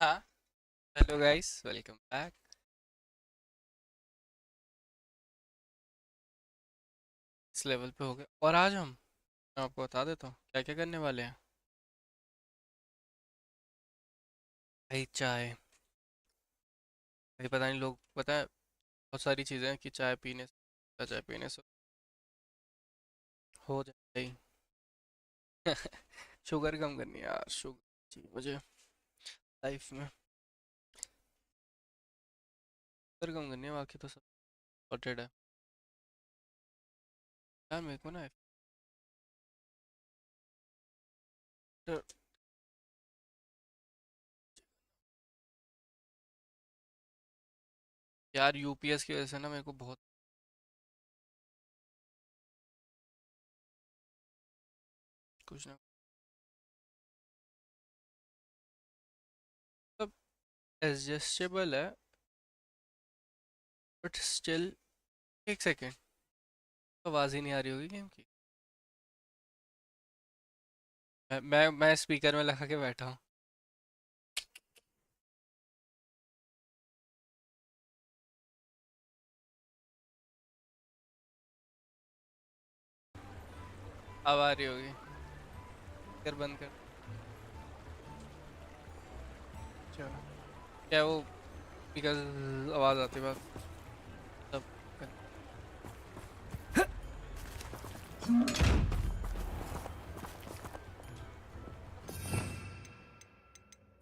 हाँ। Hello guys, welcome back. इस level पे हो गए और आज मैं आपको बता देता हूँ क्या क्या करने वाले हैं। भाई चाय। भाई पता नहीं, लोग पता है बहुत सारी चीज़ें हैं कि चाय पीने से हो जाए भाई। शुगर कम करनी है यार, शुगर चाहिए मुझे लाइफ में। शुगर कम करनी है, बाकी तो सब सॉर्टेड है यार। मेरे को ना after- यार यूपीएस की वजह से ना मेरे को बहुत कुछ ना मतलब एडजस्टेबल है, बट स्टिल। एक सेकेंड, आवाज़ ही नहीं आ रही होगी गेम की। मैं स्पीकर में लगा के बैठा हूँ। अब आ रही होगी। कर बंद कर। चलो, क्या वो स्पीकर आवाज आती बात सब कर।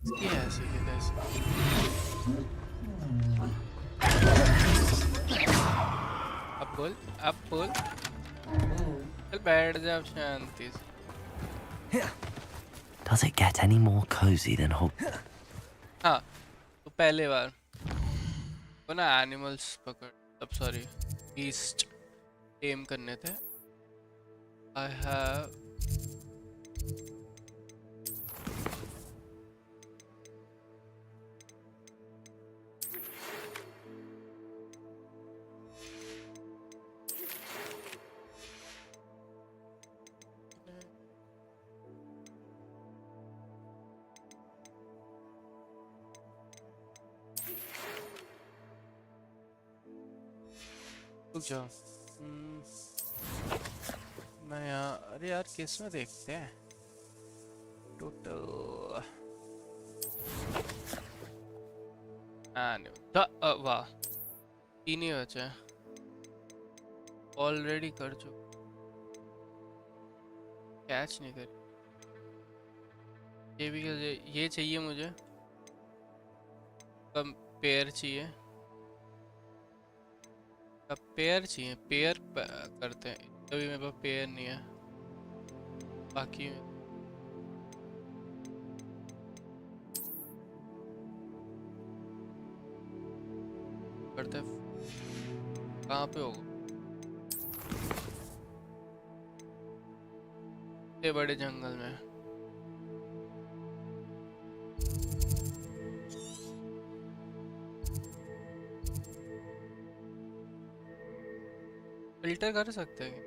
इसकी है ऐसी की तैसी। अब बोल, अब बोल। चल बैठ जा अब शांति से। Does it get any more cozy than Hog? हाँ, तो पहले बार वो ना एनिमल्स पकड़, अब सॉरी, ईस्ट टेम करने थे। आई हैव रुक जाओ। मैं यहाँ, अरे यार किस में देखते हैं टोटल एनिमल। वाह, तीन ही बचे हैं, ऑलरेडी कर चुका। कैच नहीं करी। ये भी ये चाहिए मुझे। कम पेयर चाहिए, अब पेयर चाहिए, करते हैं। अभी मेरे पास पेयर नहीं है, बाकी करते हैं। कहाँ पे होगा इतने बड़े जंगल में? फिल्टर कर सकते हैं।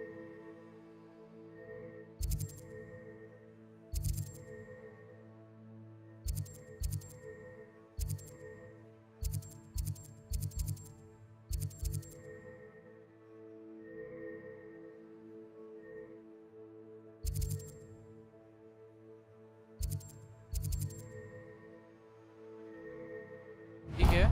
ठीक है,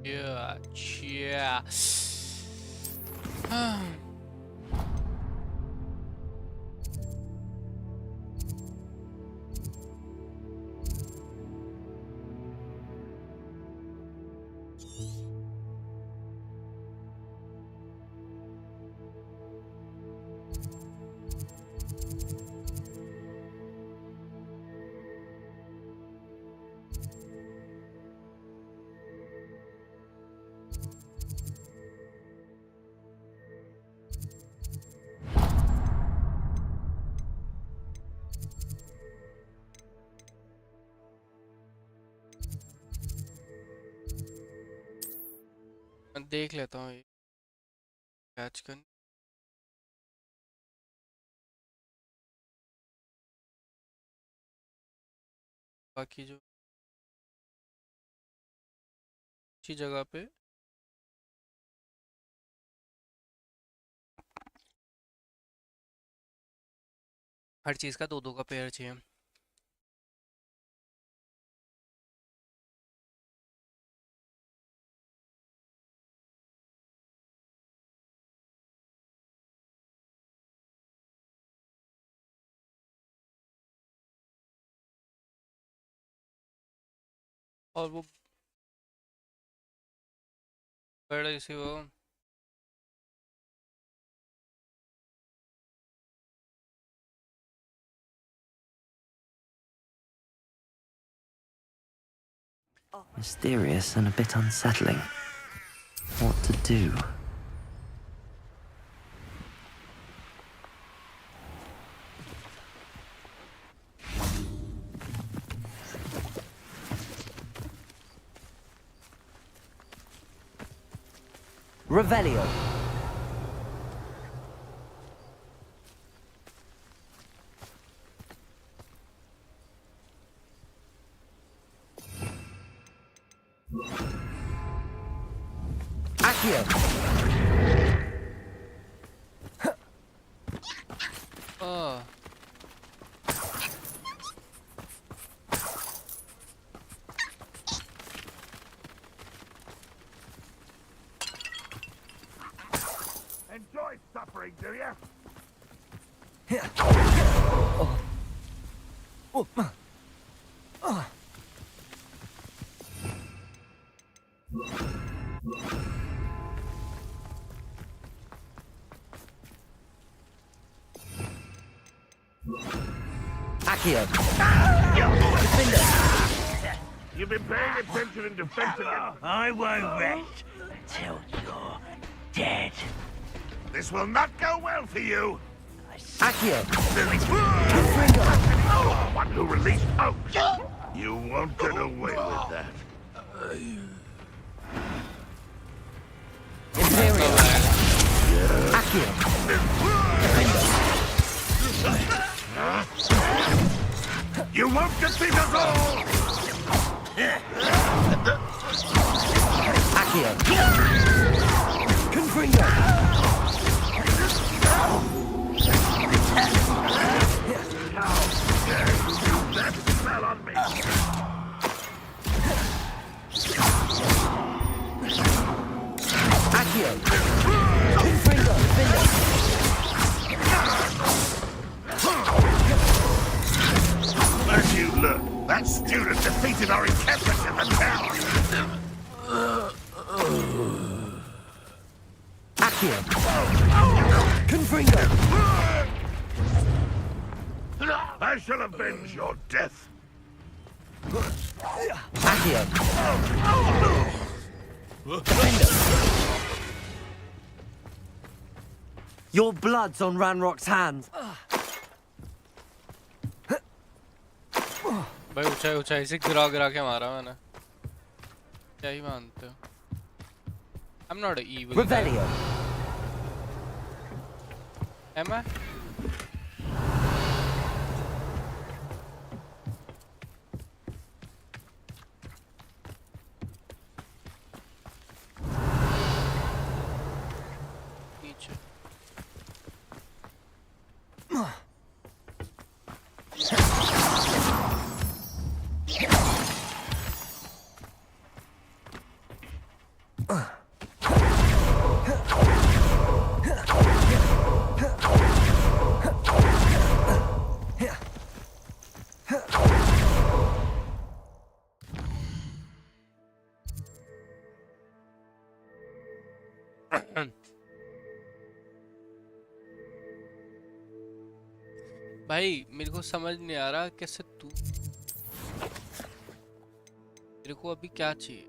Yeah, yeah. मैं देख लेता हूँ ये कैच कर बाकी जो अच्छी जगह पे हर चीज़ का 2-2 का पेयर चाहिए। और वो बड़े सी वो Mysterious and a bit unsettling. What to do? Revelio. Accio. Oh. Enjoy suffering, do you? Accio. You've been paying attention in defense against... I won't rest until you're dead. This will not go well for you. Accio. One who released Oaks. You won't get away with that. Imperial. Accio. You won't defeat us all! Accio. Confringo. That smell on me! Accio. Confringo. Findo. As you look, that student defeated our encampment in the town! Accio. Confringo. I shall avenge your death! Accio. Your blood's on Ranrock's hands. भाई ऊंचाई ऊंचाई से गिरा गिरा के मारा मैंने क्या ही मानते हो I'm not an evil guy. Revelio. Am I? नीचे भाई मेरे को समझ नहीं आ रहा कैसे तू, मेरे को अभी क्या चाहिए?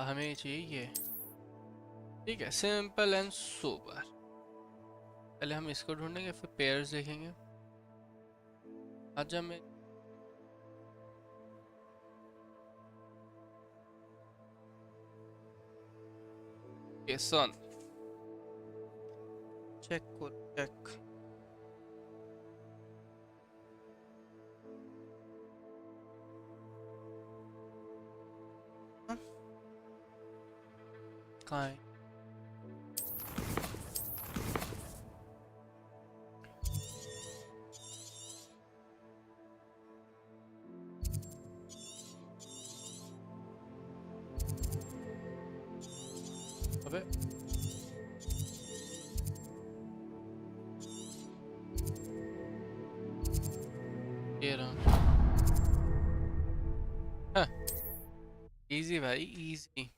हमें चाहिए ये, ठीक है, सिंपल एंड सोबर। पहले हम इसको ढूंढेंगे, फिर पेयर्स देखेंगे। आजा मैं ये सन चेक को चेक। कहाँ है? अबे ये रहा। हाँ इजी भाई इजी।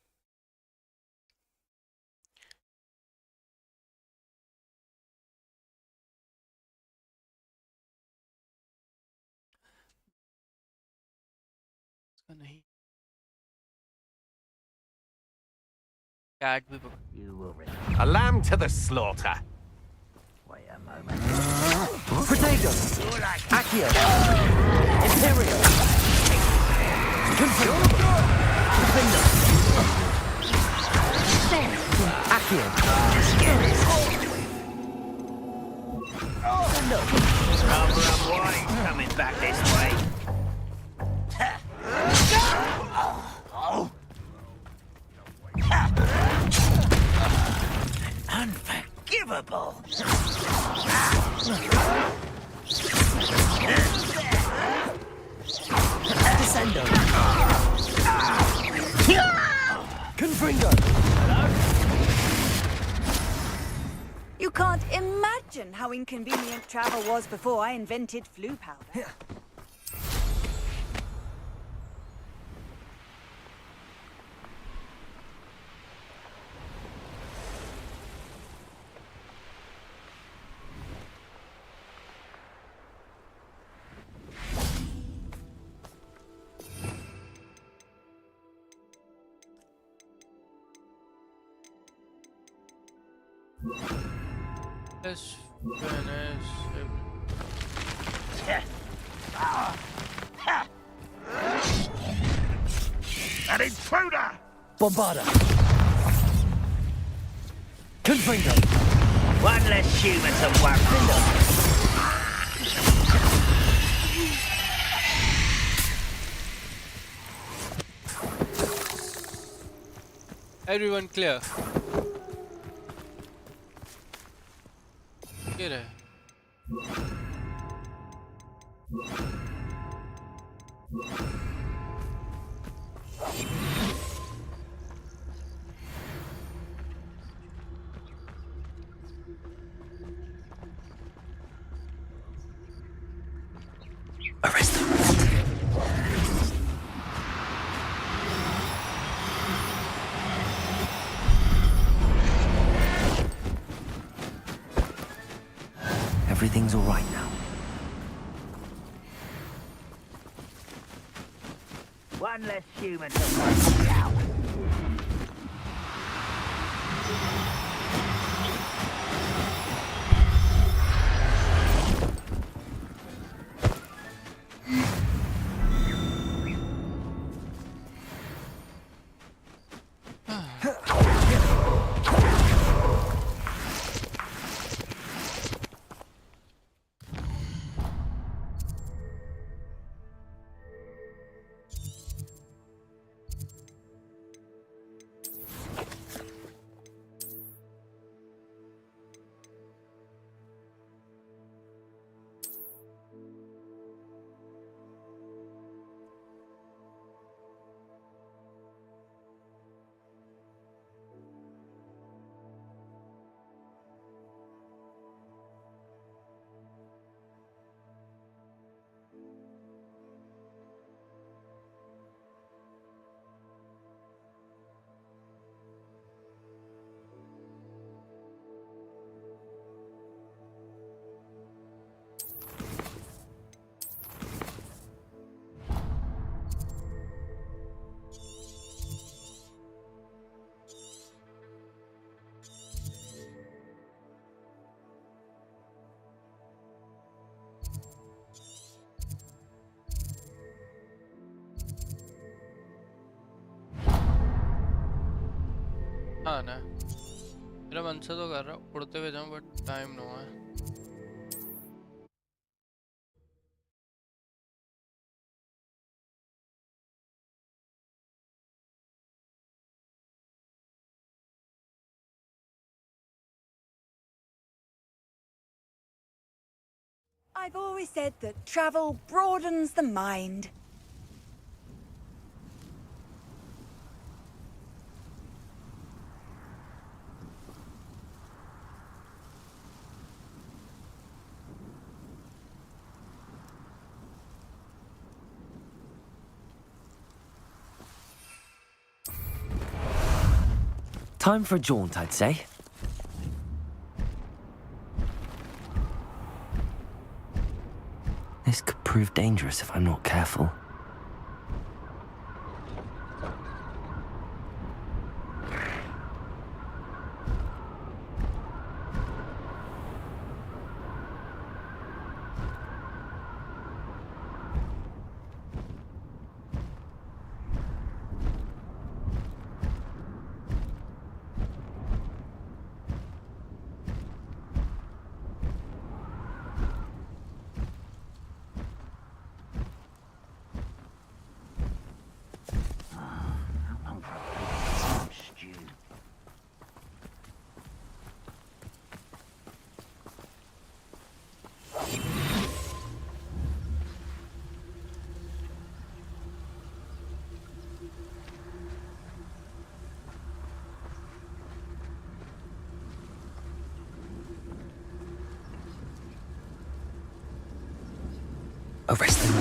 नहीं कैट भी पकड़। You will A lamb to the slaughter. wait a moment. Protego! You're like Accio! Imperial! Configure! Defender! Accio! rather unwise coming back this way. Unforgivable. Descendo! Confringo! You can't imagine how inconvenient travel was before I invented flu powder. Let's finish An intruder! Bombarda! Confringo! One less human to worry. everyone clear. Get it. Arrest them! Everything's all right now. One less human to worry about. हाँ ना, मेरा मन से तो कर रहा हूँ उड़ते हुए जाऊँ, बट टाइम नो है. I've always said that travel broadens the mind. Time for a jaunt, I'd say. This could prove dangerous if I'm not careful. How long for a plate of some stew? Arrest them.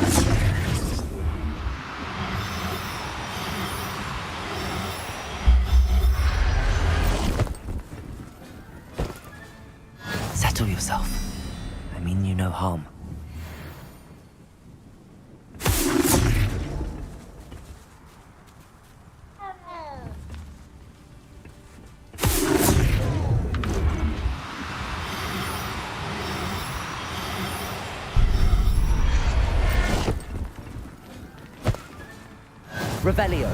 Settle yourself. I mean you no harm. Revelio.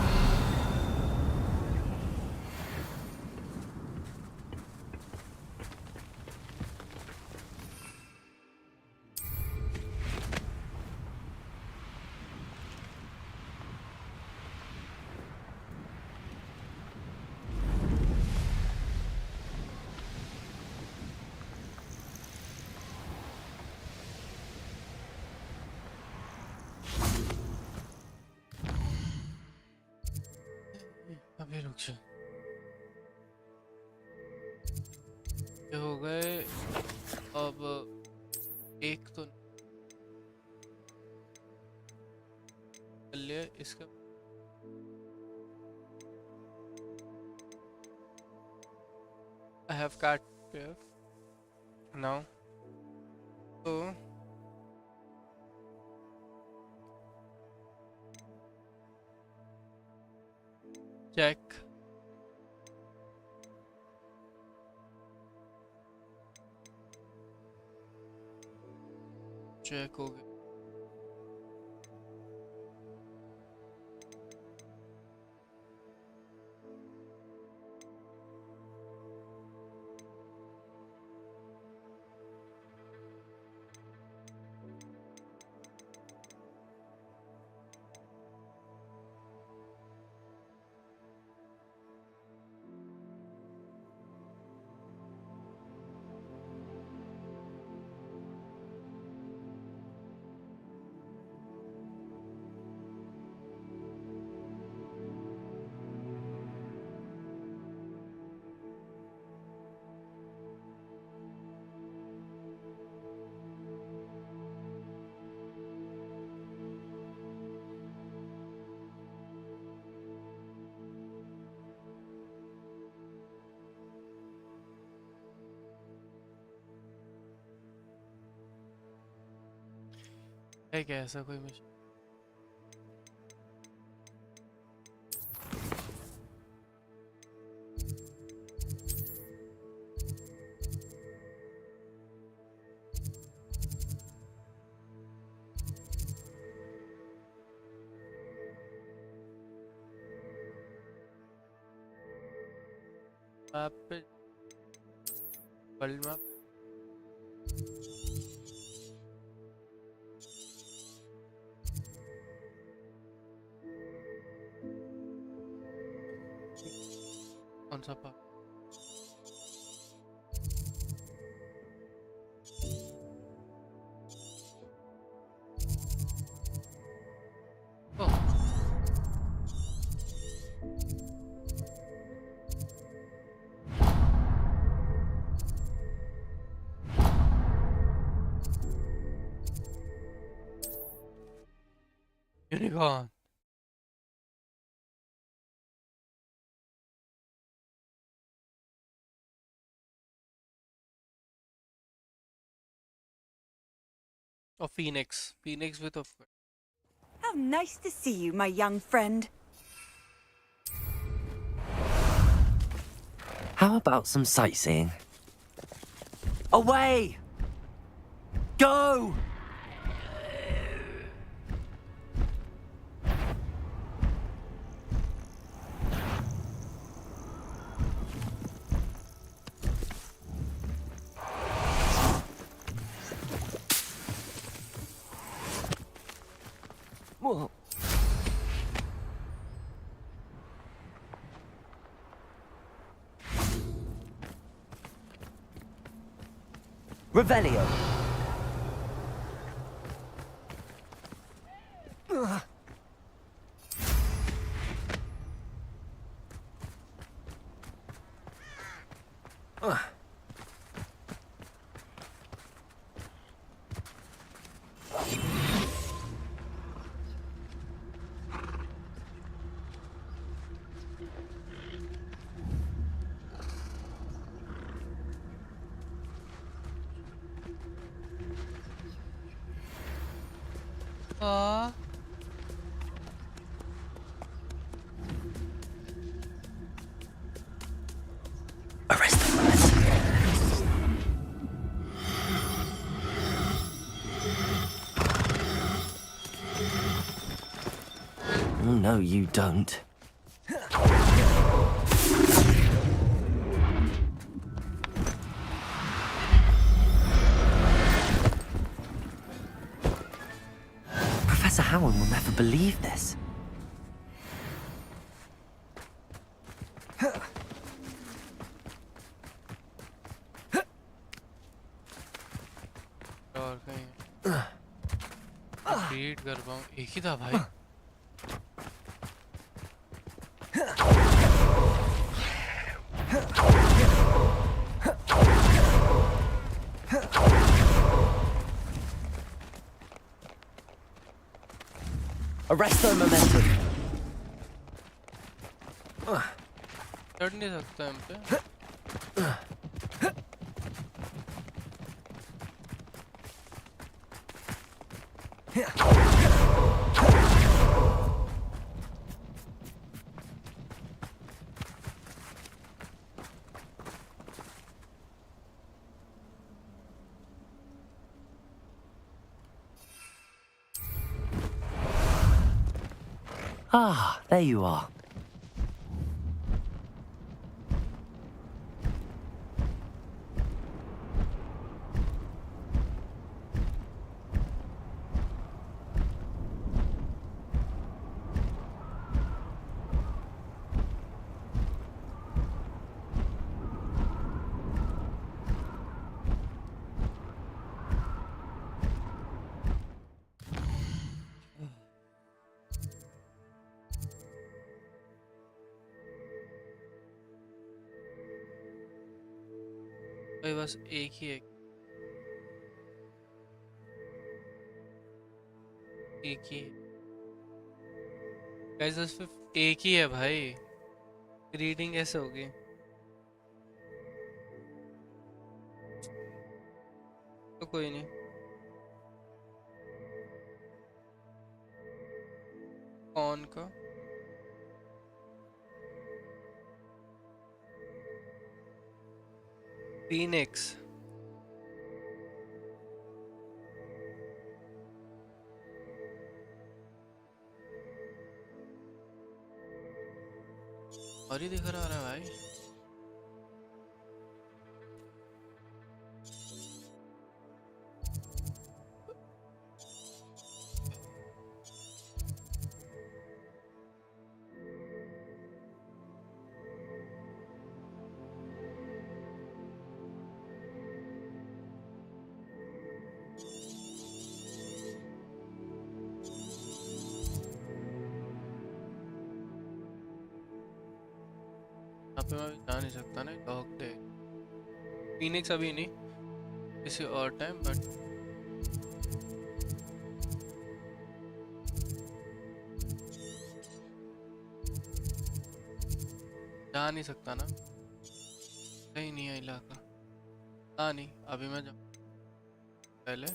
अभी रुक जा. ये हो गए. अब एक तो कर लिया इसका. I have cat here now. So check. Check हो गया. है क्या ऐसा कोई मिशन? मैप पे वर्ल्ड मैप कौन सा पार्ट? ओह यूनिकॉर्न। और फीनिक्स भी तो How nice to see you, my young friend. How about some sightseeing? Away! Go! Whoa. Revelio. Uh Arrest them. Oh, no, you don't. Professor Howard will never believe this. और कहीं beat कर पाऊँ। एक ही था भाई। Arrest their momentum. चढ़ नहीं सकता हम पे। Ah, there you are. भाई बस एक ही है। एक ही गाइस बस सिर्फ एक ही है भाई। रीडिंग कैसे होगी? तो कोई नहीं। कौन का? फीनिक्स। और ही दिख रहा है भाई। तो मैं जा नहीं सकता ना डॉग डे फिनिक्स अभी नहीं किसी और टाइम बट जा नहीं सकता ना सही नहीं है इलाका हाँ नहीं अभी मैं जब पहले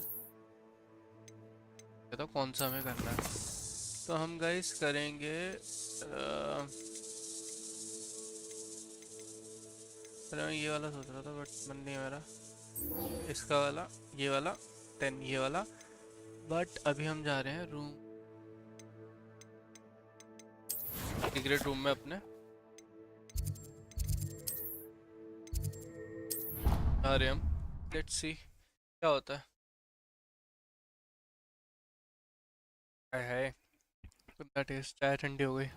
तो कौन सा हमें करना है तो हम गाइस करेंगे मैं ये वाला सोच रहा था बट मन नहीं है मेरा इसका वाला ये वाला 10 ये वाला बट अभी हम जा रहे हैं रूम सीक्रेट रूम में अपने जा रहे हैं हम लेट्स सी क्या होता है हाय हाय गंदा टेस्ट चाय ठंडी हो गई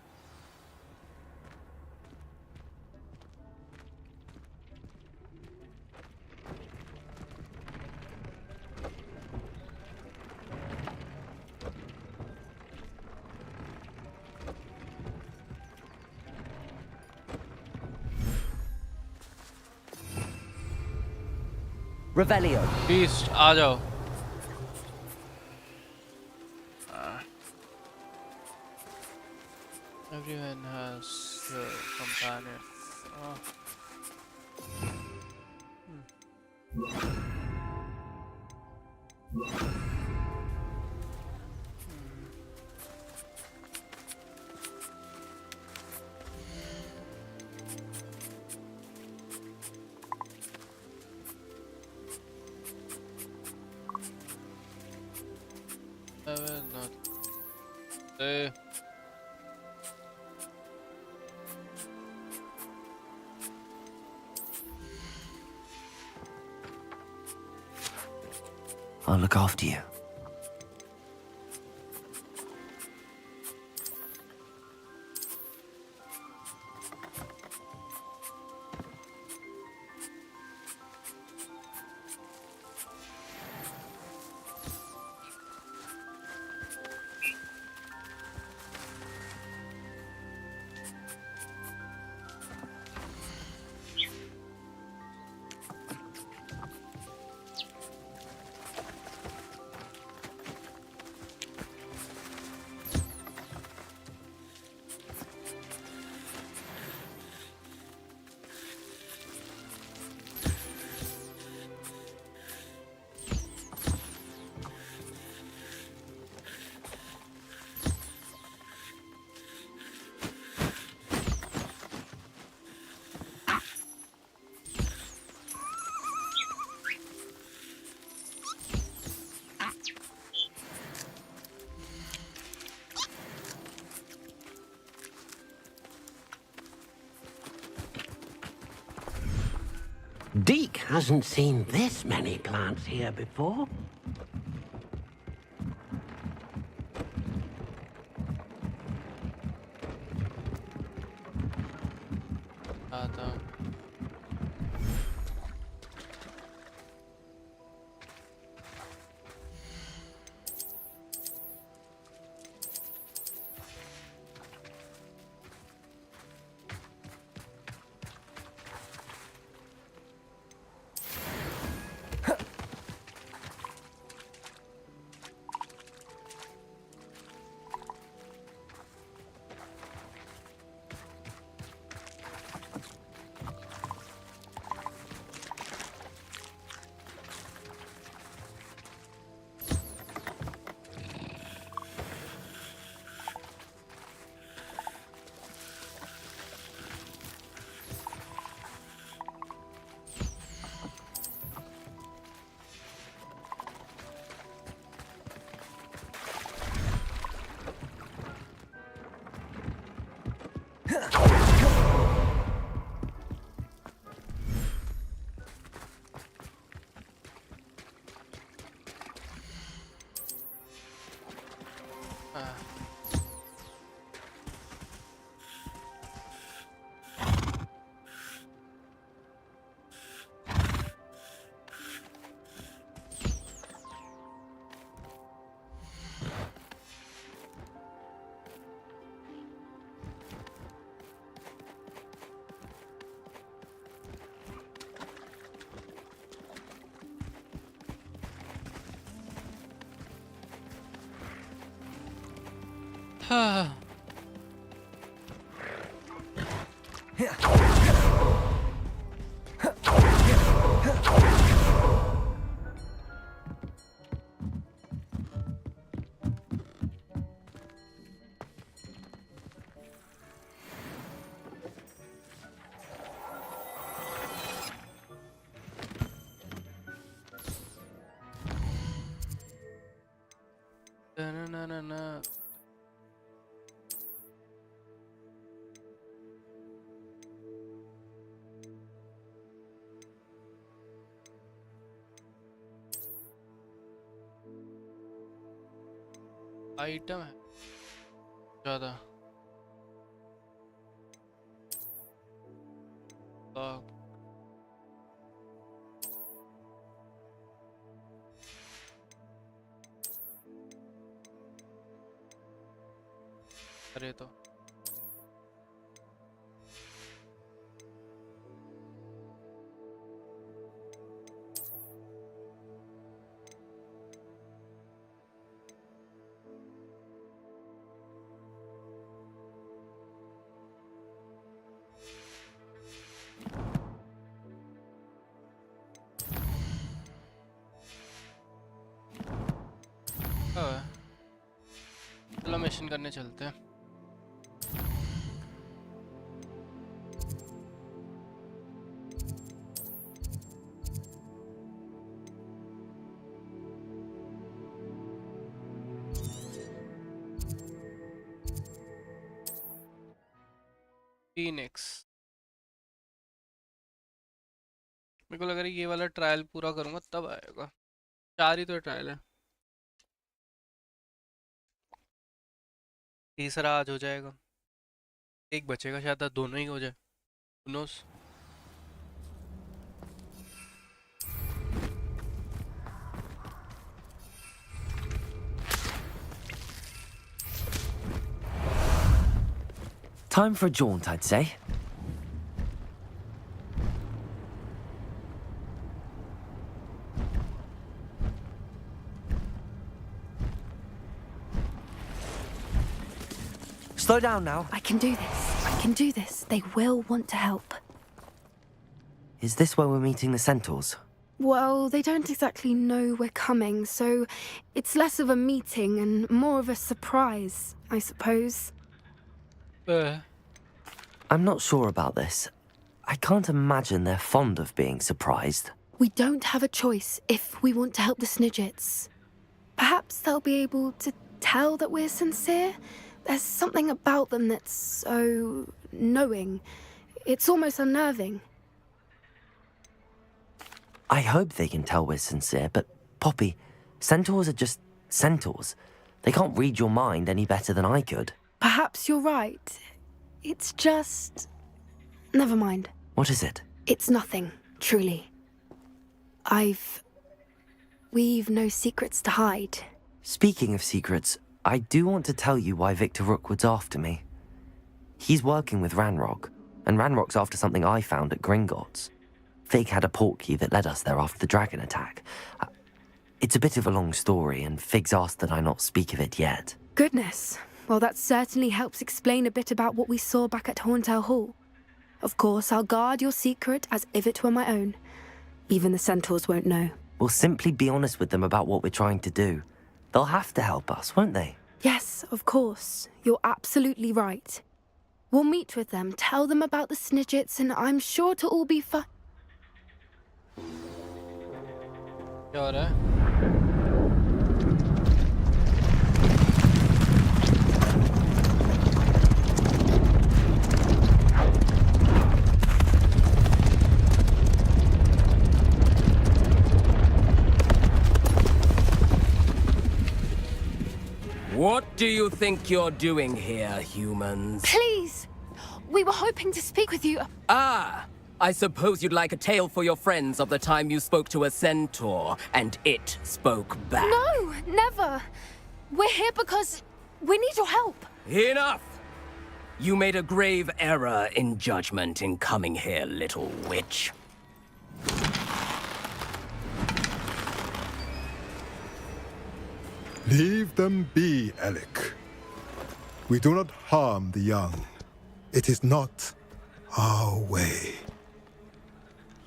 Revelio. बीस्ट आ जाओ everyone has a companion oh. I will not say I'll look after you. Deke hasn't seen this many plants here before. आता हूँ Na-na-na-na-na. आइटम है ज्यादा अरे तो चलो मिशन करने चलते हैं। Phoenix मेरे को लग रहा है ये वाला ट्रायल पूरा करूंगा तब आएगा। 4 ही तो ट्रायल है, तीसरा आज हो जाएगा, एक बचेगा शायद दोनों ही हो जाए। Who knows? Time for a jaunt, I'd say. Slow down now. I can do this. I can do this. They will want to help. Is this where we're meeting the centaurs? Well, they don't exactly know we're coming, so it's less of a meeting and more of a surprise, I suppose. I'm not sure about this. I can't imagine they're fond of being surprised. We don't have a choice if we want to help the Snidgets. Perhaps they'll be able to tell that we're sincere. There's something about them that's so knowing. It's almost unnerving. I hope they can tell we're sincere, but Poppy, centaurs are just centaurs. They can't read your mind any better than I could. Perhaps you're right. It's just... Never mind. What is it? It's nothing, truly. We've no secrets to hide. Speaking of secrets, I do want to tell you why Victor Rookwood's after me. He's working with Ranrock, and Ranrock's after something I found at Gringotts. Fig had a portkey that led us there after the dragon attack. It's a bit of a long story, and Fig's asked that I not speak of it yet. Goodness. Well, that certainly helps explain a bit about what we saw back at Horntail Hall. Of course, I'll guard your secret as if it were my own. Even the centaurs won't know. We'll simply be honest with them about what we're trying to do. They'll have to help us, won't they? Yes, of course. You're absolutely right. We'll meet with them, tell them about the Snidgets, and I'm sure it'll all be fine. क्या हो रहा है? What do you think you're doing here, humans? Please! We were hoping to speak with you. Ah! I suppose you'd like a tale for your friends of the time you spoke to a centaur, and it spoke back. No, never. We're here because we need your help. Enough! You made a grave error in judgment in coming here, little witch. Leave them be, Alec. We do not harm the young. It is not our way.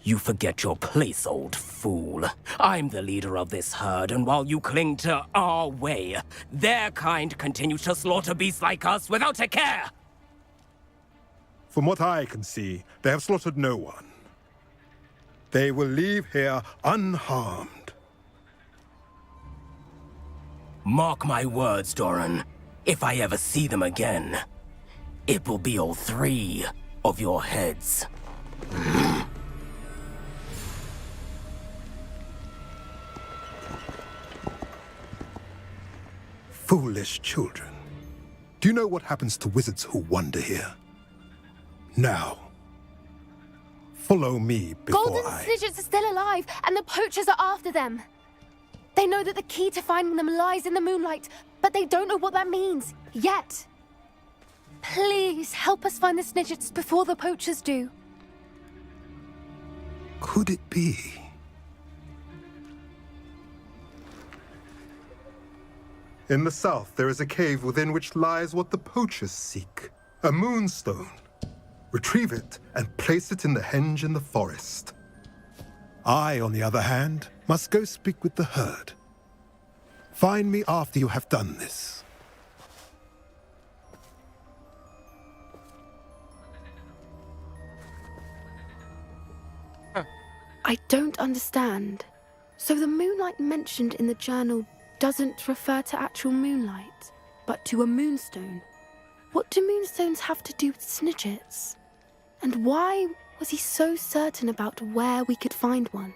You forget your place, old fool. I'm the leader of this herd, and while you cling to our way, their kind continue to slaughter beasts like us without a care! From what I can see, they have slaughtered no one. They will leave here unharmed. Mark my words, Doran. If I ever see them again, it will be all 3 of your heads. Foolish children. Do you know what happens to wizards who wander here? Now, follow me before Golden I... Snidgets are still alive, and the poachers are after them. They know that the key to finding them lies in the moonlight, but they don't know what that means, yet. Please, help us find the Snidgets before the poachers do. Could it be? In the south, there is a cave within which lies what the poachers seek. A moonstone. Retrieve it and place it in the henge in the forest. I, on the other hand, must go speak with the herd. Find me after you have done this. I don't understand. So the moonlight mentioned in the journal doesn't refer to actual moonlight, but to a moonstone. What do moonstones have to do with Snidgets? And why was he so certain about where we could find one?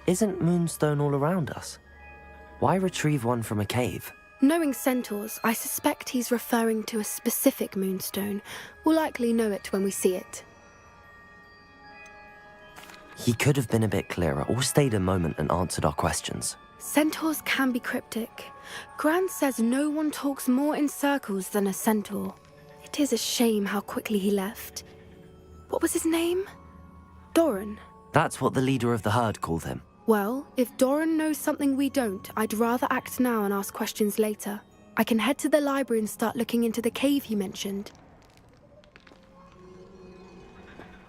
Isn't Moonstone all around us? Why retrieve one from a cave? Knowing centaurs, I suspect he's referring to a specific moonstone. We'll likely know it when we see it. He could have been a bit clearer or stayed a moment and answered our questions. Centaurs can be cryptic. Gran says no one talks more in circles than a centaur. It is a shame how quickly he left. What was his name? Doran. That's what the leader of the herd called him. Well, if Doran knows something we don't, I'd rather act now and ask questions later. I can head to the library and start looking into the cave he mentioned.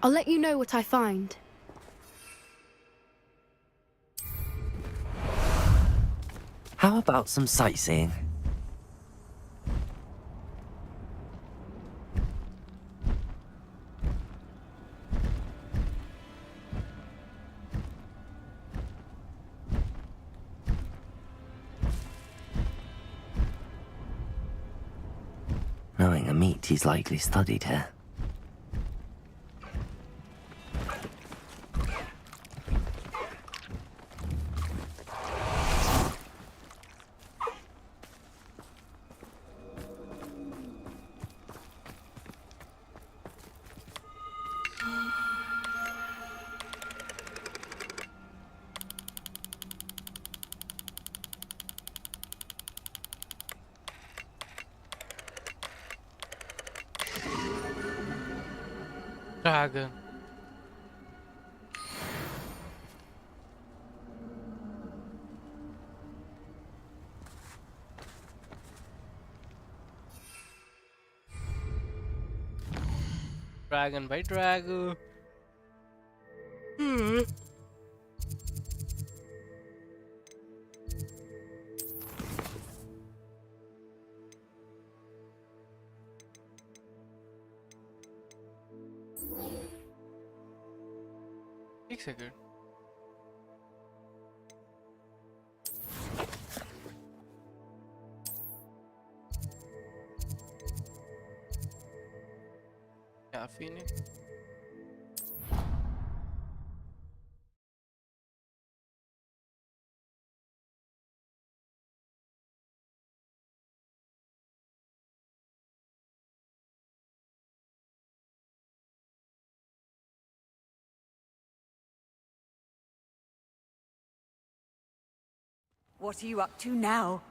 I'll let you know what I find. How about some sightseeing? Knowing a meat, he's likely studied here. Dragon. Dragon by Dragon. एक second काफी नहीं What are you up to now?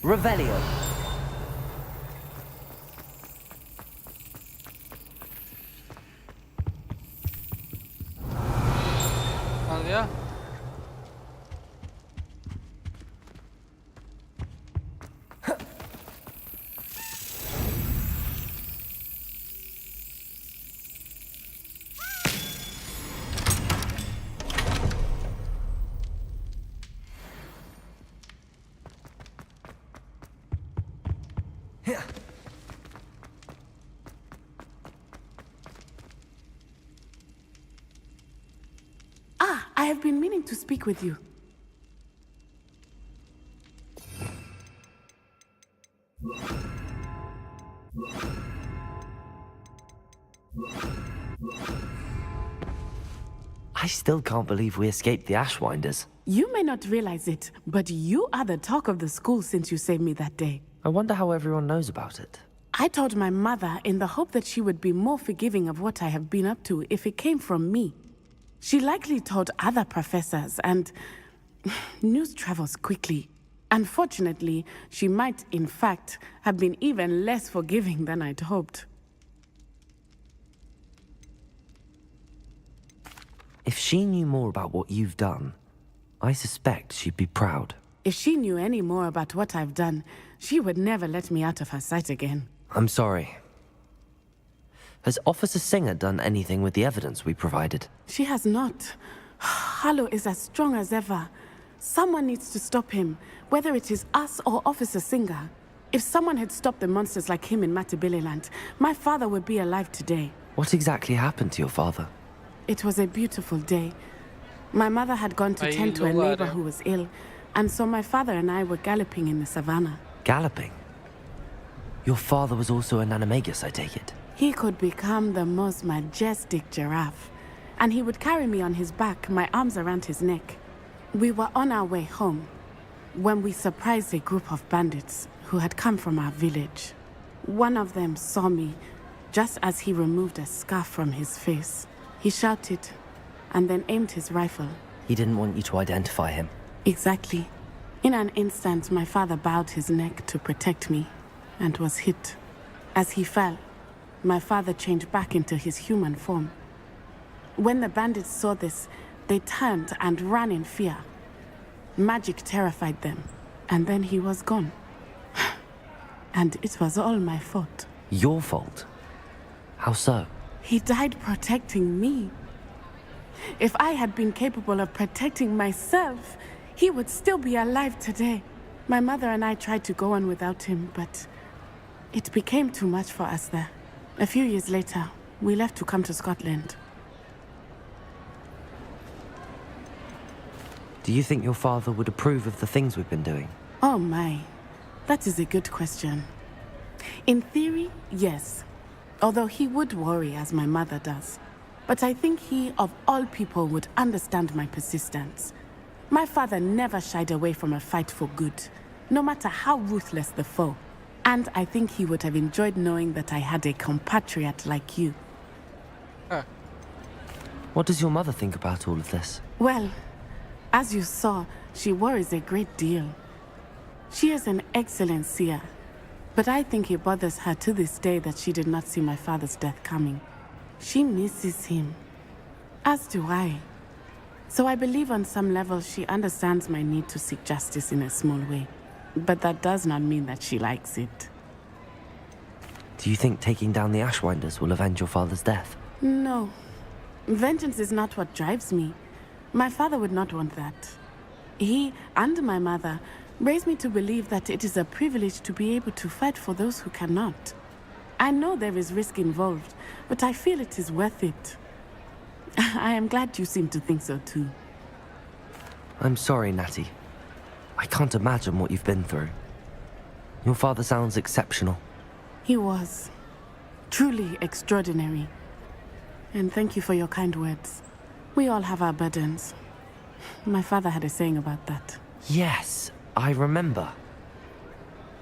Revelio. Ah, I have been meaning to speak with you. I still can't believe we escaped the Ashwinders. You may not realize it, but you are the talk of the school since you saved me that day. I wonder how everyone knows about it. I told my mother in the hope that she would be more forgiving of what I have been up to if it came from me. She likely told other professors, and news travels quickly. Unfortunately, she might, in fact, have been even less forgiving than I'd hoped. If she knew more about what you've done, I suspect she'd be proud. If she knew any more about what I've done, she would never let me out of her sight again. I'm sorry. Has Officer Singer done anything with the evidence we provided? She has not. Harlow is as strong as ever. Someone needs to stop him, whether it is us or Officer Singer. If someone had stopped the monsters like him in Matabeleland, my father would be alive today. What exactly happened to your father? It was a beautiful day. My mother had gone to tend to a neighbor who was ill, and so my father and I were galloping in the savannah. Galloping? Your father was also an animagus, I take it? He could become the most majestic giraffe, and he would carry me on his back, my arms around his neck. We were on our way home when we surprised a group of bandits who had come from our village. One of them saw me just as he removed a scarf from his face. He shouted and then aimed his rifle. He didn't want you to identify him. Exactly. In an instant, my father bowed his neck to protect me and was hit. As he fell, my father changed back into his human form. When the bandits saw this, they turned and ran in fear. Magic terrified them, and then he was gone. And it was all my fault. Your fault? How so? He died protecting me. If I had been capable of protecting myself, he would still be alive today. My mother and I tried to go on without him, but it became too much for us there. A few years later, we left to come to Scotland. Do you think your father would approve of the things we've been doing? Oh my, that is a good question. In theory, yes. Although he would worry, as my mother does. But I think he, of all people, would understand my persistence. My father never shied away from a fight for good, no matter how ruthless the foe. And I think he would have enjoyed knowing that I had a compatriot like you. What does your mother think about all of this? Well, as you saw, she worries a great deal. She is an excellent seer, but I think it bothers her to this day that she did not see my father's death coming. She misses him, as do I. So I believe on some level she understands my need to seek justice in a small way. But that does not mean that she likes it. Do you think taking down the Ashwinders will avenge your father's death? No. Vengeance is not what drives me. My father would not want that. He and my mother raised me to believe that it is a privilege to be able to fight for those who cannot. I know there is risk involved, but I feel it is worth it. I am glad you seem to think so too. I'm sorry, Natty. I can't imagine what you've been through. Your father sounds exceptional. He was. Truly extraordinary. And thank you for your kind words. We all have our burdens. My father had a saying about that. Yes, I remember.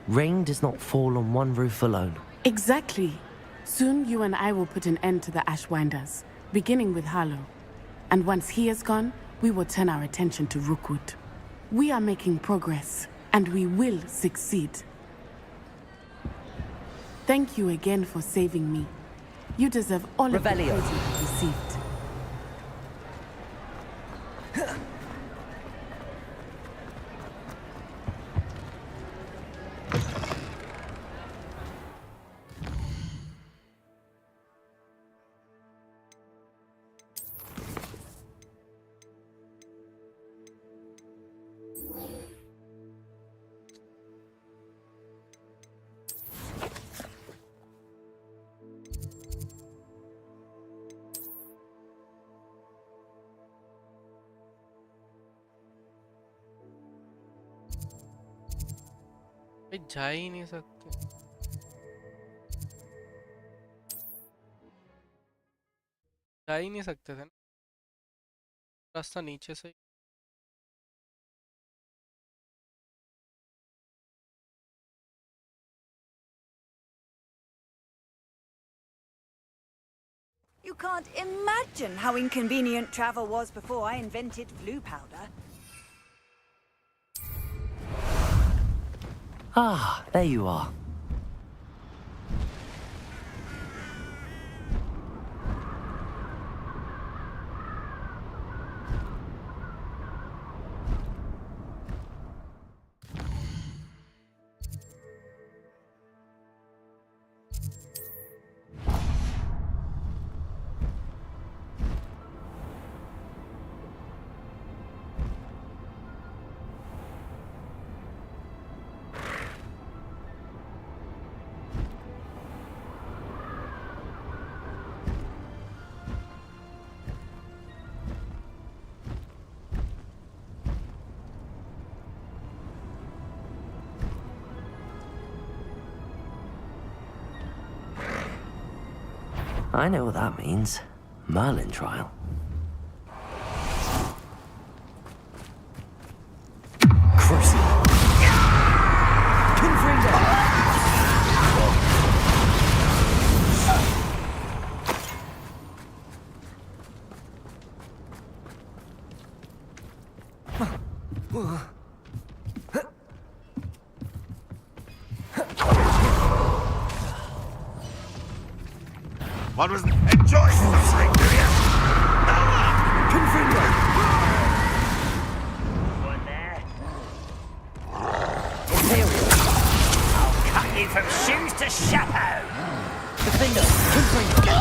Rain does not fall on one roof alone. Exactly. Soon you and I will put an end to the Ashwinders, beginning with Harlow. And once he is gone, we will turn our attention to Rookwood. We are making progress, and we will succeed. Thank you again for saving me. You deserve all of the praise you have received. भाई जा ही नहीं सकते। जा ही नहीं सकते थे ना, रास्ता नीचे से। You can't imagine how inconvenient travel was before I invented flue powder. Ah, there you are. I know what that means. Merlin trial. Crucible. Confringo. One was enjoy suffering, do you? Confringo. One there. Imperial. I'll cut you from shoes to chapeau. Defender. Confringo.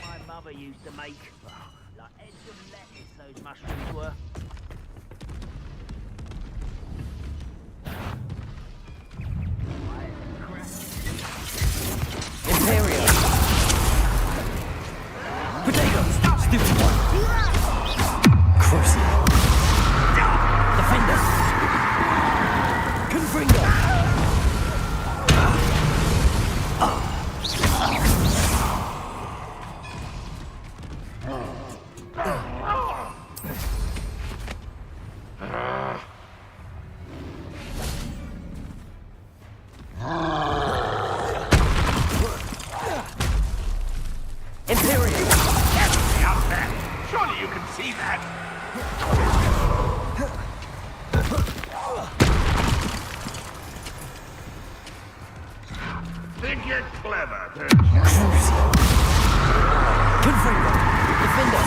My mother used to make. Like eggs of lettuce, those mushrooms were. Imperial. Potatoes. Stupid one. Crucible. Defender. Confringo. Imperial. Enemy out there. Surely you can see that. Think you're clever, don't you? Confringo. Defender.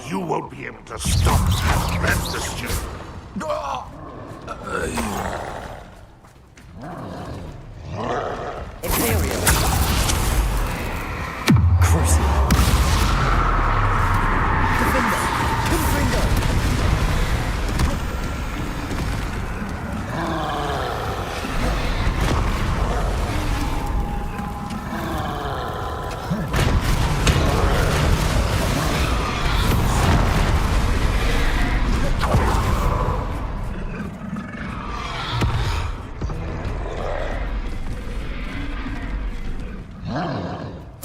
You won't be able to stop that. That's the stupid. Imperial. Crucible. Defender. Confringo.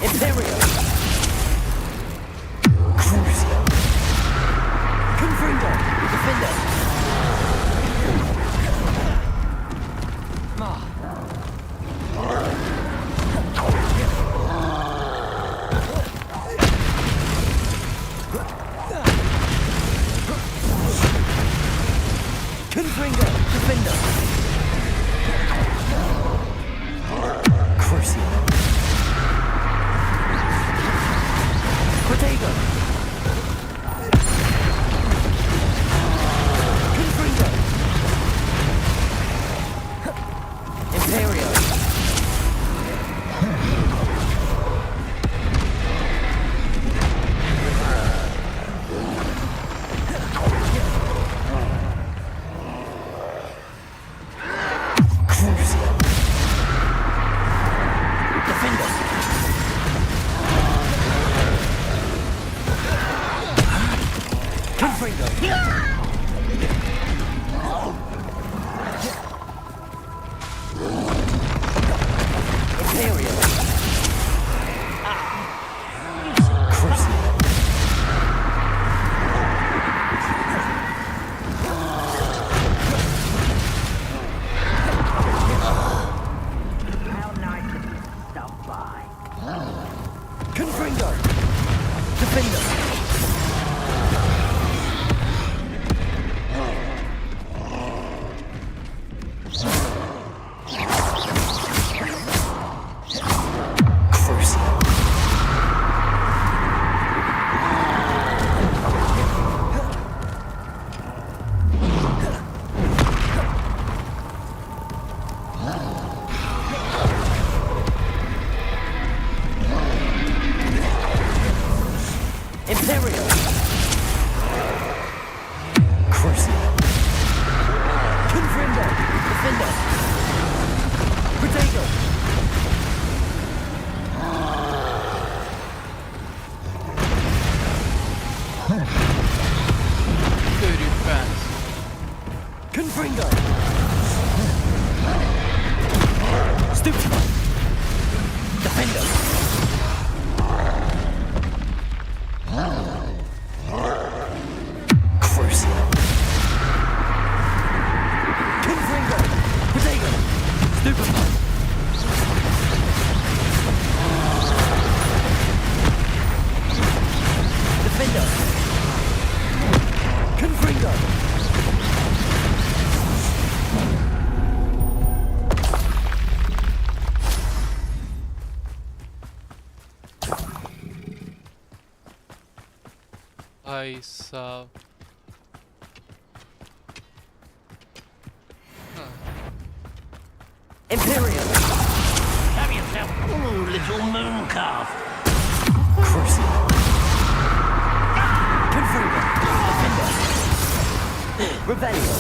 Imperial. Crucible. Confringo. Defender. Confringo. Defender. Crucible. How nice of you to stop by. Confringo! Defender! Very fast. Confringo! Stupefy! Defender! Crucial! Confringo! Potato! Stupefy! Defender! Confringo! भाई साहब Imperial! Have yourself a little moon calf. Crucial! Confringo! Defender! Revelio!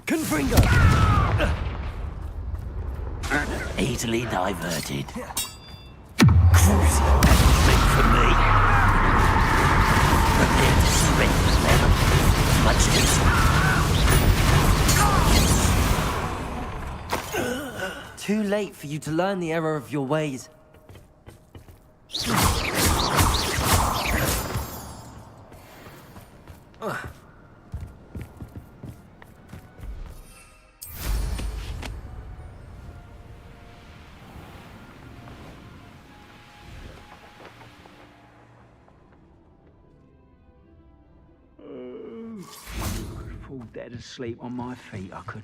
Confringo! Easily diverted. Crucial! Meant for me. Prepare to surrender now. Much Too late for you to learn the error of your ways. fall dead asleep on my feet, I could.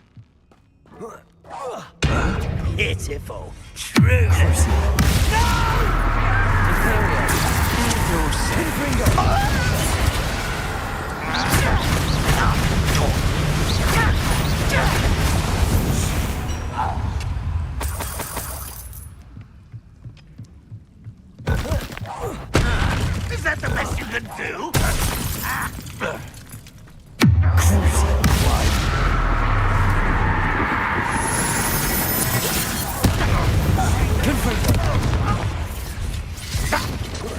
Pitiful. True. Is that the best you can do?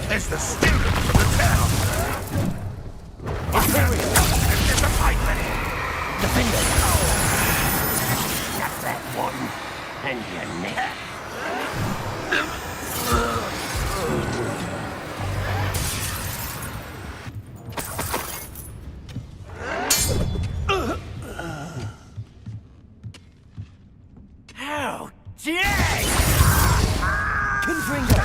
It's the student from the town. It's a fight ready. Defender! Got that one. And your neck. How dare you! Confringo!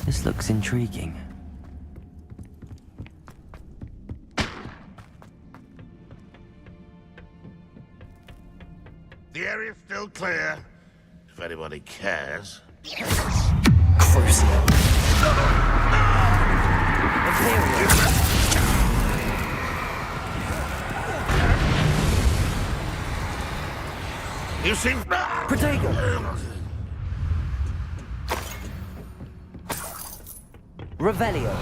This looks intriguing. The area's still clear. If anybody cares. Crucial! Imperial! You seem... Protego! Revelio!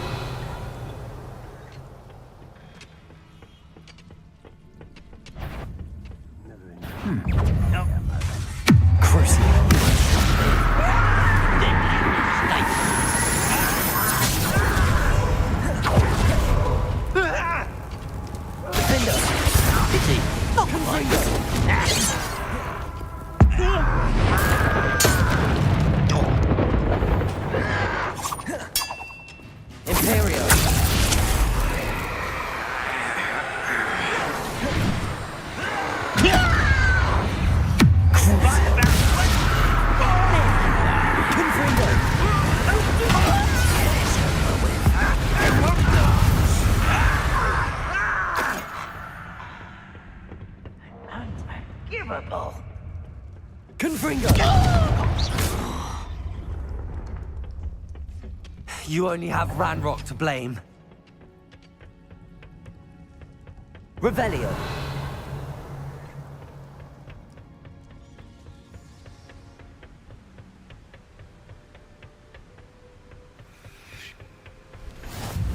You only have Ranrock to blame. Revelio.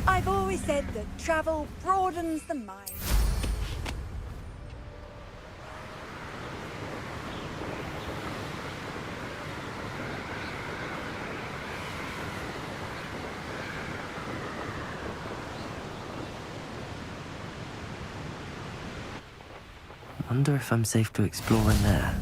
I've always said that travel broadens the mind. Wonder if I'm safe to explore in there.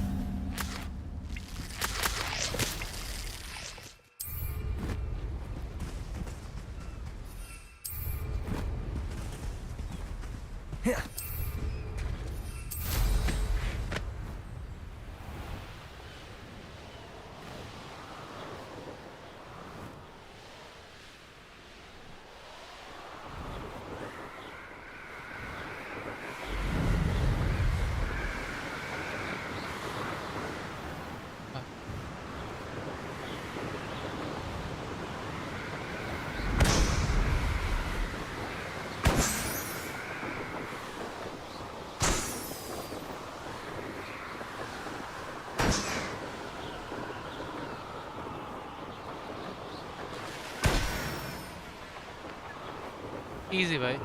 Easy भाई.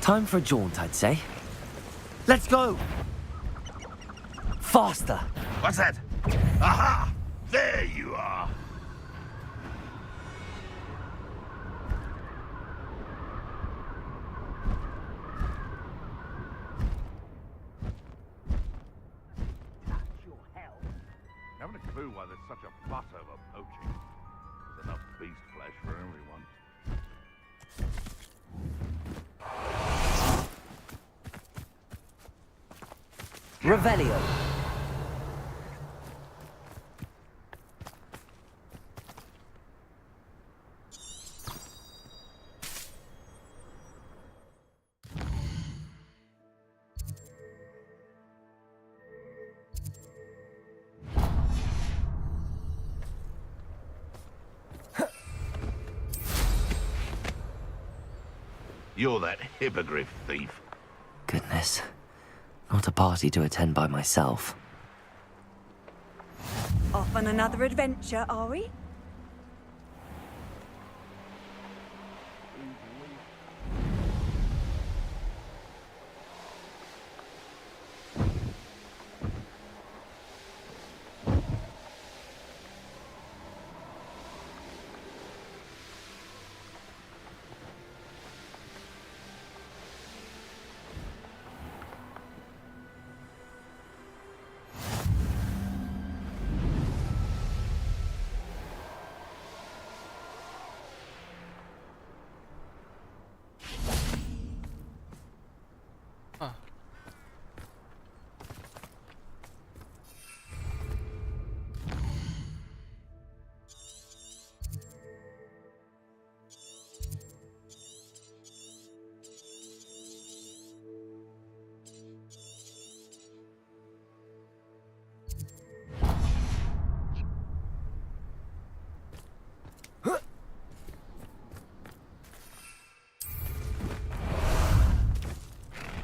Time for a jaunt, I'd say. Let's go! Faster! What's that? Aha! There you are! Haven't a clue why there's such a fuss over poaching. There's enough beast flesh for everyone. Revelio. You're that hippogriff thief. Goodness. Not a party to attend by myself. Off on another adventure, are we?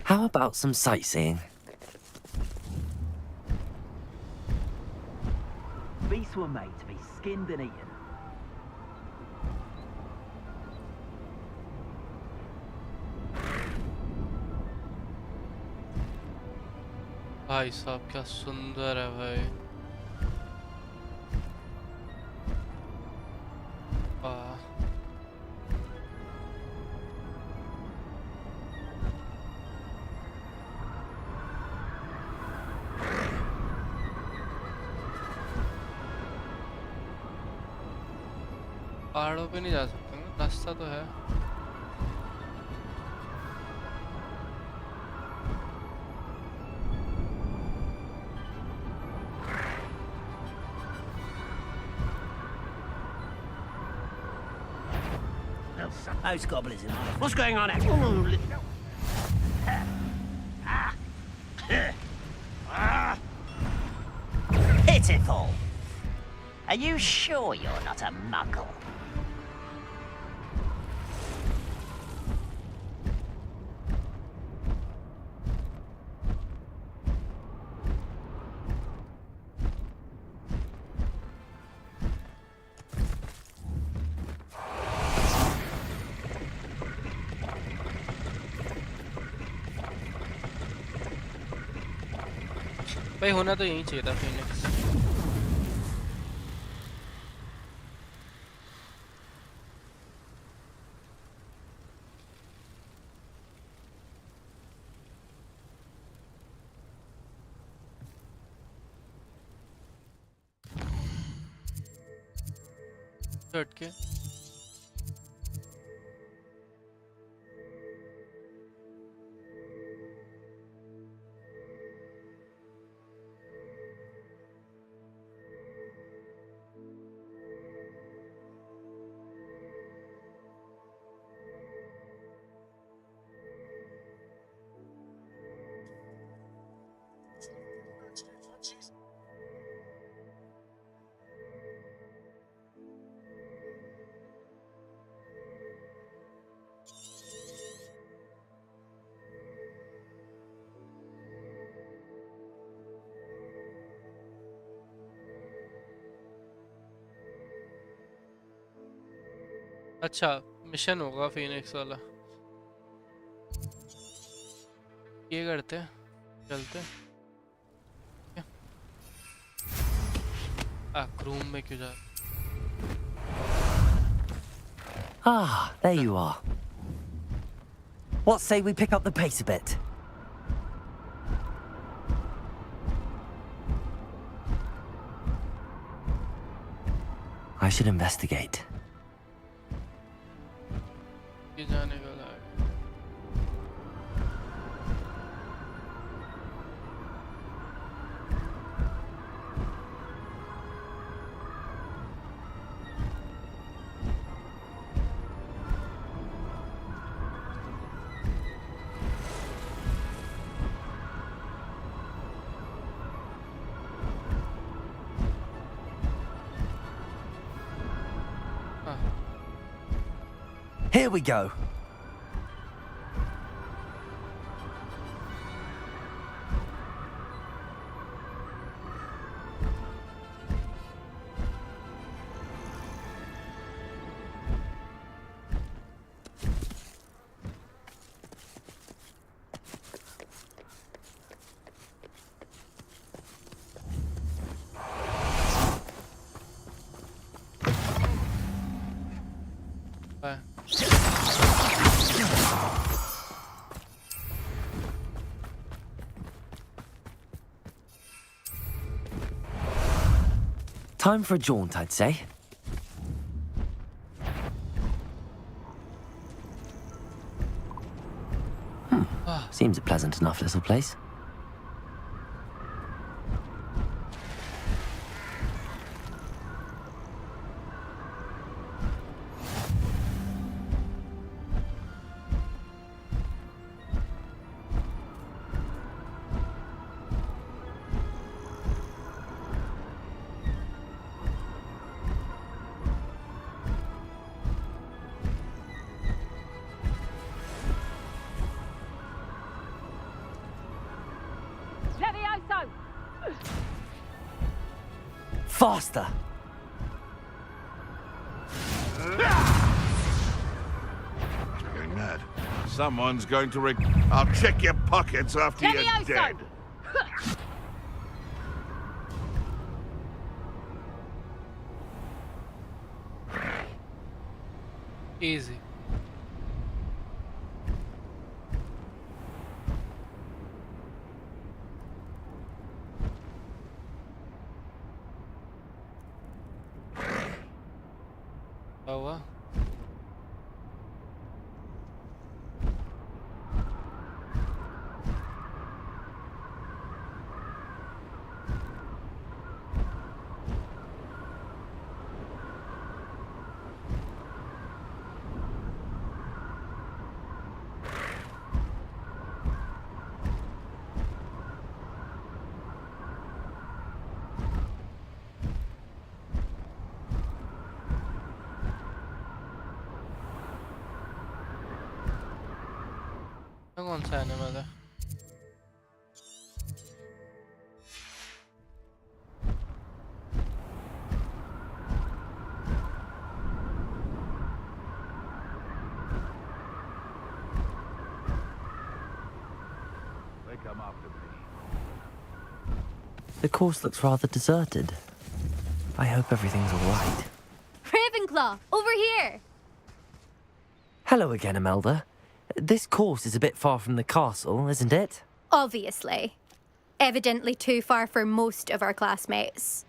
How about some sightseeing? Beasts were made to be skinned and eaten. भाई साहब क्या सुंदर है भाई वाह पहाड़ों पे नहीं जा सकते ना रास्ता तो है Those goblins in there. What's going on here? Pitiful. Are you sure you're not a muggle? भाई होना तो यहीं चाहिए था फिनिक्स झटके अच्छा मिशन होगा फिनिक्स वाला ये करते हैं चलते रूम में क्यों जा Ah, there you are. What say we pick up the pace a bit? I should investigate. ये जाने का लगा Here we go. Time for a jaunt, I'd say. Seems a pleasant enough little place. Faster! Going mad. Someone's going to I'll check your pockets after you're dead. Easy. Oh wow. कौन सा animal है? They come after me. The course looks rather deserted. I hope everything's all right. Ravenclaw, over here! Hello again, Imelda. This course is a bit far from the castle, isn't it? Obviously. Evidently too far for most of our classmates.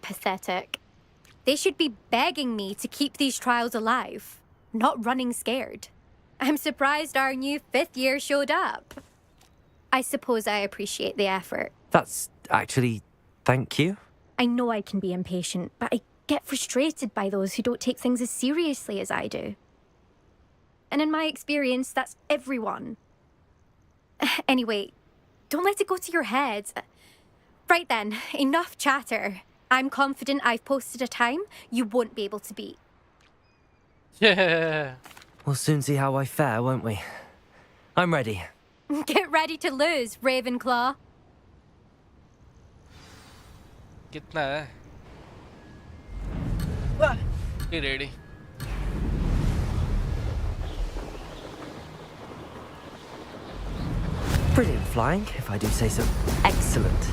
Pathetic. They should be begging me to keep these trials alive, not running scared. I'm surprised our new 5th year showed up. I suppose I appreciate the effort. That's actually... thank you. I know I can be impatient, but I get frustrated by those who don't take things as seriously as I do. And in my experience, that's everyone. Anyway, don't let it go to your head. Right then, enough chatter. I'm confident I've posted a time you won't be able to beat. Yeah. We'll soon see how I fare, won't we? I'm ready. Get ready to lose, Ravenclaw. कितना है? Be ready. Brilliant flying, if I do say so. Excellent.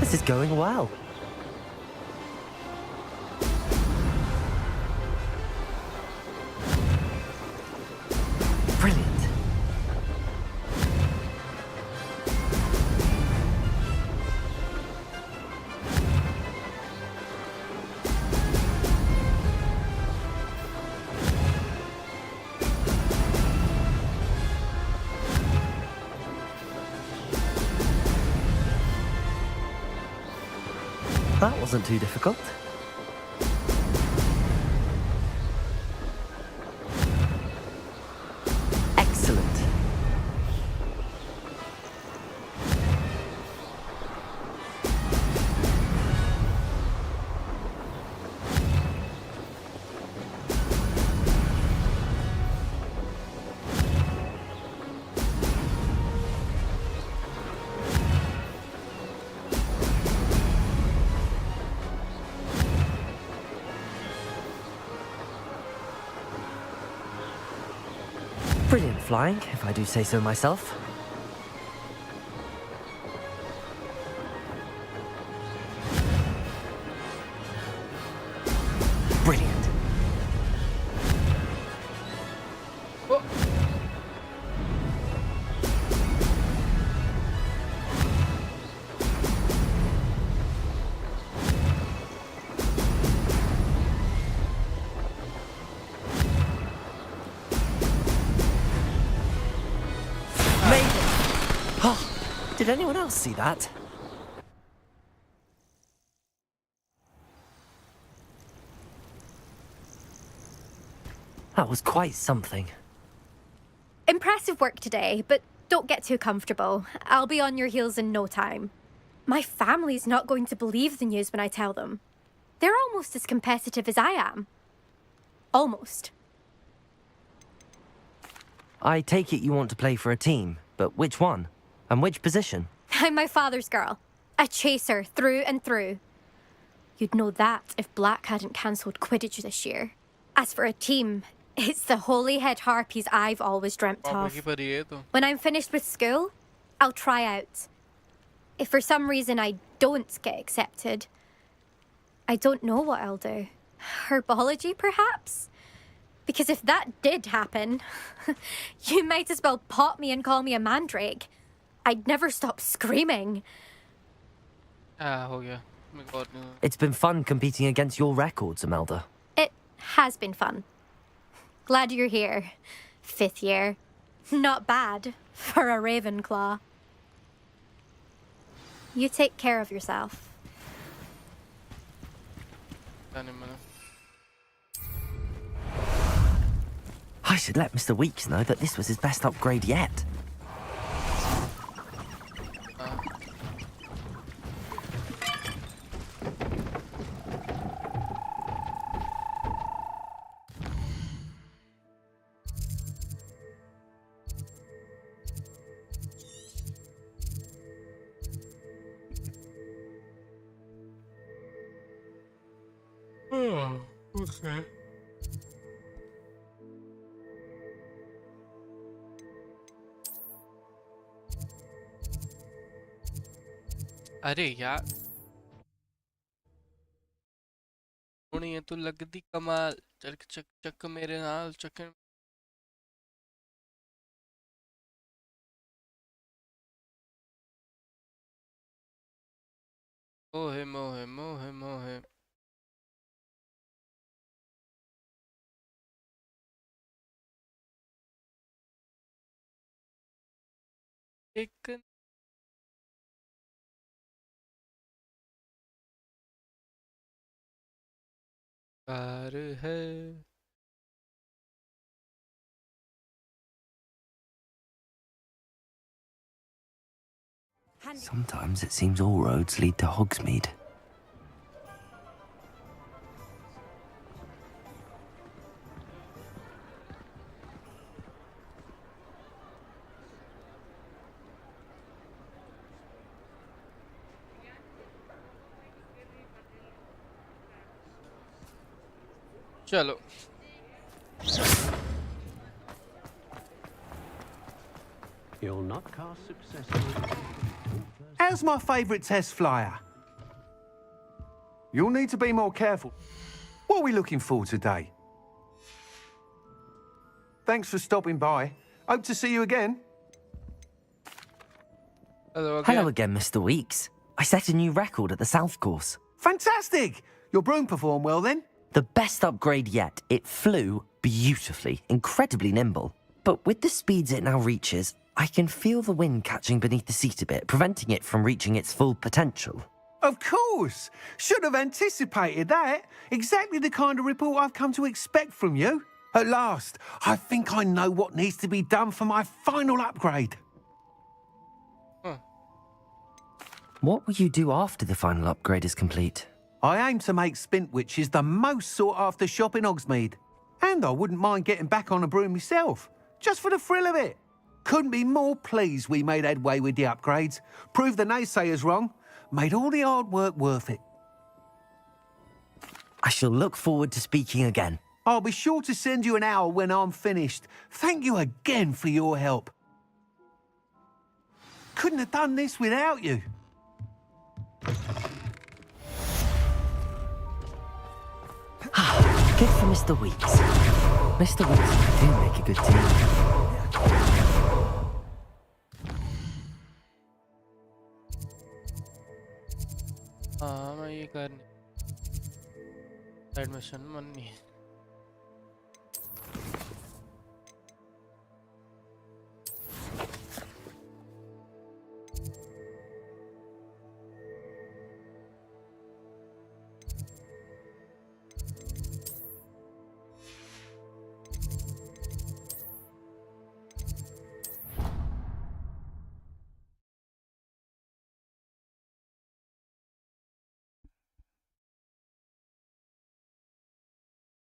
This is going well. Brilliant. That wasn't too difficult. Excellent. Brilliant flying, if I do say so myself. Brilliant. Oh. Did anyone else see that? That was quite something. Impressive work today, but don't get too comfortable. I'll be on your heels in no time. My family's not going to believe the news when I tell them. They're almost as competitive as I am. Almost. I take it you want to play for a team, but which one? And which position? I'm my father's girl. A chaser through and through. You'd know that if Black hadn't cancelled Quidditch this year. As for a team, it's the holy head harpies I've always dreamt of. When I'm finished with school, I'll try out. If for some reason I don't get accepted, I don't know what I'll do. Herbology, perhaps? Because if that did happen, you might as well pop me and call me a mandrake. I'd never stop screaming. हो गया. मैं और नहीं. It's been fun competing against your records, Imelda. It has been fun. Glad you're here. 5th year. Not bad for a Ravenclaw. You take care of yourself. जाने मना. I should let Mr. Weeks know that this was his best upgrade yet. Okay. अरे यार होनी है तो लगदी कमाल चक चक चक मेरे नाल चक मोहे मोहे मोहे मोहे एक कार है Sometimes it seems all roads lead to Hogsmeade. चलो You'll not cast successfully. How's my favourite test flyer? You'll need to be more careful. What are we looking for today? Thanks for stopping by. Hope to see you again. Hello again, Mr. Weeks. I set a new record at the South Course. Fantastic! Your broom performed well then? The best upgrade yet. It flew beautifully, incredibly nimble. But with the speeds it now reaches, I can feel the wind catching beneath the seat a bit, preventing it from reaching its full potential. Of course! Should have anticipated that. Exactly the kind of report I've come to expect from you. At last, I think I know what needs to be done for my final upgrade. What will you do after the final upgrade is complete? I aim to make Spintwitches the most sought-after shop in Hogsmeade. And I wouldn't mind getting back on a broom myself, just for the thrill of it. Couldn't be more pleased we made headway with the upgrades, proved the naysayers wrong, made all the hard work worth it. I shall look forward to speaking again. I'll be sure to send you an hour when I'm finished. Thank you again for your help. Couldn't have done this without you. Good for Mr. Weeks. Mr. Weeks and I do make a good team. हाँ मैं ये करने admission money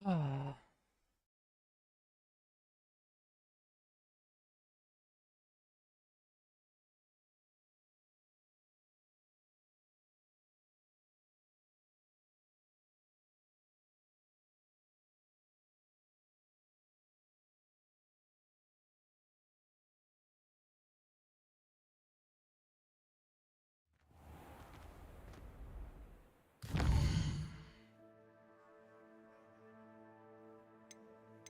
Ah.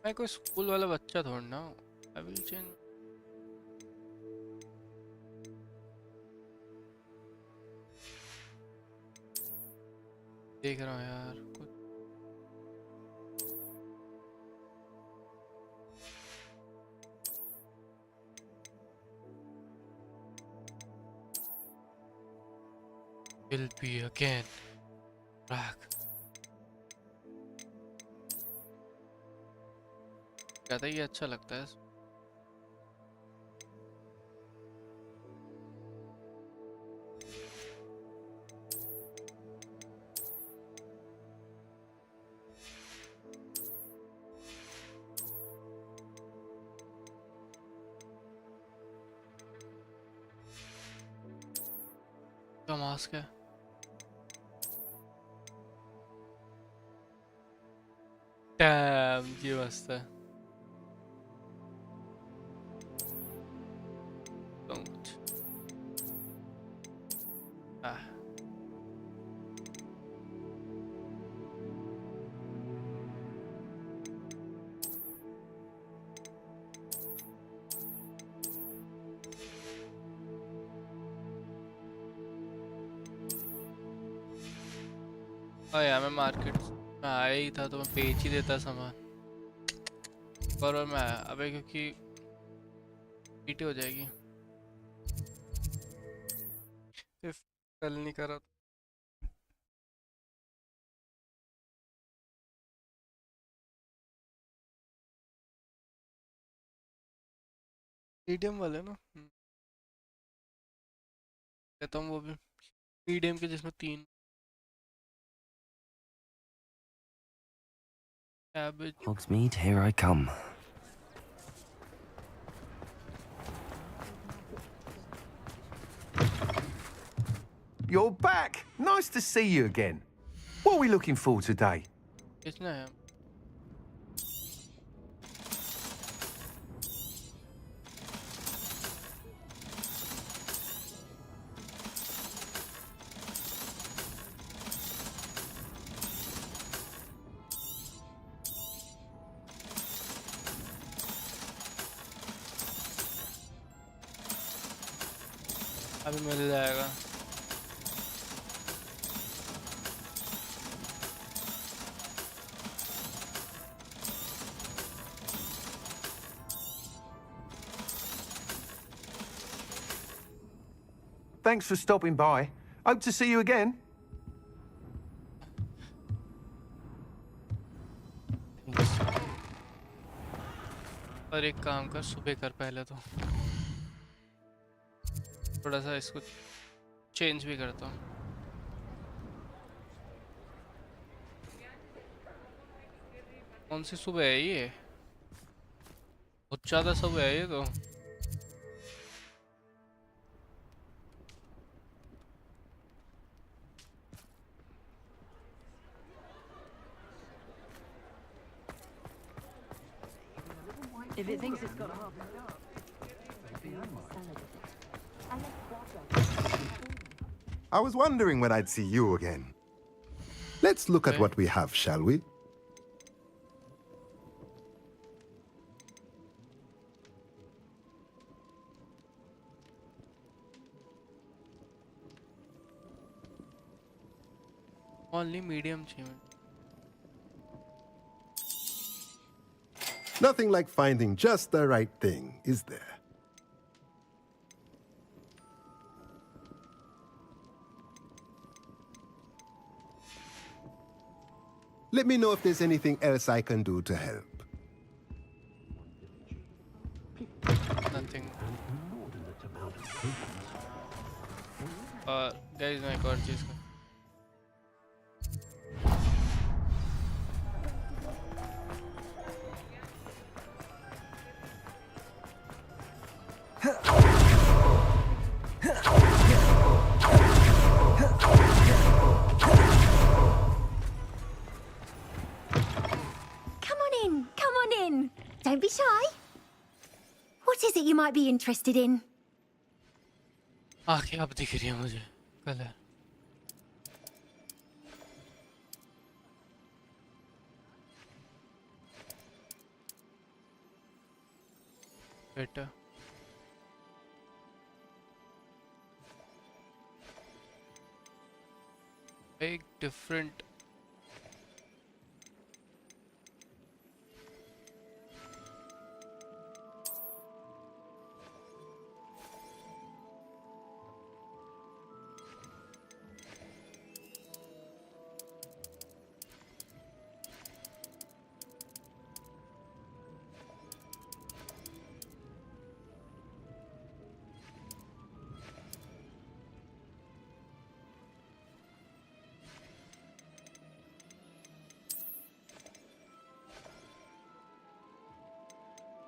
मैं कोई school वाला बच्चा थोड़ा ना हूँ। I will change. देख रहा हूँ यार कुछ। Will be again back. कहता ये अच्छा लगता है। क्या मास्क है? डैम ये मस्त है। Don't. Ah. यार मैं मार्केट में आया ही था तो मैं बेच ही देता सामान। और मैं आया अबे क्योंकि पीटी हो जाएगी। सिर्फ कल नहीं करा। मीडियम वाले ना कहता हूँ वो भी मीडियम के जिसमें 3 cabbage. Hogsmeade, here I come. You're back! Nice to see you again. What are we looking for today? कितना है? अभी मिल जाएगा। Thanks for stopping by. Hope to see you again. और एक काम कर सुबह कर पहले तो थोड़ा सा इसको चेंज भी करता हूँ। कौन सी सुबह है ये? बहुत ज़्यादा सुबह है ये तो। If it thinks it's got a half I was wondering when I'd see you again. Let's look at what we have, shall we? Only medium चाहिए। Nothing like finding just the right thing, is there? Let me know if there's anything else I can do to help. Nothing. Guys, मैं एक और चीज़ का Don't be shy. What is it you might be interested in? आंखें अब दिख रही है मुझे कलर बेटा एक different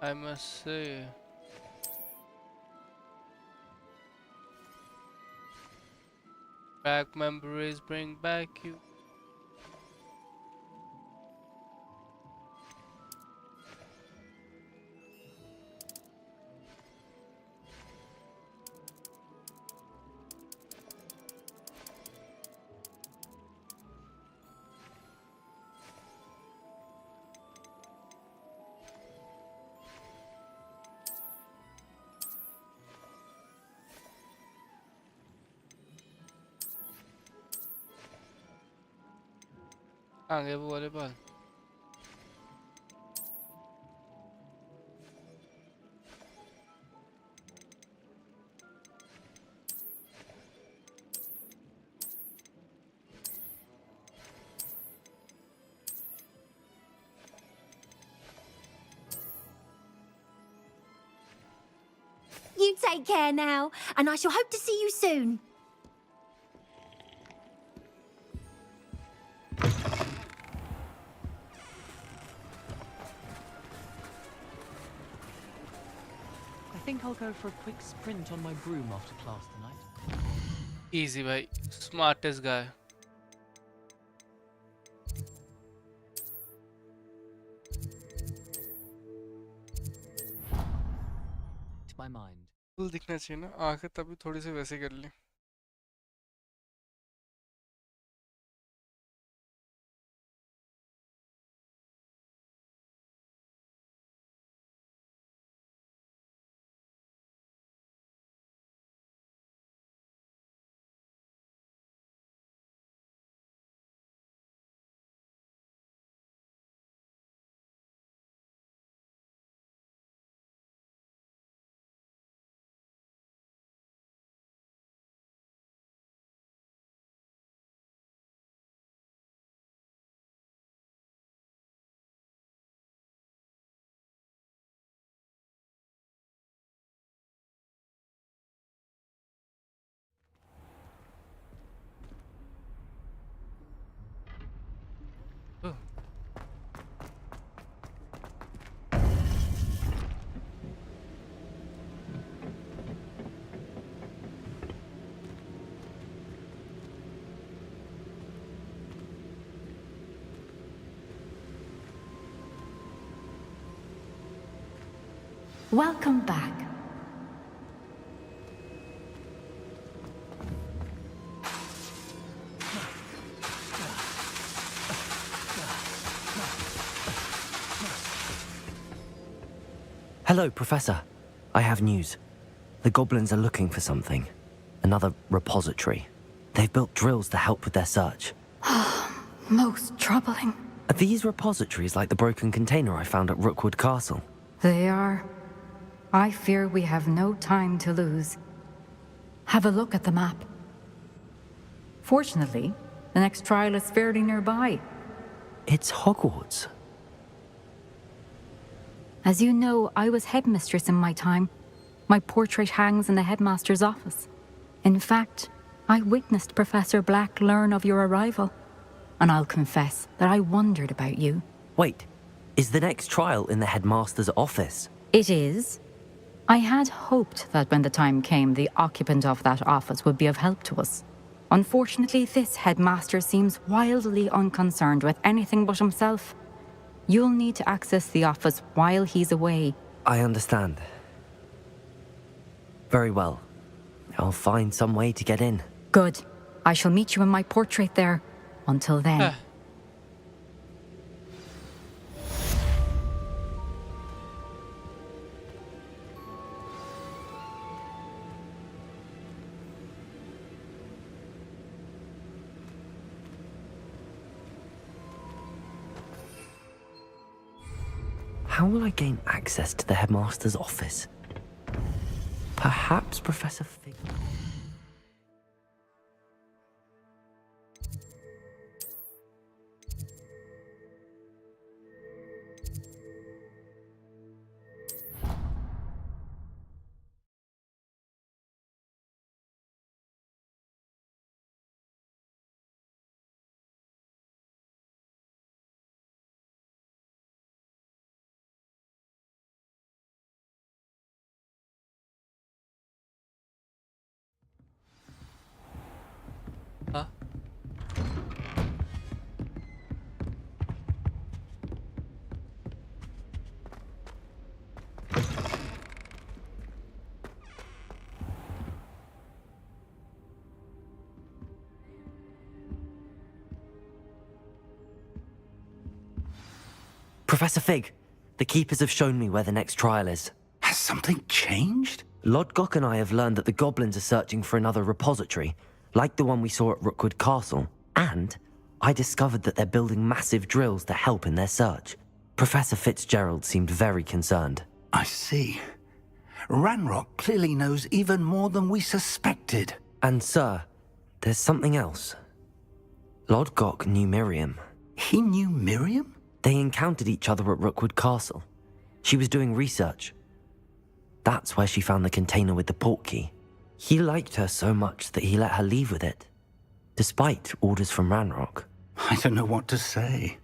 I must say, back memories bring back you. आगे वो वाले बाल You take care now, and I shall hope to see you soon. I think I'll go for a quick sprint on my broom after class tonight. Easy भाई smartest guy To my mind. Full दिखना चाहिए ना आंखें तभी थोड़ी सी वैसे कर ली Welcome back. Hello, Professor. I have news. The goblins are looking for something. Another repository. They've built drills to help with their search. Most troubling. Are these repositories like the broken container I found at Rookwood Castle? They are. I fear we have no time to lose. Have a look at the map. Fortunately, the next trial is fairly nearby. It's Hogwarts. As you know, I was headmistress in my time. My portrait hangs in the headmaster's office. In fact, I witnessed Professor Black learn of your arrival. And I'll confess that I wondered about you. Wait, is the next trial in the headmaster's office? It is. I had hoped that when the time came, the occupant of that office would be of help to us. Unfortunately, this headmaster seems wildly unconcerned with anything but himself. You'll need to access the office while he's away. I understand. Very well. I'll find some way to get in. Good. I shall meet you in my portrait there. Until then. How will I gain access to the headmaster's office? Perhaps Professor Fig... Huh? Professor Fig, the Keepers have shown me where the next trial is. Has something changed? Lodgok and I have learned that the goblins are searching for another repository, like the one we saw at Rookwood Castle. And I discovered that they're building massive drills to help in their search. Professor Fitzgerald seemed very concerned. I see. Ranrock clearly knows even more than we suspected. And sir, there's something else. Lodgok knew Miriam. He knew Miriam? They encountered each other at Rookwood Castle. She was doing research. That's where she found the container with the portkey. He liked her so much that he let her leave with it, despite orders from Ranrock. I don't know what to say.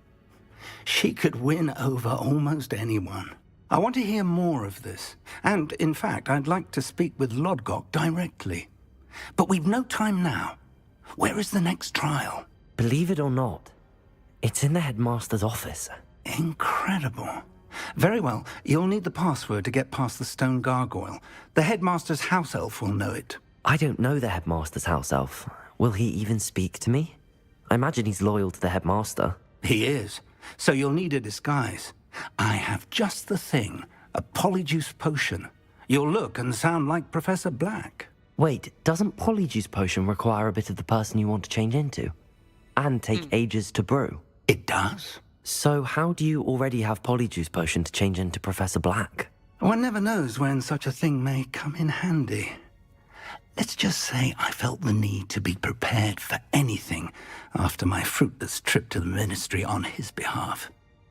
She could win over almost anyone. I want to hear more of this. And, in fact, I'd like to speak with Lodgok directly. But we've no time now. Where is the next trial? Believe it or not, it's in the headmaster's office. Incredible. Very well. You'll need the password to get past the stone gargoyle. The headmaster's house elf will know it. I don't know the headmaster's house elf. Will he even speak to me? I imagine he's loyal to the headmaster. He is. So you'll need a disguise. I have just the thing. A polyjuice potion. You'll look and sound like Professor Black. Wait, doesn't polyjuice potion require a bit of the person you want to change into? And take ages to brew? It does. So how do you already have polyjuice potion to change into Professor Black? One never knows when such a thing may come in handy. Let's just say I felt the need to be prepared for anything after my fruitless trip to the Ministry on his behalf.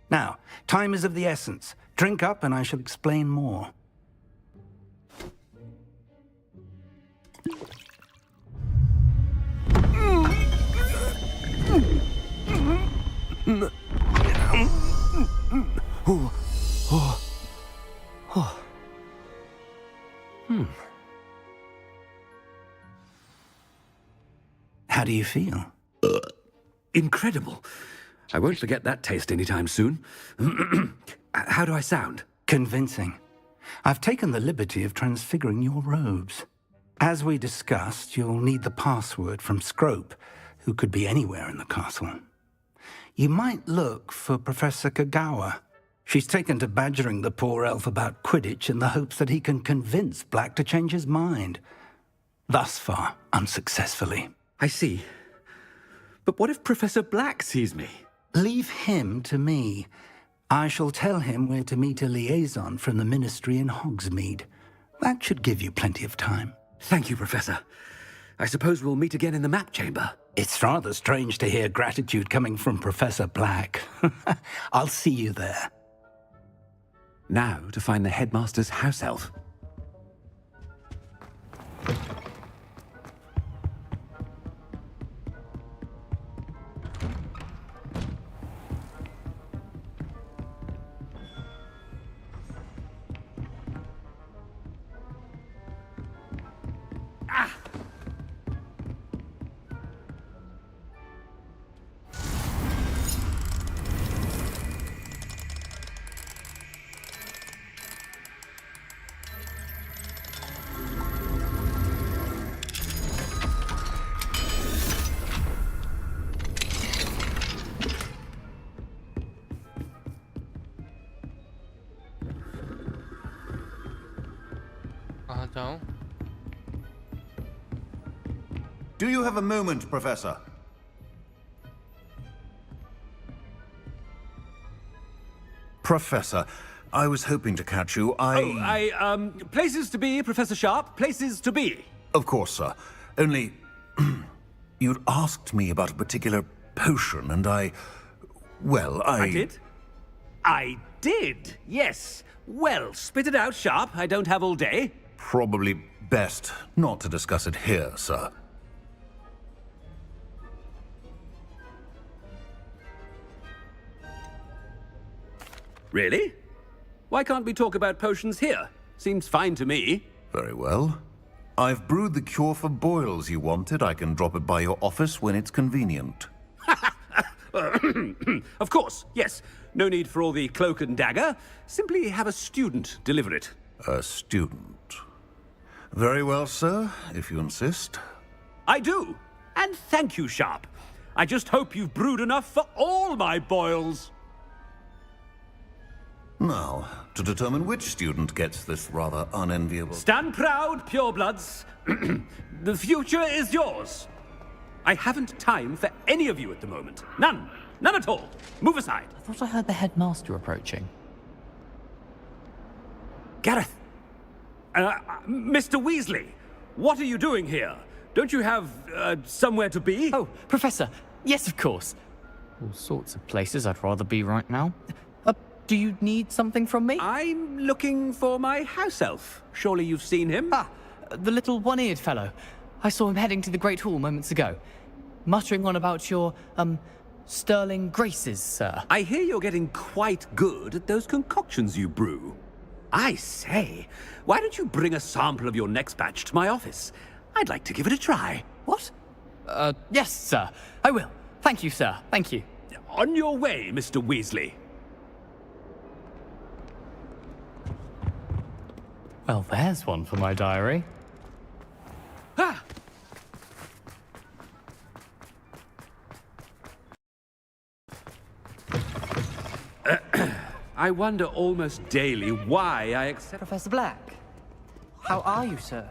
Now, time is of the essence. Drink up and I shall explain more. How do you feel? Incredible. I won't forget that taste anytime soon. How do I sound? Convincing. I've taken the liberty of transfiguring your robes. As we discussed, you'll need the password from Scrope, who could be anywhere in the castle. You might look for Professor Kagawa. She's taken to badgering the poor elf about Quidditch in the hopes that he can convince Black to change his mind. Thus far, unsuccessfully. I see. But what if Professor Black sees me? Leave him to me. I shall tell him where to meet a liaison from the Ministry in Hogsmeade. That should give you plenty of time. Thank you, Professor. I suppose we'll meet again in the map chamber. It's rather strange to hear gratitude coming from Professor Black. I'll see you there. Now to find the headmaster's house elf. जाऊं? Do you have a moment, Professor? Professor, I was hoping to catch you. Places to be, Professor Sharp. Places to be. Of course, sir. Only, you'd asked me about a particular potion, and I did? I did, yes. Well, spit it out, Sharp. I don't have all day. Probably best not to discuss it here, sir. Really? Why can't we talk about potions here? Seems fine to me. Very well. I've brewed the cure for boils you wanted. I can drop it by your office when it's convenient. Of course, yes. No need for all the cloak and dagger. Simply have a student deliver it. A student. Very well, sir, if you insist. I do. And thank you, Sharp. I just hope you've brewed enough for all my boils. Now, to determine which student gets this rather unenviable... Stand proud, purebloods. The future is yours. I haven't time for any of you at the moment. None. None at all. Move aside. I thought I heard the headmaster approaching. Gareth. Mr. Weasley, what are you doing here? Don't you have, somewhere to be? Oh, Professor. Yes, of course. All sorts of places I'd rather be right now. Do you need something from me? I'm looking for my house elf. Surely you've seen him? Ah, the little one-eared fellow. I saw him heading to the Great Hall moments ago, muttering on about your, sterling graces, sir. I hear you're getting quite good at those concoctions you brew. I say, why don't you bring a sample of your next batch to my office? I'd like to give it a try. What? Yes, sir. I will. Thank you, sir. Thank you. On your way, Mr. Weasley. Well, there's one for my diary. Ah! I wonder almost daily why I accept... Professor Black, how are you, sir?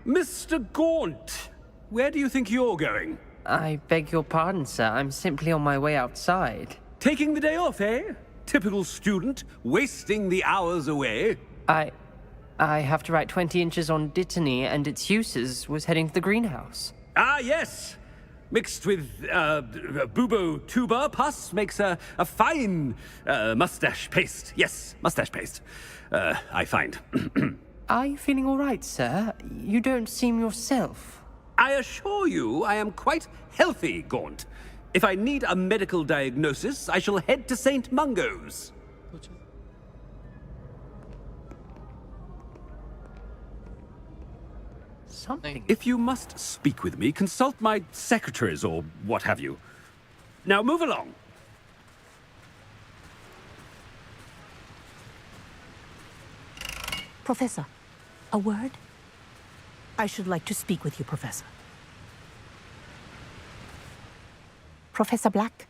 Mr. Gaunt, where do you think you're going? I beg your pardon, sir. I'm simply on my way outside. Taking the day off, eh? Typical student, wasting the hours away. I have to write 20 inches on Dittany and its uses. Was heading to the greenhouse. Ah, yes. Mixed with bubo tuber pus makes a fine mustache paste. Yes, mustache paste. I find. Are you feeling all right, sir? You don't seem yourself. I assure you I am quite healthy, Gaunt. If I need a medical diagnosis, I shall head to St. Mungo's. Something. If you must speak with me, consult my secretaries or what have you. Now move along. Professor, a word? I should like to speak with you, Professor. Professor Black,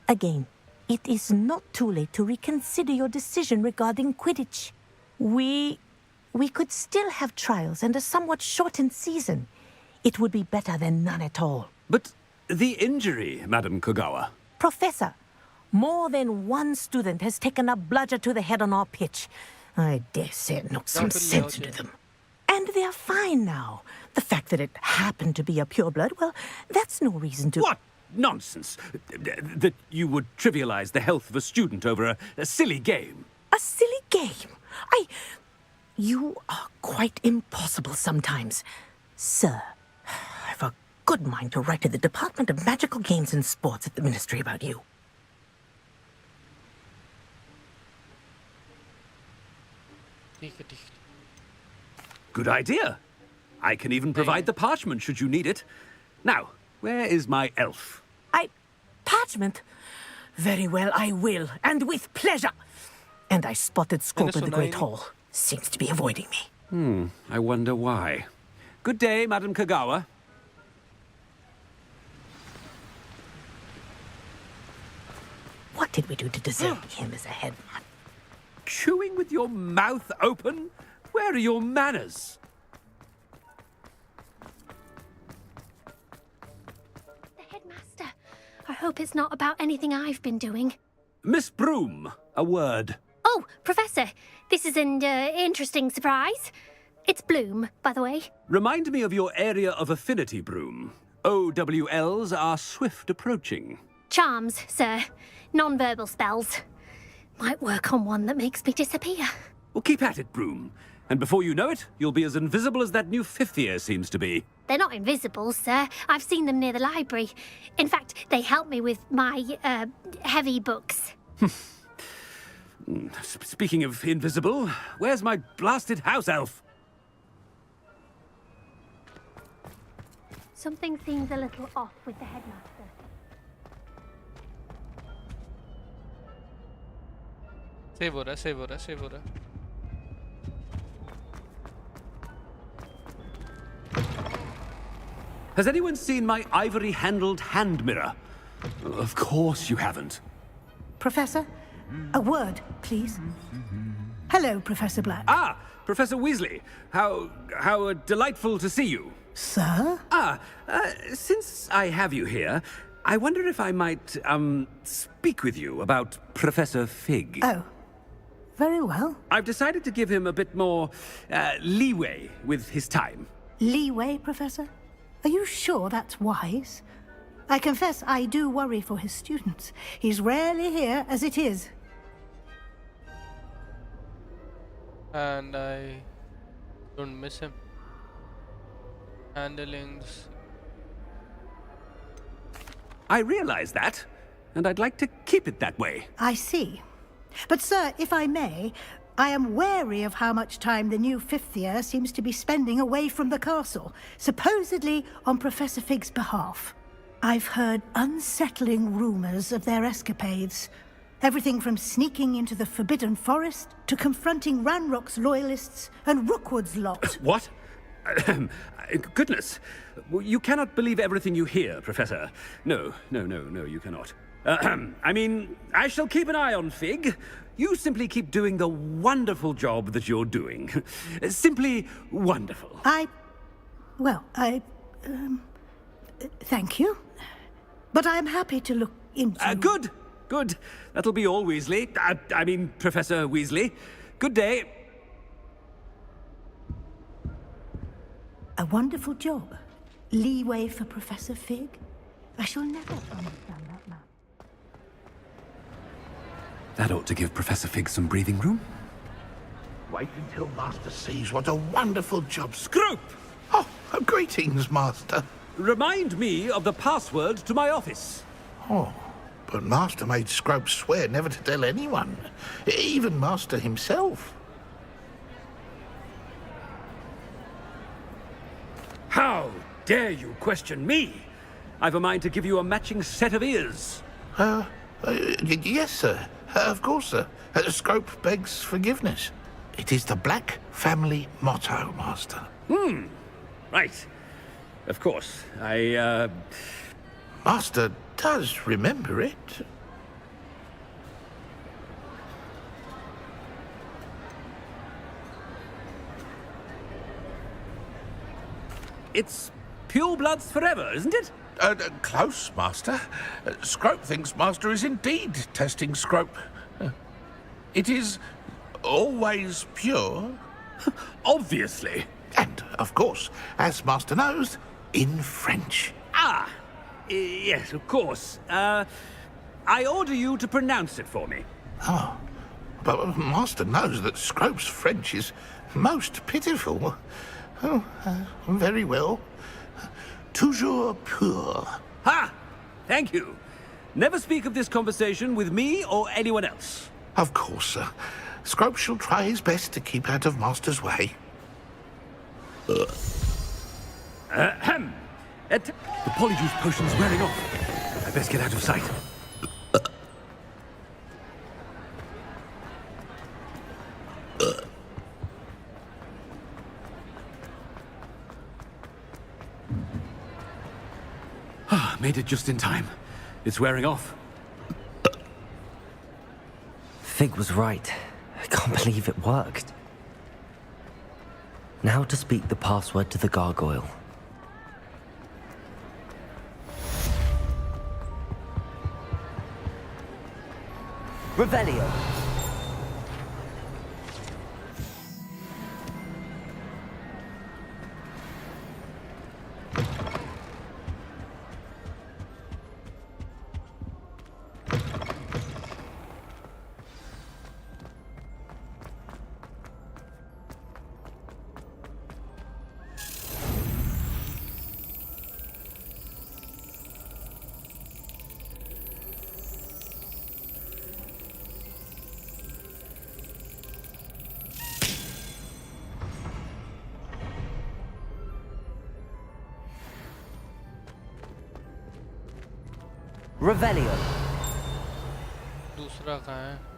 again, it is not too late to reconsider your decision regarding Quidditch. We could still have trials and a somewhat shortened season. It would be better than none at all. But the injury, Madam Kogawa. Professor, more than one student has taken a bludger to the head on our pitch. I dare say it knocked some sense into them. And they're fine now. The fact that it happened to be a pureblood, well, that's no reason to... What nonsense! That you would trivialize the health of a student over a silly game. A silly game? You are quite impossible sometimes. Sir, I've a good mind to write to the Department of Magical Games and Sports at the Ministry about you. Good idea. I can even provide the parchment should you need it. Now, where is my elf? Parchment? Very well, I will, and with pleasure. And I spotted Scope in the Great Hall. Seems to be avoiding me. I wonder why. Good day, Madam Kogawa. What did we do to deserve him as a headman? Chewing with your mouth open? Where Where are your manners? The headmaster. I hope it's not about anything I've been doing. Miss Broom, a word. Oh, Professor, this is an interesting surprise. It's Bloom, by the way. Remind me of your area of affinity, Broom. OWLs are swift approaching. Charms, sir. Non-verbal spells. Might work on one that makes me disappear. Well, keep at it, Broom. And before you know it, you'll be as invisible as that new fifth year seems to be. They're not invisible, sir. I've seen them near the library. In fact, they help me with my, heavy books. Speaking of invisible, where's my blasted house elf? Something seems a little off with the headmaster. Save हो रहा. Has anyone seen my ivory-handled hand mirror? Of course you haven't. Professor, a word, please. Hello, Professor Black. Ah, Professor Weasley. How delightful to see you. Sir? Since I have you here, I wonder if I might, speak with you about Professor Fig. Oh, very well. I've decided to give him a bit more, leeway with his time. Leeway, Professor? Are you sure that's wise? I confess I do worry for his students. He's rarely here as it is. And I don't miss him. Handlings. I realize that, and I'd like to keep it that way. I see. But, sir, if I may, I am wary of how much time the new fifth year seems to be spending away from the castle, supposedly on Professor Fig's behalf. I've heard unsettling rumors of their escapades. Everything from sneaking into the Forbidden Forest to confronting Ranrock's loyalists and Rookwood's lot. What? Goodness. You cannot believe everything you hear, Professor. No, you cannot. I mean, I shall keep an eye on Fig. You simply keep doing the wonderful job that you're doing. Simply wonderful. Thank you. But I'm happy to look into... Good. That'll be all, Weasley. I mean, Professor Weasley. Good day. A wonderful job. Leeway for Professor Fig. I shall never understand that man. That ought to give Professor Fig some breathing room. Wait until Master sees what a wonderful job... Scrope! Oh, greetings, Master. Remind me of the password to my office. Oh, but Master made Scrope swear never to tell anyone, even Master himself. How dare you question me? I've a mind to give you a matching set of ears. Yes, sir. Of course, sir. Scrope begs forgiveness. It is the Black family motto, Master. Right. Of course. Master does remember it. It's pure bloods forever, isn't it? Close, Master. Scrope thinks Master is indeed testing Scrope. It is always pure. Obviously. And, of course, as Master knows, in French. Yes, of course. I order you to pronounce it for me. Oh, but Master knows that Scrope's French is most pitiful. Oh, very well. Toujours pur. Ha! Thank you. Never speak of this conversation with me or anyone else. Of course, sir. Scrope shall try his best to keep out of Master's way. The polyjuice potion's wearing off. I best get out of sight. Made it just in time. It's wearing off. Fig was right. I can't believe it worked. Now to speak the password to the gargoyle. Revelio. Revelio. दूसरा कहाँ है?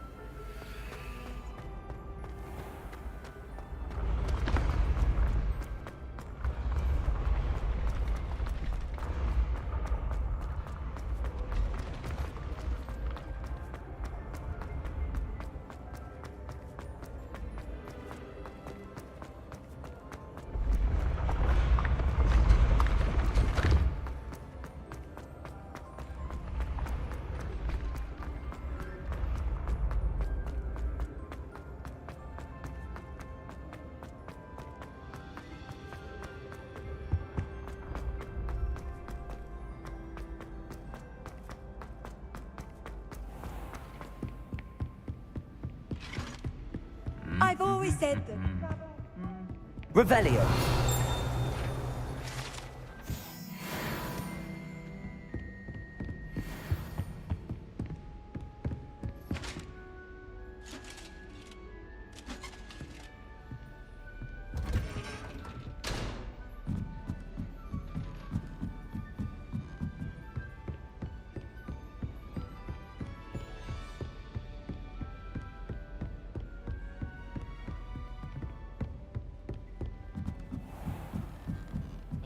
I've always said that. Revelio.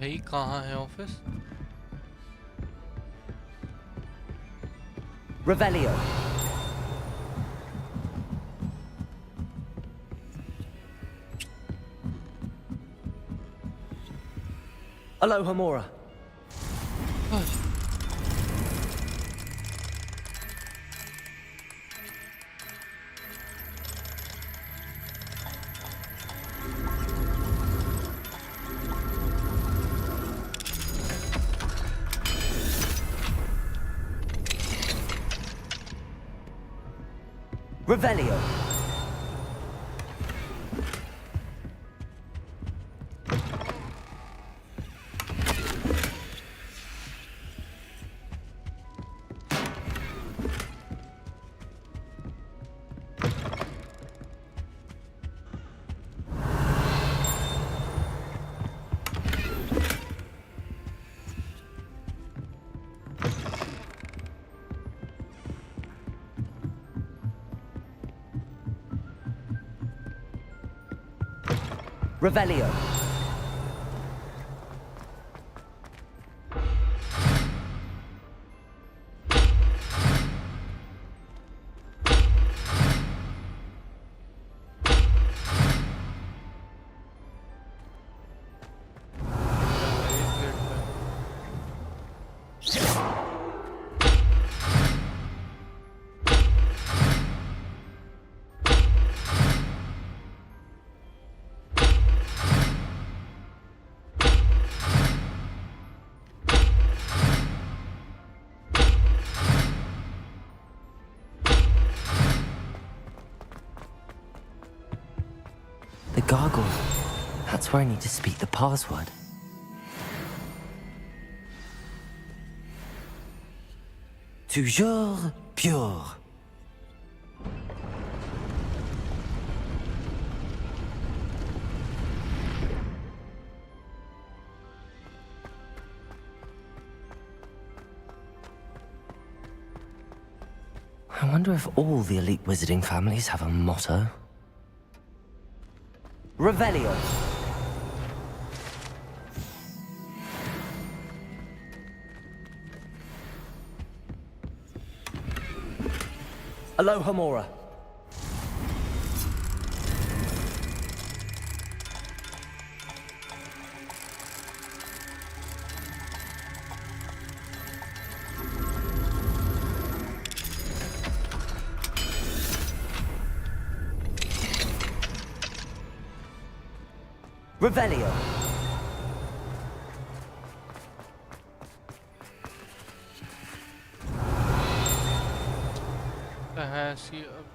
भाई कहाँ है office? Revelio. Aloha Mora. Revelio. Revelio. The gargoyle. That's where I need to speak the password. Toujours pure. I wonder if all the elite wizarding families have a motto. Revelio. Aloha Mora. Revelio. कहाँ सी अब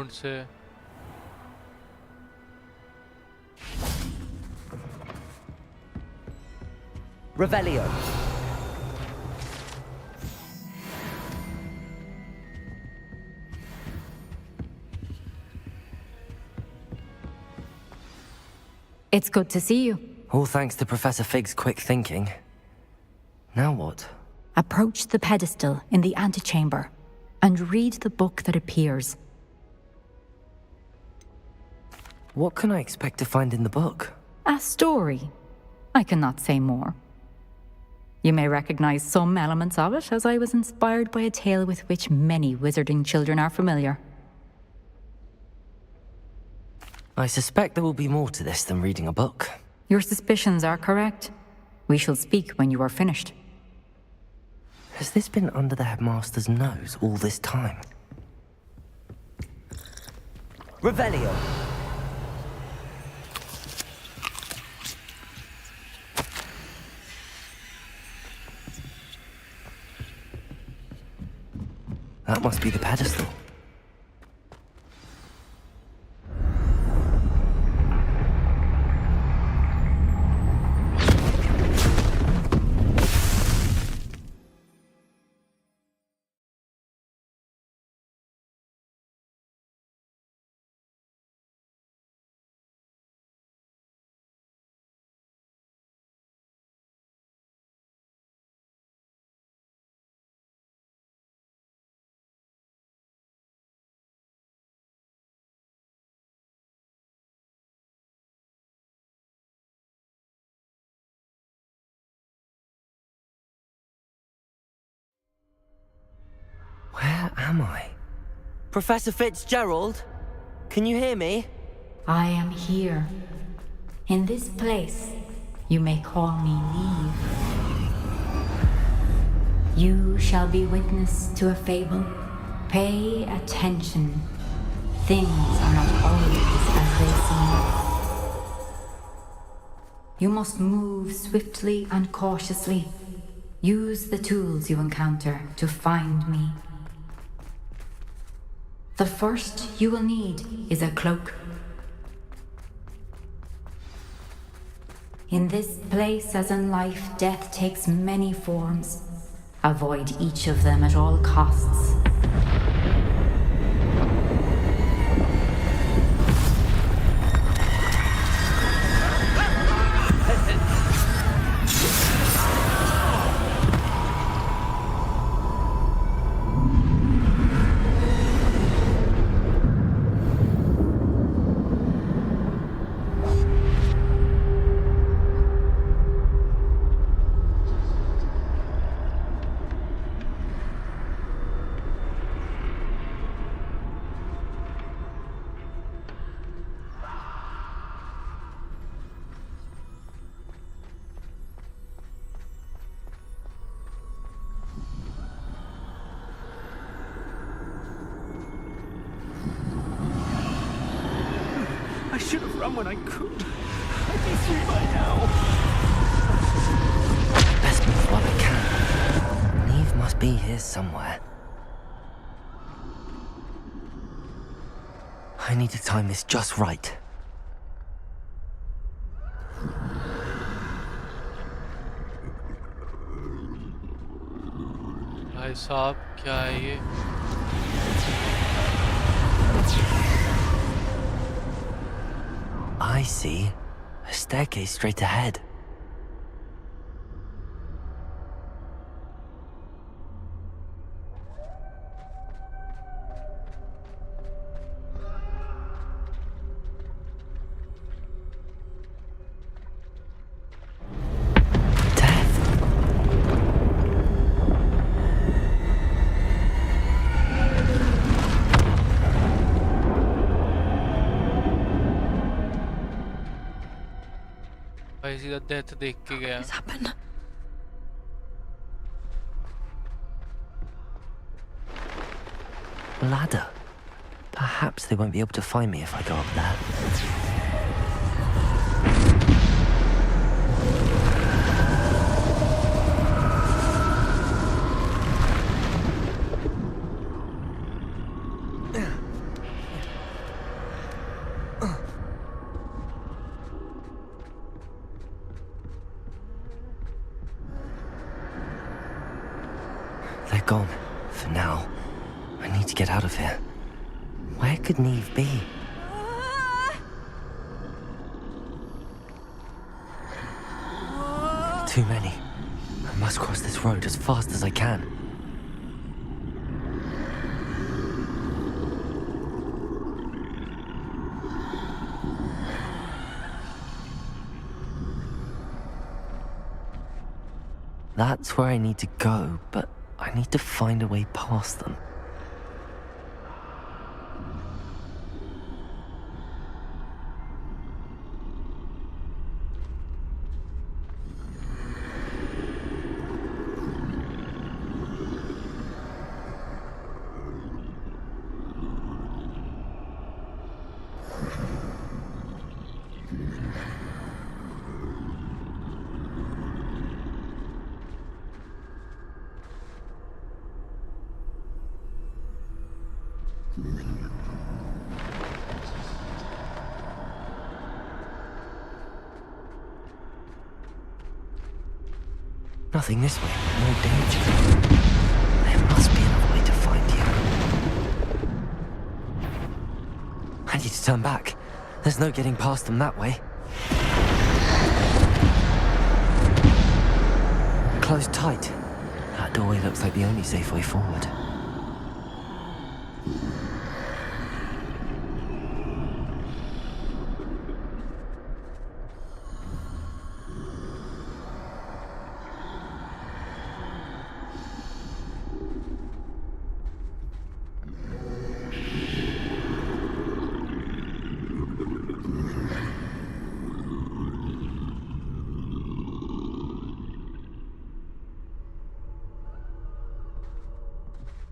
don't say Revelio. It's good to see you. All thanks to Professor Fig's quick thinking. Now what? Approach the pedestal in the antechamber and read the book that appears. What can I expect to find in the book? A story. I cannot say more. You may recognize some elements of it, as I was inspired by a tale with which many wizarding children are familiar. I suspect there will be more to this than reading a book. Your suspicions are correct. We shall speak when you are finished. Has this been under the headmaster's nose all this time? Revelio. That must be the pedestal. Where am I? Professor Fitzgerald? Can you hear me? I am here. In this place, you may call me Neve. You shall be witness to a fable. Pay attention. Things are not always as they seem. You must move swiftly and cautiously. Use the tools you encounter to find me. The first you will need is a cloak. In this place, as in life, death takes many forms. Avoid each of them at all costs. I should have run when I could. I'd be free by now. Best move while I can. Neve must be here somewhere. I need to time this just right. भाई साहब क्या है ये I see. A staircase straight ahead. भाई सीधा death देख के गया. What's happened? Ladder. Perhaps they won't be able to find me if I go up there. They're gone. For now. I need to get out of here. Where could Neve be? Too many. I must cross this road as fast as I can. That's where I need to go, but I need to find a way past them. Nothing this way, no danger. There must be another way to find you. I need to turn back. There's no getting past them that way. Closed tight. That doorway looks like the only safe way forward.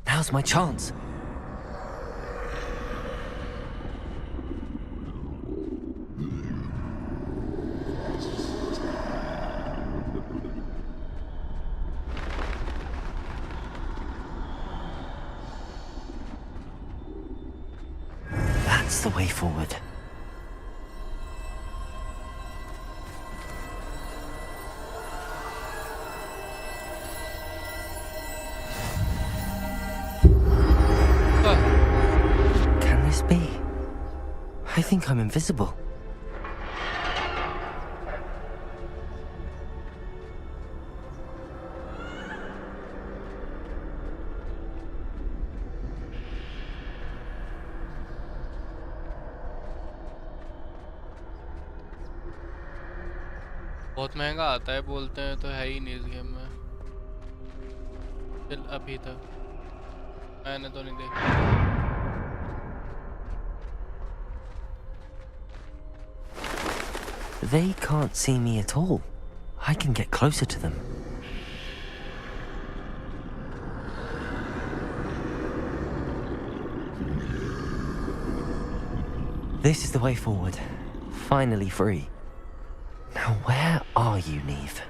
Now's my chance. That's the way forward. I think I'm invisible. बहुत महंगा आता है बोलते हैं तो है ही नहीं इस गेम में चल अभी तक मैंने तो नहीं देखा They can't see me at all. I can get closer to them. This is the way forward. Finally free. Now where are you, Neve?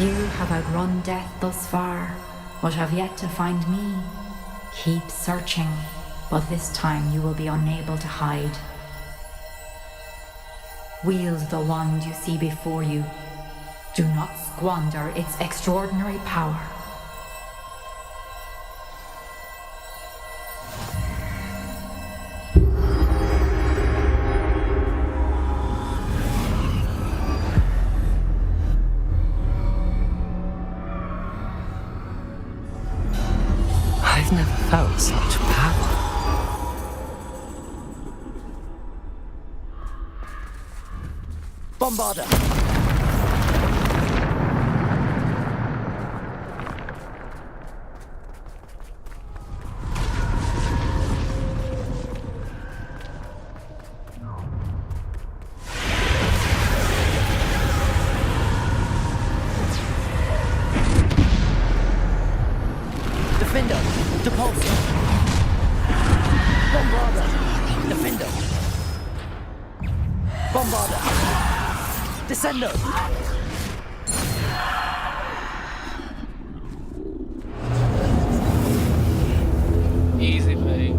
You have outrun death thus far, but have yet to find me. Keep searching, but this time you will be unable to hide. Wield the wand you see before you. Do not squander its extraordinary power. I've never felt such power. Bombarder! Defender. Depulsor. Bombarder. Defender. Bombarder. Descender. Easy, भाई.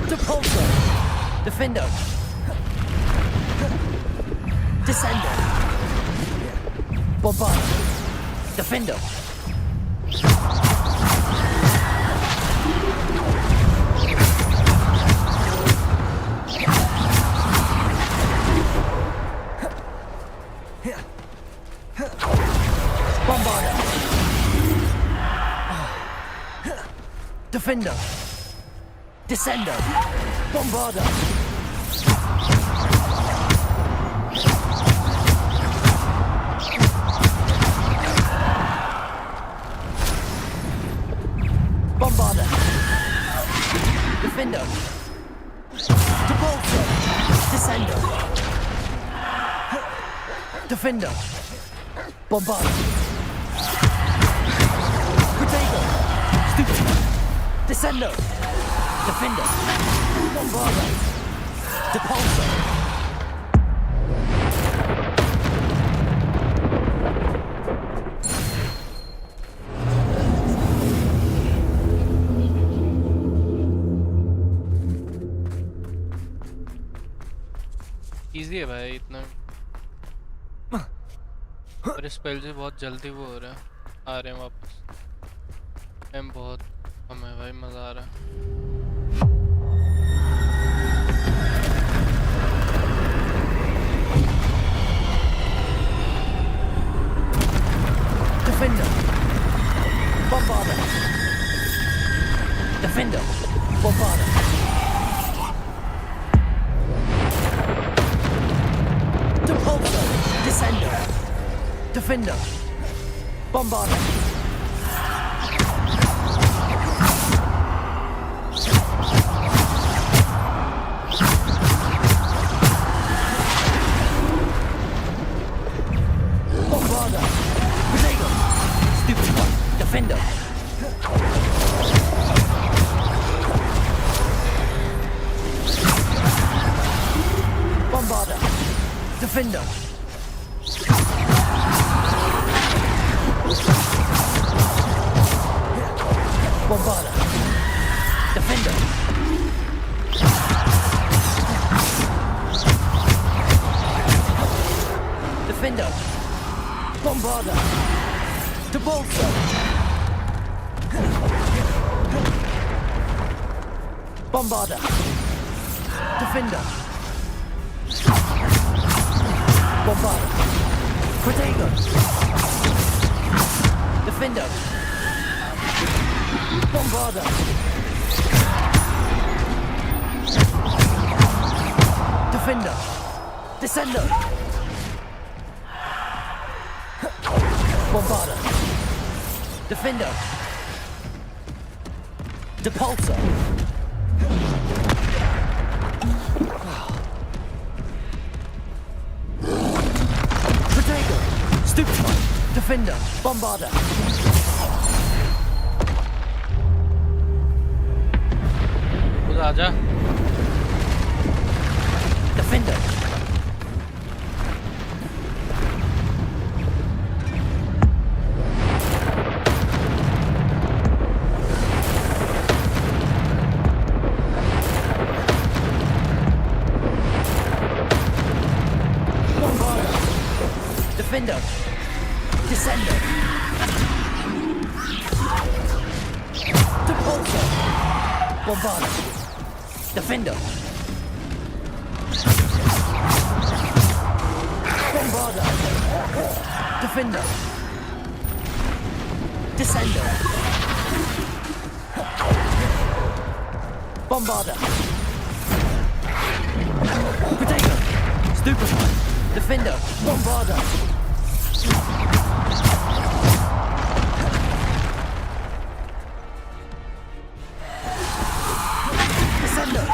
Depulsor. Defender. Descender. Bombarder. Defender. Bombarder. Defender. Descender. Bombarder. Bombarder. Defender. Depulsor. Descender. Defender. Bombarder. Potato. Stupid. Descender. Defender. Bombarder. Depulsor. Easy है भाई इतना और spell से बहुत जल्दी वो हो रहा है आ रहे हैं वापस टाइम बहुत कम है भाई मज़ा आ रहा है Defender. Bombarder. Defender. Bombarder. Depulsor. Descender. Defender. Bombarder. Bombarder. Potato. Stupid one. Defender. Bombarder. Defender. Bombarder. Defender. Defender. Bombarder. Depulsor. Bombarder. Defender. Bombarder. Potato. Defender. Bombarder. Defender. Descender. Bombarder. Defender. Depulsor. Potato. Stupid one. Defender. Bombarder. खुद आजा Defender. Bombarder. Defender. Descender. Depulsor. Bombarder. Defender. Bombarder. Defender. Descender. Bombarder. Potato. Stupid one. Defender. Bombarder. Descender.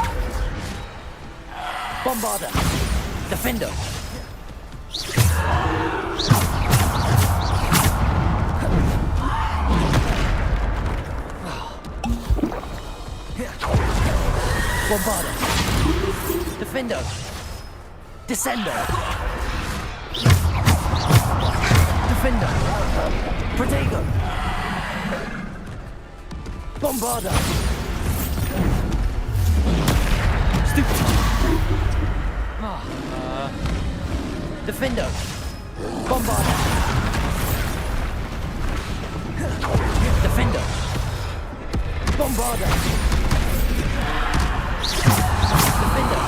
Bombarder! Defender! Bombarder! Defender! Descender! Defender! Protego! Bombarder! Stupid! Defender! Bombarder! Defender! Bombarder! Defender!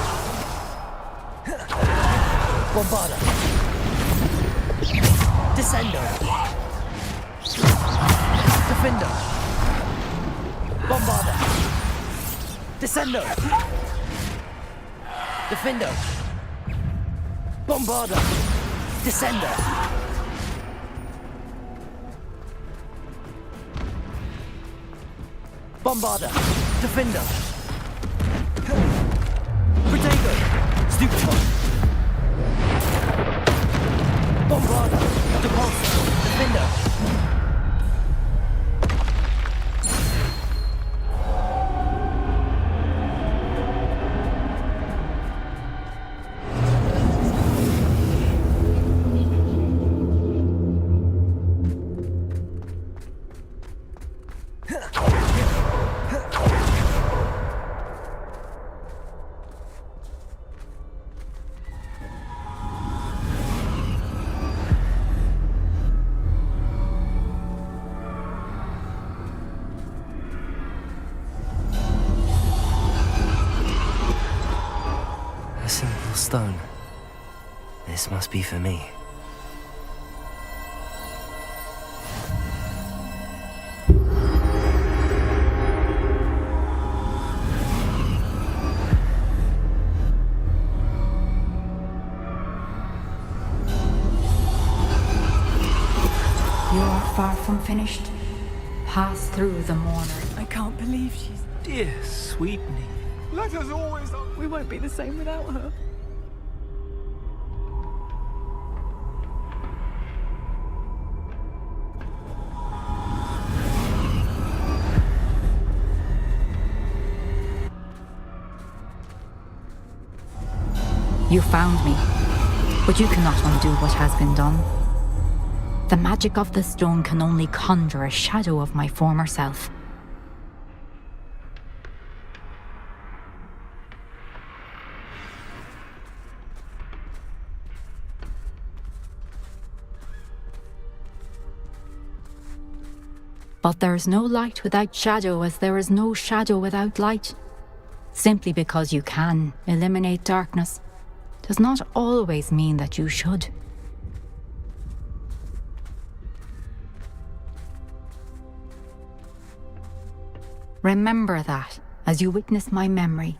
Bombarder! Descender! Defender! Bombarder! Descender! Defender! Bombarder! Descender! Bombarder! Defender! Protego! Stupid! Bombarder! Repulsor! Defender! Stone. This must be for me. You are far from finished. Pass through the mourner. I can't believe she's... Dear sweet me. Let us always... We won't be the same without her. You found me, but you cannot undo what has been done. The magic of the stone can only conjure a shadow of my former self. But there is no light without shadow, as there is no shadow without light. Simply because you can eliminate darkness does not always mean that you should. Remember that as you witness my memory.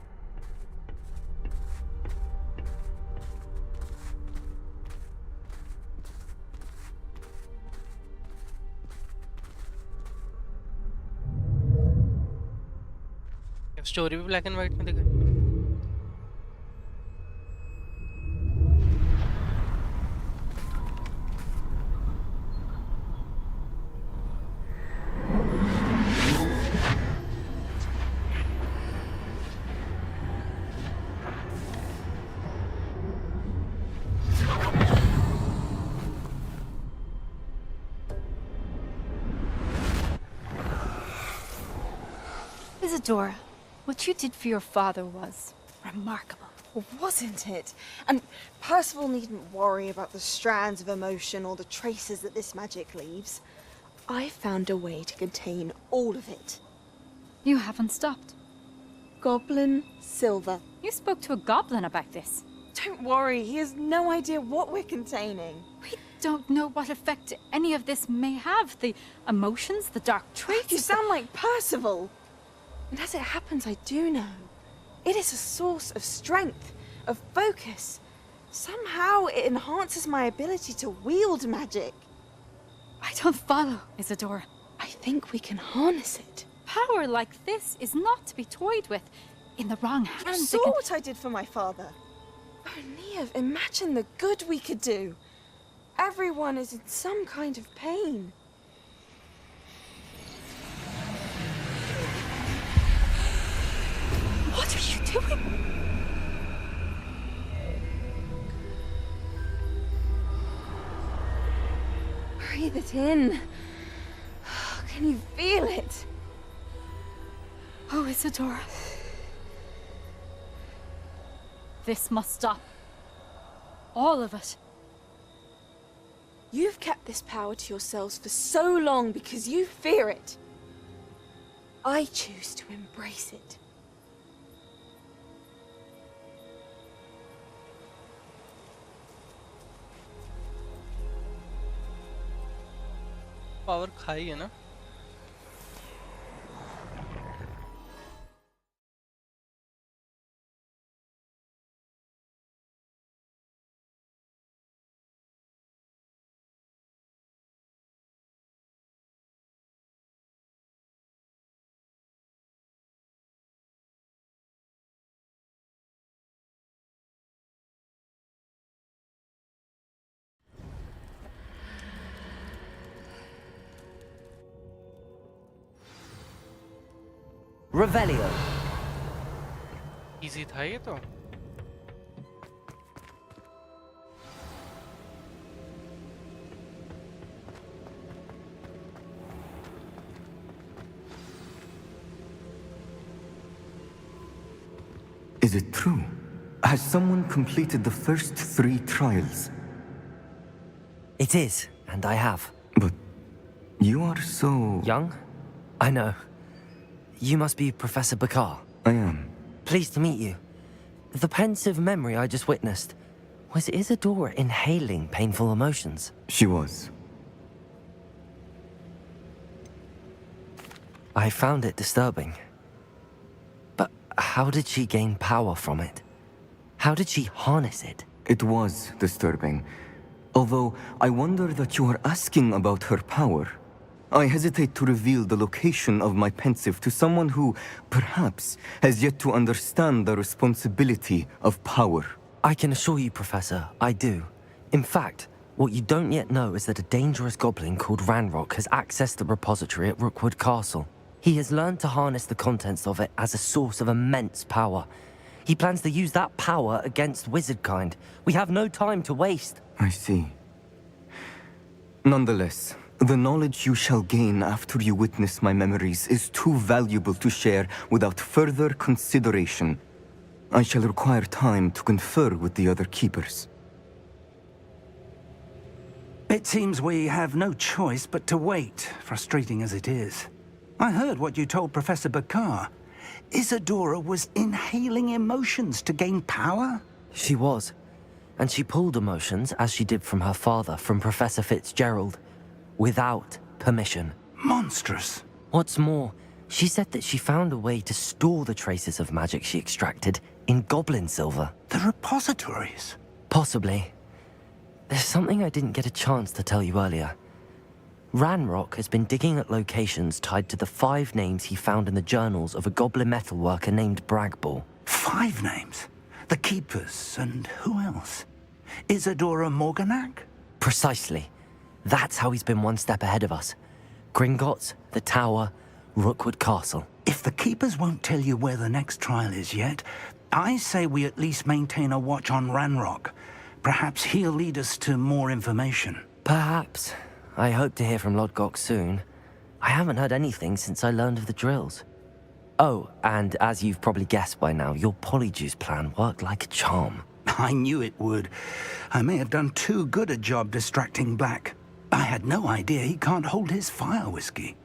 Story भी black and white में दिखा Isadora, what you did for your father was remarkable. Well, wasn't it? And Percival needn't worry about the strands of emotion or the traces that this magic leaves. I found a way to contain all of it. You haven't stopped. Goblin Silver. You spoke to a goblin about this. Don't worry, he has no idea what we're containing. We don't know what effect any of this may have. The emotions, the dark traits. You sound like Percival. And as it happens, I do know. It is a source of strength, of focus. Somehow it enhances my ability to wield magic. I don't follow, Isadora. I think we can harness it. Power like this is not to be toyed with. In the wrong hands. You saw what I did for my father. Neve, imagine the good we could do. Everyone is in some kind of pain. What are you doing? Breathe it in. Can you feel it? Oh, Isadora. This must stop. All of it. You've kept this power to yourselves for so long because you fear it. I choose to embrace it. Power खाई है ना Revelio. Easy था ये तो Is it true? Has someone completed the first 3 trials? It is, and I have. But you are so... Young? I know. You must be Professor Bakar. I am. Pleased to meet you. The pensive memory I just witnessed, was Isadora inhaling painful emotions? She was. I found it disturbing. But how did she gain power from it? How did she harness it? It was disturbing. Although, I wonder that you are asking about her power. I hesitate to reveal the location of my pensive to someone who, perhaps, has yet to understand the responsibility of power. I can assure you, Professor, I do. In fact, what you don't yet know is that a dangerous goblin called Ranrock has accessed the repository at Rookwood Castle. He has learned to harness the contents of it as a source of immense power. He plans to use that power against wizardkind. We have no time to waste. I see. Nonetheless, the knowledge you shall gain after you witness my memories is too valuable to share without further consideration. I shall require time to confer with the other keepers. It seems we have no choice but to wait, frustrating as it is. I heard what you told Professor Bakar. Isadora was inhaling emotions to gain power? She was. And she pulled emotions, as she did from her father, from Professor Fitzgerald, without permission. Monstrous. What's more, she said that she found a way to store the traces of magic she extracted in goblin silver. The repositories? Possibly. There's something I didn't get a chance to tell you earlier. Ranrock has been digging at locations tied to the 5 names he found in the journals of a goblin metalworker named Bragball. 5 names? The Keepers, and who else? Isadora Morganac? Precisely. That's how he's been one step ahead of us. Gringotts, the Tower, Rookwood Castle. If the Keepers won't tell you where the next trial is yet, I say we at least maintain a watch on Ranrock. Perhaps he'll lead us to more information. Perhaps. I hope to hear from Lodgok soon. I haven't heard anything since I learned of the drills. Oh, and as you've probably guessed by now, your polyjuice plan worked like a charm. I knew it would. I may have done too good a job distracting Black. I had no idea he can't hold his fire whiskey.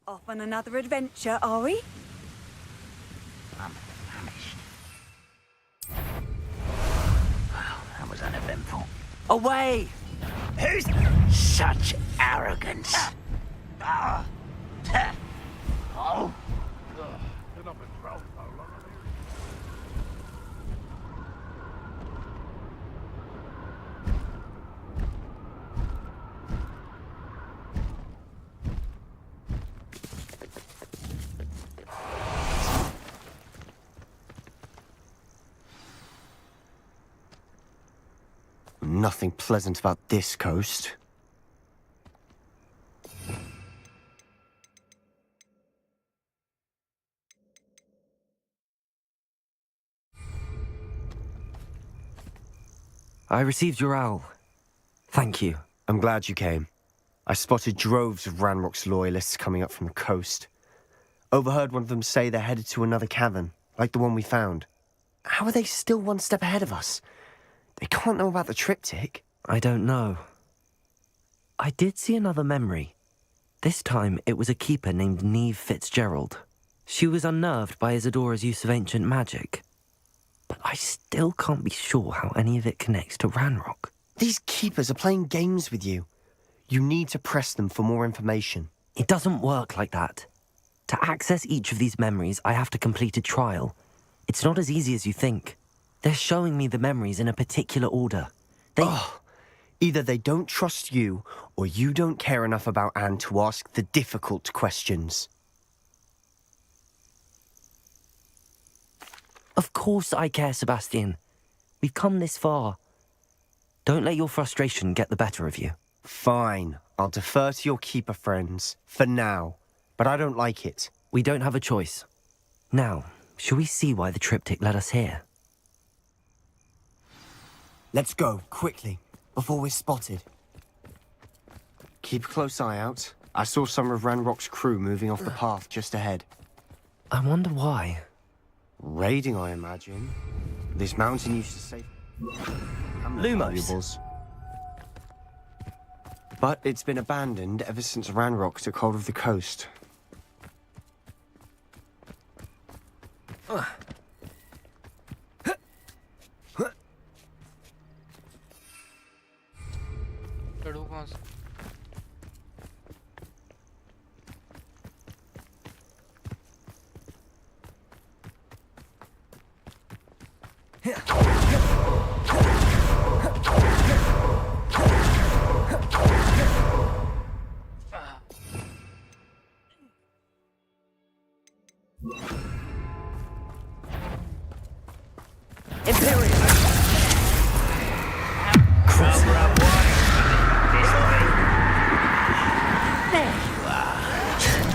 Off on another adventure, are we? I'm famished. Well, that was uneventful. Away! Who's such arrogance? Oh. Nothing pleasant about this coast. I received your owl. Thank you. I'm glad you came. I spotted droves of Ranrock's loyalists coming up from the coast. Overheard one of them say they're headed to another cavern, like the one we found. How are they still one step ahead of us? They can't know about the triptych. I don't know. I did see another memory. This time, it was a keeper named Neve Fitzgerald. She was unnerved by Isadora's use of ancient magic. But I still can't be sure how any of it connects to Ranrock. These keepers are playing games with you. You need to press them for more information. It doesn't work like that. To access each of these memories, I have to complete a trial. It's not as easy as you think. They're showing me the memories in a particular order. Either they don't trust you, or you don't care enough about Anne to ask the difficult questions. Of course I care, Sebastian. We've come this far. Don't let your frustration get the better of you. Fine. I'll defer to your keeper friends, for now. But I don't like it. We don't have a choice. Now, shall we see why the triptych led us here? Let's go, quickly, before we're spotted. Keep a close eye out. I saw some of Ranrock's crew moving off the path just ahead. I wonder why. Raiding, I imagine. This mountain used to save Lumos. But it's been abandoned ever since Ranrock took hold of the coast.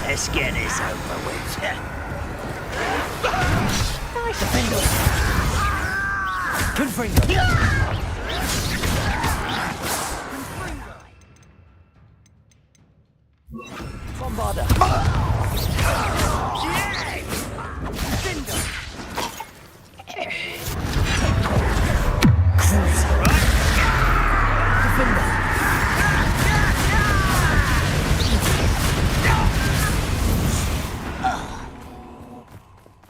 Let's get this over with. Bombarder.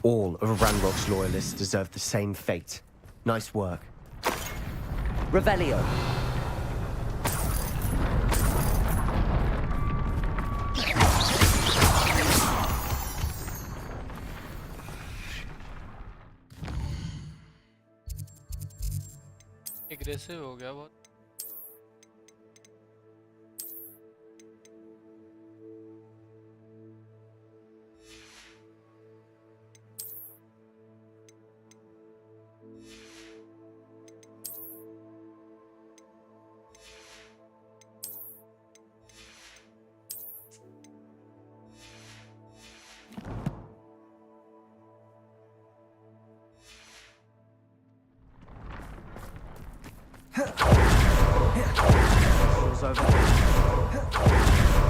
All of Ranrock's loyalists deserve the same fate. Nice work. Revelio. Aggressive हो गया बहुत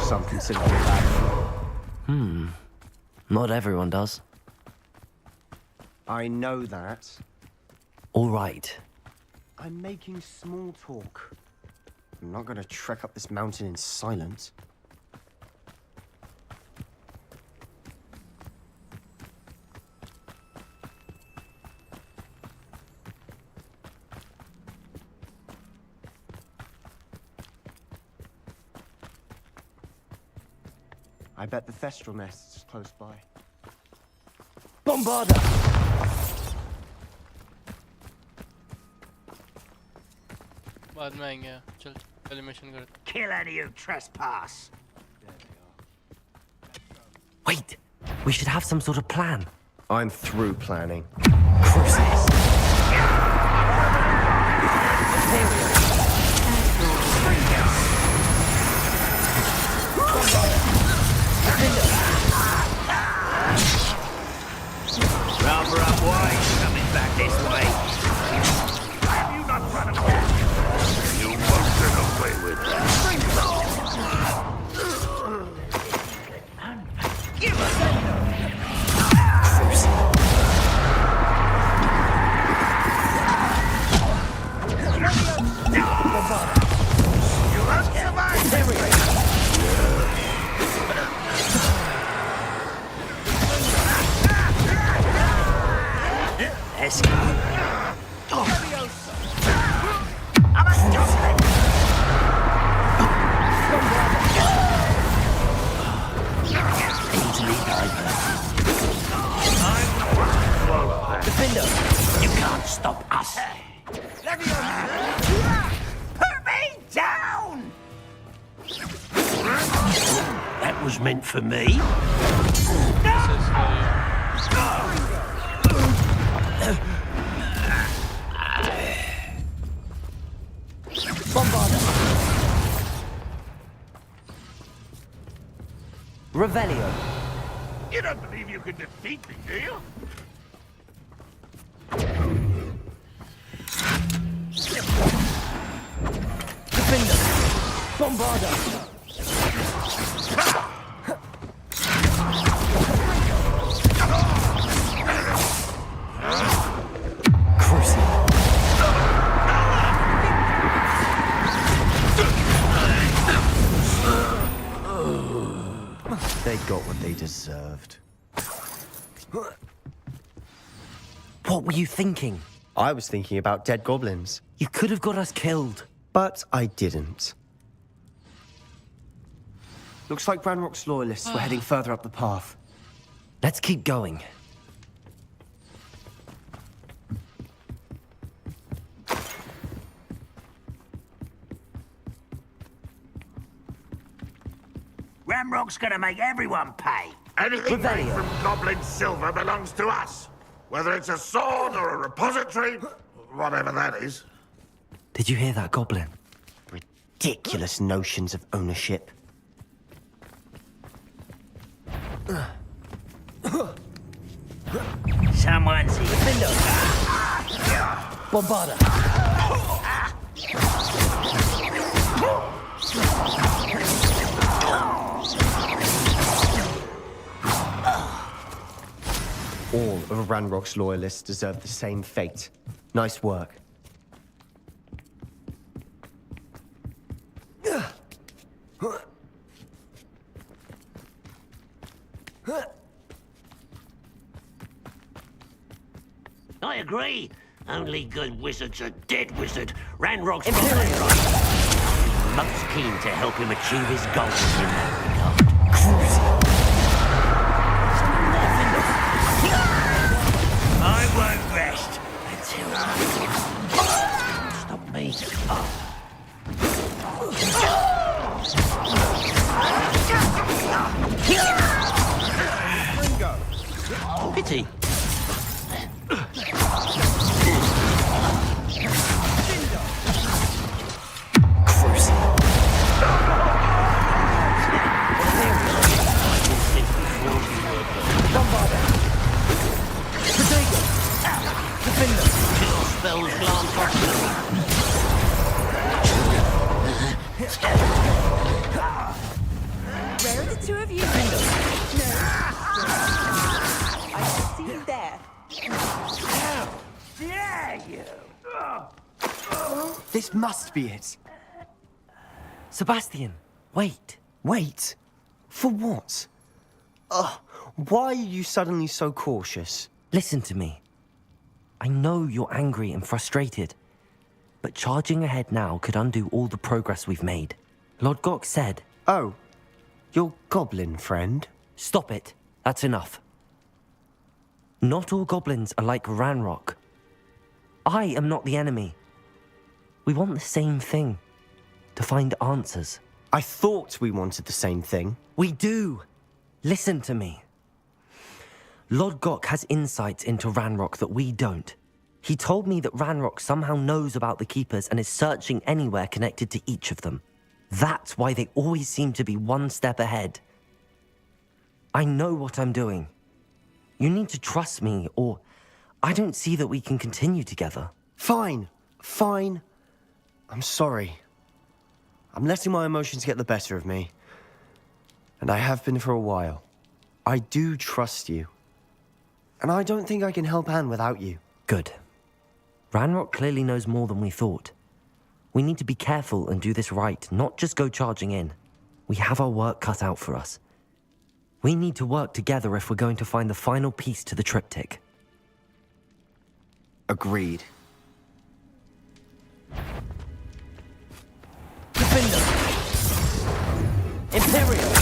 Some consider them bad. Not everyone does. I know that. All right. I'm making small talk. I'm not going to trek up this mountain in silence. I bet the Thestral nest's close by. Bombarder! बाद में आएंगे चल पहले mission करते Kill any who trespass. Wait, we should have some sort of plan. I'm through planning. Cruises. Rather up wide, coming back this way. Have you not run away? You won't get away with that. Give us You won't survive. There we go. Let's go. I'm a juggler. Easily Defender, you can't stop us. Put me down! That was meant for me. Bombarder. Revelio. You don't believe you can defeat me, do you? Defender. Bombarder. Cruising. They got what they deserved. What were you thinking? I was thinking about dead goblins. You could have got us killed. But I didn't. Looks like Ranrock's loyalists were heading further up the path. Let's keep going. Ramrock's gonna make everyone pay. Anything made from goblin silver belongs to us. Whether it's a sword or a repository, whatever that is. Did you hear that, Goblin? Ridiculous notions of ownership. Someone's here. Bombarder. All of Ranrock's loyalists deserve the same fate. Nice work. I agree. Only good wizard's a dead wizard. Ranrock's right. Most keen to help him achieve his goals in that regard. I won't rest until stop me. Pity. Where are the two of you? No. I can see you there. Dare you? This must be it. Sebastian, wait. Wait? For what? Why are you suddenly so cautious? Listen to me. I know you're angry and frustrated, but charging ahead now could undo all the progress we've made. Lord Gok said... Oh, Your goblin friend? Stop it. That's enough. Not all goblins are like Ranrock. I am not the enemy. We want the same thing. To find answers. I thought we wanted the same thing. We do. Listen to me. Lodgok has insights into Ranrock that we don't. He told me that Ranrock somehow knows about the Keepers and is searching anywhere connected to each of them. That's why they always seem to be one step ahead. I know what I'm doing. You need to trust me, or I don't see that we can continue together. Fine. Fine. I'm sorry. I'm letting my emotions get the better of me. And I have been for a while. I do trust you. And I don't think I can help Anne without you. Good. Ranrock clearly knows more than we thought. We need to be careful and do this right, not just go charging in. We have our work cut out for us. We need to work together if we're going to find the final piece to the triptych. Agreed. Defender! Imperial!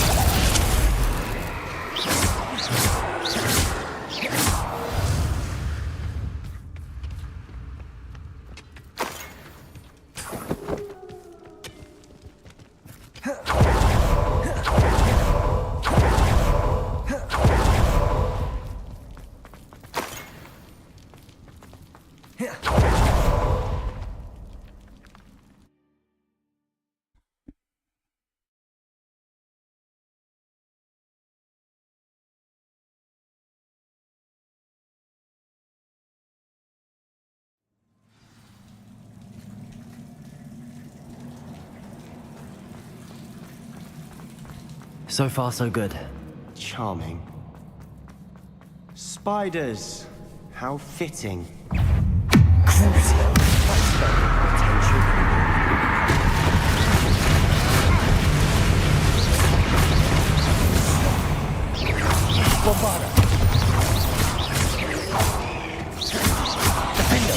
So far, so good. Charming. Spiders. How fitting. Bombarda! Defender!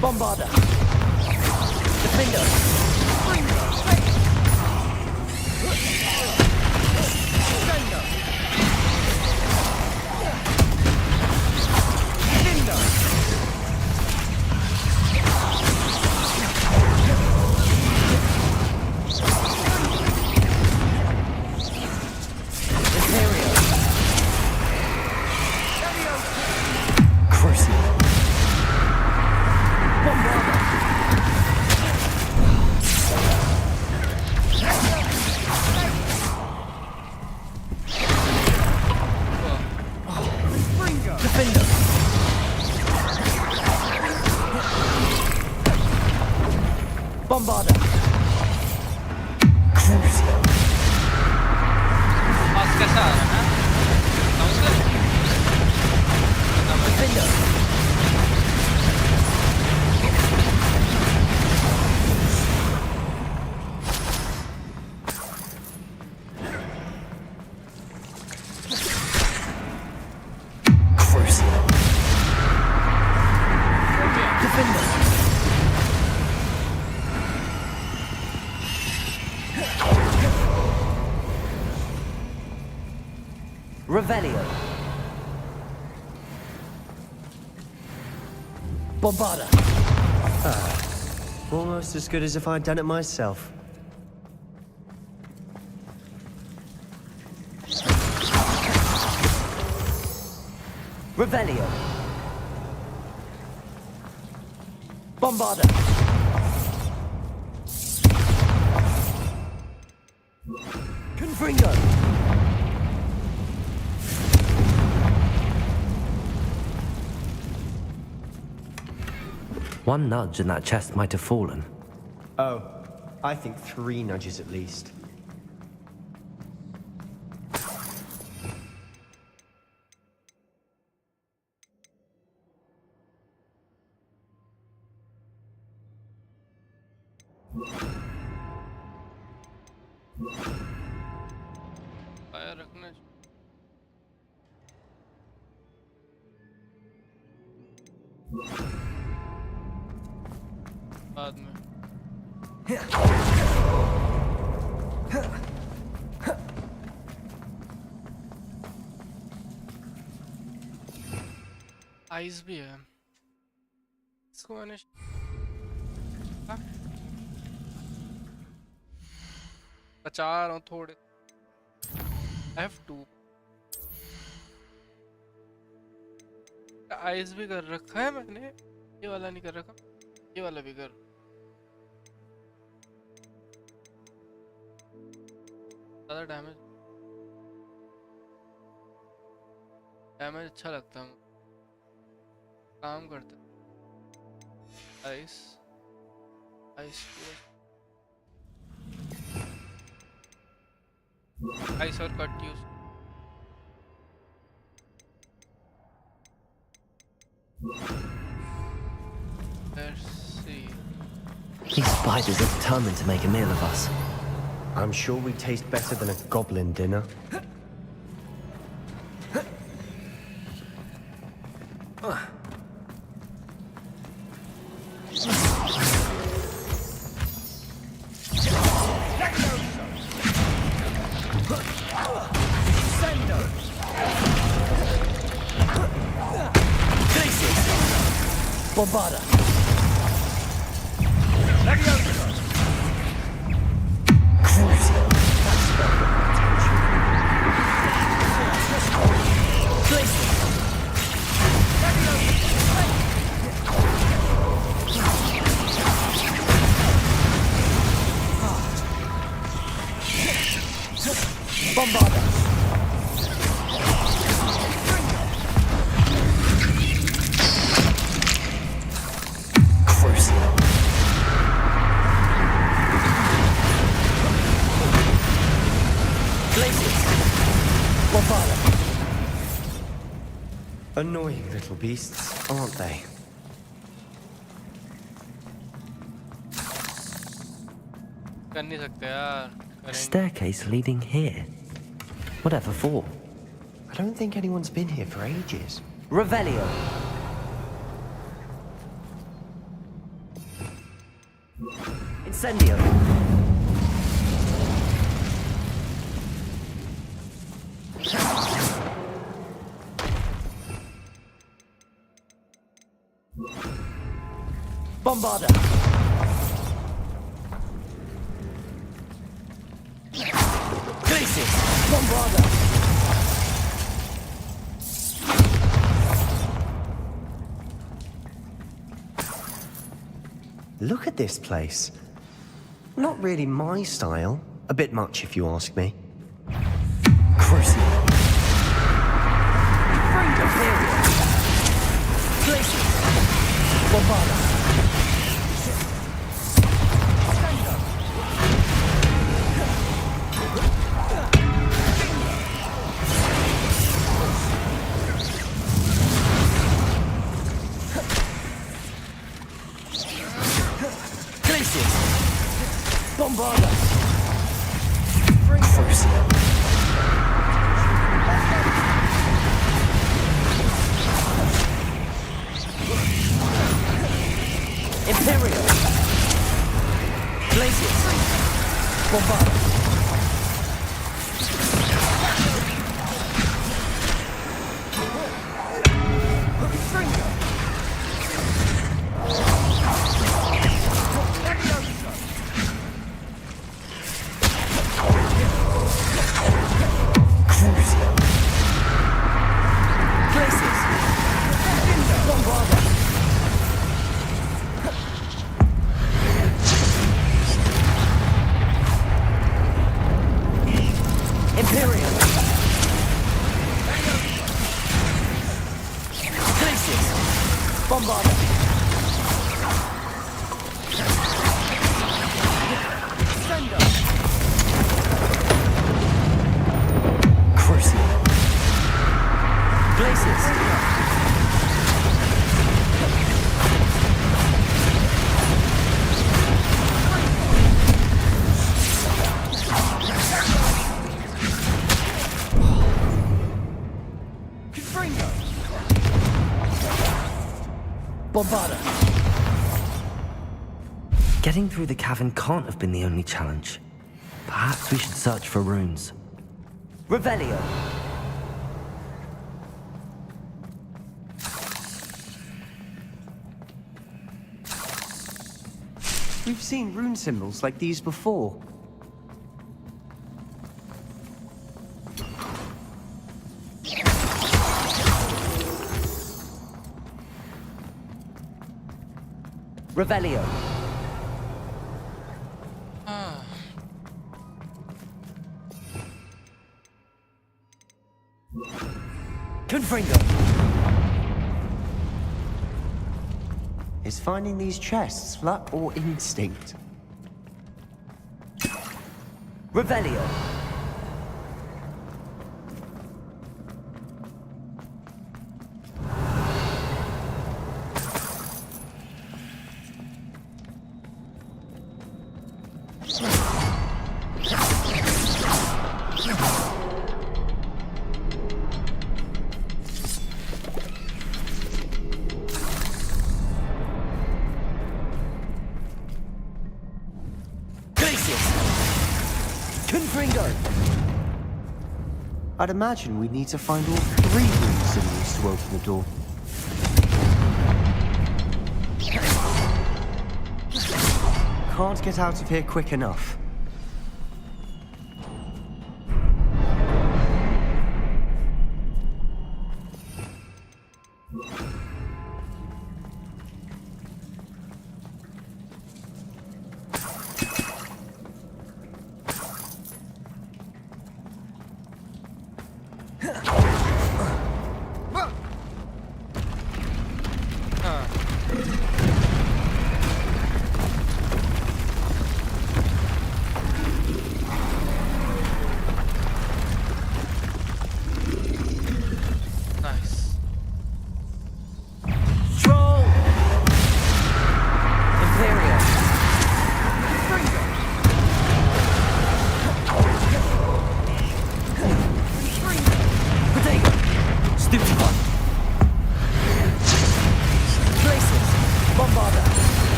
Bombarda! Defender! Bombarda! Crucial! Defender! Crucial! Defender! Revelio. Bombarda. Almost as good as if I'd done it myself. Revelio. Bombarda. Confringo. One nudge and that chest might have fallen. Oh, I think 3 nudges at least. Fire रखना बाद में ice भी है इसको मैंने बचा रहा हूँ थोड़े F2 आइस भी कर रखा है मैंने ये वाला नहीं कर रखा ये वाला भी कर ज़्यादा डैमेज अच्छा लगता है काम करता आइस आइस आइस और cut use let's see These spiders are determined to make a meal of us. I'm sure we taste better than a goblin dinner. Bombarda. Bombarda. Annoying little beasts, aren't they? कर नहीं सकते यार A staircase leading here. Whatever for? I don't think anyone's been here for ages. Revelio. Incendio. Bombarda. Glacis. Bombarda. Look at this place. Not really my style. A bit much, if you ask me. Crucible. Glacis. Bombarda. Bombarda. Imperial. Glacius. Bombarda. Getting through the cavern can't have been the only challenge. Perhaps we should search for runes. Revelio. We've seen rune symbols like these before. Revelio. Confringo. Is finding these chests luck or instinct? Revelio. I'd imagine we'd need to find all 3 rune symbols to open the door. Can't get out of here quick enough.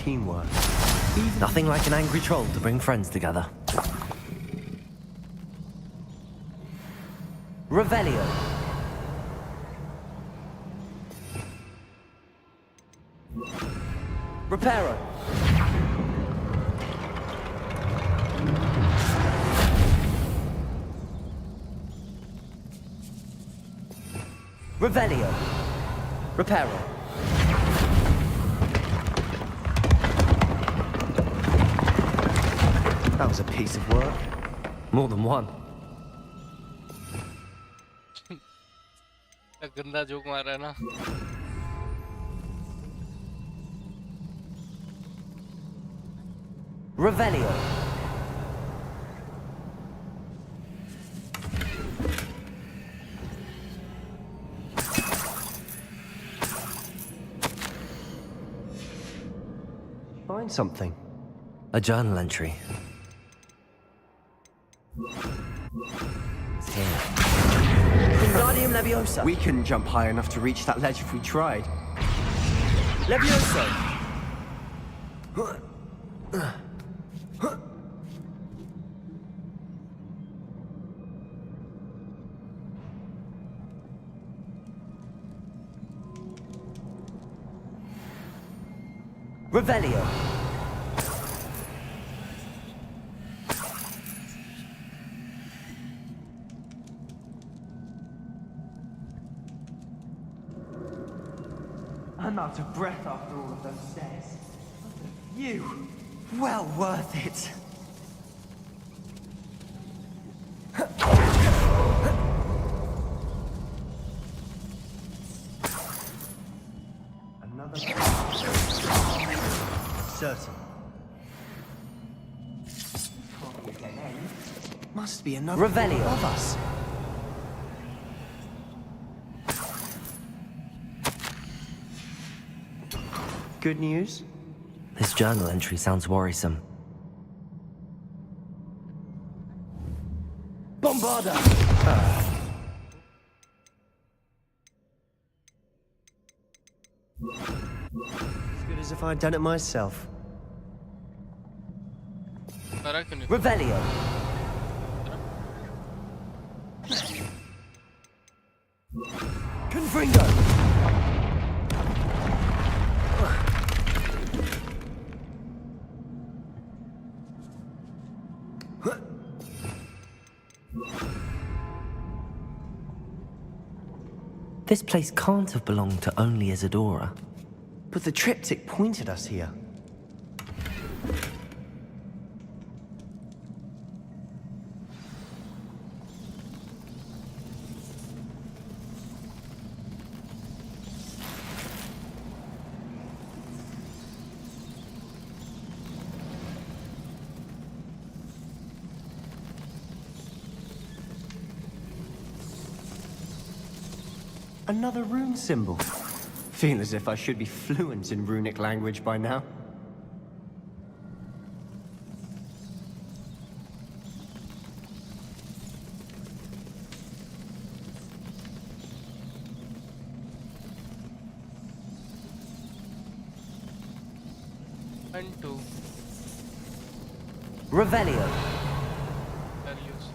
teamwork. Nothing like an angry troll to bring friends together. Revelio. Reparo. Revelio. Reparo. That was a piece of work. More than one. गंदा joke मार रहा है ना. Revelio. Find something. A journal entry. It's here. Wingardium Leviosa. We couldn't jump high enough to reach that ledge if we tried. Leviosa. Revelio. I'm out of breath after all of those stairs. You, well worth it. Another. Certain. Must be another Revelio. above us. Good news? This journal entry sounds worrisome. Bombarda. As good as if I'd done it myself. Revelio. Confringo. This place can't have belonged to only Isadora. But the triptych pointed us here. Another rune symbol. Feel as if I should be fluent in runic language by now. One, two. Revelio. Values.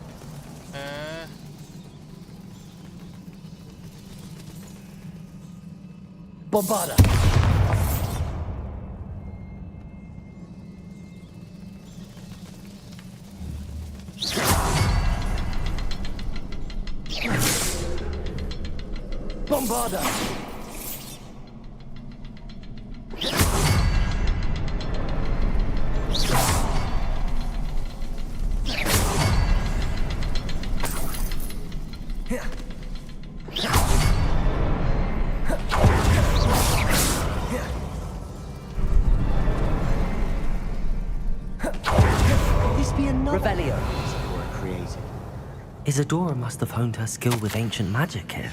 Bombarda. Bombarda. Revelio. Isadora created. Isadora must have honed her skill with ancient magic here.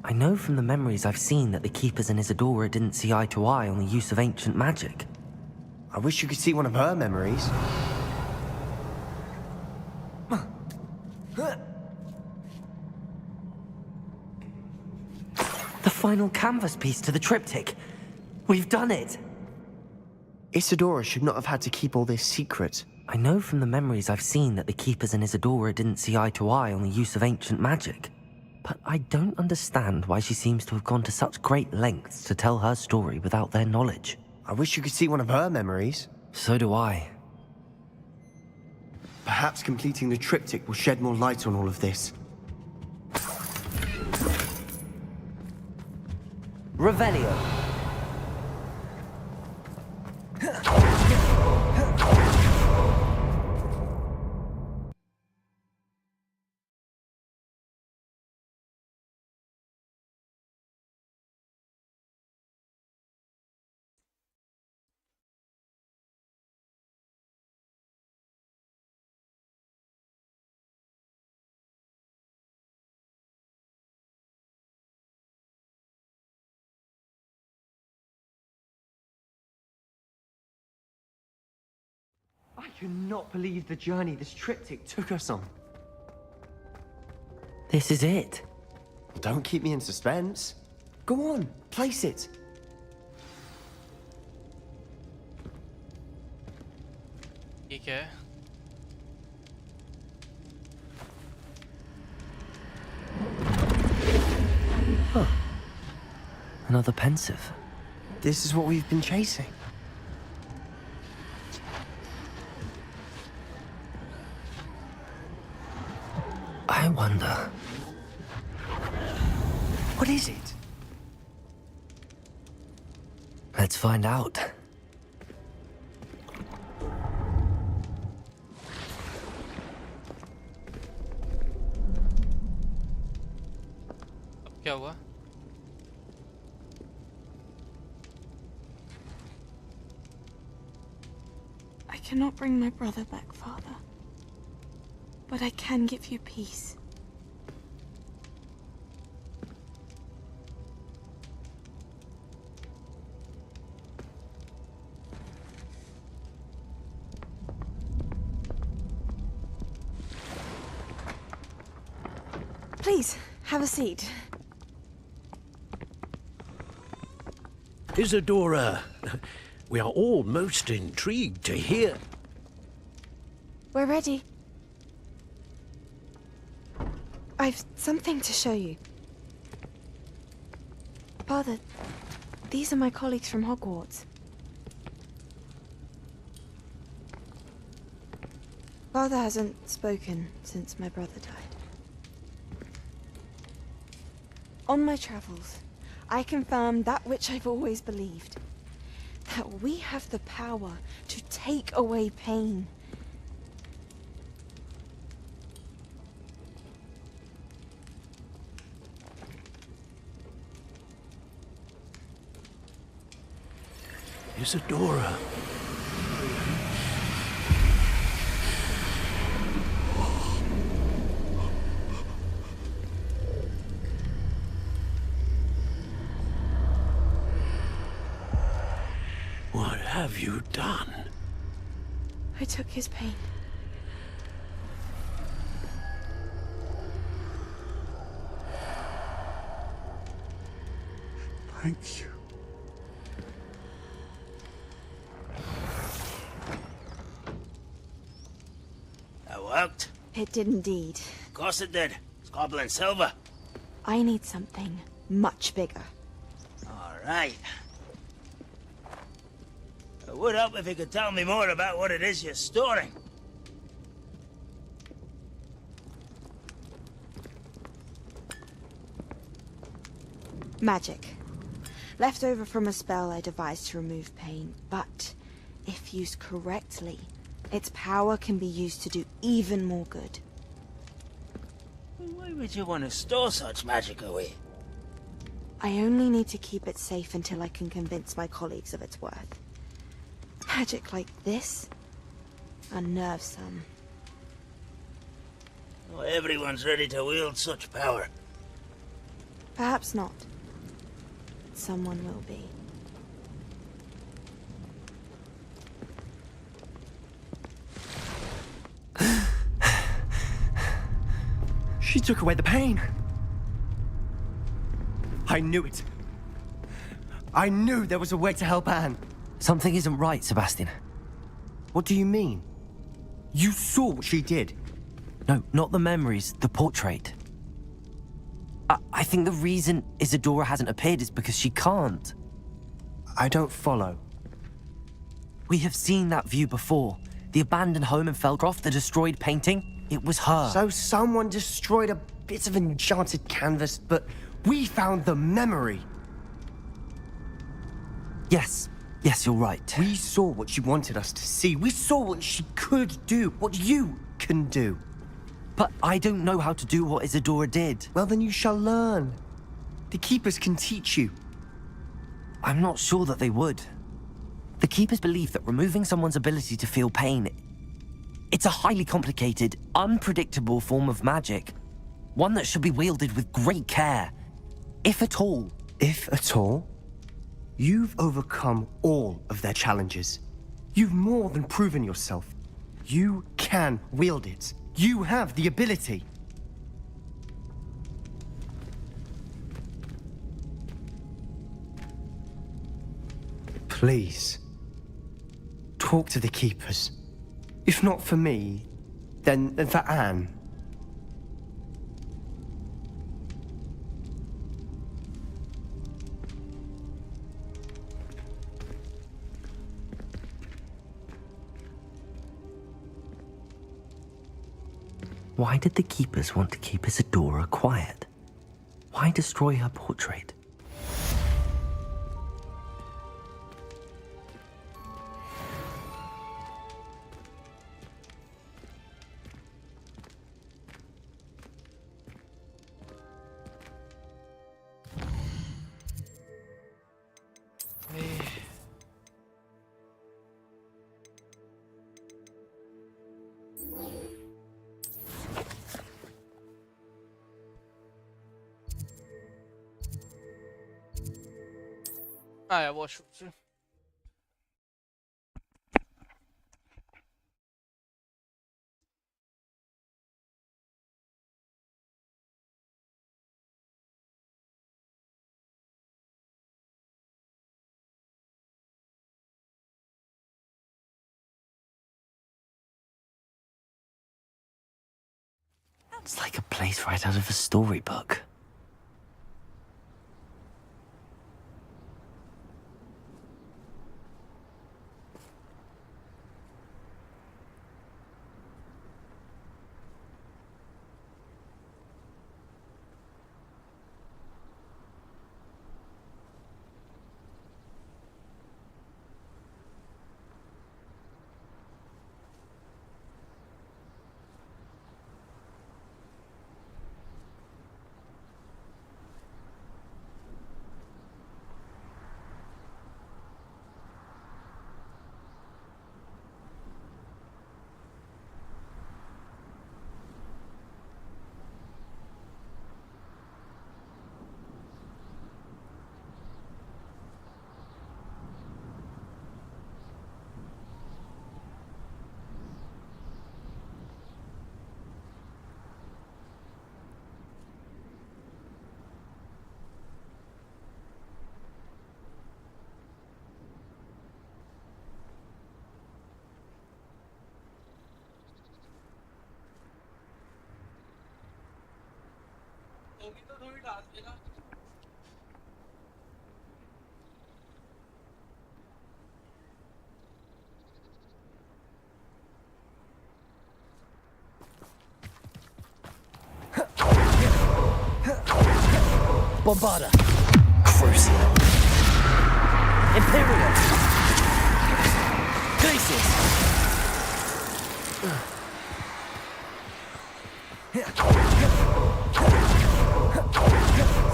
I know from the memories I've seen that the Keepers and Isadora didn't see eye to eye on the use of ancient magic. I wish you could see one of her memories. The final canvas piece to the triptych. We've done it. Isadora should not have had to keep all this secret. I know from the memories I've seen that the Keepers and Isadora didn't see eye to eye on the use of ancient magic. But I don't understand why she seems to have gone to such great lengths to tell her story without their knowledge. I wish you could see one of her memories. So do I. Perhaps completing the triptych will shed more light on all of this. Revelio. I cannot believe the journey this triptych took us on. This is it. Don't keep me in suspense. Go on, place it. ठीक है. Huh. Another pensive. This is what we've been chasing. I wonder... What is it? Let's find out. अब क्या हुआ? I cannot bring my brother back, Father. But I can give you peace. Please, have a seat. Isadora, we are all most intrigued to hear. We're ready. I've something to show you. Father, these are my colleagues from Hogwarts. Father hasn't spoken since my brother died. On my travels, I confirmed that which I've always believed. That we have the power to take away pain. Isadora. What have you done? I took his pain. Thank you. That worked? It did indeed. Of course it did. It's goblin silver. I need something much bigger. All right. It would help if you could tell me more about what it is you're storing. Magic. Left over from a spell I devised to remove pain, but if used correctly, its power can be used to do even more good. Why would you want to store such magic away? I only need to keep it safe until I can convince my colleagues of its worth. Magic like this unnerves some. Not everyone's ready to wield such power. Perhaps not. Someone will be. She took away the pain. I knew it. I knew there was a way to help Anne. Something isn't right, Sebastian. What do you mean? You saw what she did. No, not the memories, the portrait. I think the reason Isadora hasn't appeared is because she can't. I don't follow. We have seen that view before. The abandoned home in Feldcroft, the destroyed painting, it was her. So someone destroyed a bit of enchanted canvas, but we found the memory. Yes, you're right. We saw what she wanted us to see. We saw what she could do, what you can do. But I don't know how to do what Isadora did. Well, then you shall learn. The Keepers can teach you. I'm not sure that they would. The Keepers believe that removing someone's ability to feel pain, it's a highly complicated, unpredictable form of magic. One that should be wielded with great care. If at all. If at all? You've overcome all of their challenges. You've more than proven yourself. You can wield it. You have the ability. Please, talk to the Keepers. If not for me, then for Anne. Why did the Keepers want to keep Isadora quiet? Why destroy her portrait? आया washroom से It's like a place right out of a storybook. Bombarda. Crucial. Imperial. Glacius.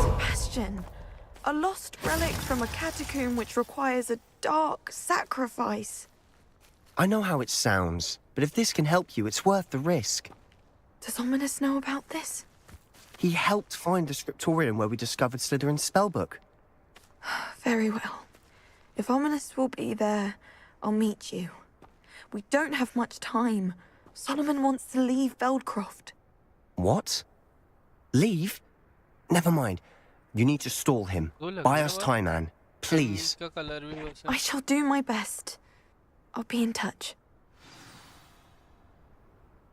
Sebastian, a lost relic from a catacomb which requires a dark sacrifice. I know how it sounds, but if this can help you, it's worth the risk. Does Ominous know about this? He helped find the scriptorium where we discovered Slytherin's spellbook. Very well. If Ominous will be there, I'll meet you. We don't have much time. Solomon wants to leave Feldcroft. What? Leave? Never mind. You need to stall him. Buy us time, Anne. Please. इसका colour भी वैसा I shall do my best. I'll be in touch.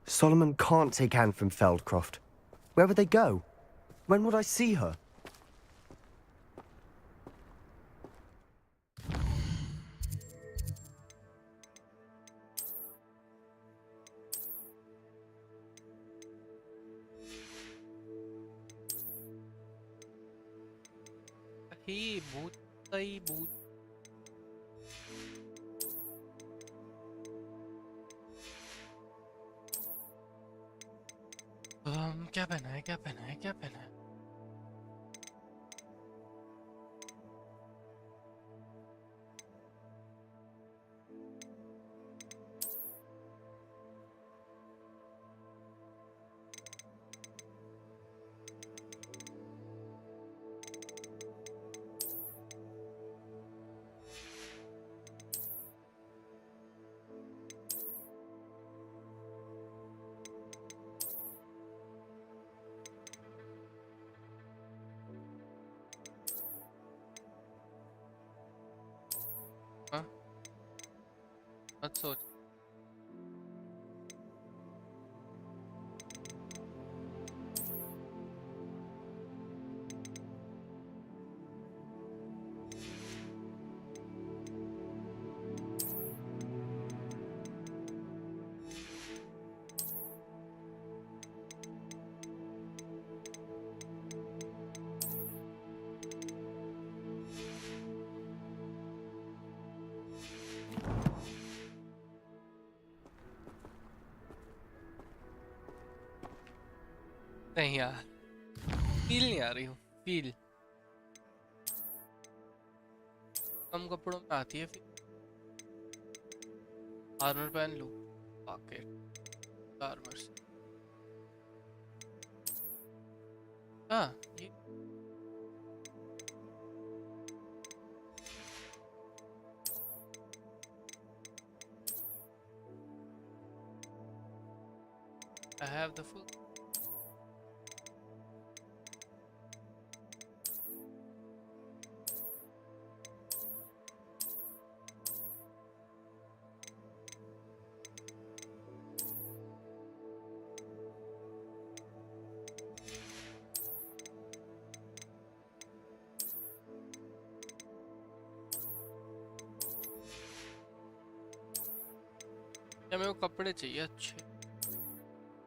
Solomon can't take Anne from Feldcroft. Where would they go? When would I see her? ही भूत सही भूत क्या पहना है क्या पहना है क्या पहना है मत सोच नहीं यार फील नहीं आ रही हूँ फील कम कपड़ों में आती है फिर आर्मर पहन लूँ पॉकेट आर्मर से हाँ ये I have the full क्या मेरे को कपड़े चाहिए अच्छे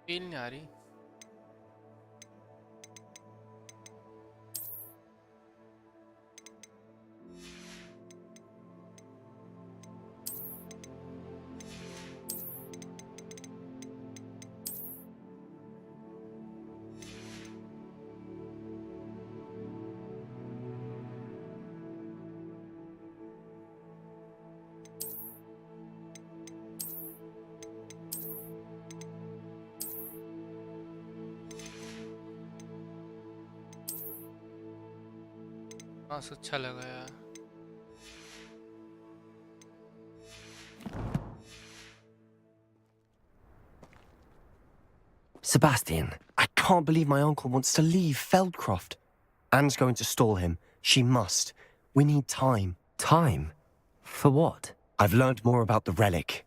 फील नहीं आ रही मास्क अच्छा लगा यार Sebastian, I can't believe my uncle wants to leave Feldcroft. Anne's going to stall him. She must. We need time. Time? For what? I've learned more about the relic.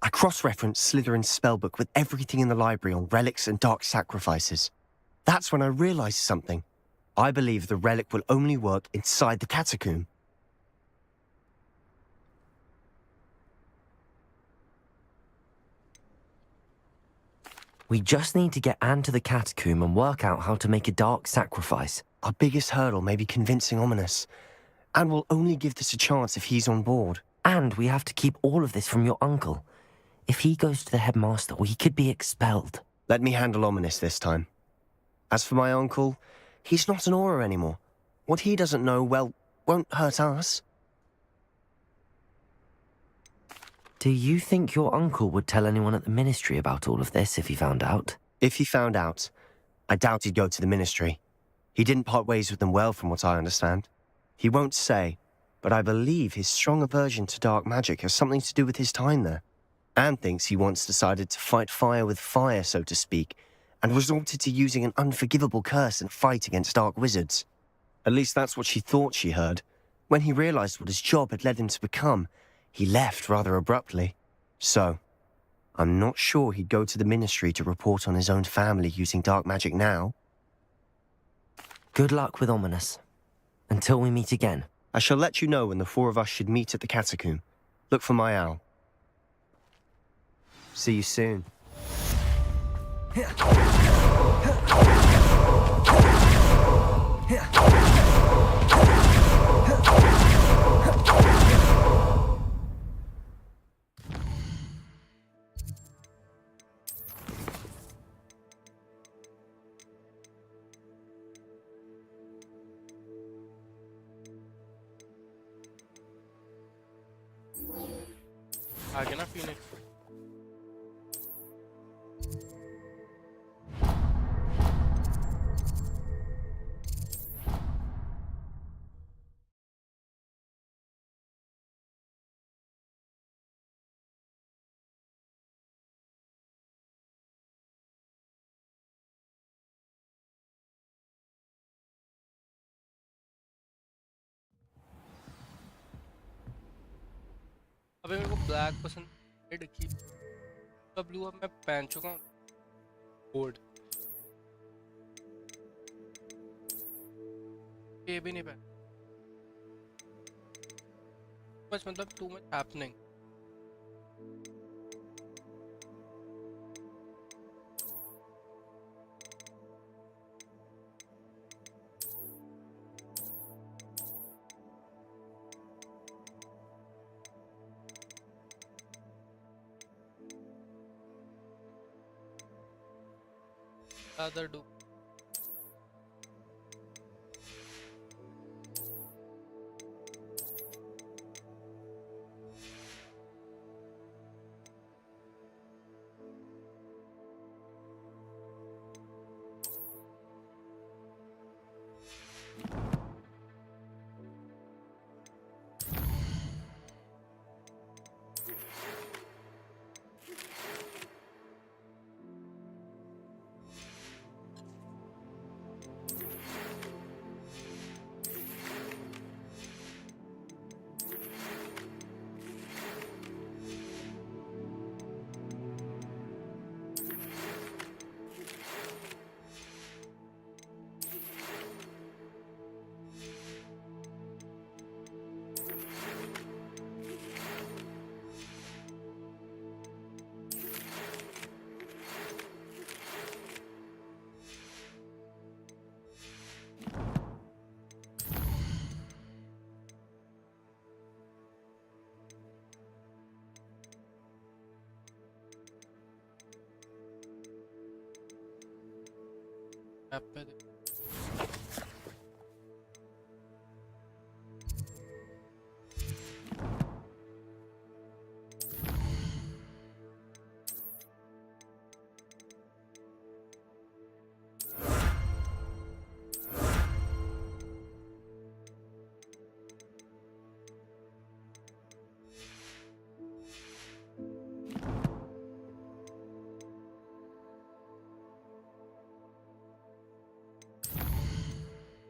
I cross-referenced Slytherin's spellbook with everything in the library on relics and dark sacrifices. That's when I realized something. I believe the relic will only work inside the catacomb. We just need to get Anne to the catacomb and work out how to make a dark sacrifice. Our biggest hurdle may be convincing Ominous. And we'll only give this a chance if he's on board. And we have to keep all of this from your uncle. If he goes to the headmaster, we could be expelled. Let me handle Ominous this time. As for my uncle, he's not an Auror anymore. What he doesn't know, well, won't hurt us. Do you think your uncle would tell anyone at the Ministry about all of this if he found out? If he found out, I doubt he'd go to the Ministry. He didn't part ways with them well, from what I understand. He won't say, but I believe his strong aversion to dark magic has something to do with his time there. Anne thinks he once decided to fight fire with fire, so to speak, and resorted to using an unforgivable curse in a fight against dark wizards. At least that's what she thought she heard. When he realized what his job had led him to become, he left rather abruptly. So, I'm not sure he'd go to the Ministry to report on his own family using dark magic now. Good luck with Ominous. Until we meet again. I shall let you know when the four of us should meet at the catacomb. Look for my owl. See you soon. आगे ना Phoenix. अबे मेरे को black पसंद है की blue अब मैं पहन चुका हूँ बोर्ड ये भी नहीं पहन बस मतलब too much happening rather do.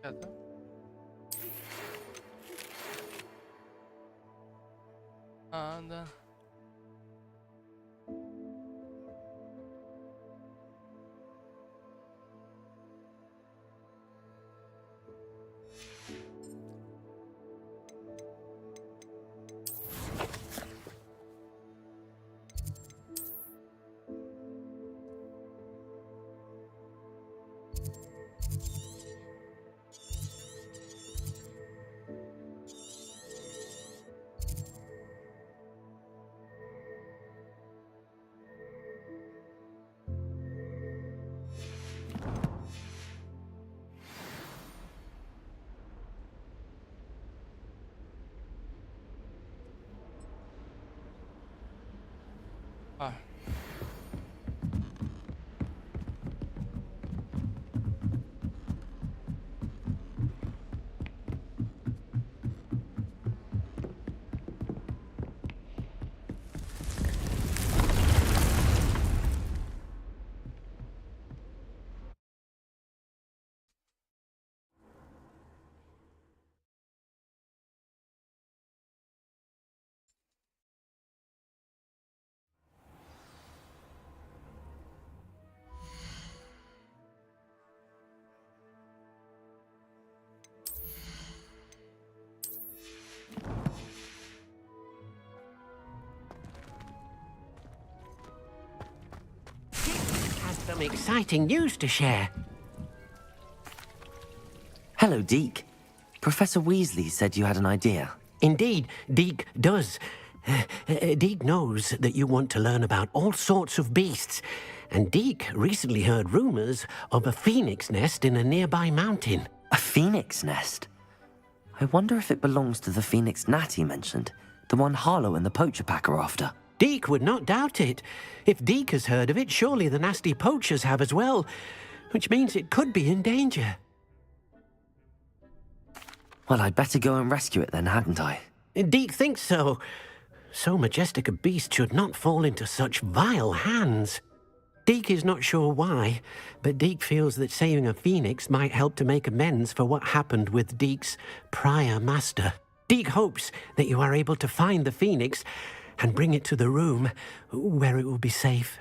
क्या था? हाँ exciting news to share. Hello, Deke. Professor Weasley said you had an idea. Indeed, Deke does. Deke knows that you want to learn about all sorts of beasts, and Deke recently heard rumors of a phoenix nest in a nearby mountain. A phoenix nest? I wonder if it belongs to the phoenix gnat he mentioned, the one Harlow and the poacher pack are after. Deke would not doubt it. If Deke has heard of it, surely the nasty poachers have as well, which means it could be in danger. Well, I'd better go and rescue it then, hadn't I? Deke thinks so. So majestic a beast should not fall into such vile hands. Deke is not sure why, but Deke feels that saving a phoenix might help to make amends for what happened with Deke's prior master. Deke hopes that you are able to find the phoenix and bring it to the room where it will be safe.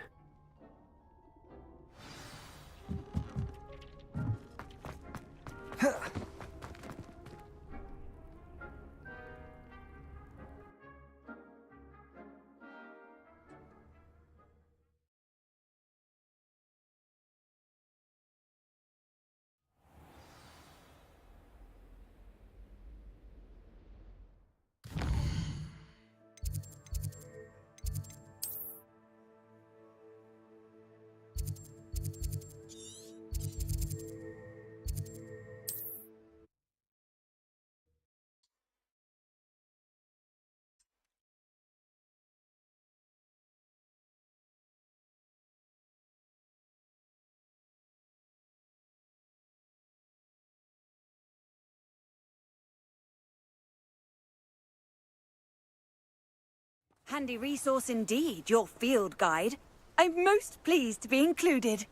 Handy resource indeed, your field guide. I'm most pleased to be included.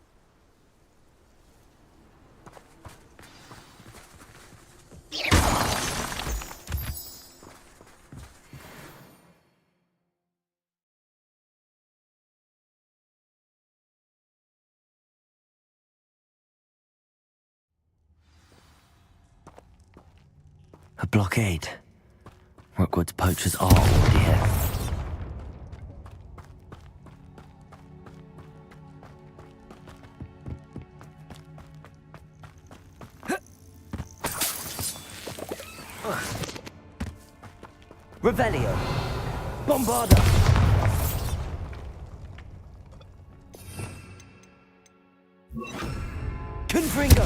A blockade. Rookwood's poachers are already here. Revelio. Bombarda. Confringo.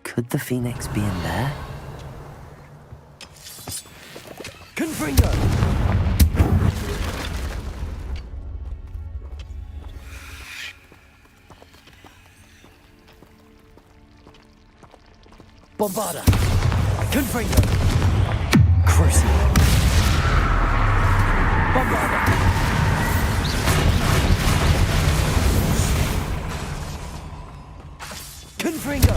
Could the phoenix be in there? Confringo. Bombarda. Confringo. Crucible. Bombarda. Confringo.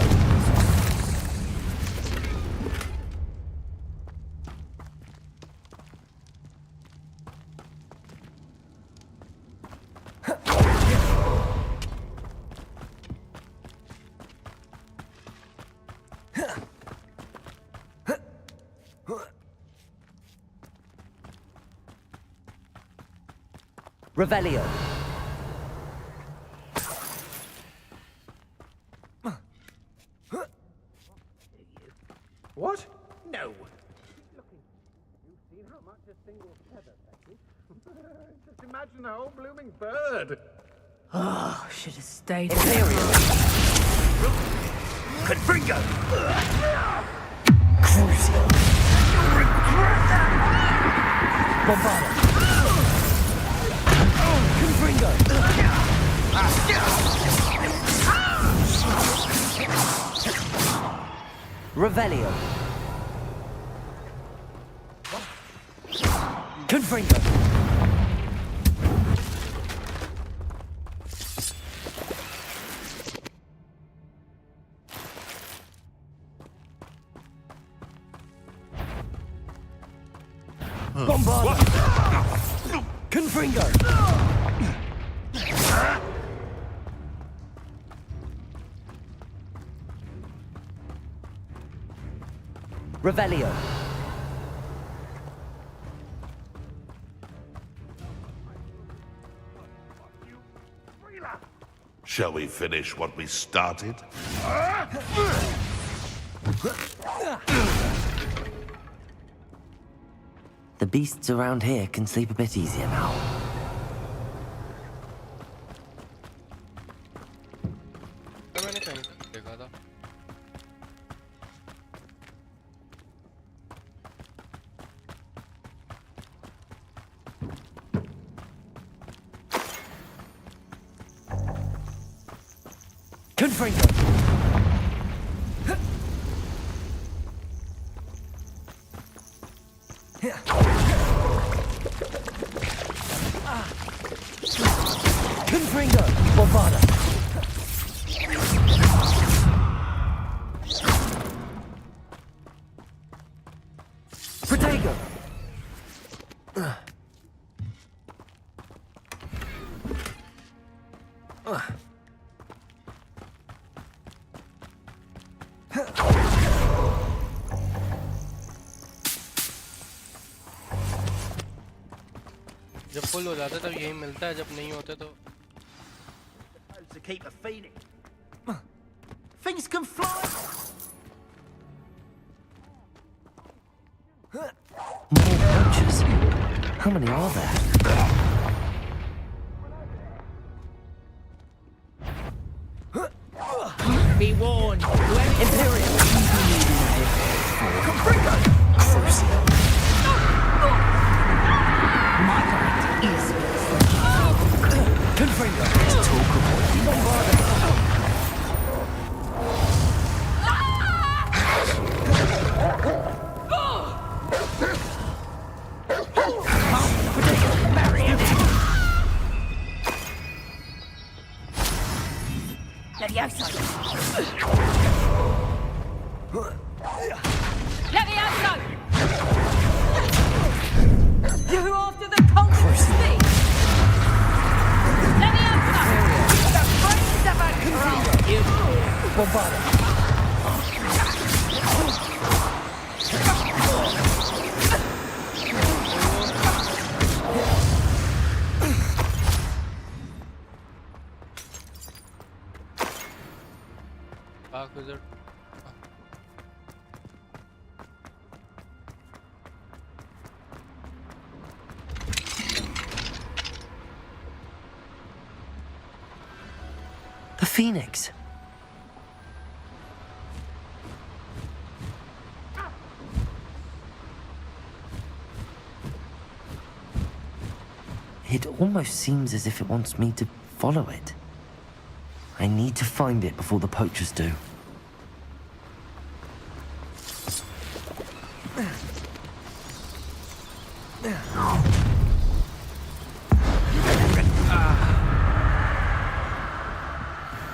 Revelio. What? No. You've seen how much a single feather fetches? Just imagine a whole blooming bird. Oh, should have stayed. Confringo. Crucible. Bombarda. Confringo. Revelio. Confringo. Bombarda. Confringo. Revelio. Shall we finish what we started? The beasts around here can sleep a bit easier now. मैंने कहीं देखा था। Confringo. Confringo. Bombarda. Protego. जब full हो जाता है तब यही मिलता है, जब नहीं होते तो To keep a phoenix. Things can fly. More poachers? How many are there? Be warned. Imperial. Confringo. Crucial. My light is Confringo. Let's talk about Bombarda. Levioso! You after the cult's speed? Levioso! The brains of a crow! Bombarda. Dark Wizard. The Phoenix. It almost seems as if it wants me to follow it. I need to find it before the poachers do.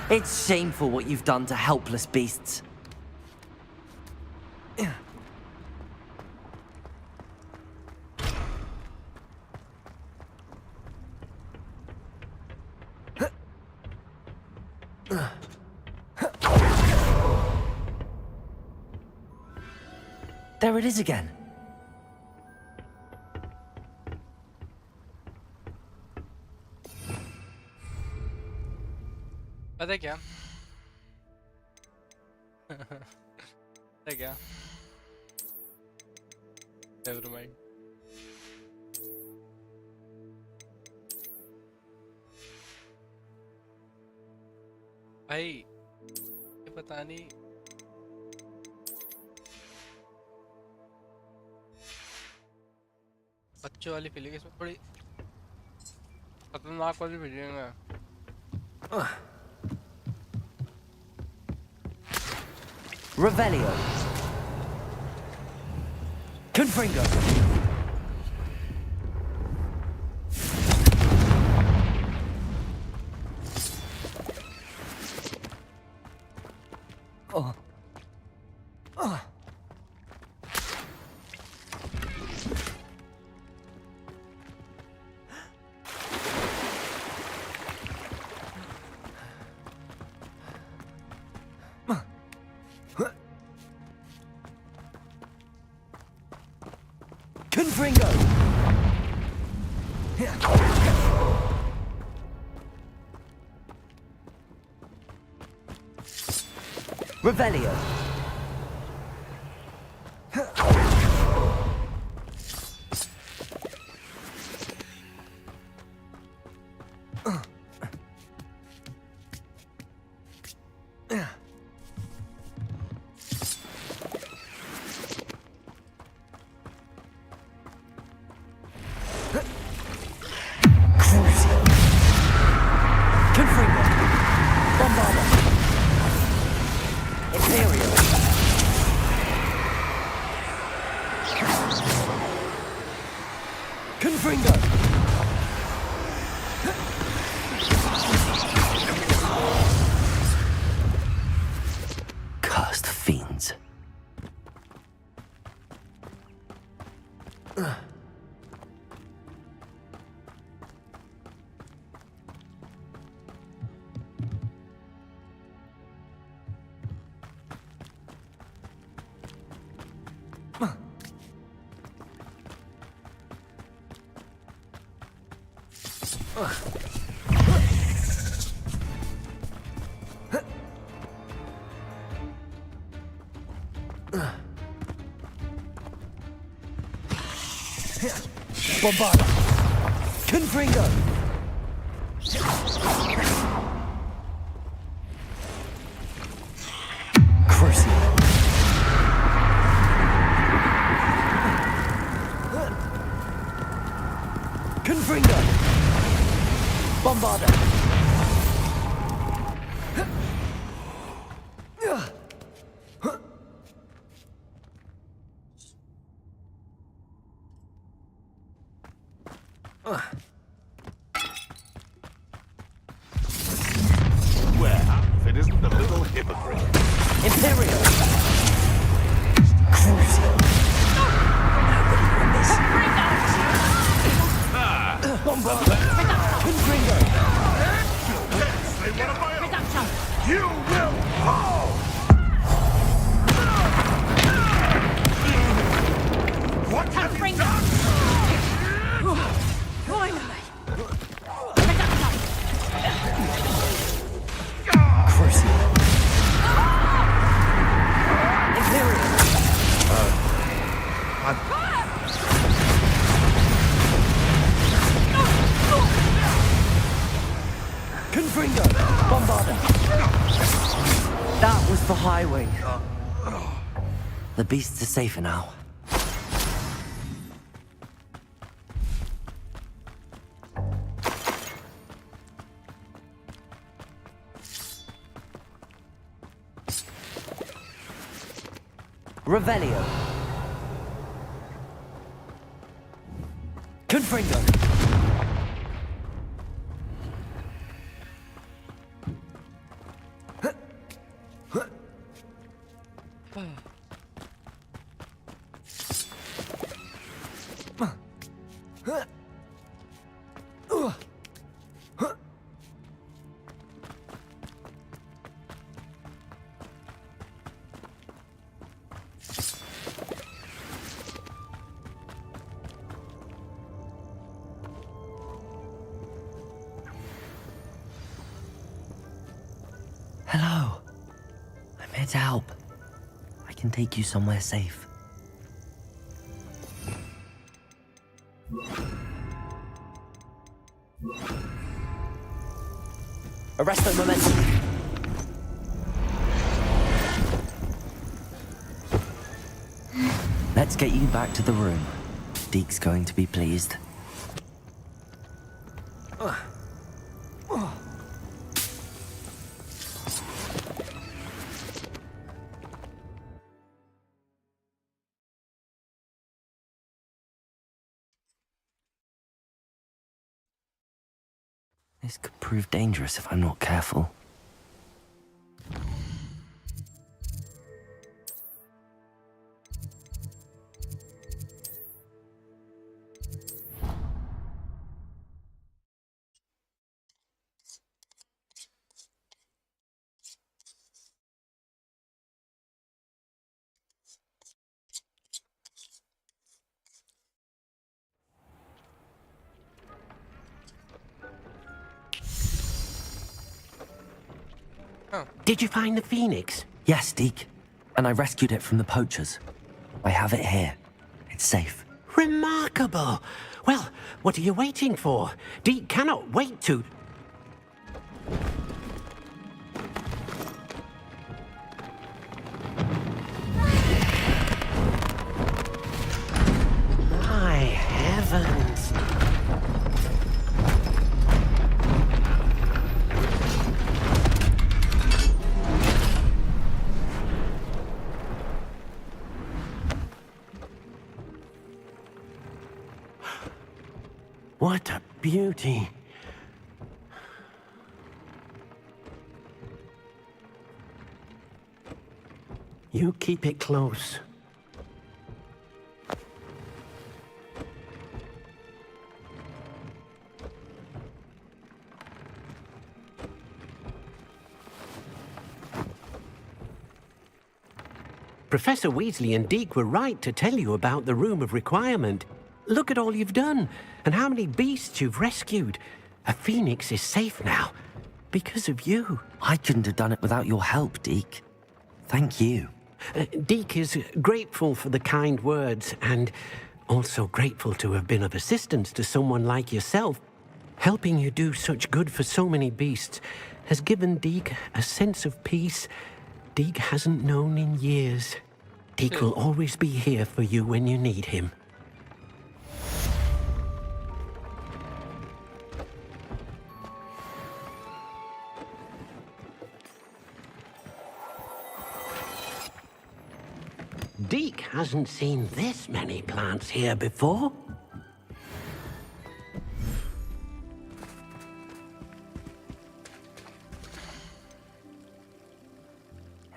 It's shameful what you've done to helpless beasts. There it is again. पता है क्या? पता है क्या? Never mind. भाई ये पता नहीं बच्चों वाली फीलिंग इसमें थोड़ी खतरनाक वाली फीलिंग है। Revelio. Confringo. Oh. Oh. Confringo. Revelio. Cursed fiends. Bombarda. Confringo. Crucial. Confringo. Bombarda. Well, if it isn't the little hypocrite. Imperial. Crucial. Nobody win this. Bombarda. Confringo. They want to buy a... You will fall! What have you done? Finally. Confringo! Bombarda! That was the highway. The beasts are safer now. Revelio. Confringo. Hello. I'm here to help. I can take you somewhere safe. Arresto momentum. Let's get you back to the room. Deke's going to be pleased. This could prove dangerous if I'm not careful. Did you find the Phoenix? Yes, Deke. And I rescued it from the poachers. I have it here. It's safe. Remarkable! Well, what are you waiting for? Deke cannot wait to... My heavens! What a beauty. You keep it close. Professor Weasley and Deke were right to tell you about the Room of Requirement. Look at all you've done, and how many beasts you've rescued. A phoenix is safe now, because of you. I couldn't have done it without your help, Deke. Thank you. Deke is grateful for the kind words, and also grateful to have been of assistance to someone like yourself. Helping you do such good for so many beasts has given Deke a sense of peace Deke hasn't known in years. Deke will always be here for you when you need him. Deke hasn't seen this many plants here before.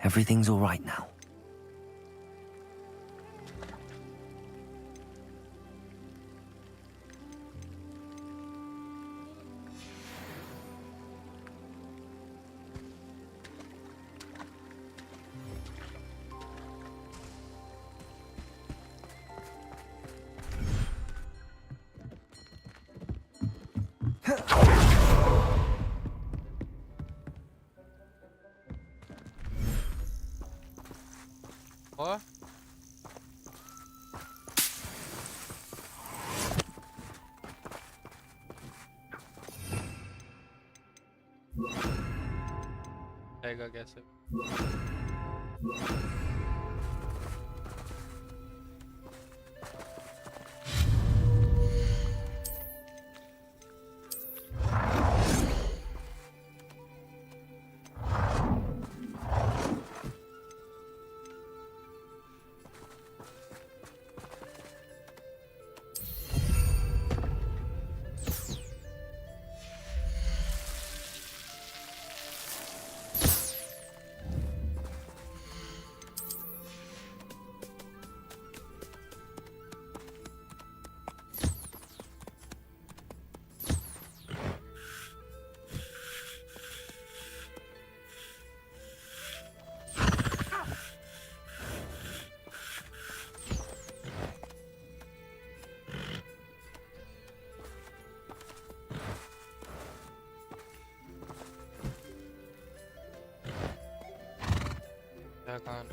Everything's all right now. What? आएगा कैसे? Redragon.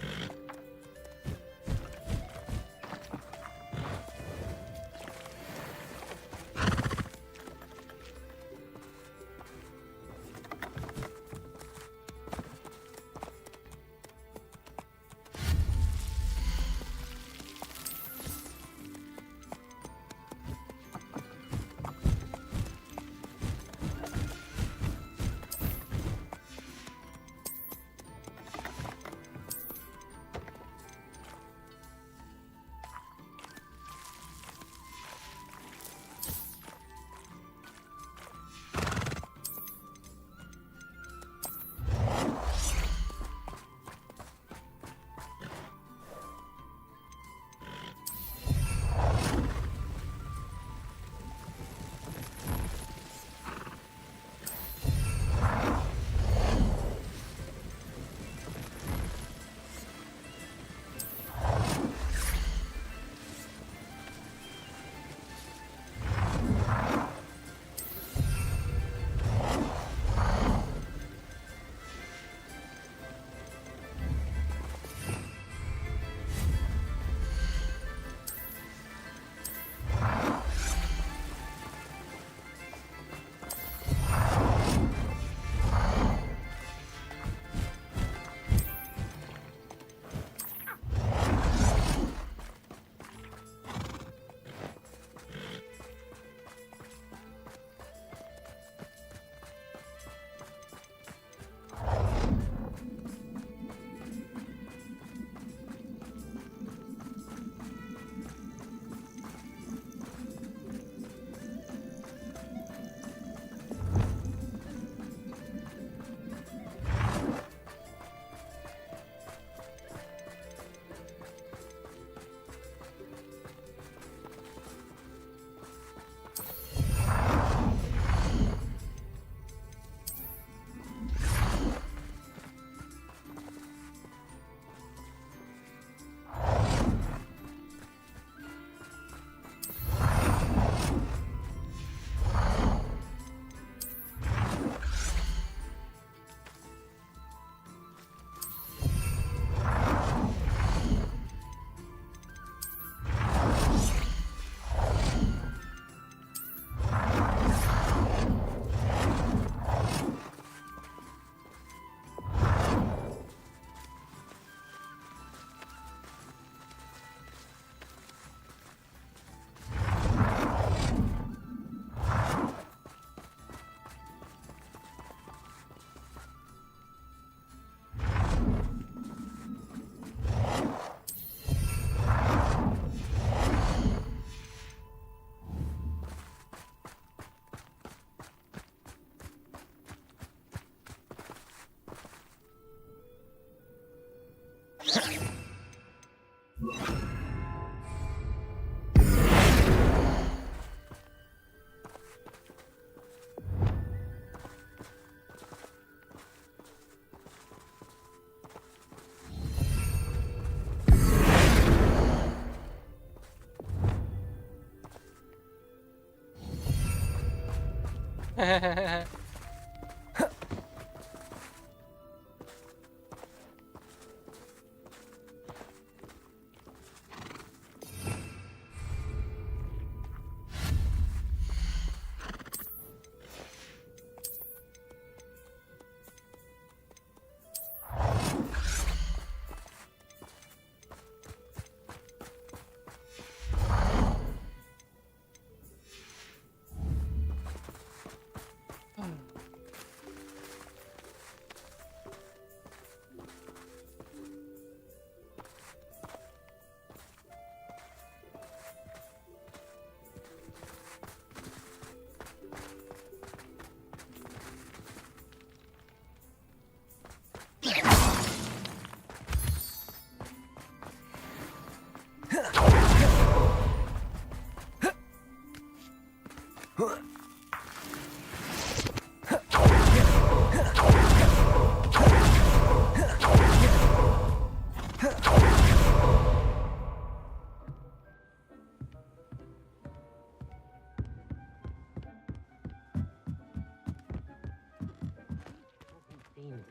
Seen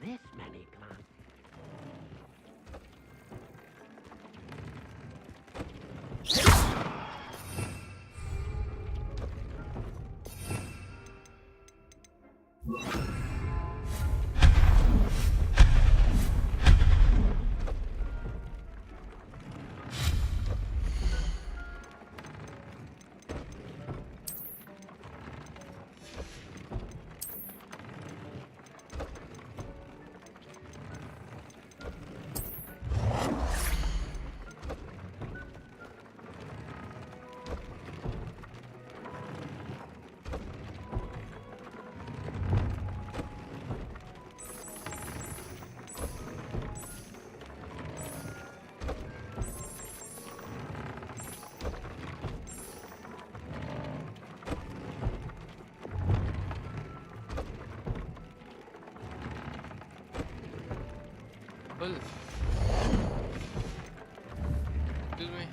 this many plants. Well, excuse me.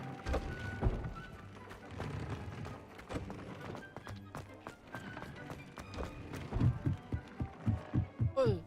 Well.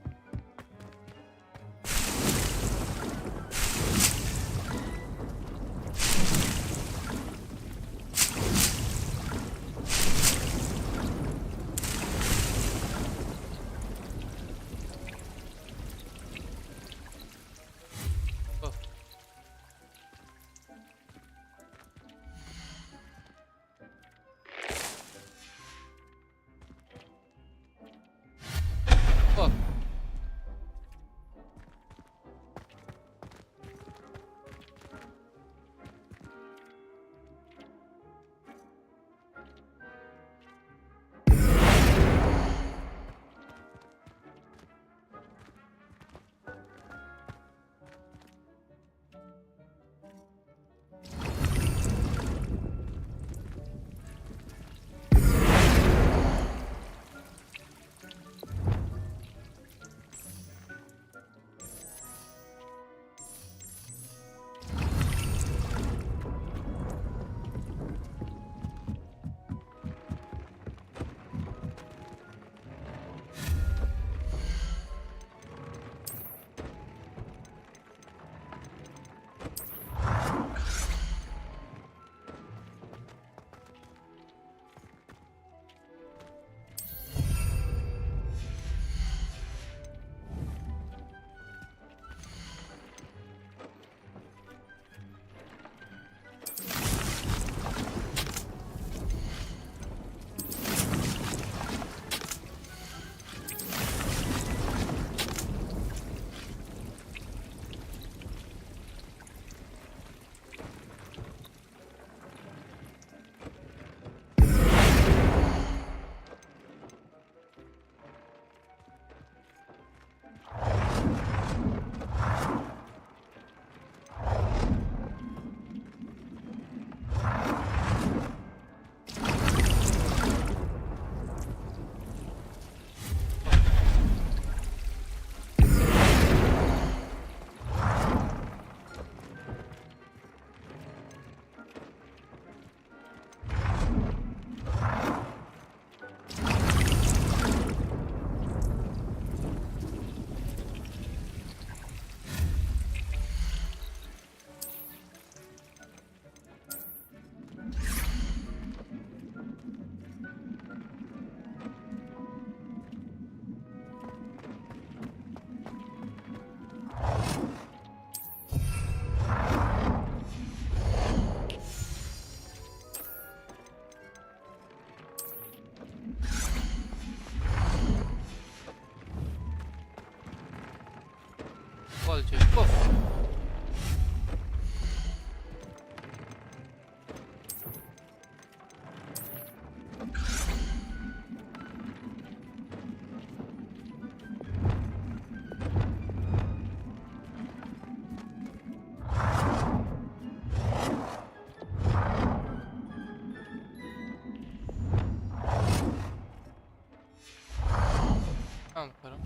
All chill. Poof. काम करो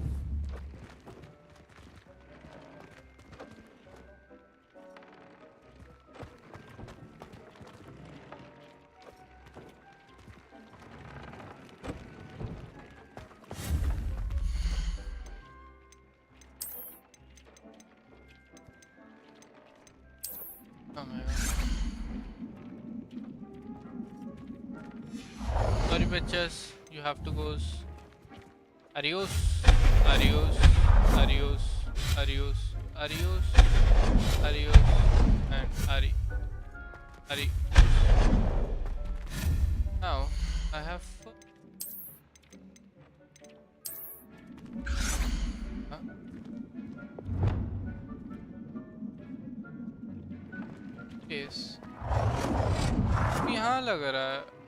Sorry bitches, you have to go. Adios, adios, adios, adios, adios, adios, and Ari. Now I have. Huh? Yes. यहाँ लग रहा है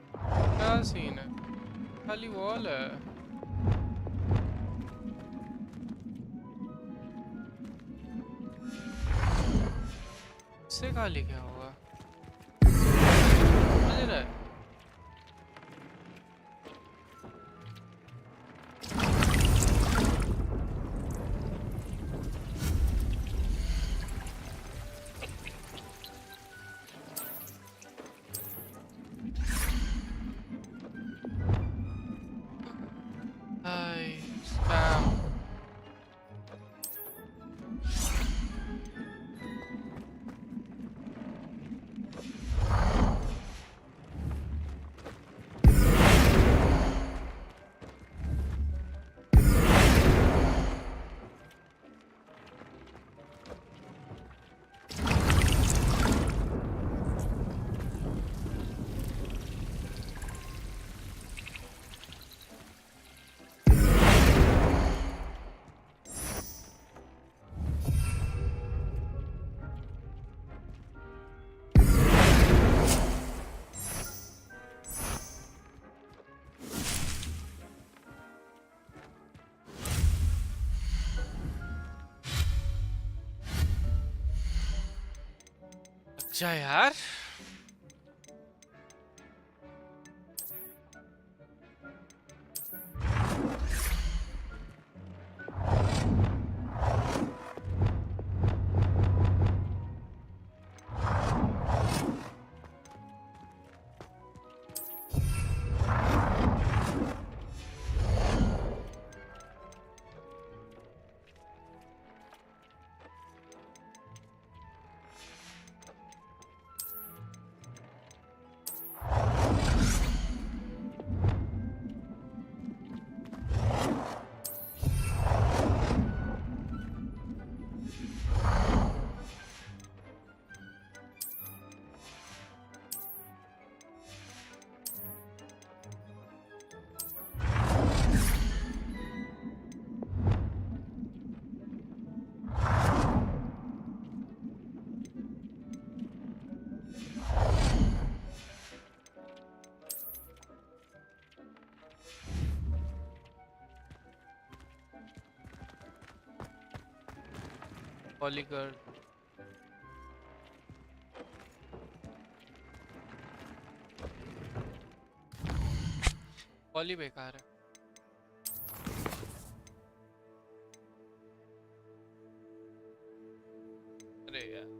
क्या scene है खाली wall है इससे खाली क्या होगा समझ रहा है अच्छा यार पॉलीगर्ल पॉली बेकार है अरे यार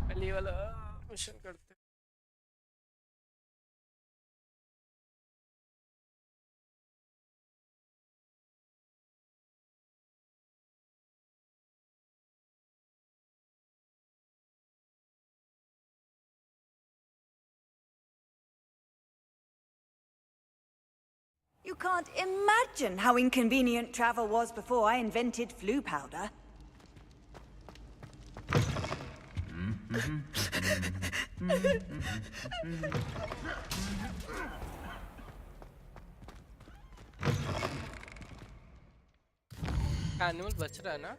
पहली वाला मिशन करते You can't imagine how inconvenient travel was before I invented flu powder. Animal बच रहा है ना?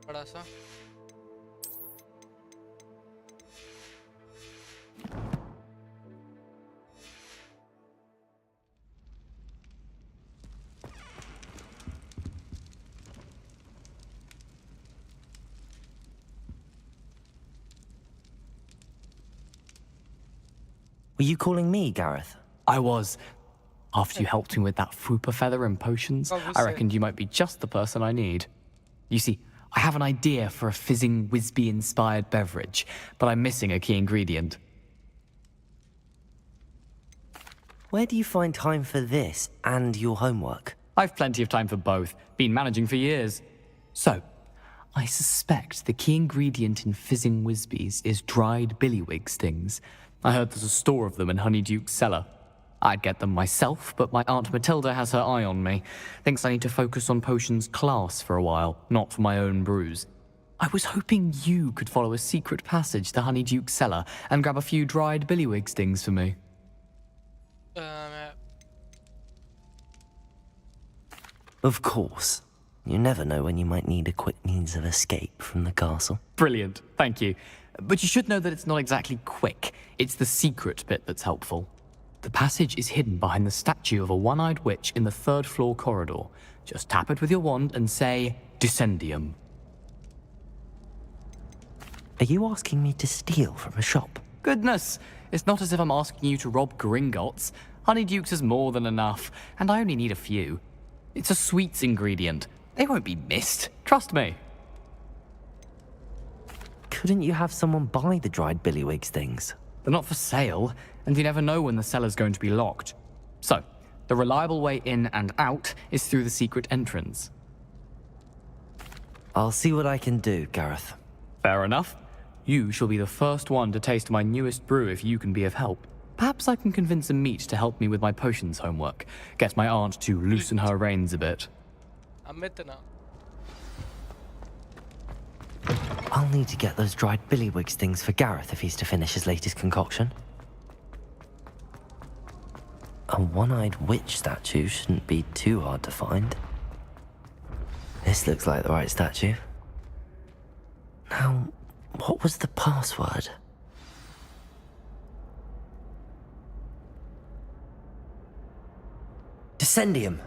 बड़ा सा Were you calling me, Gareth? I was. After you helped me with that Fupa feather and potions, I reckoned you might be just the person I need. You see, I have an idea for a fizzing Whizbee-inspired beverage, but I'm missing a key ingredient. Where do you find time for this and your homework? I've plenty of time for both. Been managing for years. So, I suspect the key ingredient in fizzing Whizbees is dried billywig stings. I heard there's a store of them in Honeyduke's cellar. I'd get them myself, but my Aunt Matilda has her eye on me. Thinks I need to focus on potions class for a while, not for my own brews. I was hoping you could follow a secret passage to Honeyduke's cellar and grab a few dried billywig stings for me. Of course. You never know when you might need a quick means of escape from the castle. Brilliant, thank you. But you should know that it's not exactly quick. It's the secret bit that's helpful. The passage is hidden behind the statue of a one-eyed witch in the third-floor corridor. Just tap it with your wand and say, Descendium. Are you asking me to steal from a shop? Goodness, it's not as if I'm asking you to rob Gringotts. Honeyduke's is more than enough, and I only need a few. It's a sweets ingredient. They won't be missed. Trust me. Couldn't you have someone buy the dried billywig things? They're not for sale, and you never know when the cellar's going to be locked. So, the reliable way in and out is through the secret entrance. I'll see what I can do, Gareth. Fair enough. You shall be the first one to taste my newest brew if you can be of help. Perhaps I can convince a meat to help me with my potions homework. Get my aunt to loosen her reins a bit. I'll need to get those dried billywig things for Gareth if he's to finish his latest concoction. A one-eyed witch statue shouldn't be too hard to find. This looks like the right statue. Now, what was the password? Descendium.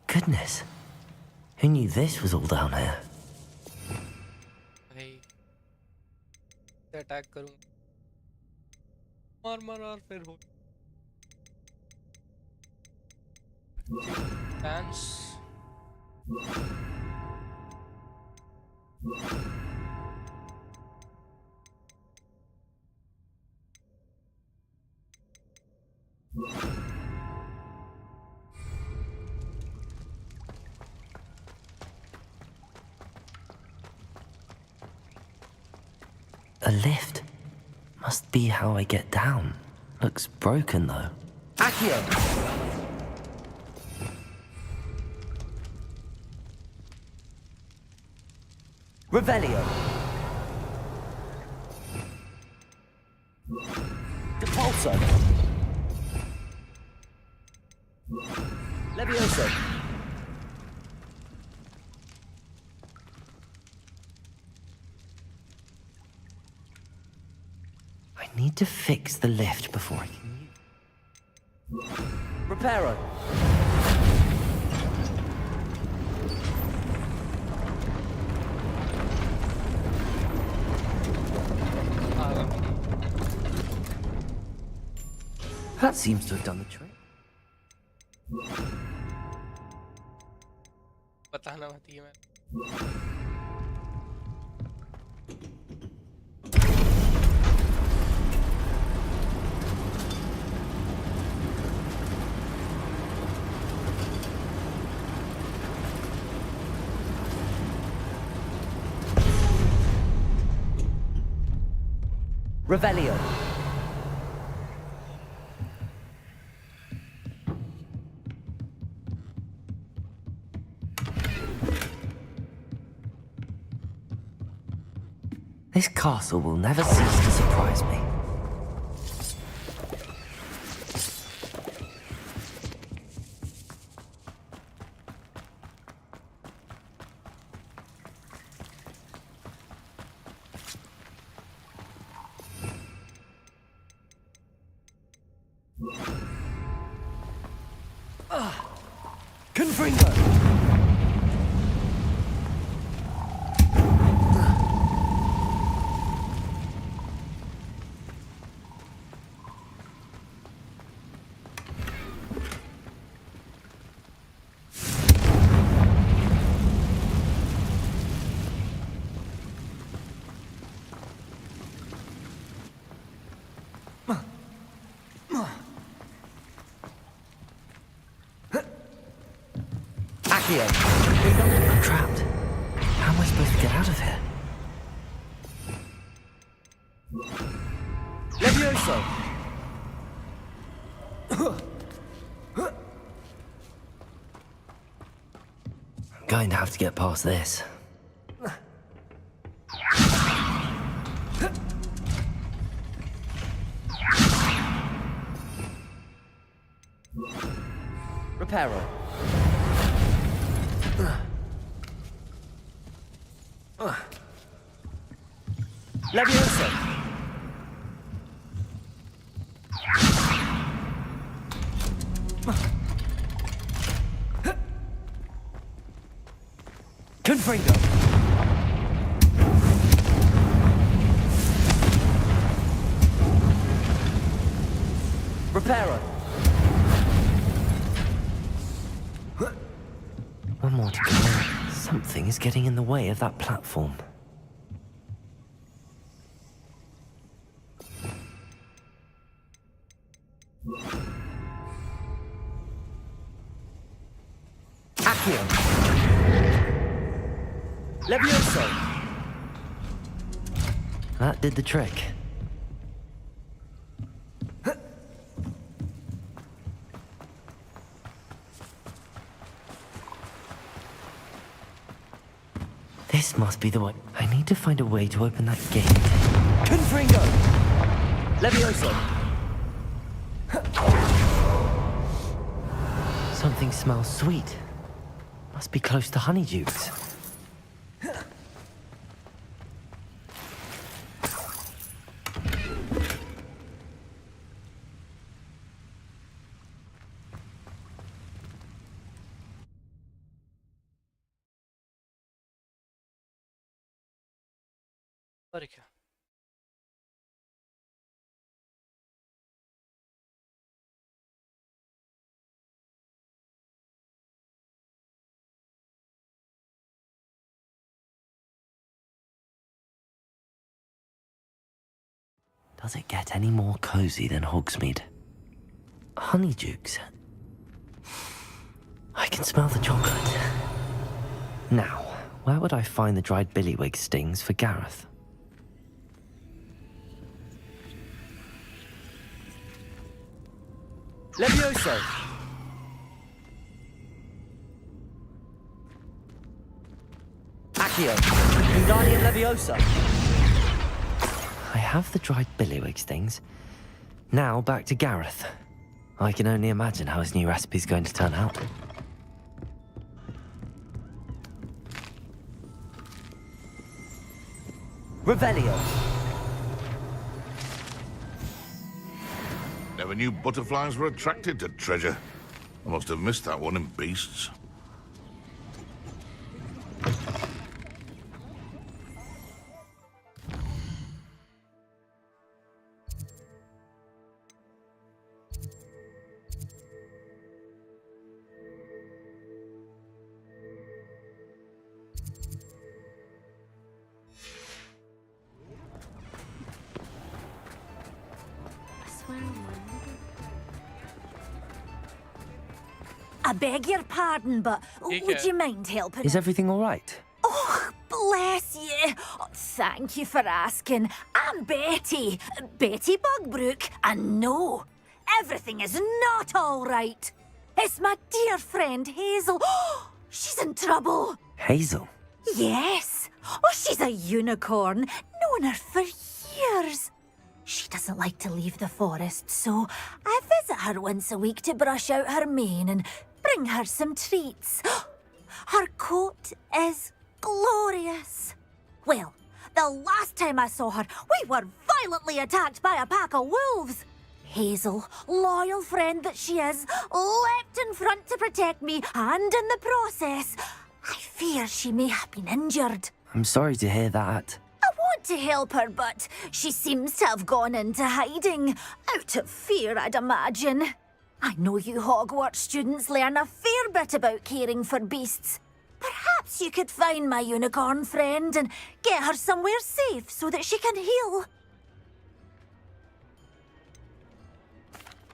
Goodness. Who knew this was all down here? Attack करूं मार और फिर हो dance A lift. Must be how I get down. Looks broken though. Accio! Revelio! Depulso! Levioso! need to fix the lift before I can use it. Reparo. That seems to have done the trick. बताना मत ही मैं Revelio. This castle will never cease to surprise me. Confringo. I'm trapped. How am I supposed to get out of here? Levioso. I'm going to have to get past this. Reparo. Levioso. Confringo. Reparo. One more to go. Something is getting in the way of that platform. Accio. Levioso. That did the trick. This must be the way. I need to find a way to open that gate. Confringo. Levioso. Something smells sweet. Must be close to honeydukes. और क्या Does it get any more cozy than Hogsmeade? Honeydukes. I can smell the chocolate. Now, where would I find the dried billywig stings for Gareth? Levioso. Accio. Wingardium Leviosa. I have the dried billywig stings. Now back to Gareth. I can only imagine how his new recipe's going to turn out. Revelio. Never knew butterflies were attracted to treasure. I must have missed that one in Beasts. I beg your pardon, but would you mind helping? Is everything all right? Oh, bless you. Oh, thank you for asking. I'm Betty. Betty Bugbrook. And no, everything is not all right. It's my dear friend Hazel. Oh, she's in trouble. Hazel? Yes. Oh, she's a unicorn. Known her for years. She doesn't like to leave the forest, so I visit her once a week to brush out her mane and bring her some treats. Her coat is glorious. Well, the last time I saw her, we were violently attacked by a pack of wolves. Hazel, loyal friend that she is, leapt in front to protect me, and in the process, I fear she may have been injured. I'm sorry to hear that. I want to help her, but she seems to have gone into hiding. Out of fear, I'd imagine. I know you Hogwarts students learn a fair bit about caring for beasts. Perhaps you could find my unicorn friend and get her somewhere safe so that she can heal.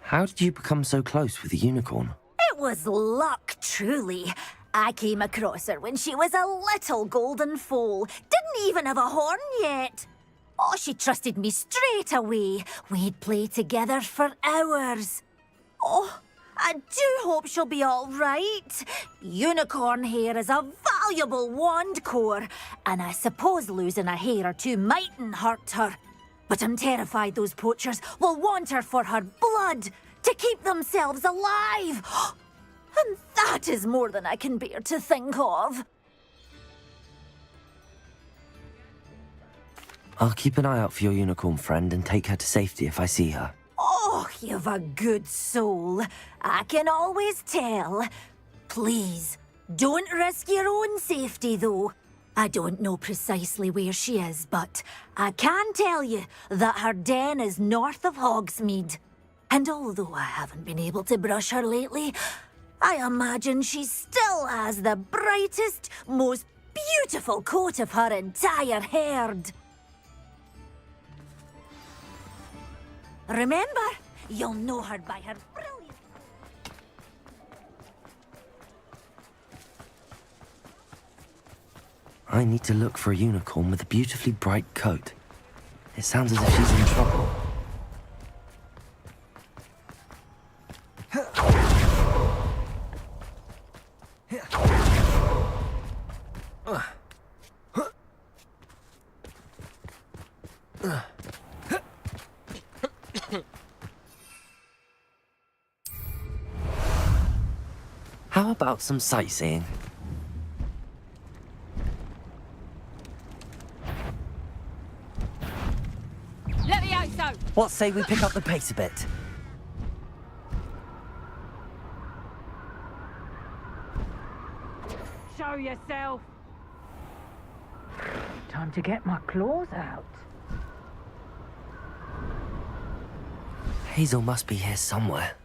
How did you become so close with the unicorn? It was luck, truly. I came across her when she was a little golden foal. Didn't even have a horn yet. Oh, she trusted me straight away. We'd play together for hours. Oh, I do hope she'll be all right. Unicorn hair is a valuable wand core, and I suppose losing a hair or two mightn't hurt her. But I'm terrified those poachers will want her for her blood, to keep themselves alive. And that is more than I can bear to think of. I'll keep an eye out for your unicorn friend and take her to safety if I see her. Oh, you've a good soul. I can always tell. Please, don't risk your own safety, though. I don't know precisely where she is, but I can tell you that her den is north of Hogsmeade. And although I haven't been able to brush her lately, I imagine she still has the brightest, most beautiful coat of her entire herd. Remember, you'll know her by her brilliant... I need to look for a unicorn with a beautifully bright coat. It sounds as if she's in trouble. How about some sightseeing? Levioso! What say we pick up the pace a bit? Show yourself! Time to get my claws out. Hazel must be here somewhere.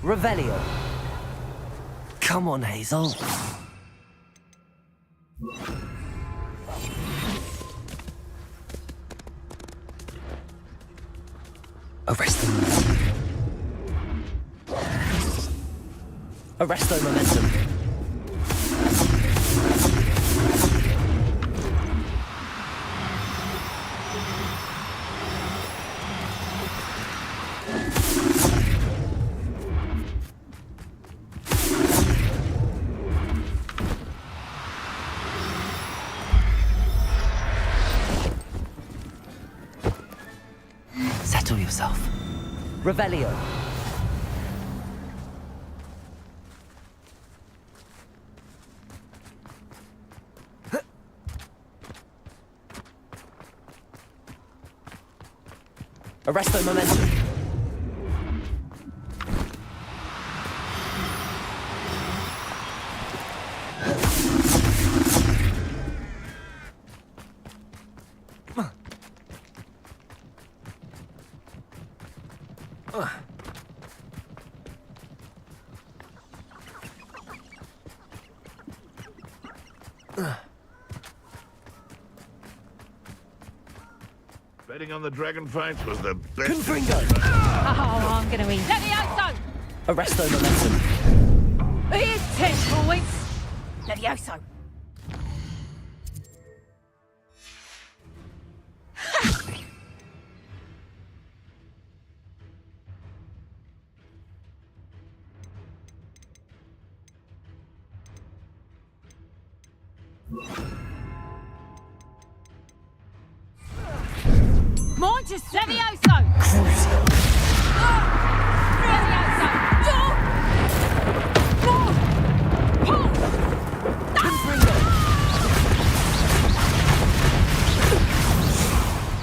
Revelio. Come on, Hazel. Arresto momentum. Settle yourself. Revelio. Arresto momentum. Betting on the dragon fights was the best. Confringo. Oh, I'm gonna eat. Levioso! Arresto momentum. Here's 10 points. Levioso. Montes Levioso! Levioso!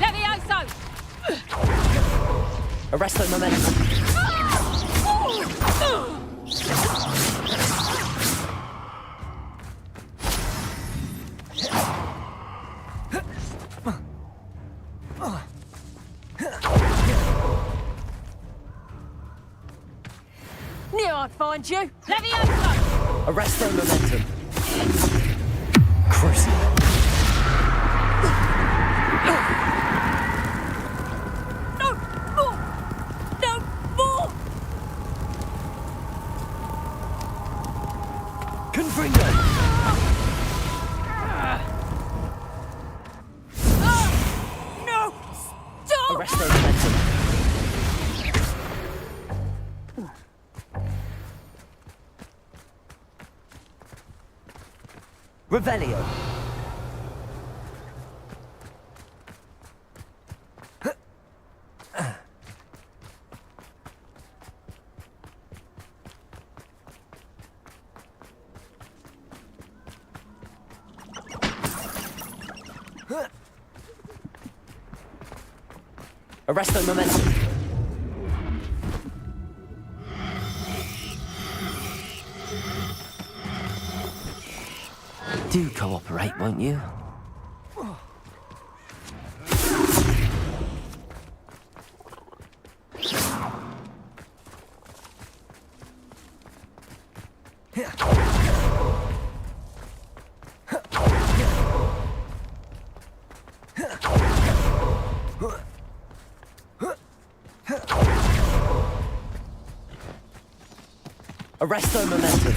Levioso! Arresto momentum. Knew I'd find you! Levioso! Arresto momentum. Cruising. No more! No more! Confringo. No! Stop! Arresto momentum. Revelio. Arresto momentum. Do cooperate, won't you? Arresto momentum.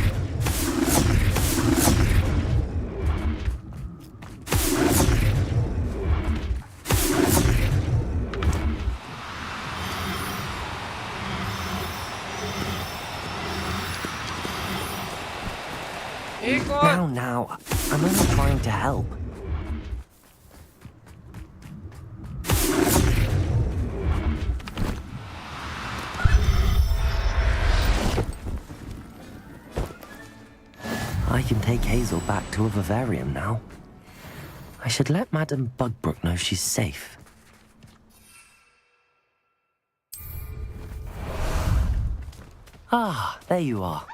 Now, I'm only trying to help. I can take Hazel back to a vivarium now. I should let Madame Bugbrook know she's safe. Ah, there you are.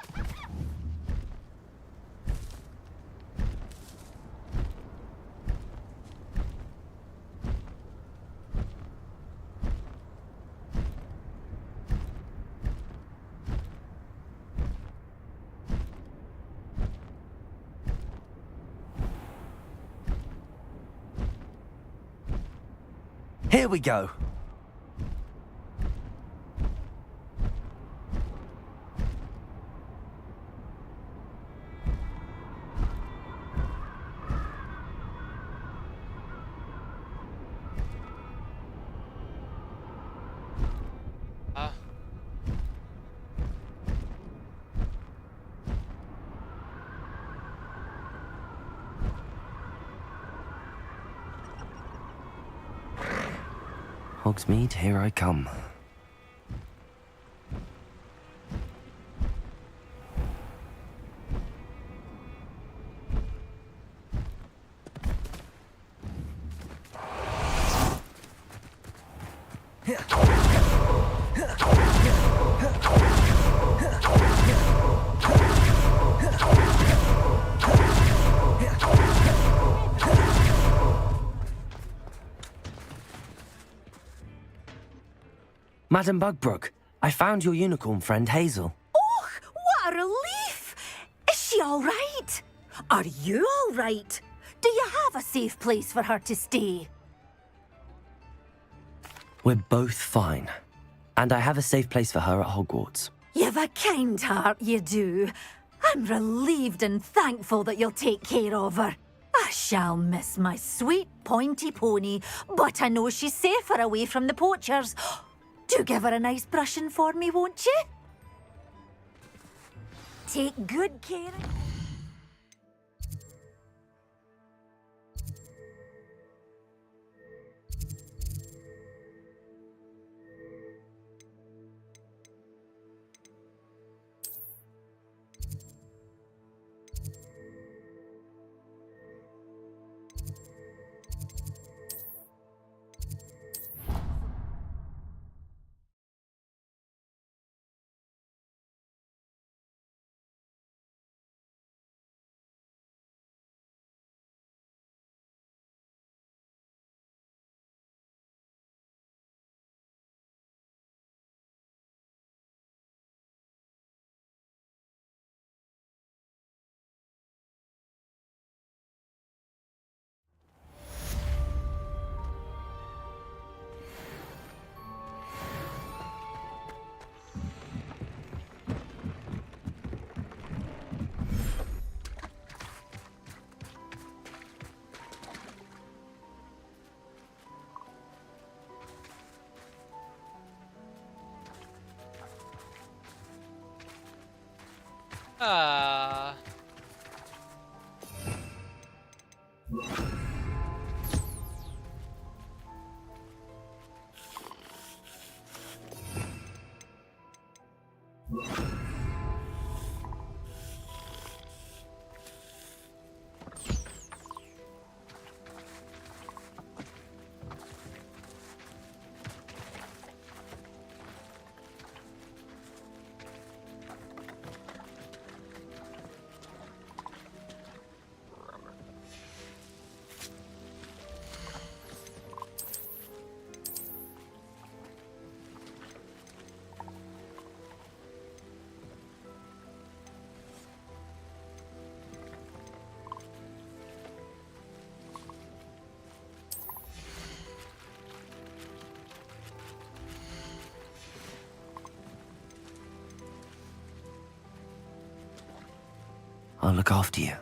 Here we go. Hogsmeade, here I come. Madam Bugbrook, I found your unicorn friend Hazel. Oh, what a relief! Is she all right? Are you all right? Do you have a safe place for her to stay? We're both fine. And I have a safe place for her at Hogwarts. You've a kind heart, you do. I'm relieved and thankful that you'll take care of her. I shall miss my sweet pointy pony, but I know she's safer away from the poachers. Do give her a nice brushing for me, won't you? Take good care of... I'll look after you.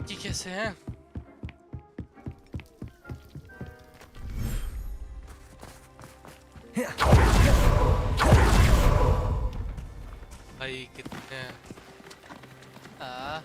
ये कैसे हैं? भाई कितने हैं? आ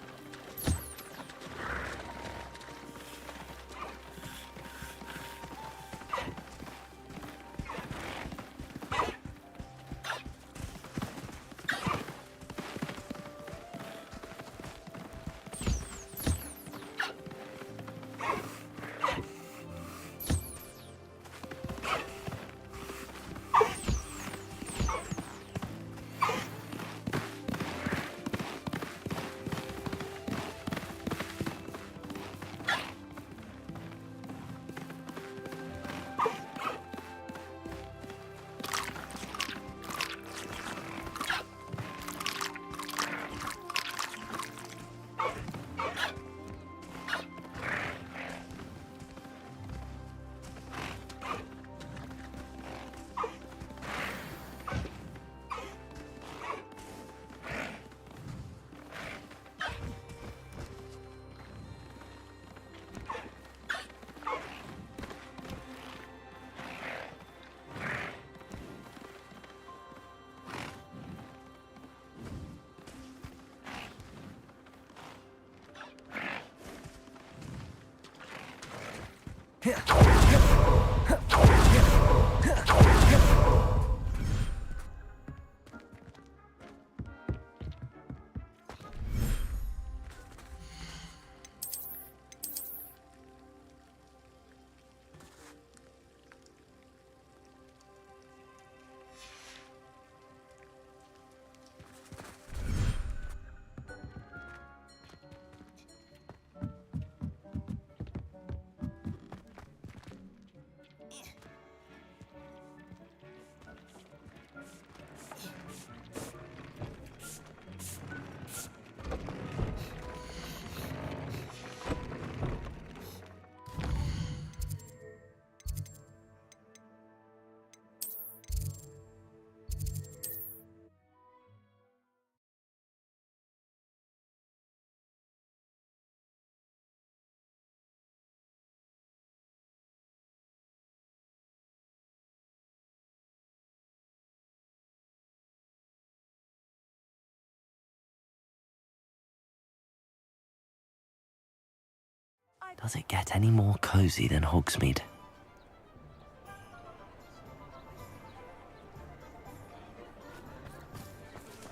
Does it get any more cozy than Hogsmeade?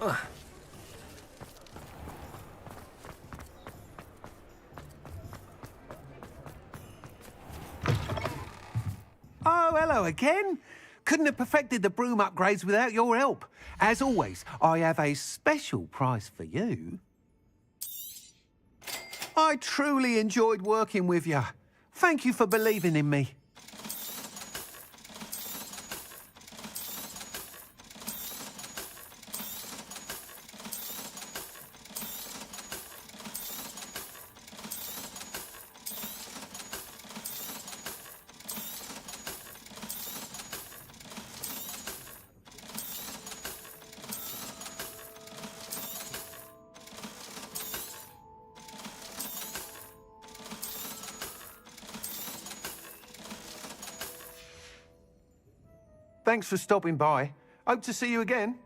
Oh, hello again. Couldn't have perfected the broom upgrades without your help. As always, I have a special prize for you. I truly enjoyed working with you. Thank you for believing in me. Thanks for stopping by. Hope to see you again.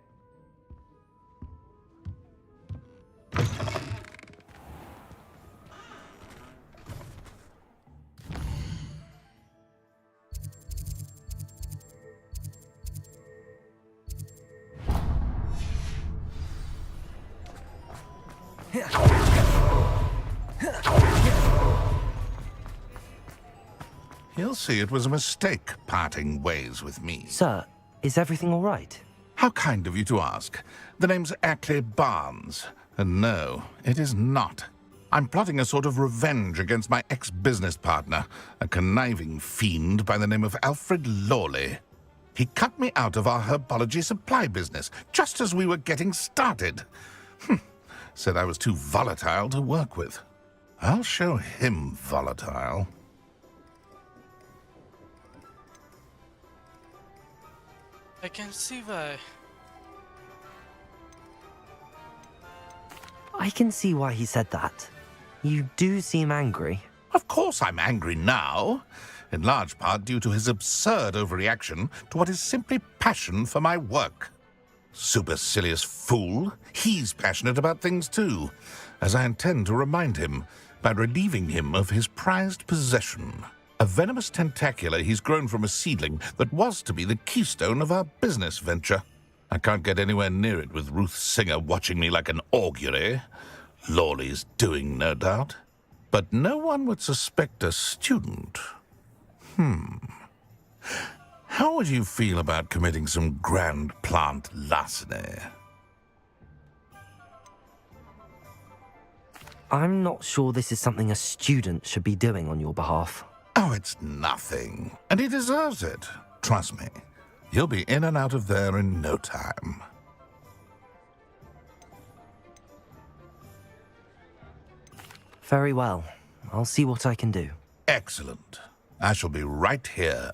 He'll see it was a mistake parting ways with me. Sir, is everything all right? How kind of you to ask. The name's Ackley Barnes. And no, it is not. I'm plotting a sort of revenge against my ex-business partner, a conniving fiend by the name of Alfred Lawley. He cut me out of our herbology supply business, just as we were getting started. Said I was too volatile to work with. I'll show him volatile. I can see why. I can see why he said that. You do seem angry. Of course I'm angry now, in large part due to his absurd overreaction to what is simply passion for my work. Supercilious fool. He's passionate about things too, as I intend to remind him by relieving him of his prized possession. A venomous tentacula he's grown from a seedling that was to be the keystone of our business venture. I can't get anywhere near it with Ruth Singer watching me like an augury. Lawley's doing, no doubt. But no one would suspect a student. How would you feel about committing some grand plant larceny? I'm not sure this is something a student should be doing on your behalf. Oh, it's nothing. And he deserves it. Trust me. You'll be in and out of there in no time. Very well. I'll see what I can do. Excellent. I shall be right here.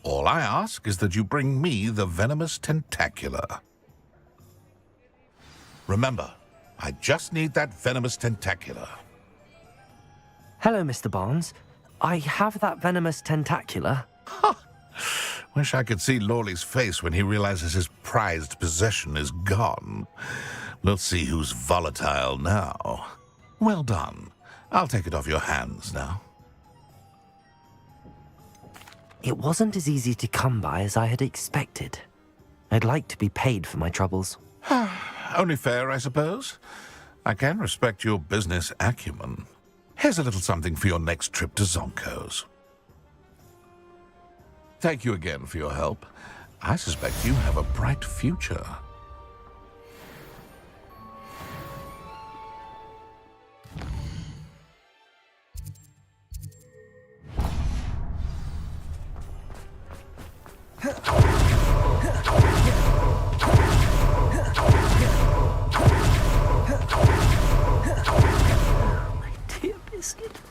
All I ask is that you bring me the venomous tentacula. Remember, I just need that venomous tentacula. Hello, Mr. Barnes. I have that venomous tentacula. Wish I could see Lawley's face when he realizes his prized possession is gone. We'll see who's volatile now. Well done. I'll take it off your hands now. It wasn't as easy to come by as I had expected. I'd like to be paid for my troubles. Only fair, I suppose. I can respect your business acumen. Here's a little something for your next trip to Zonko's. Thank you again for your help. I suspect you have a bright future. Dear Biscuit.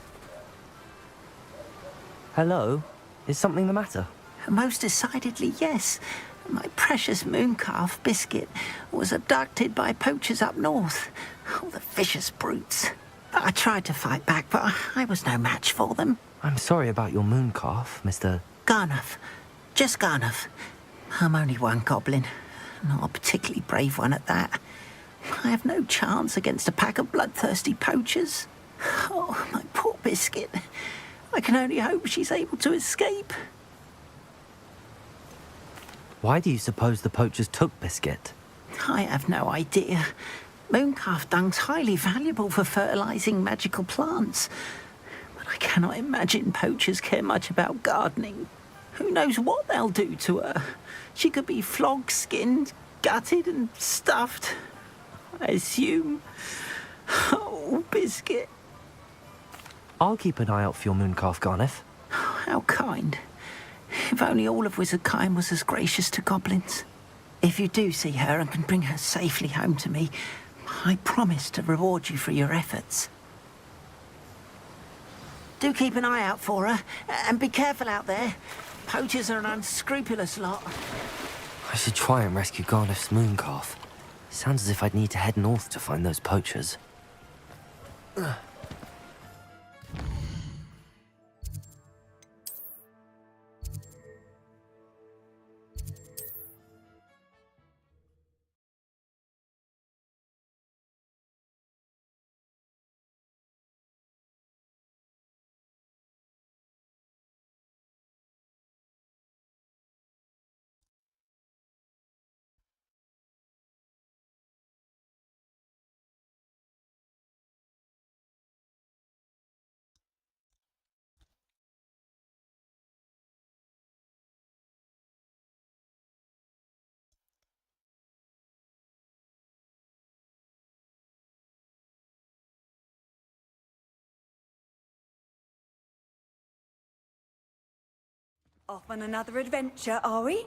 Hello? Is something the matter? Most decidedly, yes. My precious mooncalf, Biscuit, was abducted by poachers up north. Oh, the vicious brutes. I tried to fight back, but I was no match for them. I'm sorry about your mooncalf, Mr. Garnuff. Just Garnuff. I'm only one goblin. Not a particularly brave one at that. I have no chance against a pack of bloodthirsty poachers. Oh, my poor Biscuit. I can only hope she's able to escape. Why do you suppose the poachers took Biscuit? I have no idea. Mooncalf dung's highly valuable for fertilizing magical plants. But I cannot imagine poachers care much about gardening. Who knows what they'll do to her? She could be flogged, skinned, gutted and stuffed. I assume. Oh, Biscuit. I'll keep an eye out for your mooncalf, Garniff. How kind. If only all of Wizardkind was as gracious to goblins. If you do see her and can bring her safely home to me, I promise to reward you for your efforts. Do keep an eye out for her, and be careful out there. Poachers are an unscrupulous lot. I should try and rescue Garniff's mooncalf. Sounds as if I'd need to head north to find those poachers. Off on another adventure, are we?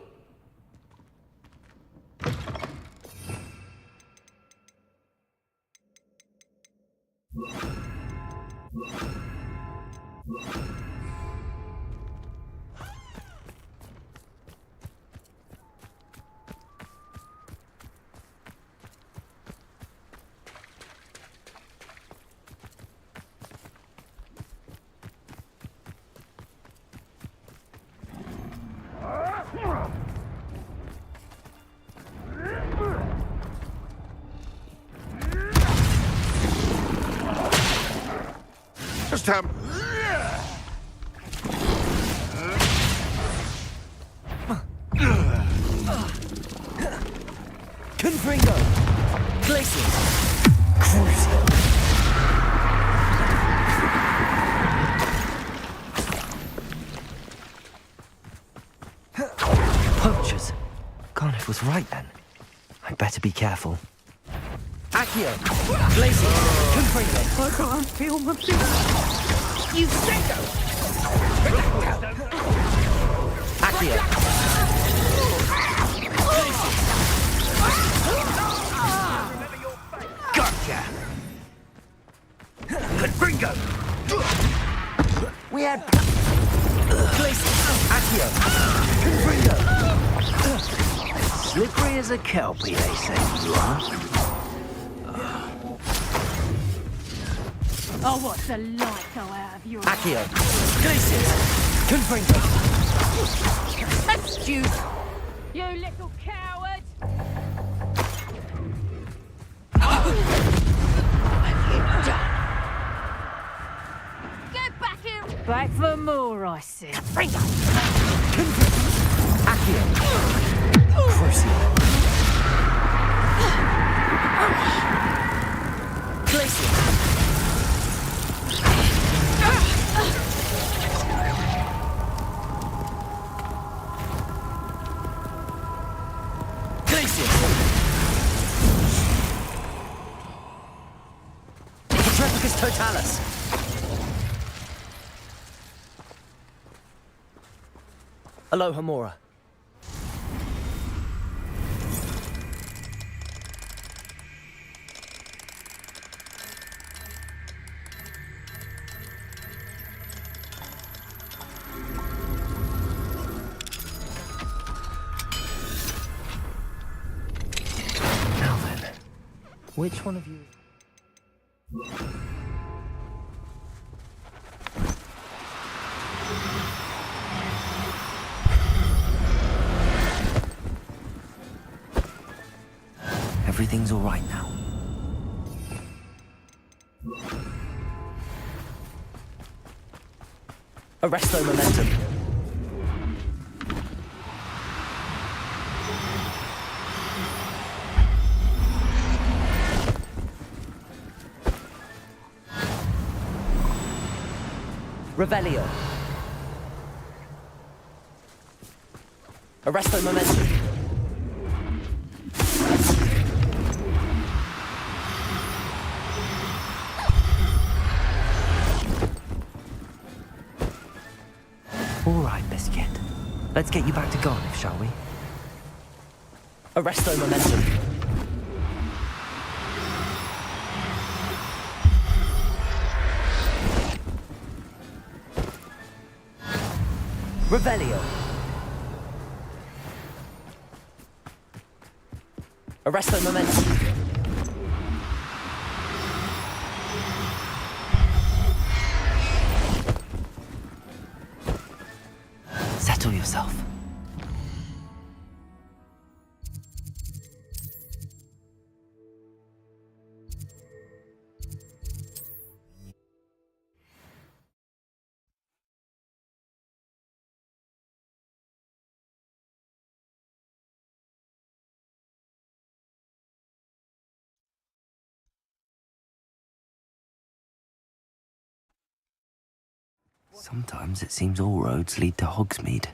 time... Confringo! Places! Cruising! Poachers. Garnet was right then. I'd better be careful. Accio! Blazing! Confringo! I can't feel my feet! You stinko! Accio! Gotcha! Confringo! We had... Blazing! Accio! Confringo! Slippery as a kelpie, they say you are. Oh, what's the light go out of your Accio! Glaciers! Confringo! Excuse! You little coward! Get back here! Back for more, I said. Confringo! Accio! Crucial! Glaciers! Petrificus totalis! Aloha Mora. Now then, which one of you... Everything's all right now. Arresto momentum. Revelio. Arresto momentum. All right, Biscuit. Let's get you back to Garnet, shall we? Arresto momentum. Revelio. Arresto momentum. Settle yourself. Sometimes it seems all roads lead to Hogsmeade.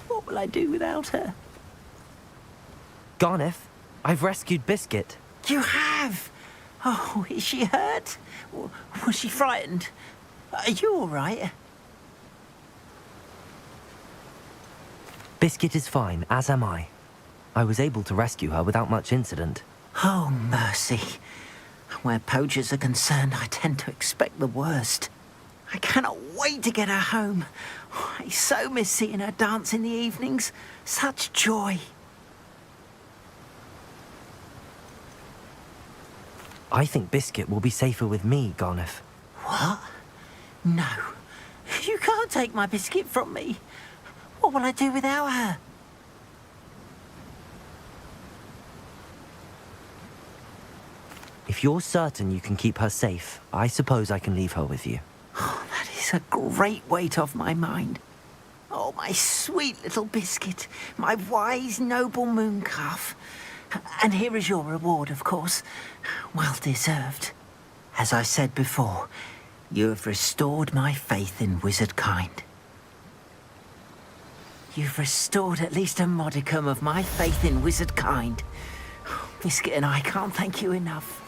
What will I do without her? Garnet, I've rescued Biscuit. You have? Oh, is she hurt? Was she frightened? Are you all right? Biscuit is fine, as am I. I was able to rescue her without much incident. Oh, mercy. Where poachers are concerned, I tend to expect the worst. I cannot wait to get her home. I so miss seeing her dance in the evenings. Such joy. I think Biscuit will be safer with me, Garnet. What? No. You can't take my biscuit from me. What will I do without her? If you're certain you can keep her safe, I suppose I can leave her with you. That is a great weight off my mind. Oh, my sweet little biscuit, my wise, noble mooncalf. And here is your reward, of course. Well deserved. As I said before, you have restored my faith in wizard kind. You've restored at least a modicum of my faith in wizard kind. Biscuit and I can't thank you enough.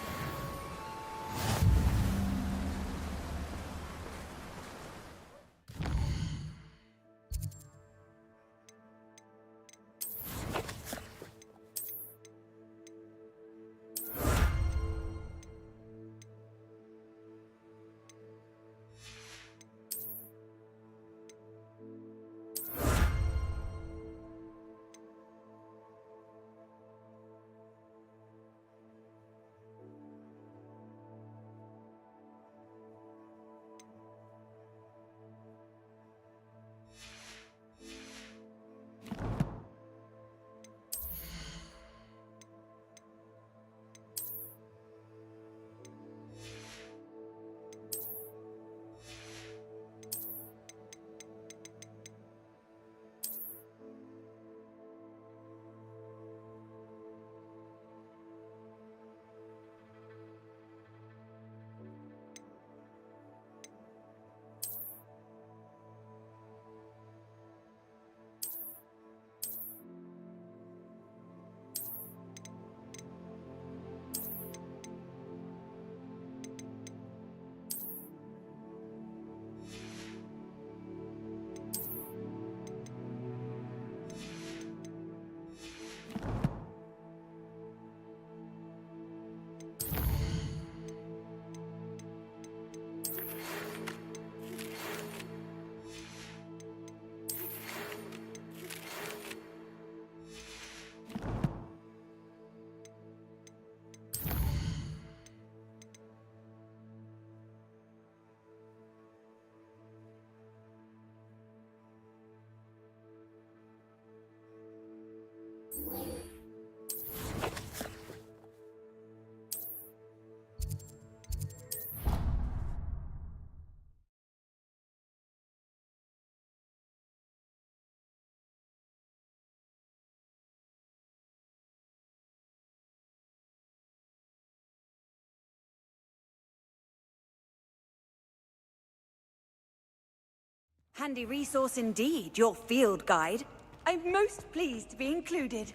Handy resource indeed, your field guide. I'm most pleased to be included.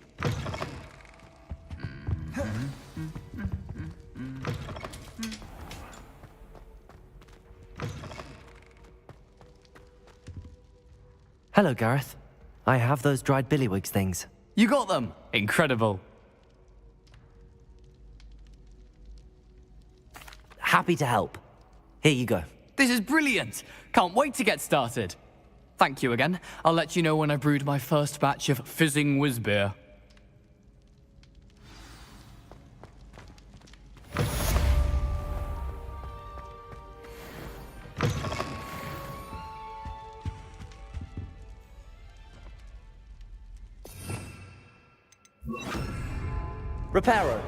Hello, Gareth. I have those dried billywigs things. You got them! Incredible. Happy to help. Here you go. This is brilliant! Can't wait to get started. Thank you again. I'll let you know when I've brewed my first batch of fizzing whiz beer. Reparo.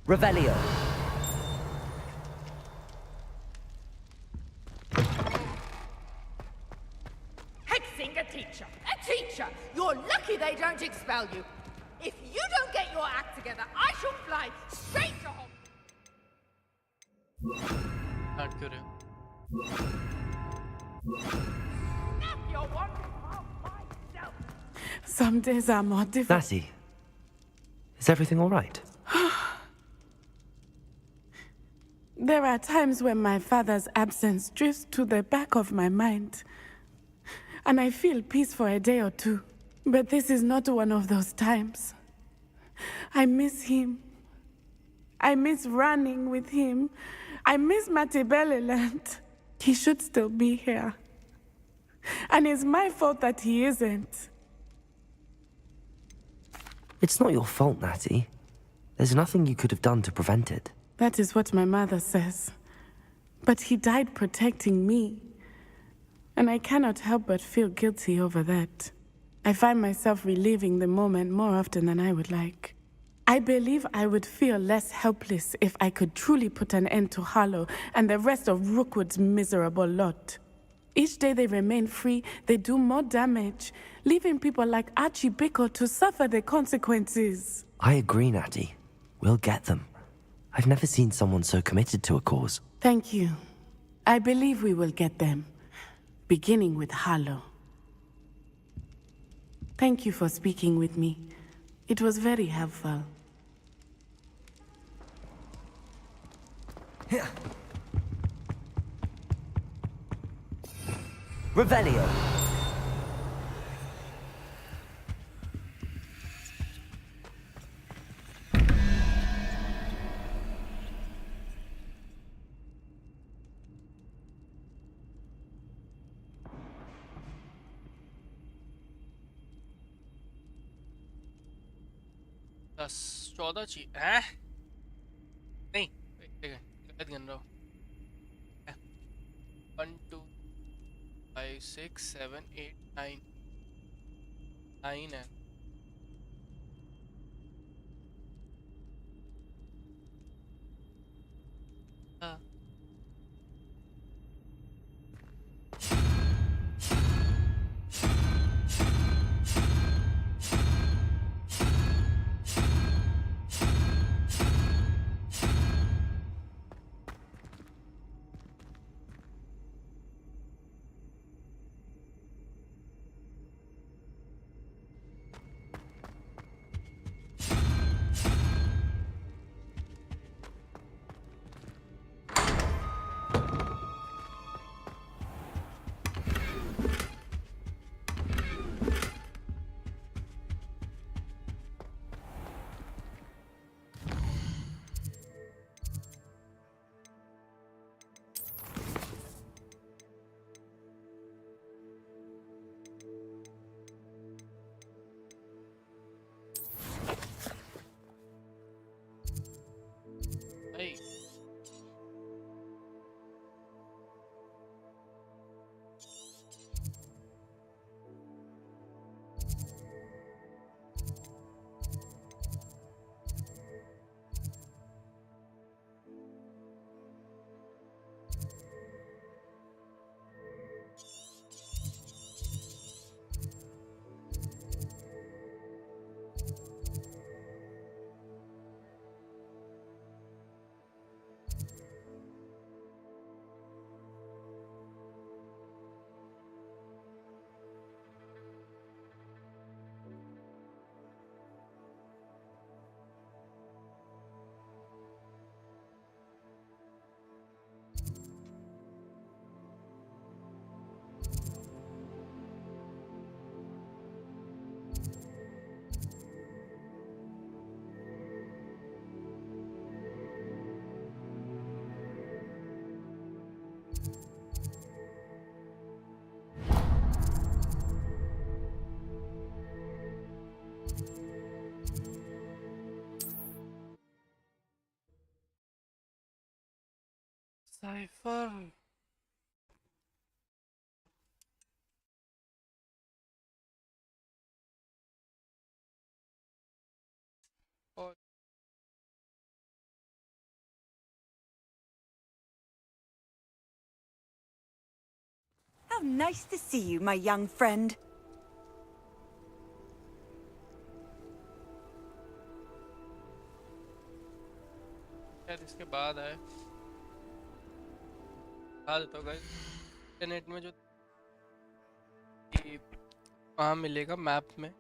Revelio. Hexing a teacher! A teacher! You're lucky they don't expel you. If you don't get your act together, I shall fly straight to Hogwarts. Snap your wand off myself. Some days are more difficult. Lassie, is everything all right? There are times when my father's absence drifts to the back of my mind, and I feel peace for a day or two. But this is not one of those times. I miss him. I miss running with him. I miss Matibeleland. He should still be here. And it's my fault that he isn't. It's not your fault, Natty. There's nothing you could have done to prevent it. That is what my mother says. But he died protecting me. And I cannot help but feel guilty over that. I find myself reliving the moment more often than I would like. I believe I would feel less helpless if I could truly put an end to Harlow and the rest of Rookwood's miserable lot. Each day they remain free, they do more damage, leaving people like Archie Bickle to suffer the consequences. I agree, Natty. We'll get them. I've never seen someone so committed to a cause. Thank you. I believe we will get them, beginning with Harlow. Thank you for speaking with me. It was very helpful. Revelio. दस 14 चीज हैं नहीं गलत गिन रहा हूँ 1 2 5 6 7 8 9 9 है हाँ साइफर और How nice to see you, my young friend. शायद इसके बाद आए बता देता हूँ गाइस इंटरनेट में जो वहाँ मिलेगा मैप में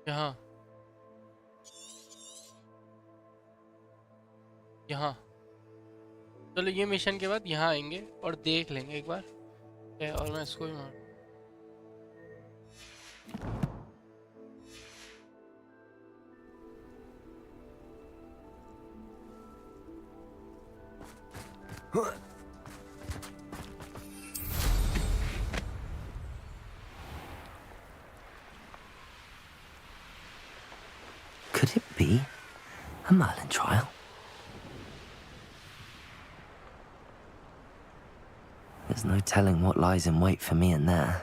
यहाँ यहाँ चलो ये मिशन के बाद यहाँ आएंगे और देख लेंगे एक बार और मैं इसको ही मार Could it be a Merlin trial? There's no telling what lies in wait for me in there.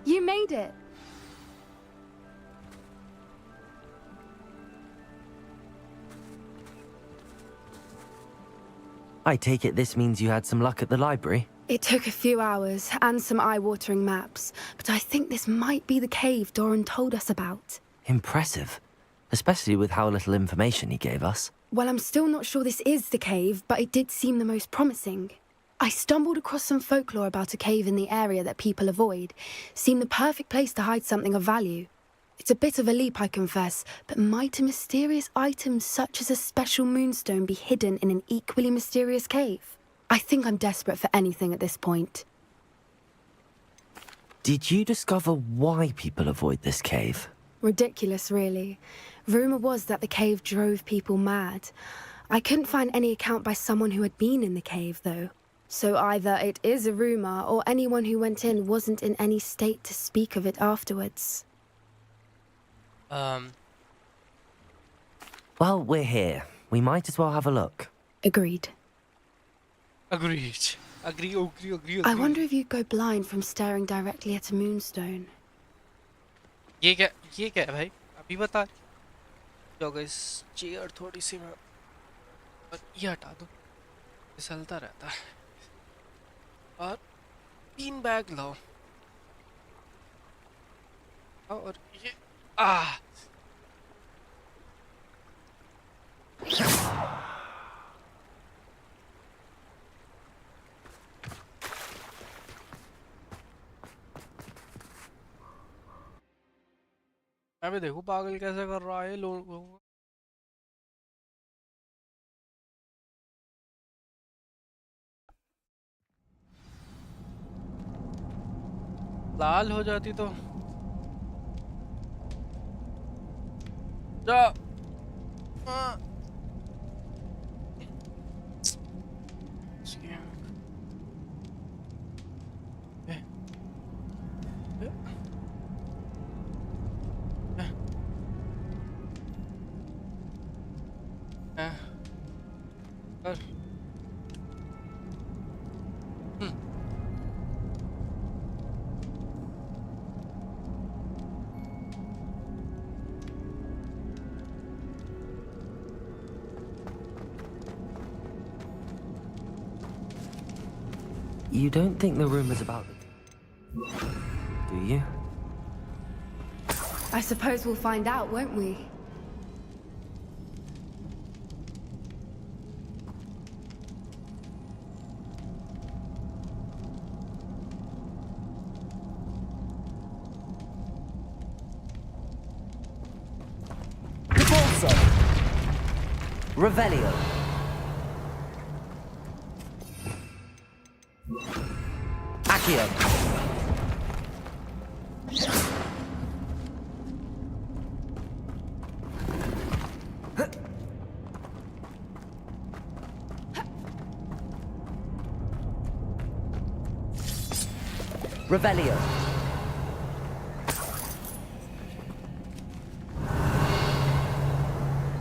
You made it. I take it this means you had some luck at the library? It took a few hours and some eye-watering maps, but I think this might be the cave Doran told us about. Impressive. Especially with how little information he gave us. Well, I'm still not sure this is the cave, but it did seem the most promising. I stumbled across some folklore about a cave in the area that people avoid. Seemed the perfect place to hide something of value. It's a bit of a leap, I confess, but might a mysterious item such as a special moonstone be hidden in an equally mysterious cave? I think I'm desperate for anything at this point. Did you discover why people avoid this cave? Ridiculous, really. Rumour was that the cave drove people mad. I couldn't find any account by someone who had been in the cave, though. So either it is a rumour, or anyone who went in wasn't in any state to speak of it afterwards. Well, we're here. We might as well have a look. Agreed. Agreed. Agree. I wonder if you'd go blind from staring directly at a moonstone. ये क्या है भाई? अभी बता. जो guys chair थोड़ी सी मैं और ये हटा दो. फिसलता रहता है. और 3 बैग लाओ. और ये अबे देखो पागल कैसे कर रहा है लोगों को. लाल हो जाती तो जा. You don't think the rumors about it, do you? I suppose we'll find out, won't we? GeForce! Revelio! Accio! Revelio!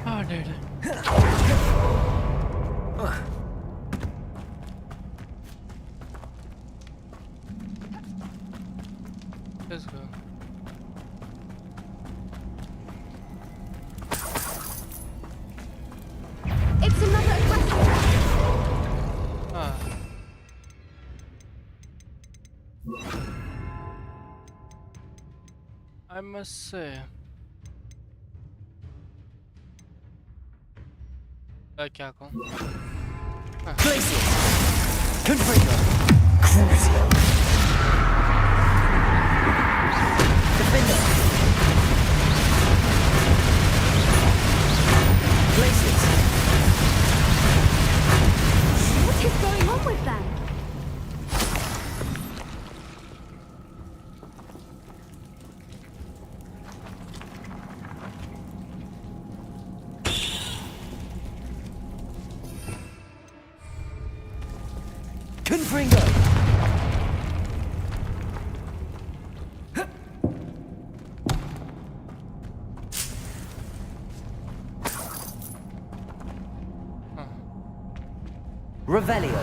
Oh, dude. Let's go. It's another aggressive. I must say. क्या कहूँ? Glacier! Confringo! Crucio! Defender! Glaciers! What is going on with them? Confringo! Revelio.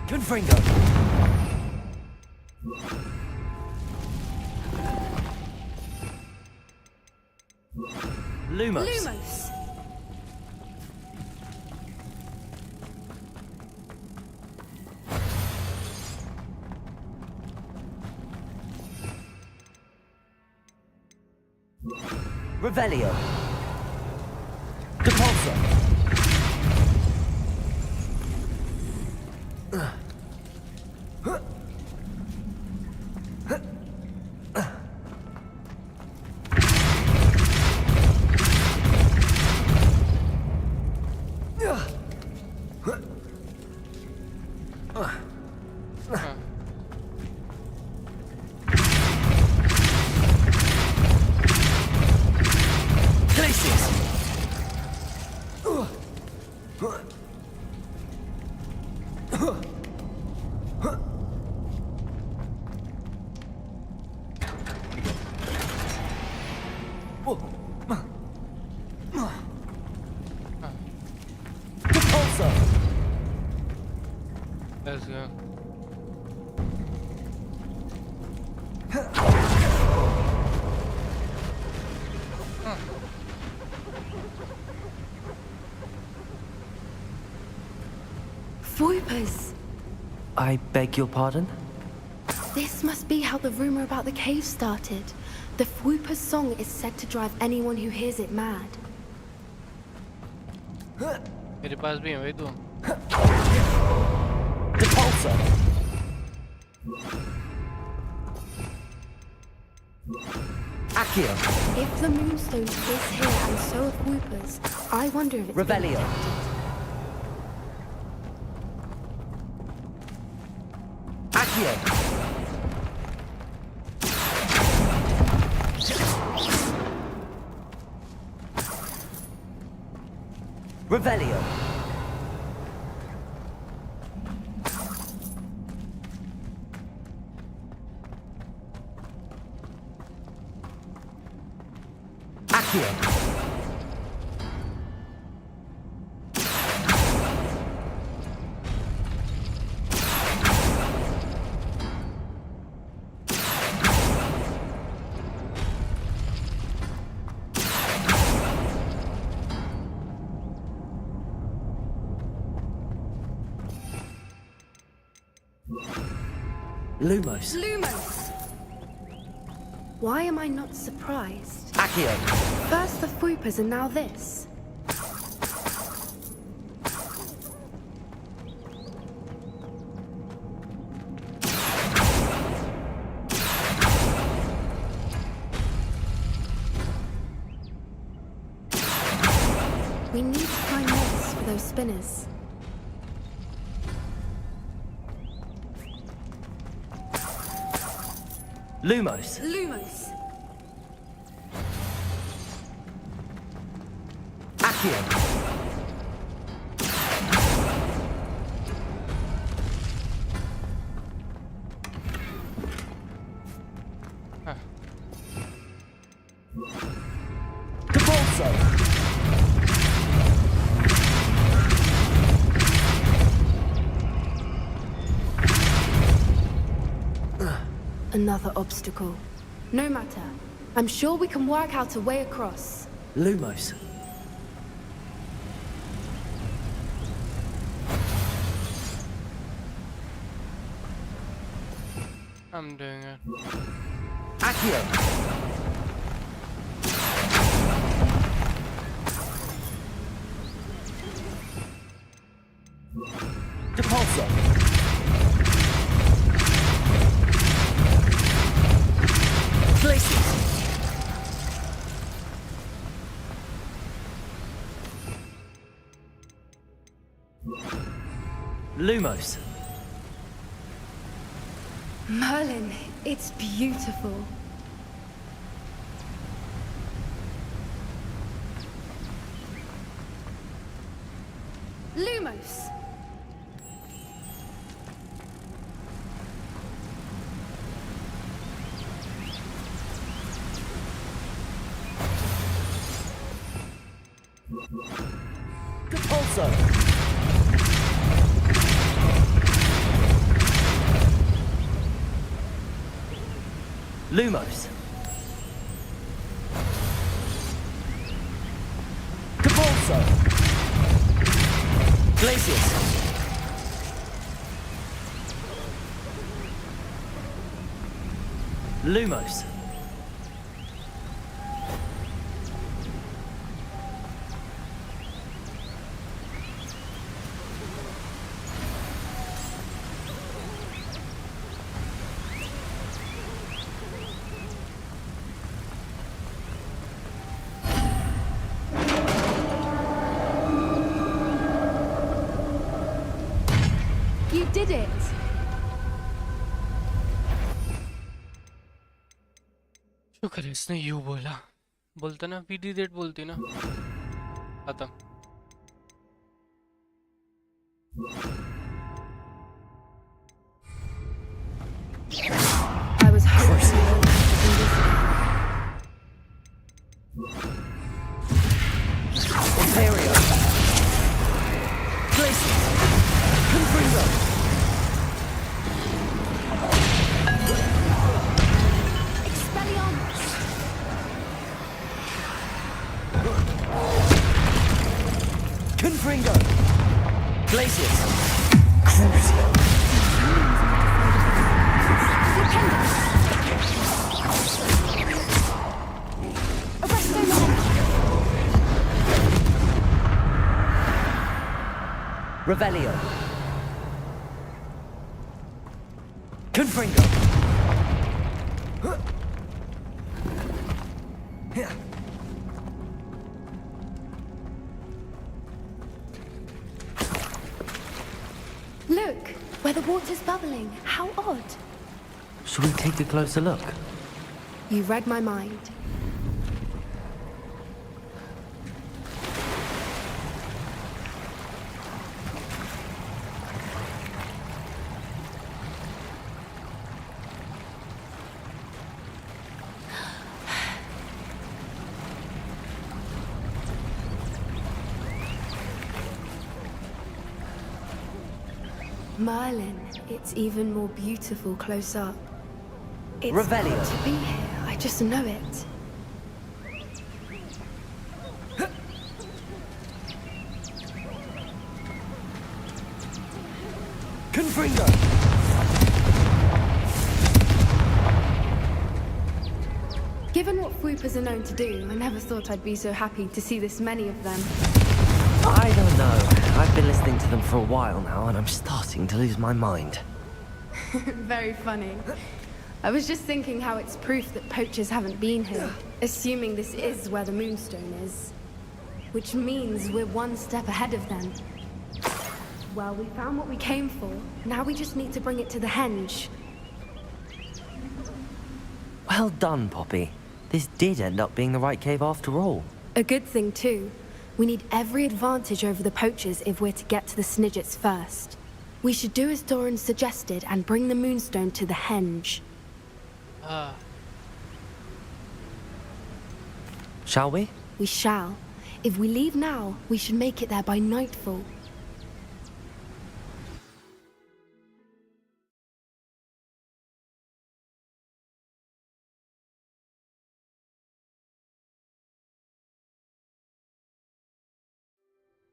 Confringo. Lumos. Lumos. Revelio. Depulso. Let's go. Voipers! I beg your pardon? This must be how the rumor about the cave started. The Fwooper's song is said to drive anyone who hears it mad. मेरे पास भी है भाई तू. Depulso. Accio. If the Moonstone is here and so are Fwoopers, I wonder if it's been Revelio. protected. Accio. Revelio. Accio. Lumos. Lumos! Why am I not surprised? Accio. First the Fwoopers and now this. We need to find nests for those spinners. Lumos. Lumos! Accio. Depulso. Another obstacle. No matter. I'm sure we can work out a way across. Lumos. I'm doing it. Accio. Depulso. Places. Lumos. Merlin, it's beautiful. Lumos! Capulso! Lumos! Capulso! Glacius! Lumos! You did it! शुक्र है इसने you बोला बोलता ना VD date बोलती ना खत्म I was hoping you wouldn't have to do this. Ontario! Glacius! Confringo! Expelliarmus! Confringo! Glacius! Crucio! Revelio! Confringo! Look, where the water's bubbling. How odd. Shall we take a closer look? You read my mind. Merlin, it's even more beautiful close up. It's Revelio. meant to be here, I just know it. Confringo! Given what Fwoopers are known to do, I never thought I'd be so happy to see this many of them. I don't know. I've been listening to them for a while now, and I'm starting to lose my mind. Very funny. I was just thinking how it's proof that poachers haven't been here, assuming this is where the Moonstone is. Which means we're one step ahead of them. Well, we found what we came for. Now we just need to bring it to the henge. Well done, Poppy. This did end up being the right cave after all. A good thing, too. We need every advantage over the poachers if we're to get to the Snidgets first. We should do as Doran suggested and bring the Moonstone to the henge. Shall we? We shall. If we leave now, we should make it there by nightfall.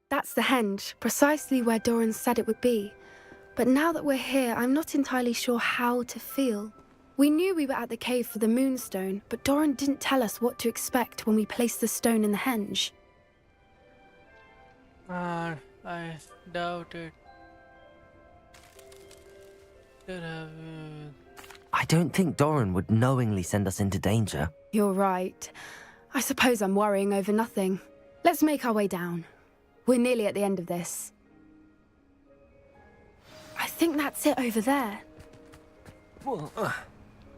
That's the henge, precisely where Doran said it would be. But now that we're here, I'm not entirely sure how to feel. We knew we were at the cave for the Moonstone, but Doran didn't tell us what to expect when we placed the stone in the henge. I doubt it. I don't think Doran would knowingly send us into danger. You're right. I suppose I'm worrying over nothing. Let's make our way down. We're nearly at the end of this. I think that's it over there.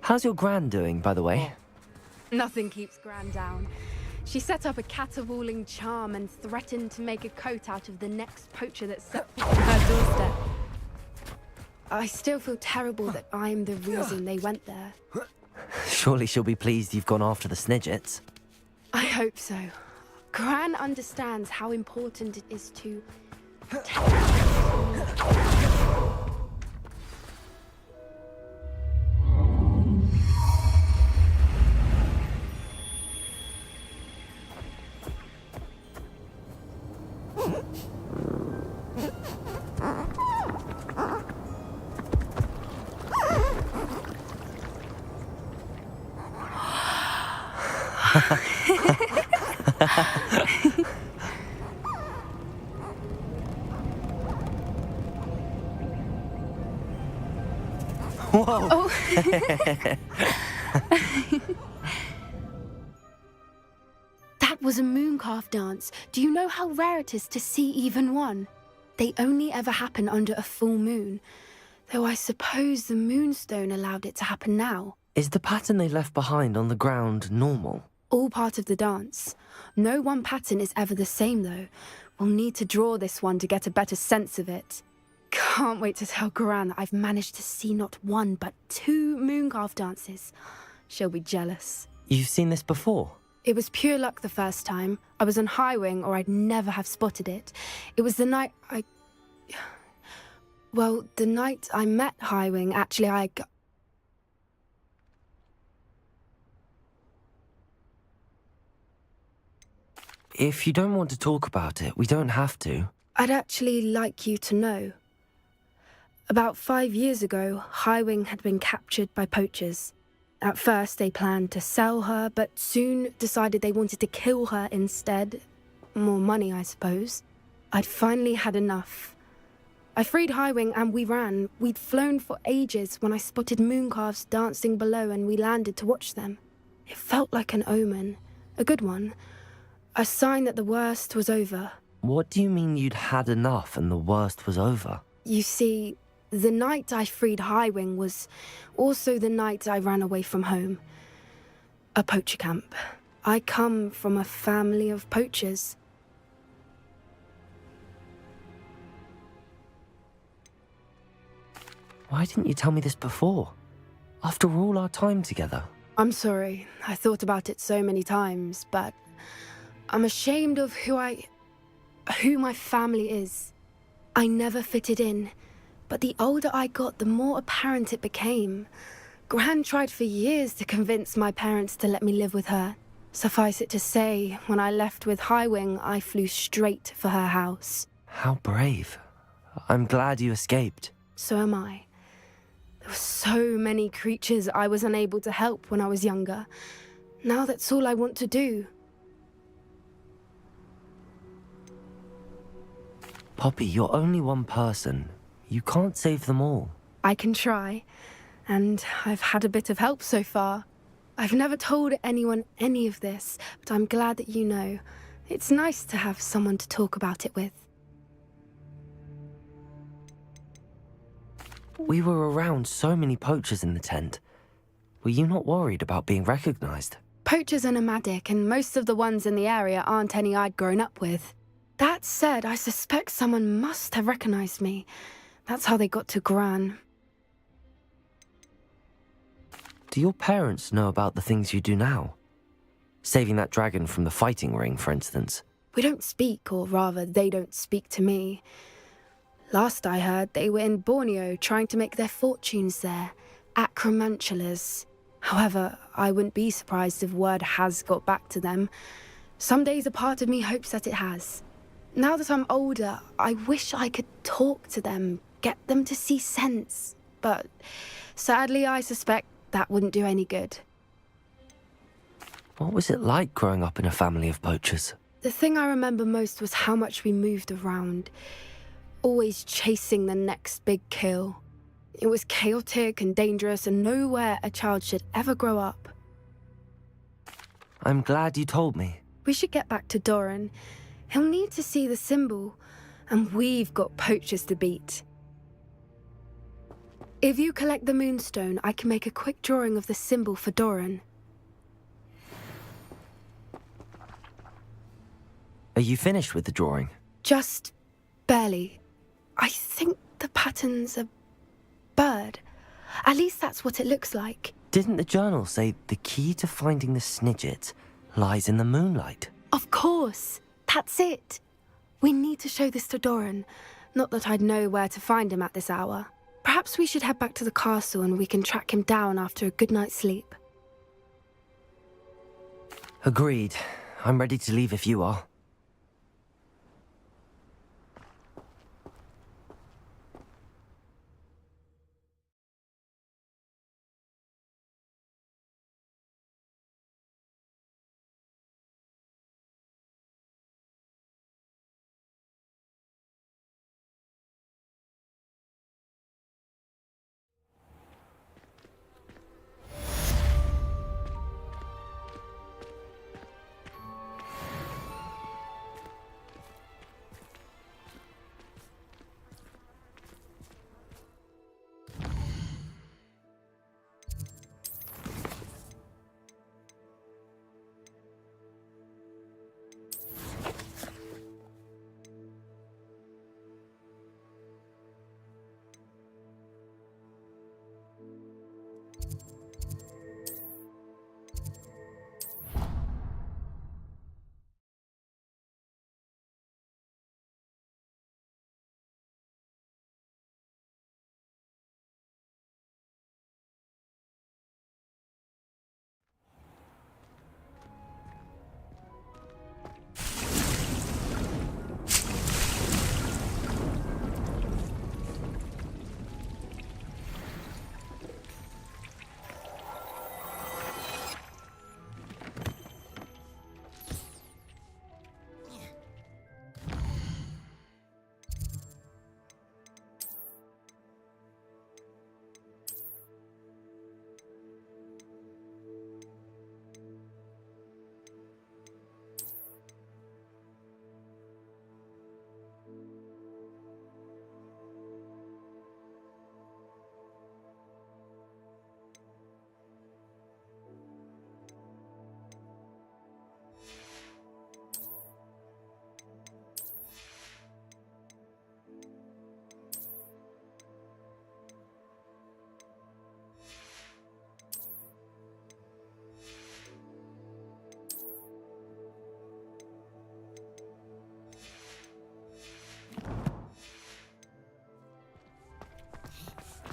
How's your Gran doing, by the way? Nothing keeps Gran down. She set up a caterwauling charm and threatened to make a coat out of the next poacher that set foot on her doorstep. I still feel terrible that I'm the reason they went there. Surely she'll be pleased you've gone after the Snidgets. I hope so. Gran understands how important it is to... Whoa! Oh. That was a mooncalf dance. Do you know how rare it is to see even one? They only ever happen under a full moon. Though I suppose the moonstone allowed it to happen now. Is the pattern they left behind on the ground normal? All part of the dance. No one pattern is ever the same, though. We'll need to draw this one to get a better sense of it. Can't wait to tell Gran that I've managed to see not one, but 2 mooncalf dances. She'll be jealous. You've seen this before? It was pure luck the first time. I was on Highwing, or I'd never have spotted it. It was the night Well, the night I met Highwing, actually, If you don't want to talk about it, we don't have to. I'd actually like you to know. About 5 years ago, Highwing had been captured by poachers. At first, they planned to sell her, but soon decided they wanted to kill her instead. More money, I suppose. I'd finally had enough. I freed Highwing and we ran. We'd flown for ages when I spotted mooncalves dancing below and we landed to watch them. It felt like an omen. A good one. A sign that the worst was over. What do you mean you'd had enough and the worst was over? You see, the night I freed Highwing was also the night I ran away from home. A poacher camp. I come from a family of poachers. Why didn't you tell me this before? After all our time together. I'm sorry. I thought about it so many times, but I'm ashamed of who my family is. I never fitted in, but the older I got, the more apparent it became. Gran tried for years to convince my parents to let me live with her. Suffice it to say, when I left with Highwing, I flew straight for her house. How brave. I'm glad you escaped. So am I. There were so many creatures I was unable to help when I was younger. Now that's all I want to do. Poppy, you're only one person. You can't save them all. I can try, and I've had a bit of help so far. I've never told anyone any of this, but I'm glad that you know. It's nice to have someone to talk about it with. We were around so many poachers in the tent. Were you not worried about being recognized? Poachers are nomadic, and most of the ones in the area aren't any I'd grown up with. That said, I suspect someone must have recognized me. That's how they got to Gran. Do your parents know about the things you do now? Saving that dragon from the fighting ring, for instance. We don't speak, or rather, they don't speak to me. Last I heard, they were in Borneo trying to make their fortunes there. Acromantulas. However, I wouldn't be surprised if word has got back to them. Some days a part of me hopes that it has. Now that I'm older, I wish I could talk to them, get them to see sense. But sadly, I suspect that wouldn't do any good. What was it like growing up in a family of poachers? The thing I remember most was how much we moved around. Always chasing the next big kill. It was chaotic and dangerous and nowhere a child should ever grow up. I'm glad you told me. We should get back to Doran. He'll need to see the symbol, and we've got poachers to beat. If you collect the moonstone, I can make a quick drawing of the symbol for Doran. Are you finished with the drawing? Just barely. I think the pattern's a bird. At least that's what it looks like. Didn't the journal say the key to finding the Snidget lies in the moonlight? Of course. That's it. We need to show this to Doran. Not that I'd know where to find him at this hour. Perhaps we should head back to the castle and we can track him down after a good night's sleep. Agreed. I'm ready to leave if you are.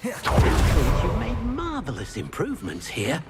You've made marvelous improvements here.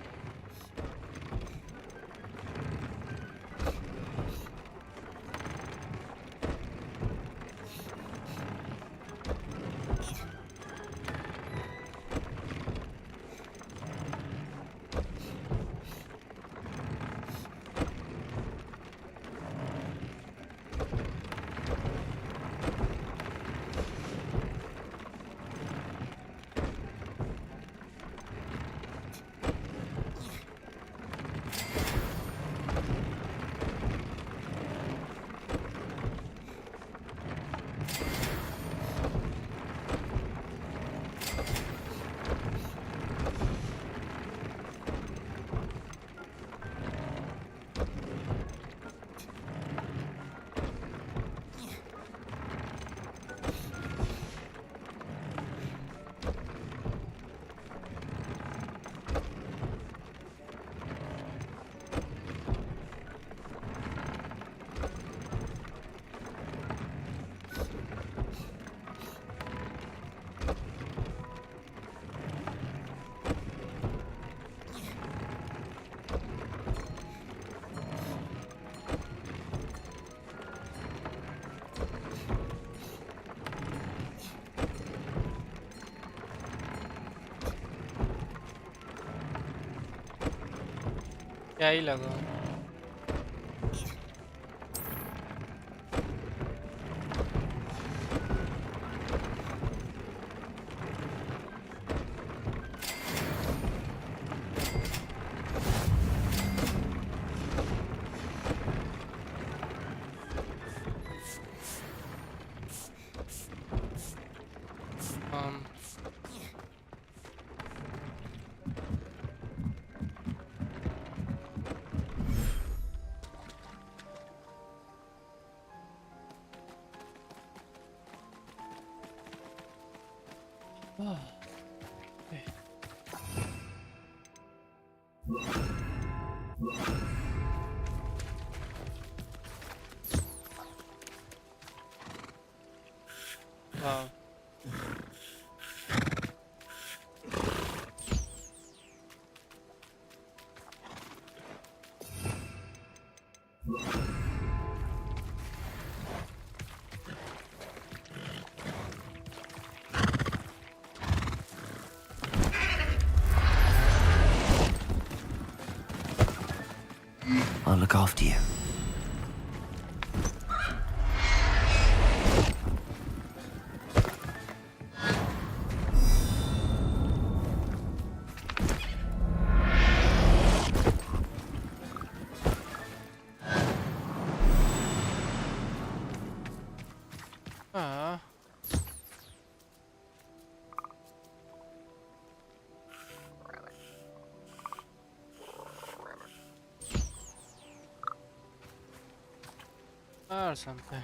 क्या ही लगा Wow. I'll look after you. Ah. Or something.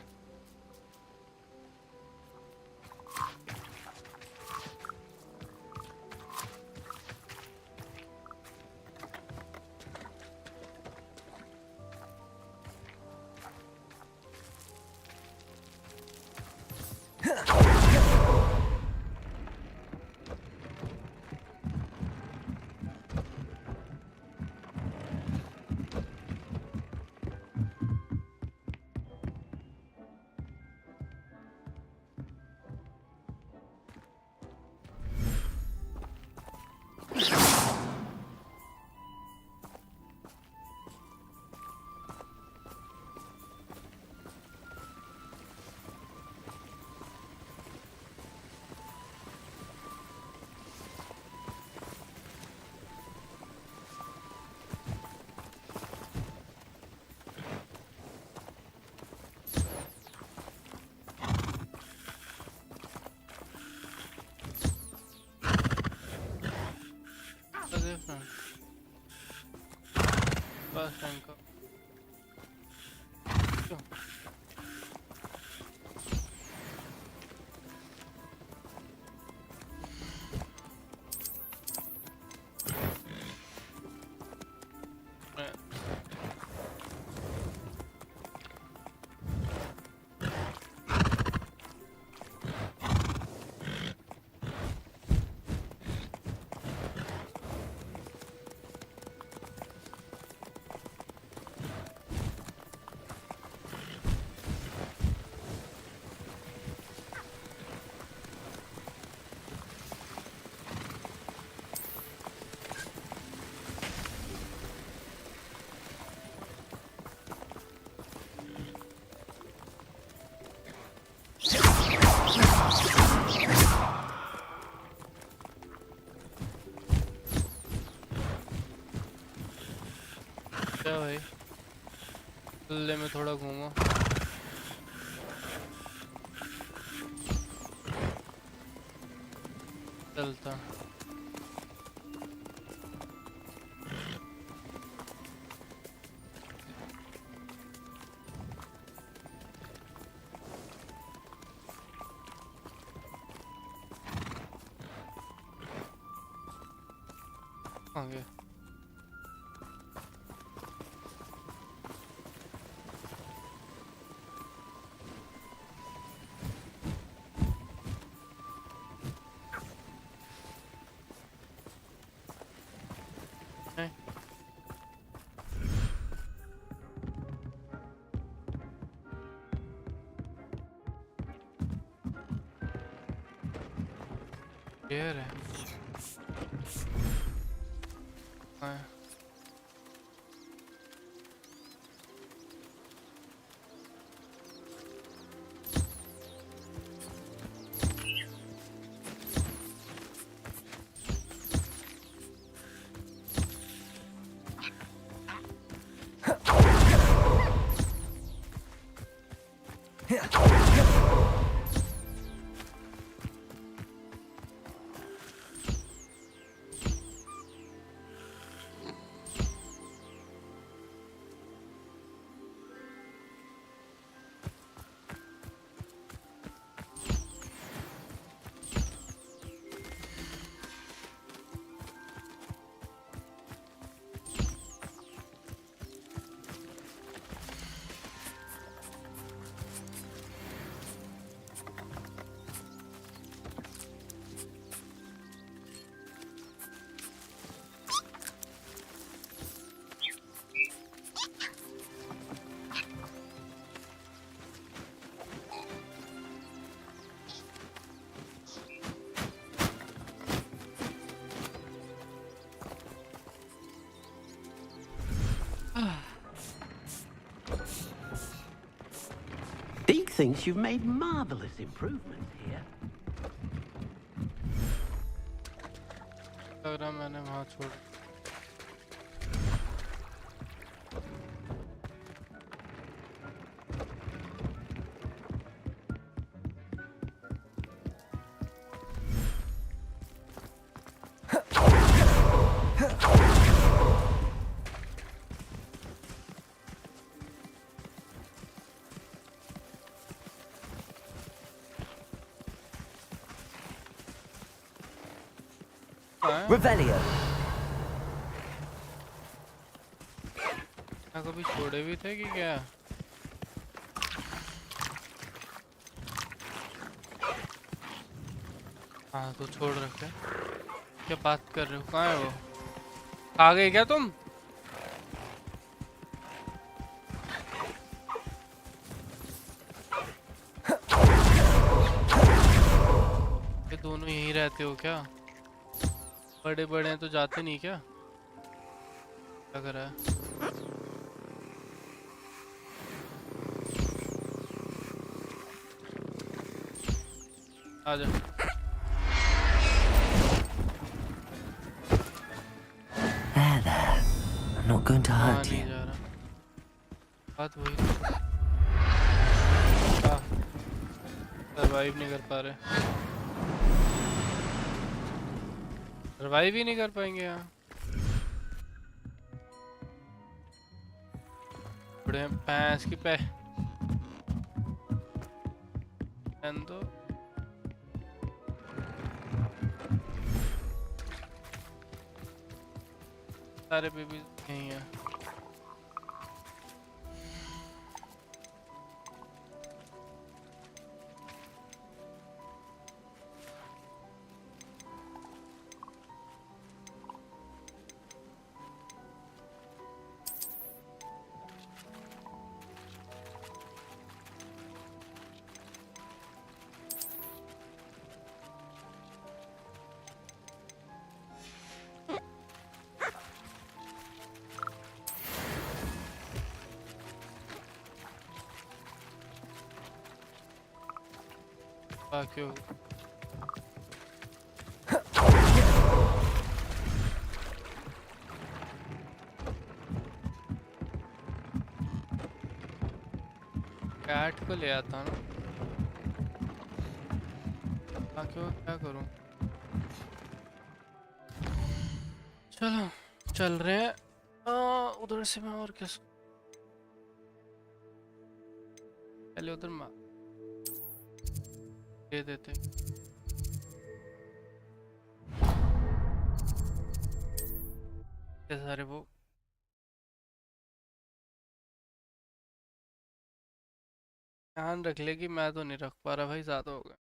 Different. First anchor. Sure. क्या भाई ले में थोड़ा घूमा चलता आगे Here है हाँ thinks you've made marvelous improvements here. लग रहा मैंने वहाँ छोड़ Revelio. कभी छोड़े भी थे कि क्या? हाँ तो छोड़ रखे। क्या बात कर रहे हो? कहाँ है वो? आ गए क्या तुम? ये दोनों यहीं रहते हो क्या? बड़े बड़े हैं तो जाते नहीं क्या? लग रहा है। आजा। There. I'm not going to hurt you. बात वही। सरवाइव नहीं कर पा रहे। सरवाइव ही नहीं कर पाएंगे यहाँ। बड़े भैंस की पे। तो सारे बेबी यहीं हैं। क्यों? कैट को ले आता ना। क्यों? क्या करूं? चलो चल रहे हैं। उधर से मैं और कैसे पहले उधर मार दे देते। ये सारे वो ध्यान रख ले कि मैं तो नहीं रख पा रहा भाई, ज्यादा हो गया।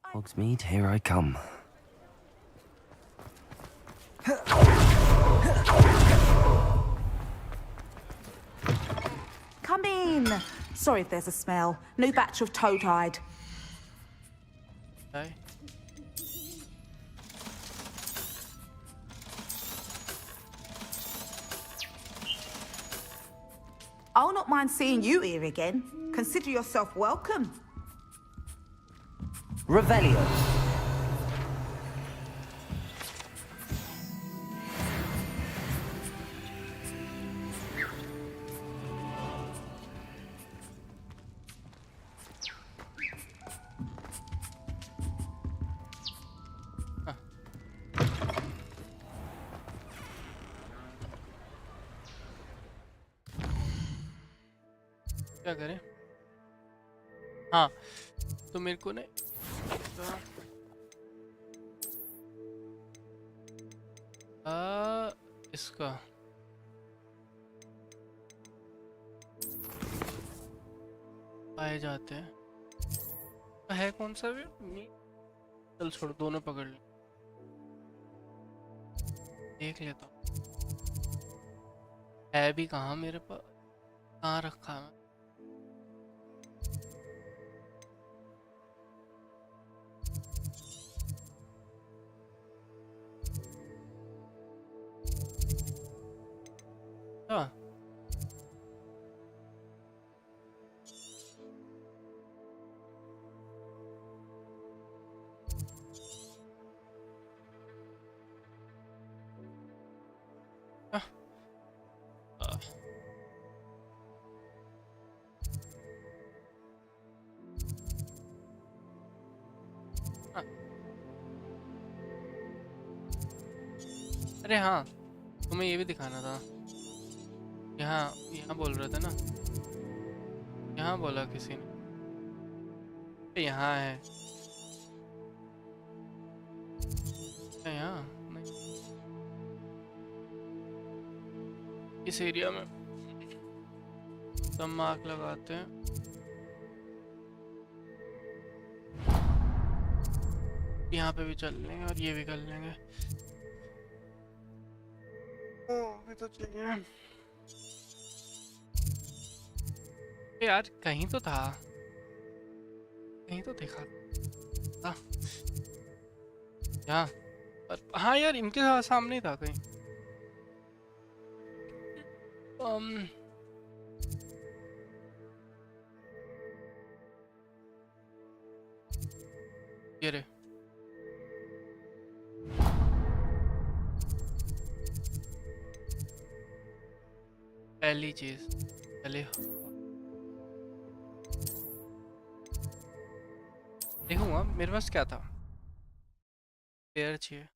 Hogsmeade, here I come. Come in. Sorry if there's a smell. New batch of toad-hide. Hey. I'll not mind seeing you here again. Consider yourself welcome. Revelio. क्या करें? हाँ तो मेरे को नहीं इसका पाए जाते हैं। है कौन सा भी? चल छोड़, दोनों पकड़ ले। देख लेता हूँ है भी कहाँ मेरे पास, कहाँ रखा है। अरे हाँ, तुम्हें ये भी दिखाना था। यहाँ यहाँ बोल रहे थे ना, यहाँ बोला किसी ने, यहाँ है यहाँ नहीं, इस एरिया में सब मार्क लगाते हैं। यहाँ पे भी चल लेंगे और ये भी कर लेंगे। भी तो चाहिए यार, कहीं तो था, कहीं तो देखा था यहाँ पर। हाँ यार, इनके सामने ही था कहीं। ये रे, पहली चीज पहले देखूंगा मेरे पास क्या था। पेयर चाहिए।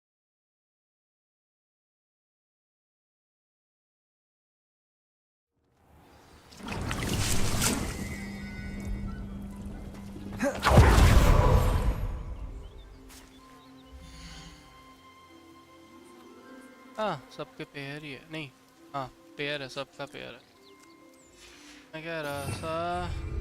हाँ, सबके पेयर ही है। नहीं, हाँ पेयर है, सबका पेयर है। मैं कह रहा था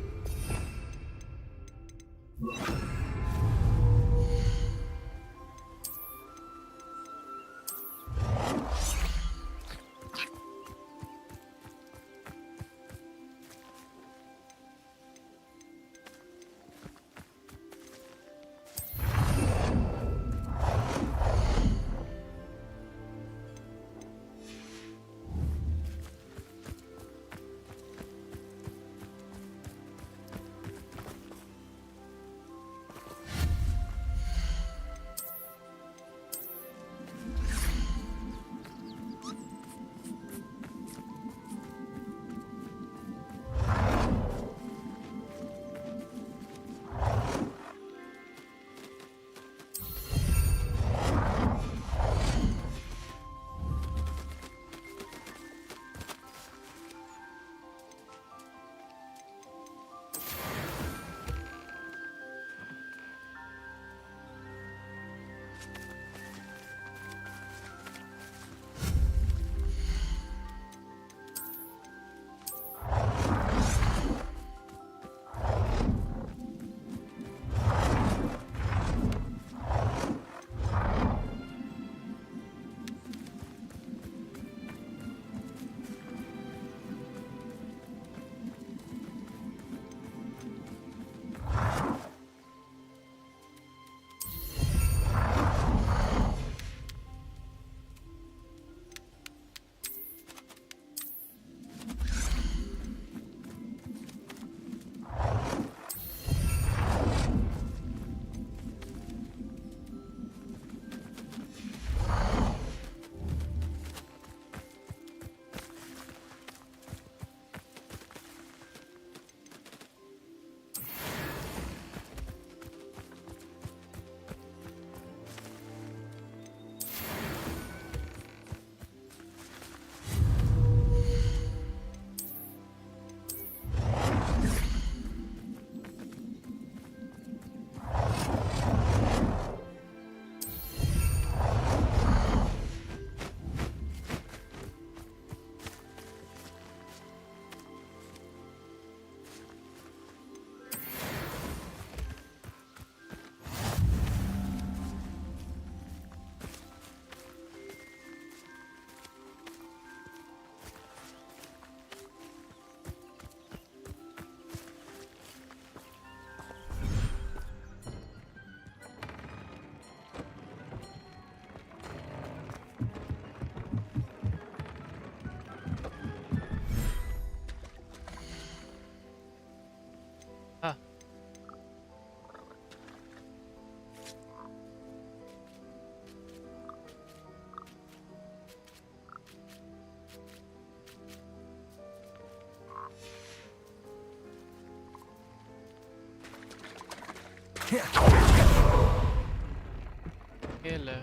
खेल है।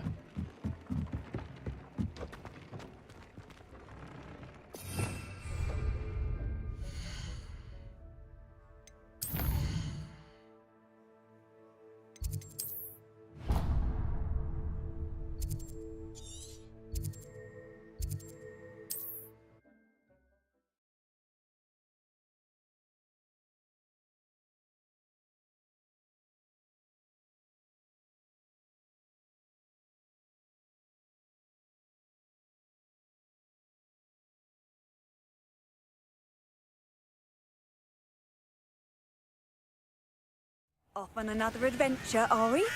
Off on another adventure, are we?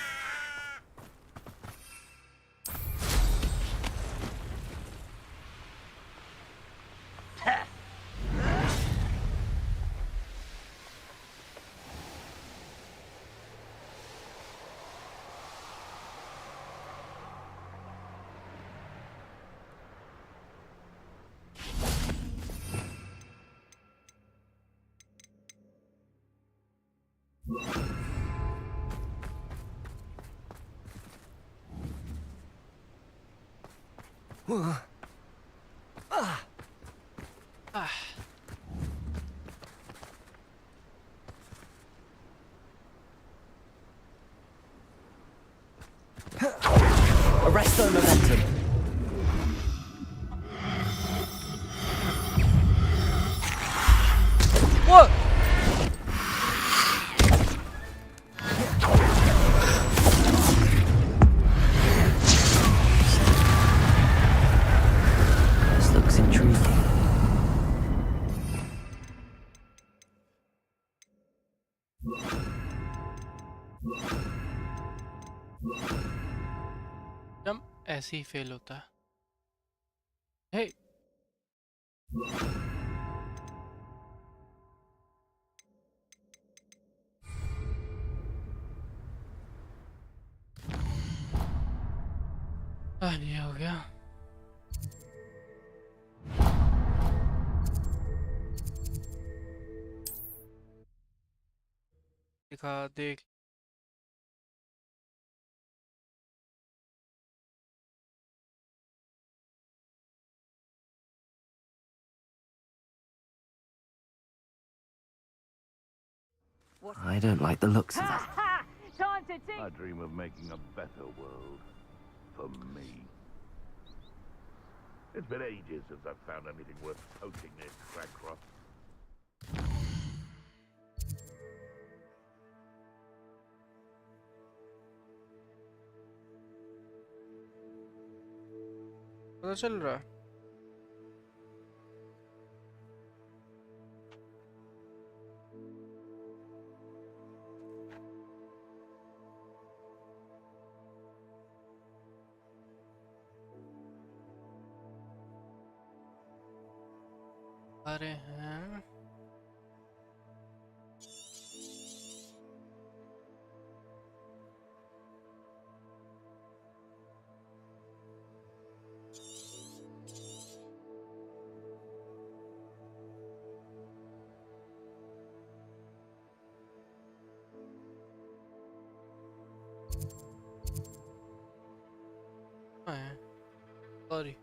Arrest their momentum. What? This looks intriguing. जब ऐसे ही फेल होता है। Hey. ये हो गया। दिखा देख। I don't like the looks of that. Time to think. I dream of making a better world for me. It's been ages since I've found anything worth poking this crackcross. पता चल रहा है। अरे हैं सॉरी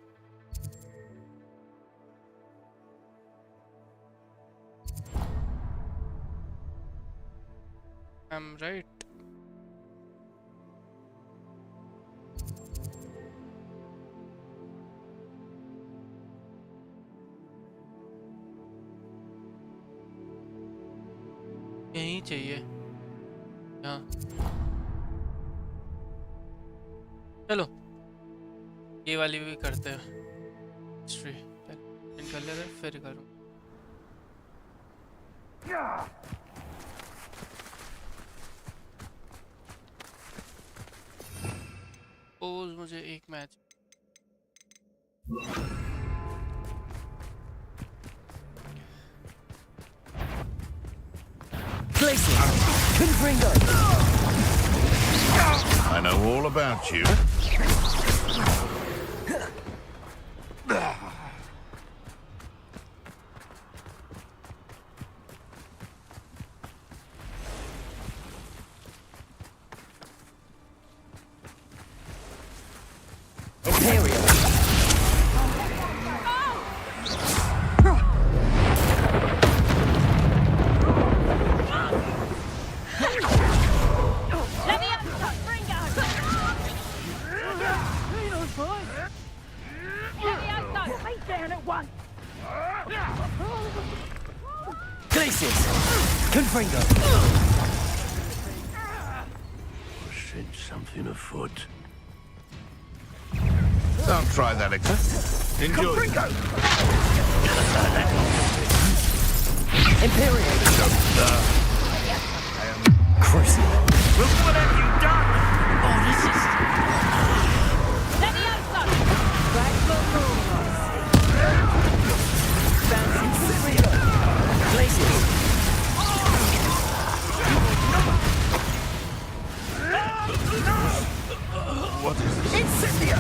I'm right. यहीं चाहिए यहाँ। चलो ये वाली भी करते हैं हिस्ट्री कर लेते फिर करूँ। सपोज मुझे एक match I know all about you. boy. Levioso! Lay down at once! Glaciers! Confringo! I sense something afoot. Don't try that, Ixer. Enjoy. Imperial! Crucial. Look what have you done? Oh, this is... Levioso! Glaciers! What is this? Incendio!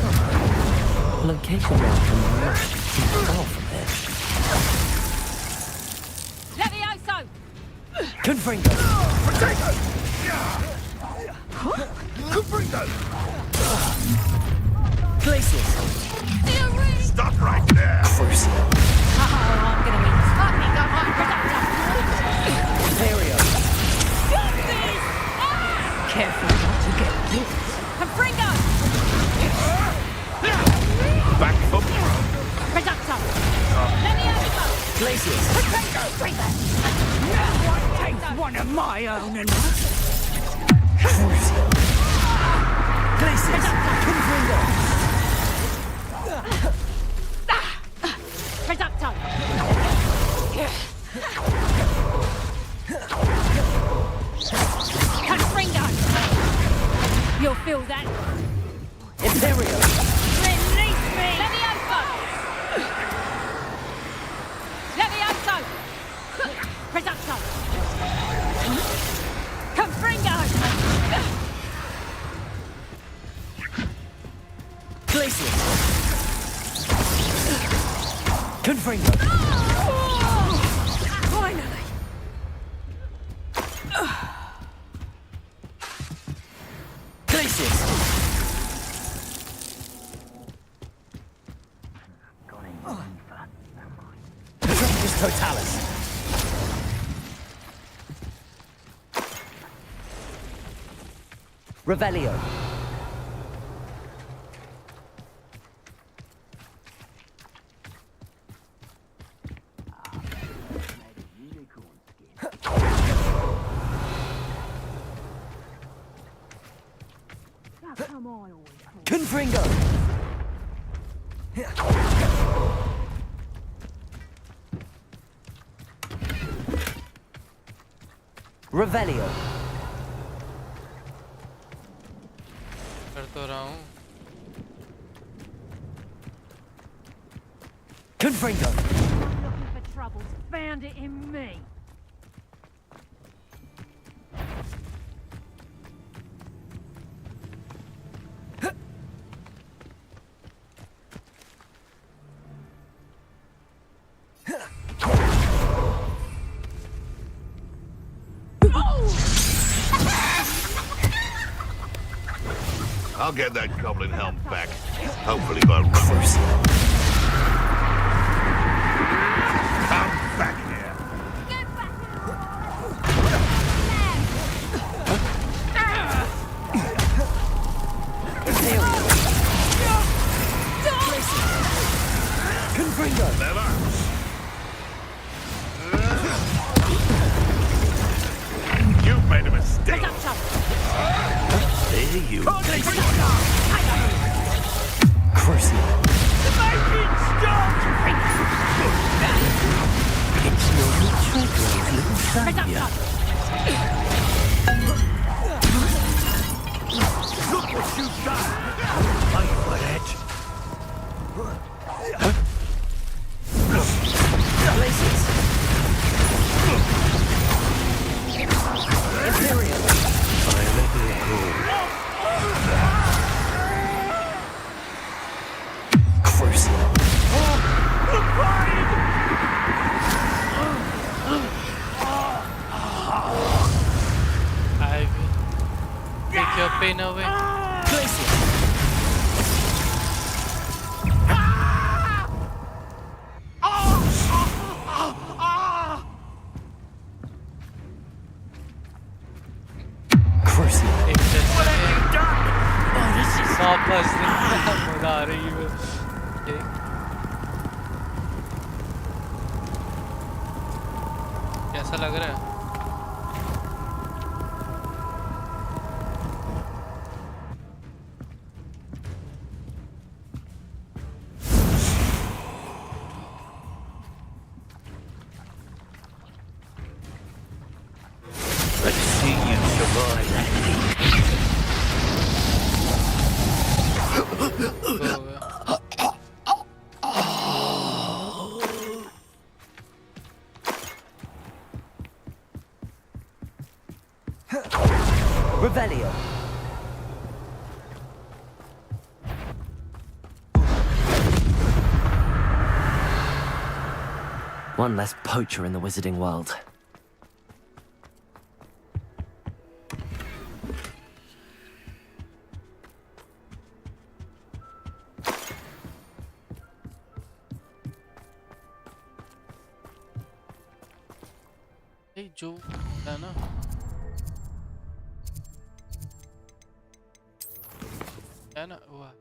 Location marker must be far from there. Levioso! Confringo! Potato! Confringo! Glaciers! Stop right there! Crucial! Oh, I'm gonna win. Fucking got my Imperial! Careful not to get hit. Confringo! Back for Reducto! Levioso! Glaciers! One takes one of my own and... Crucial! Glaciers! Confringo! Reducto! Confringo! You'll feel that. Imperial! Release me! Levioso! Levioso! Reducto! Confringo! Glaciers! Confringo! Finally! Glaciers! Metropolis Totalis! Revelio! Confringo! Revelio! कर तो रहा हूँ. Confringo! Looking for trouble. Found it in me. I'll get that goblin helm back. Hopefully by rubber. Come back here. Confringo! Never. You made a mistake. There you go. Crucial! It's your treasure, little savior. Look what you've done. Wait for that. Glaciers! Imperial! Crucial! I will take your pain away. Glaciers! Crucial! If this What have you done? Oh, this is... Oh, वापस मजा आ रही है। कैसा लग रहा है? Let's see you survive that feat. Revelio. One less poacher in the wizarding world. Hey, Joe, Anna. Anna, what?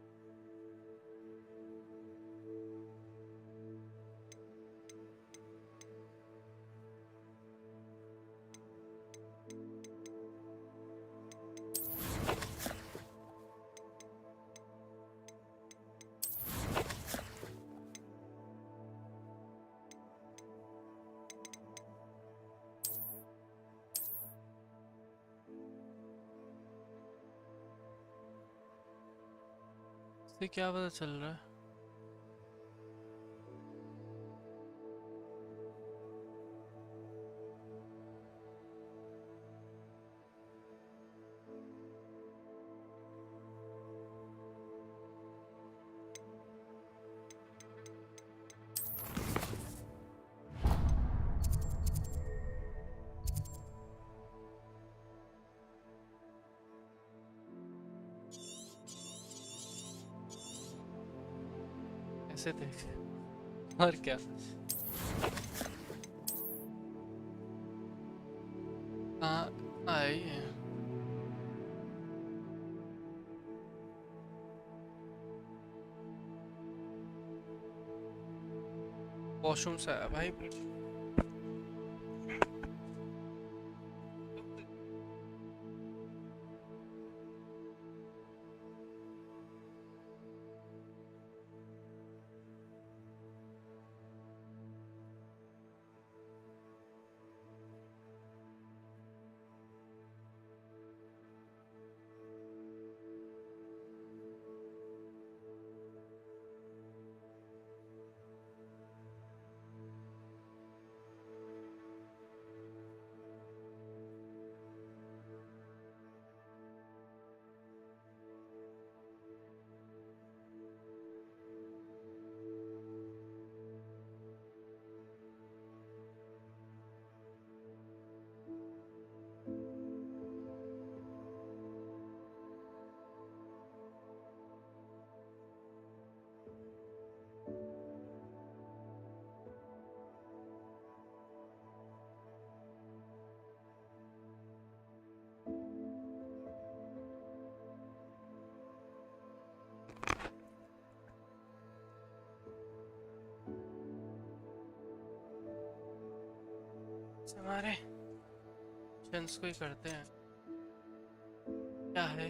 इससे क्या पता चल रहा है? ऐसे देख और क्या? आई है वॉशरूम से आया भाई। हमारे चंस को ही करते हैं। क्या है?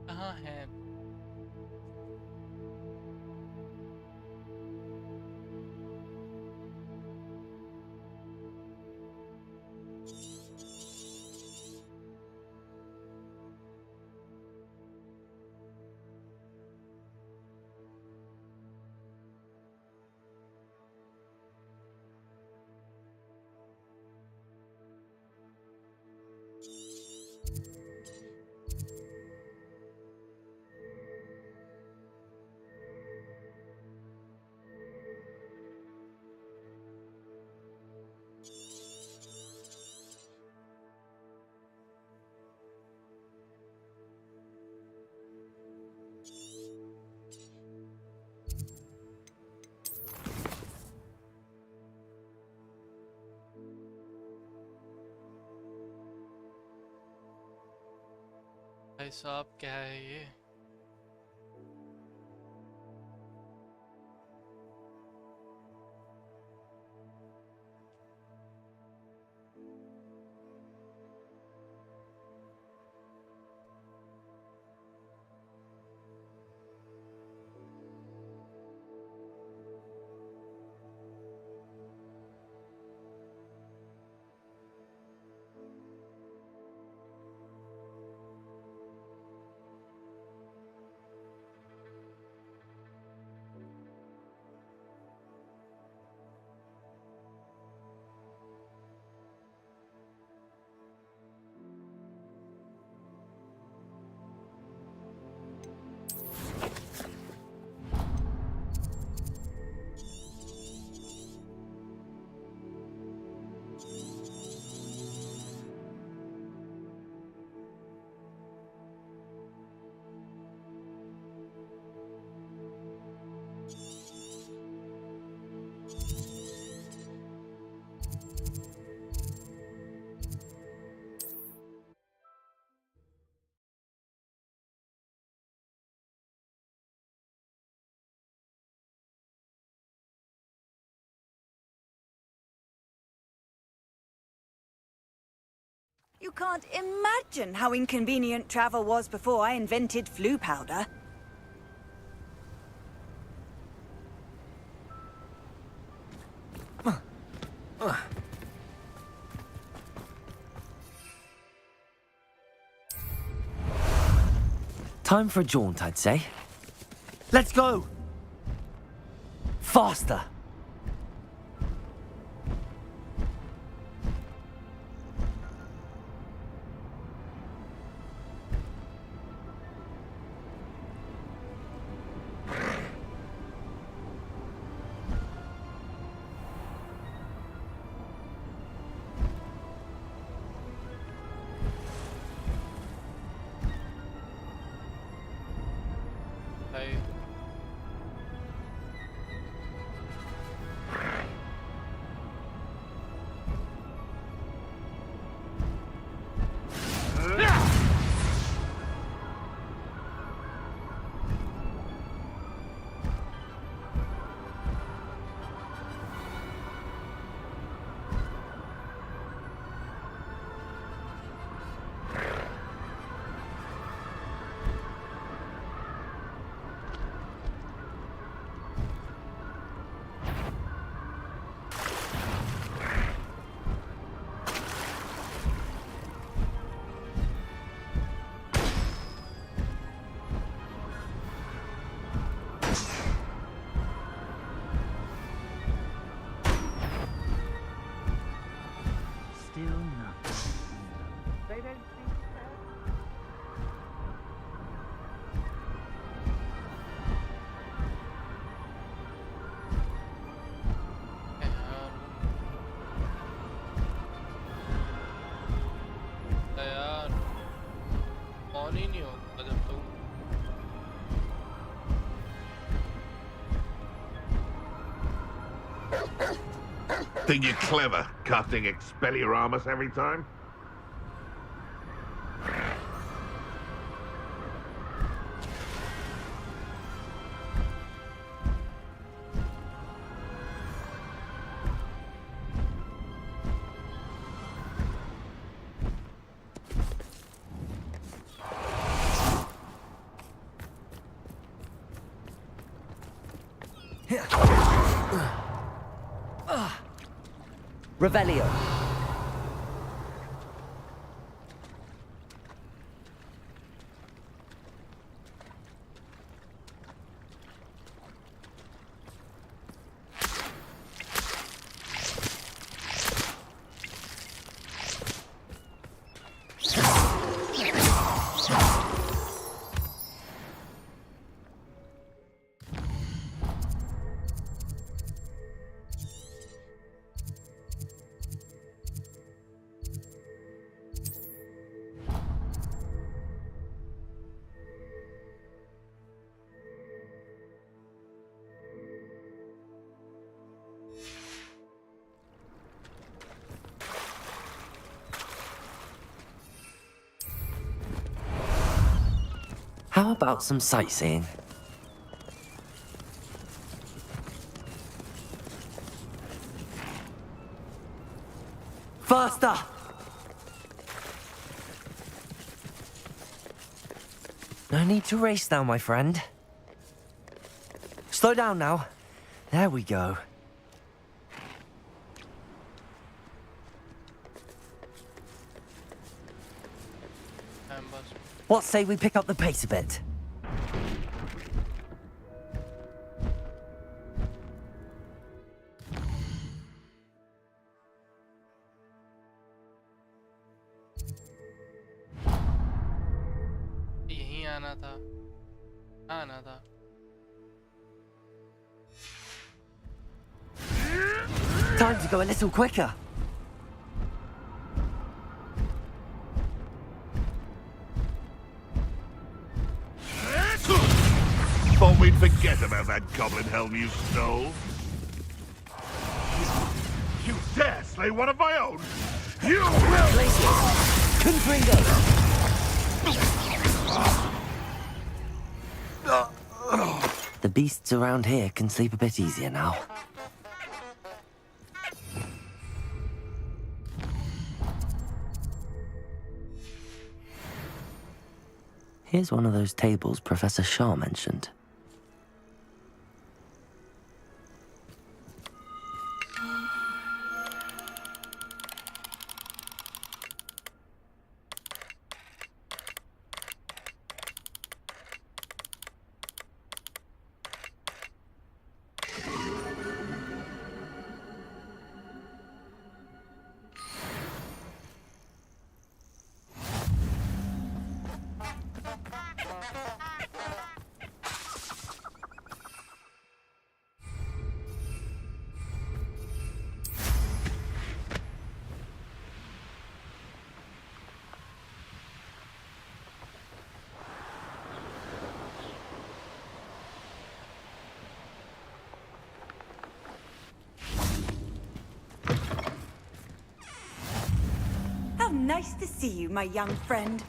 कहाँ है? भाई साहब क्या है ये? You can't imagine how inconvenient travel was before I invented flu powder. Time for a jaunt, I'd say. Let's go! Faster! Think you're clever, casting Expelliarmus every time? Revelio. How about some sightseeing? Faster! No need to race now, my friend. Slow down now. There we go. What say we pick up the pace a bit? यहीं आना था, आना था। Time to go a little quicker. Thought we'd forget about that goblin helm you stole. You dare slay one of my own? You will! The beasts around here can sleep a bit easier now. Here's one of those tables Professor Shah mentioned. How nice to see you, my young friend.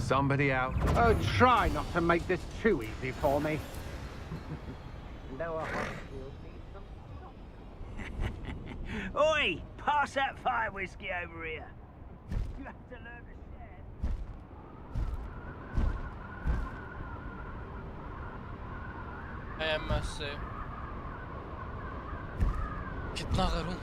Somebody out. Oh, try not to make this too easy for me. Oi! Pass that fire whiskey over here. You have to learn to share. से कितना करूं?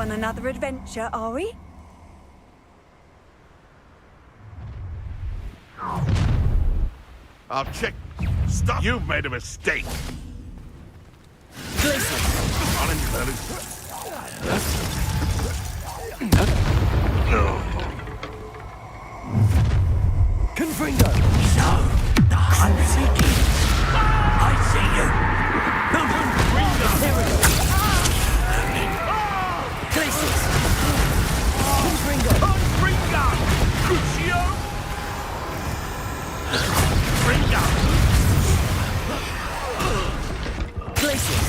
on another adventure, are we? I'll check. Stop. You've made a mistake. On him, Confringo! So, the hunt's begins. I see you. Glacius! Confringo! Confringo! Crucio! Confringo! Glacius!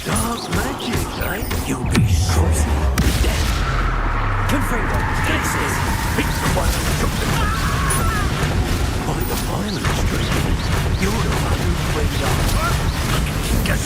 Dark magic, eh? You'll be saucy. Confringo! Glacius! He's the one who took the By the violence streak, you're the one who brings up. Yes.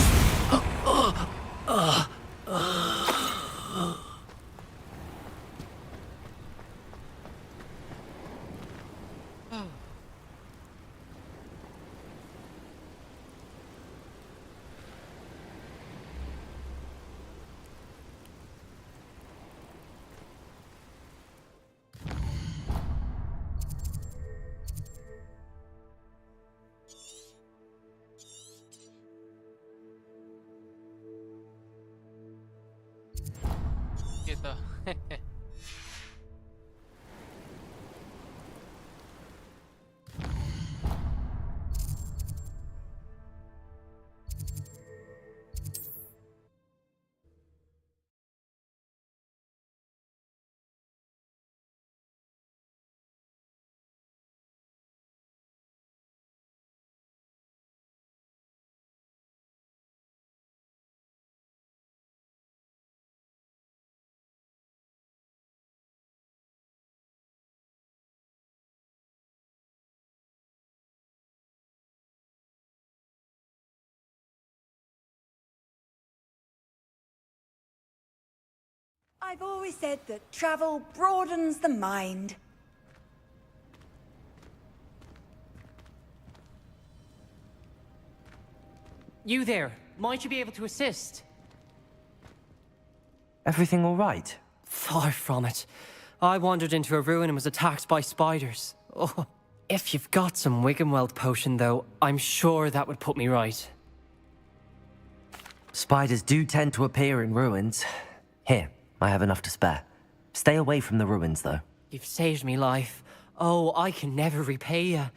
Gitu. I've always said that travel broadens the mind. You there, might you be able to assist? Everything all right? Far from it. I wandered into a ruin and was attacked by spiders. Oh, if you've got some Wiggenweld potion, though, I'm sure that would put me right. Spiders do tend to appear in ruins. Here, I have enough to spare. Stay away from the ruins, though. You've saved me life. Oh, I can never repay you.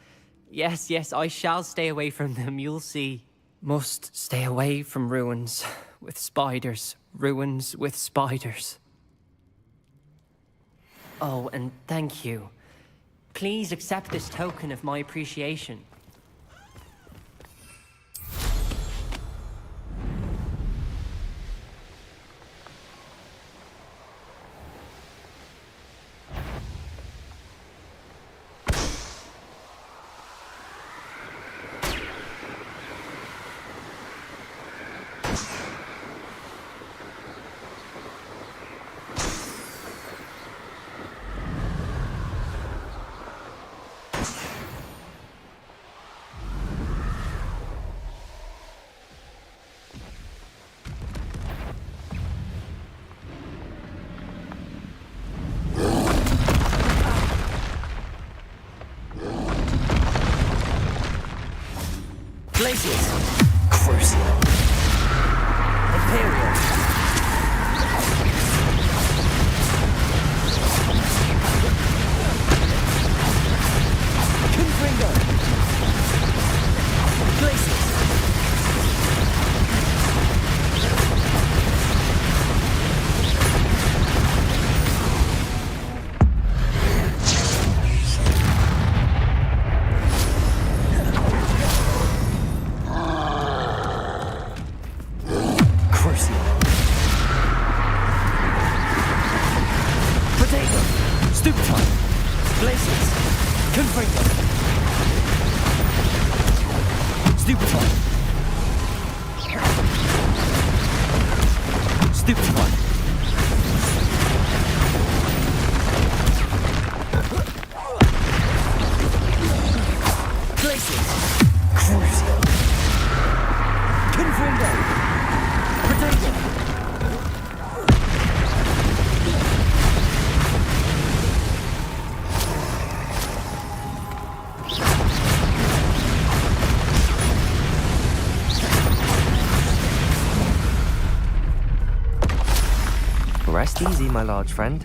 Yes, yes, I shall stay away from them, you'll see. Must stay away from ruins with spiders. Ruins with spiders. Oh, and thank you. Please accept this token of my appreciation. Glacius! Crucial! Imperial! Confringo! Glacius! Rest easy, my large friend.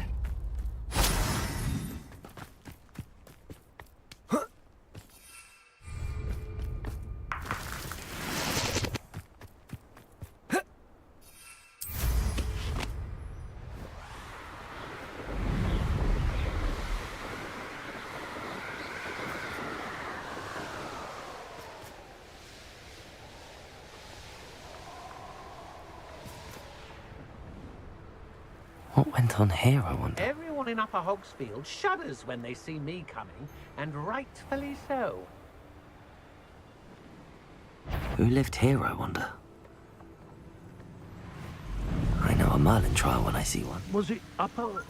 What went on here, I wonder? Everyone in Upper Hogsfield shudders when they see me coming, and rightfully so. Who lived here, I wonder? I know a Merlin trial when I see one. Was it Upper...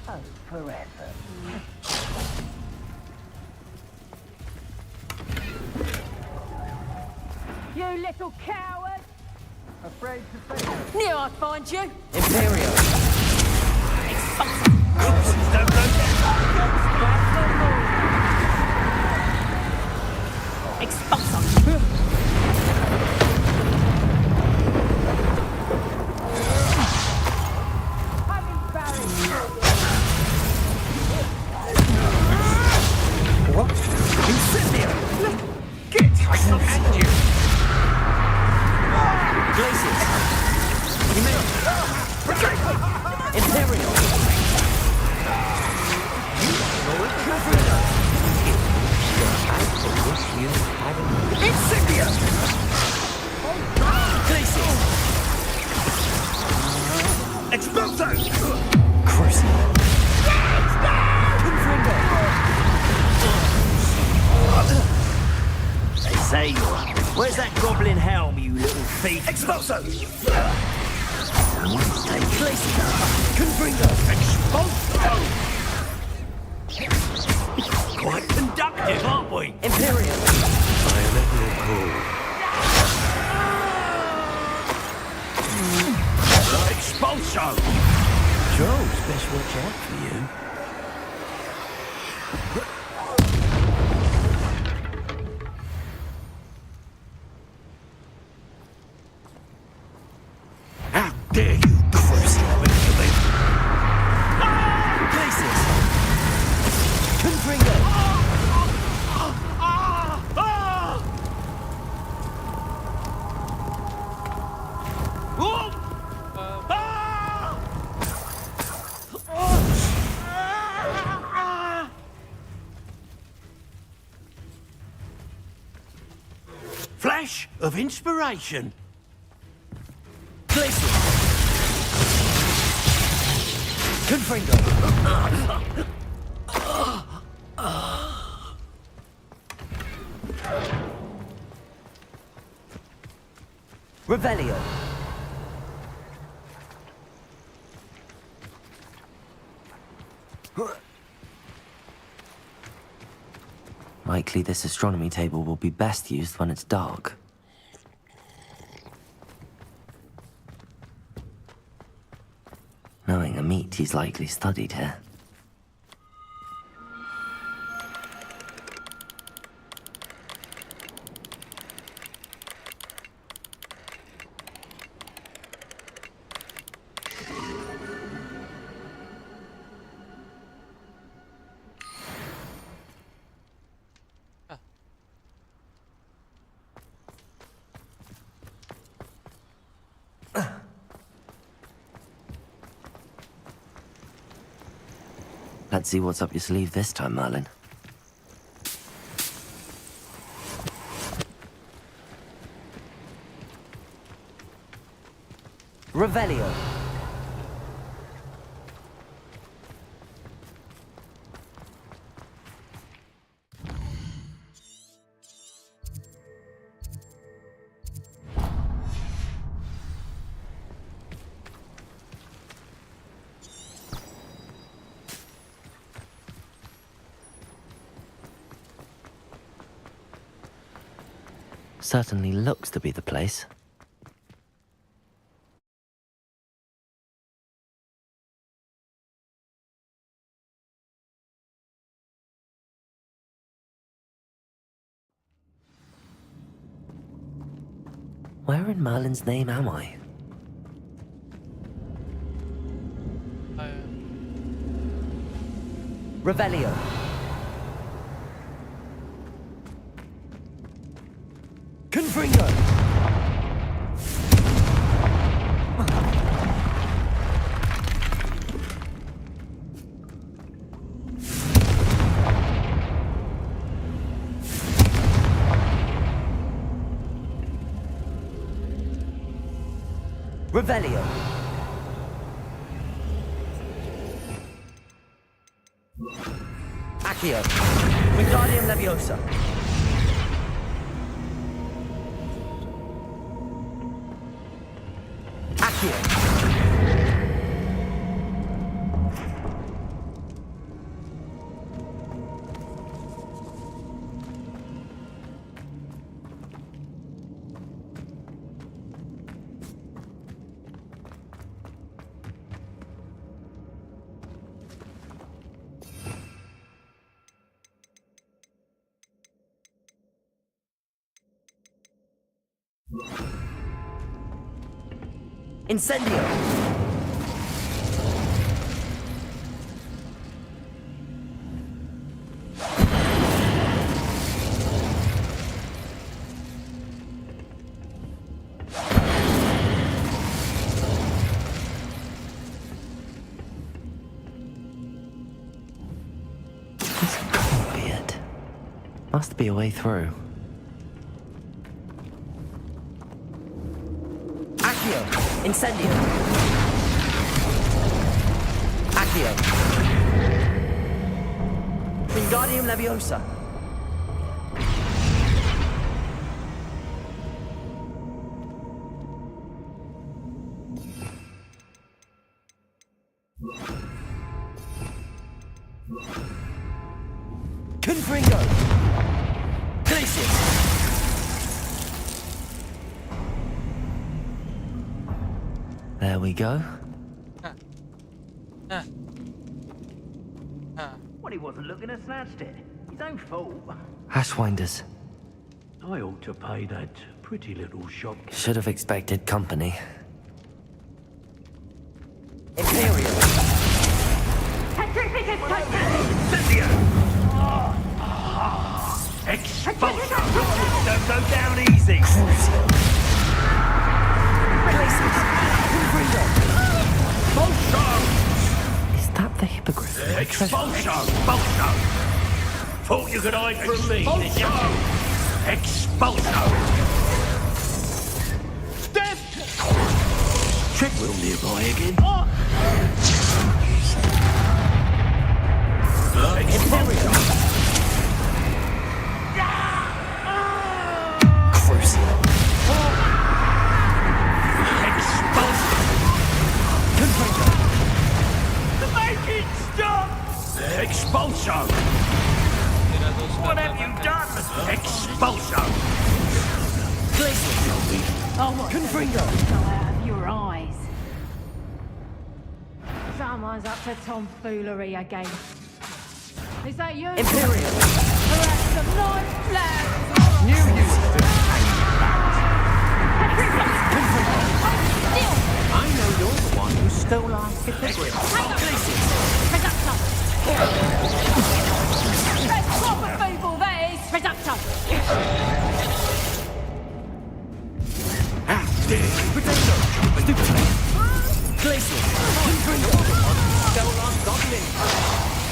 Oh, forever. You little coward! Afraid to face it? Knew I'd find you! Imperial. Expulsor! What? Incendio! Get! I shall end you! Glaciers! You may... Imperial! Incendio! Glaciers! Expulso! Crucible! They say, where's that goblin helm, you little thief? Expulso! Take place. Confringo! Expulso! Quite conductive, aren't we? Imperial! I am at your call. Expulso! Joe's best watch out for you. How dare you curse me? Places! Confringo! Flash of inspiration. Places! Confringo! Revelio! Likely this astronomy table will be best used when it's dark. Knowing a meat, he's likely studied here. Let's see what's up your sleeve this time, Merlin. Revelio! Certainly looks to be the place. Where in Merlin's name am I? Revelio. Confringo. Revelio. Accio. Wingardium Leviosa. Accio. Incendio! This can't be it. Must be a way through. Incendio. Accio. Wingardium Leviosa. Confringo. Glacius. There we go. Well, he wasn't looking to snatched it. His own fault. Ashwinders. I ought to pay that pretty little shop. Should have expected company. Imperial. Expulsion! Don't go down easy! Is that the hippogriff? Expulsion! Expulsion! Thought you could hide from me, did you? Expulsion! Death! Treadwell nearby again. Expulsion! Make it stop! Expulsion! What have you done? Expulsion! Oh, what? Confringo! Out of your eyes. Someone's up to tomfoolery again. Is that you? Imperial! Perhaps some nice plans. New user! I know you're the one who stole our hippogriff. Reducto! That's proper people, that is! Reducto! Potato! Glacier! Confringo! Stole our goblin!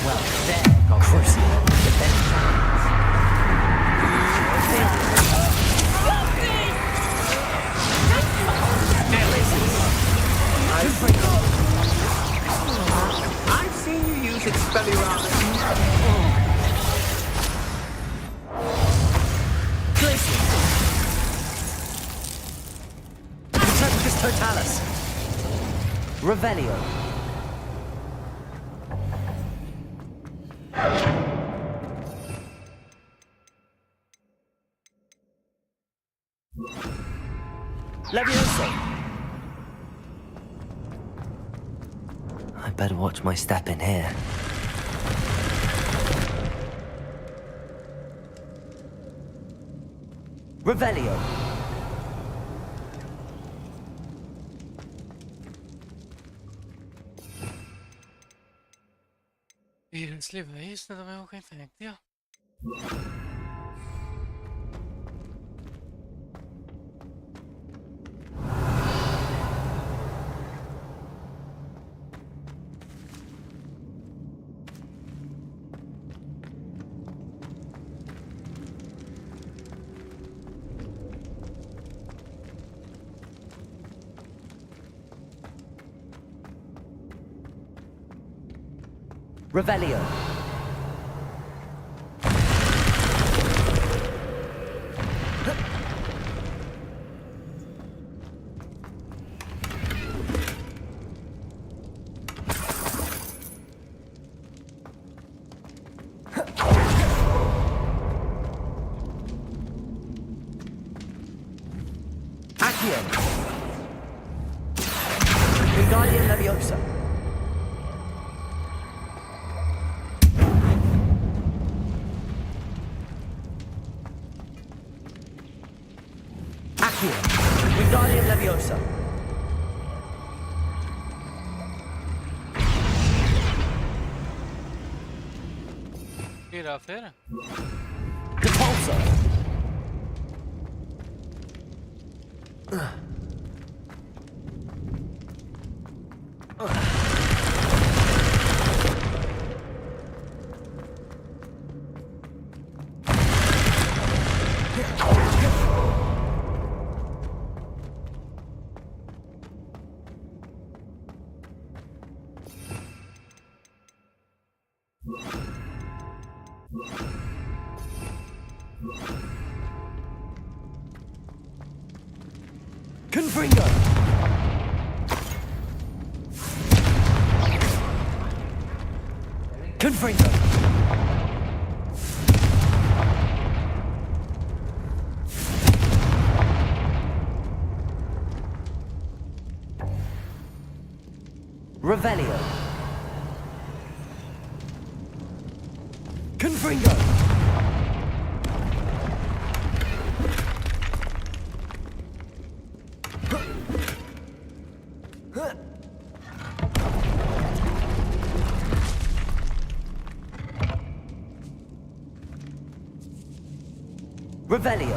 Well, there, goblin. The best chance. I've seen you use Expelliarmus. Glacier! Tempus Totalis! Revelio! Leviosa! I better watch my step in here. Revelio! Seriously भाई इसने तो मेरे को कहीं फेंक दिया। Revelio. Accio. Wingardium Leviosa. Wingardium Leviosa. फिर फिर Repulsor. Confringo. Confringo. Revelio. Confringo. Revelio.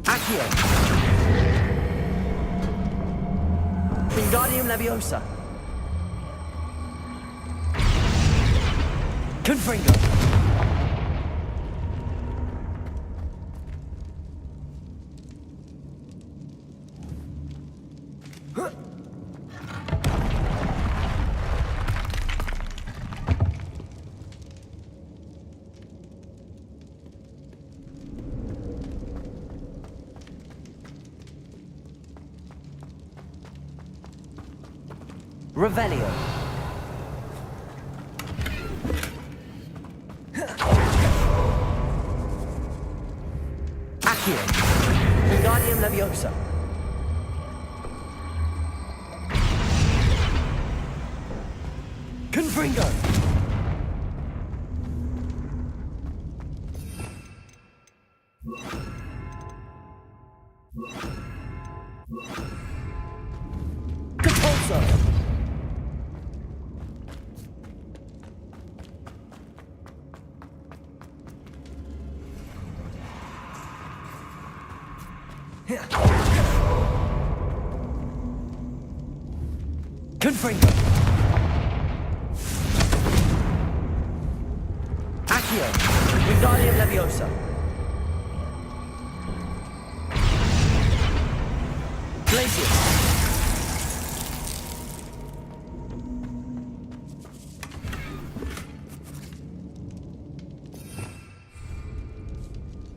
Accio. Wingardium Leviosa. Confringo. Revelio. Accio. Wingardium Leviosa. Confringo. Repulsor. Confringo. Accio. Wingardium Leviosa. Glacius.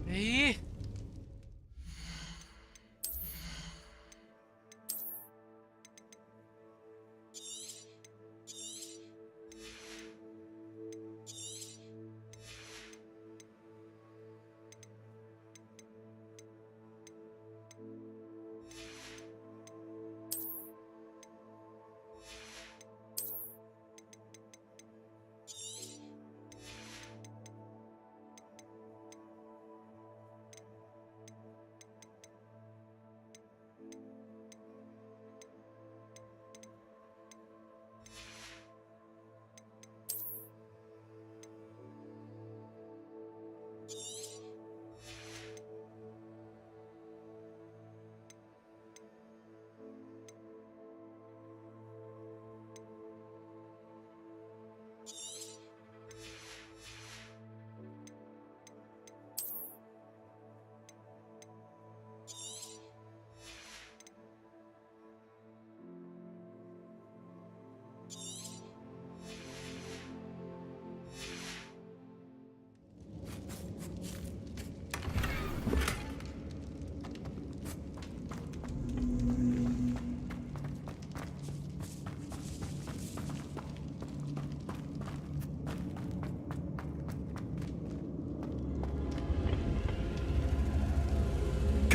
Hey.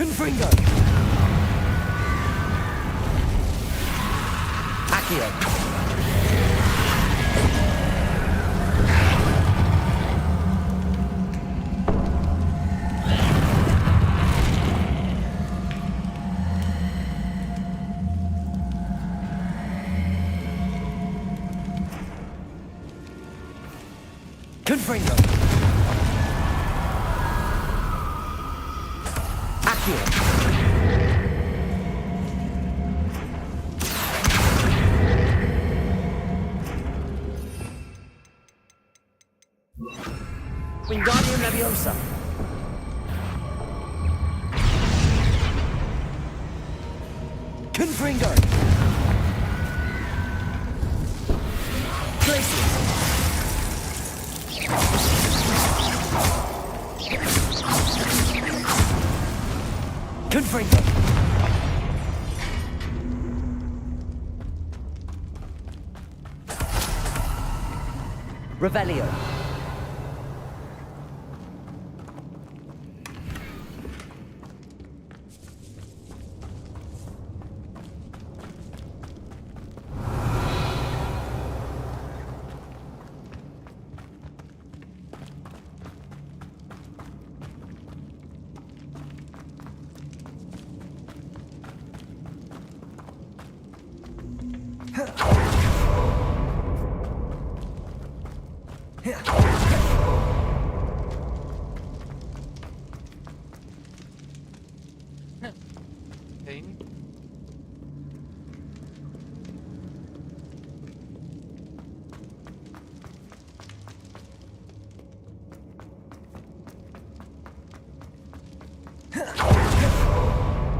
Confringo! Accio! Confringo! Accio! Wingardium Leviosa! Confringo! Glacius! Confringo! Revelio!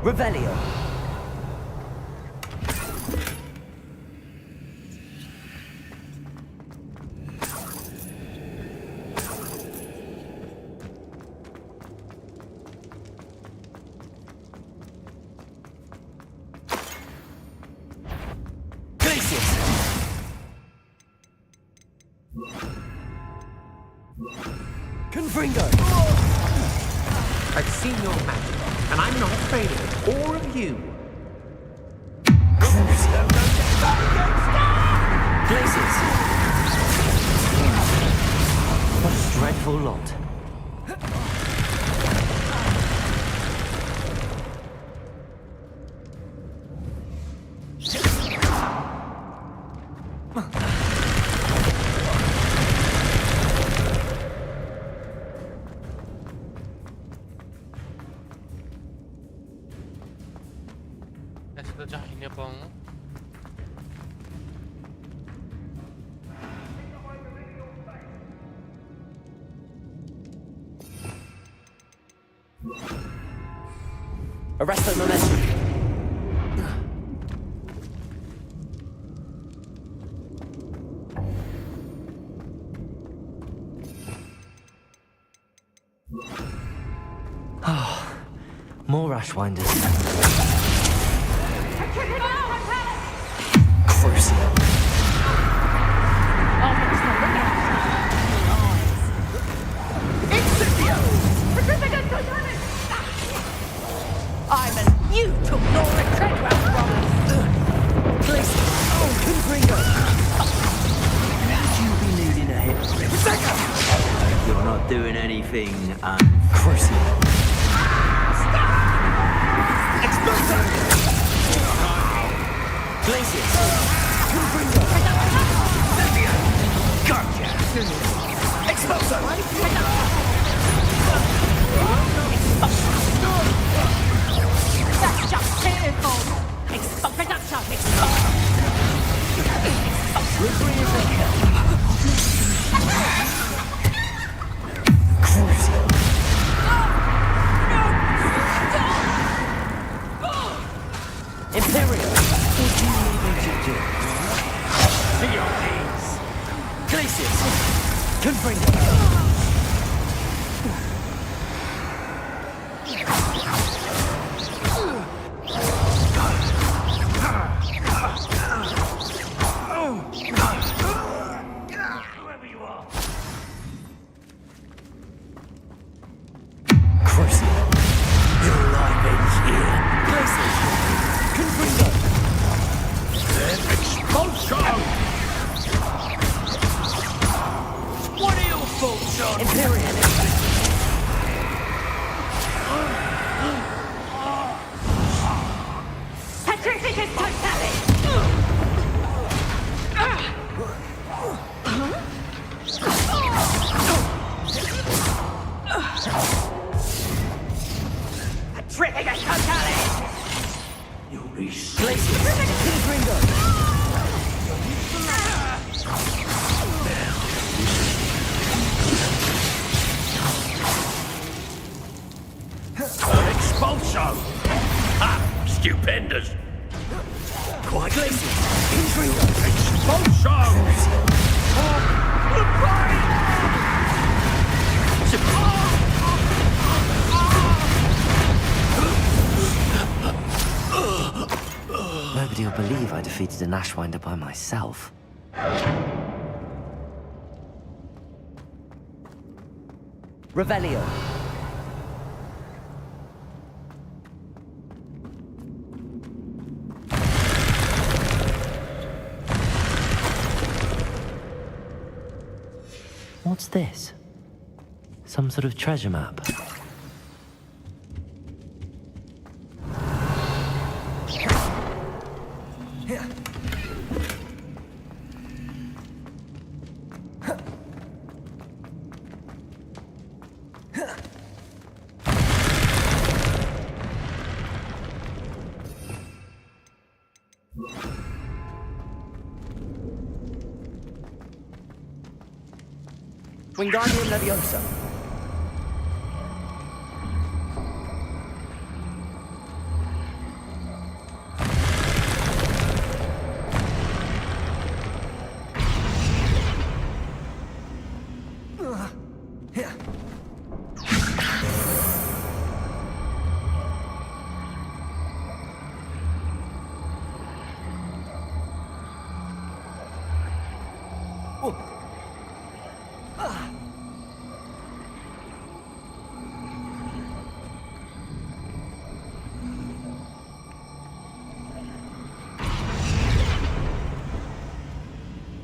Revelio! Confringo! I've seen your magic, and I'm not afraid of it, or of you. Glacius! What a dreadful lot. ऐसे तो जा ही नहीं पाऊंगा। Arresto momentum. Oh, more Ashwinders. Crucial. Ivan, you took Laura Treadwell from us! Please, oh, Confringo! Would you be leading a hit? You're not doing anything, Crucial. Explosion! Glacius! Confringo! Gotcha! Explosion! That's just typical! Expulsion! Slippery as a hell. Crucial. Imperial! What do you need me to do? To your knees! Glacius! Confringo! Crucial! Your life ain't Expulsion! What are your thoughts on Imperialism? Petrificus totalis! Petrificus totalis! You'll be Glacius. Confringo. Expulsion! Ha! Stupendous! Quite Glacius. Confringo. Expulsion! Nobody will believe I defeated an Ashwinder by myself. Revelio. What's this? Some sort of treasure map? Wingardium Leviosa.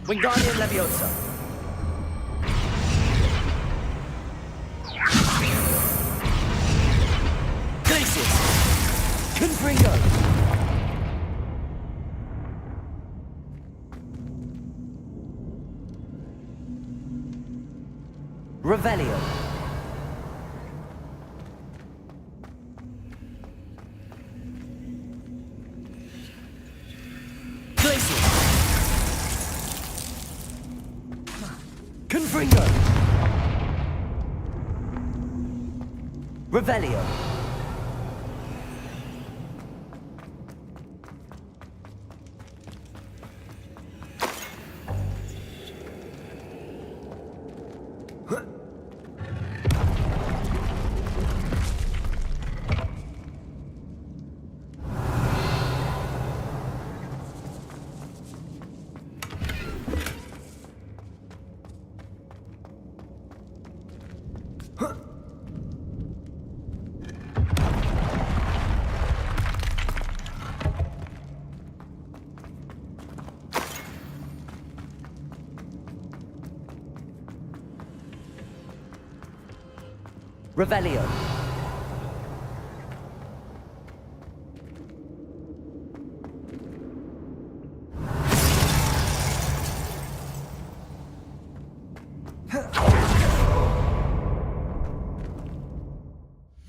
Wingardium Leviosa. Glacius. Confringo. Revelio. Glacius. Confringo. Revelio. Revelio.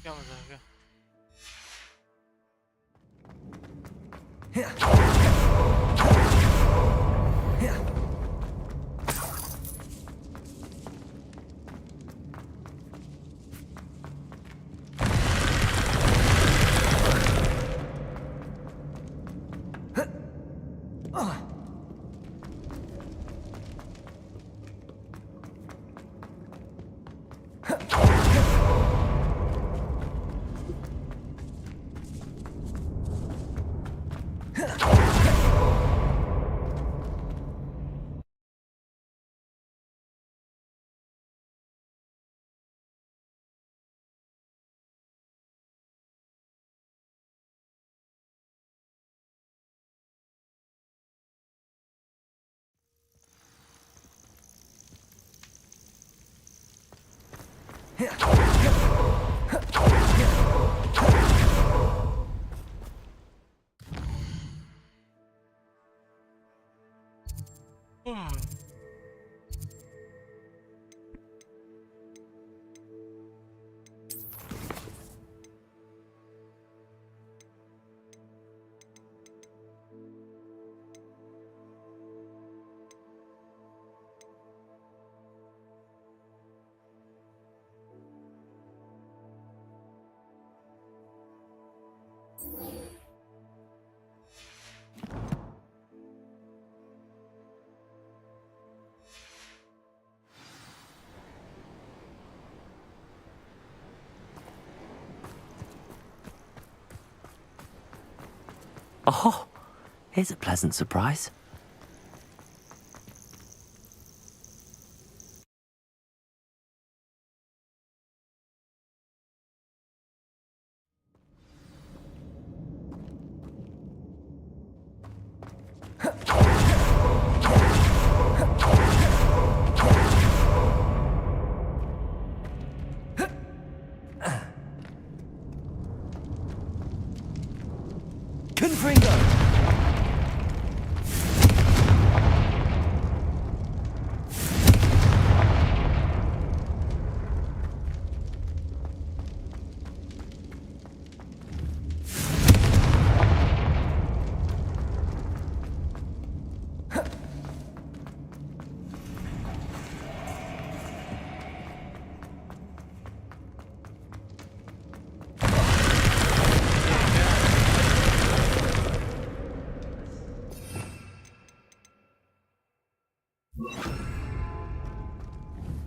क्या मजा आ गया? Huh. Oh, here's a pleasant surprise.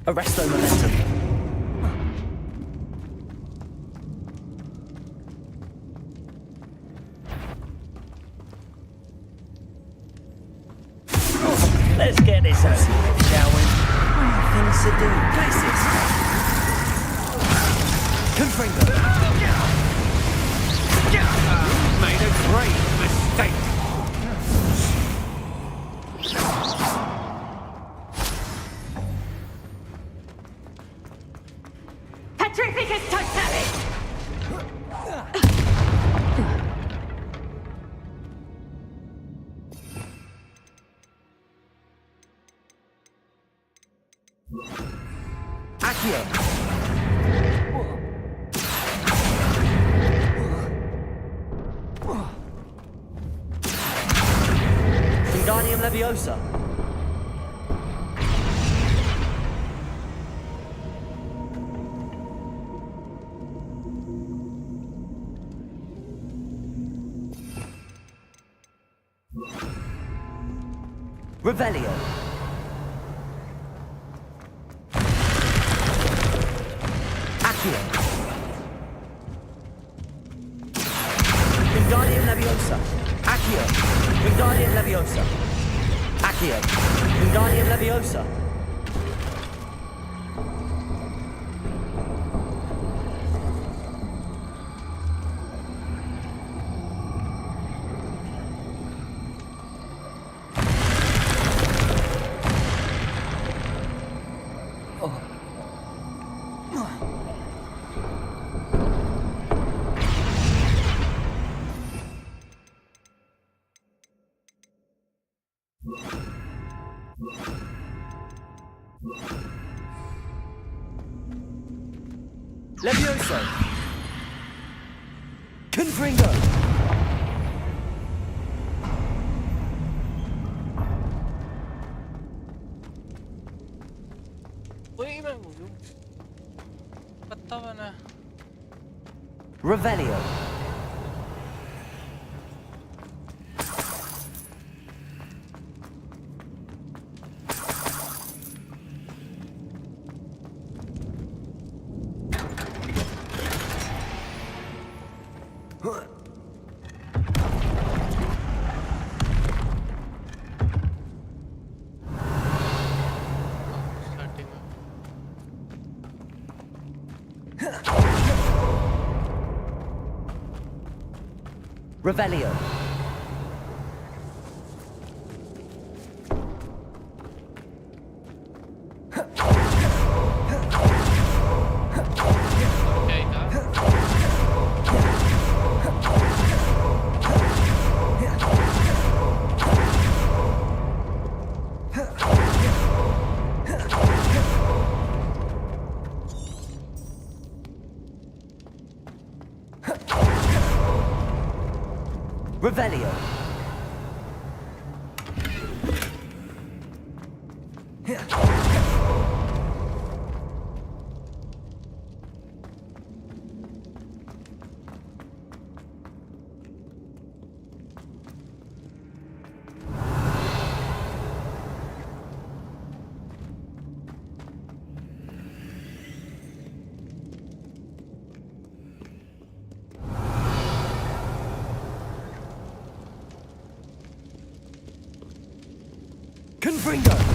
Arresto momentum. Let's get this over with, shall we? Things to do. Places. Confringo. Made a great mistake. Petrificus totalis! Accio. Wingardium Leviosa. Revelio. Accio. Wingardium Leviosa. Accio. Wingardium Leviosa. Accio. Wingardium Leviosa. Levioso. Confringo. पत्ता बना Revelio. Revelio. Revelio. Confringo!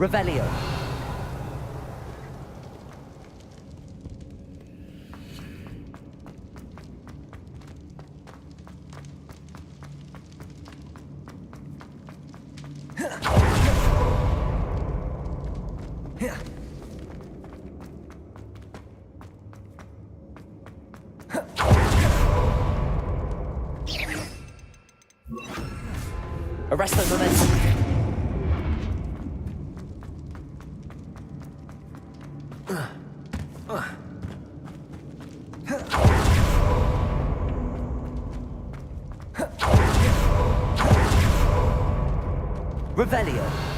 Revelio. Arrest the momentum. Revelio.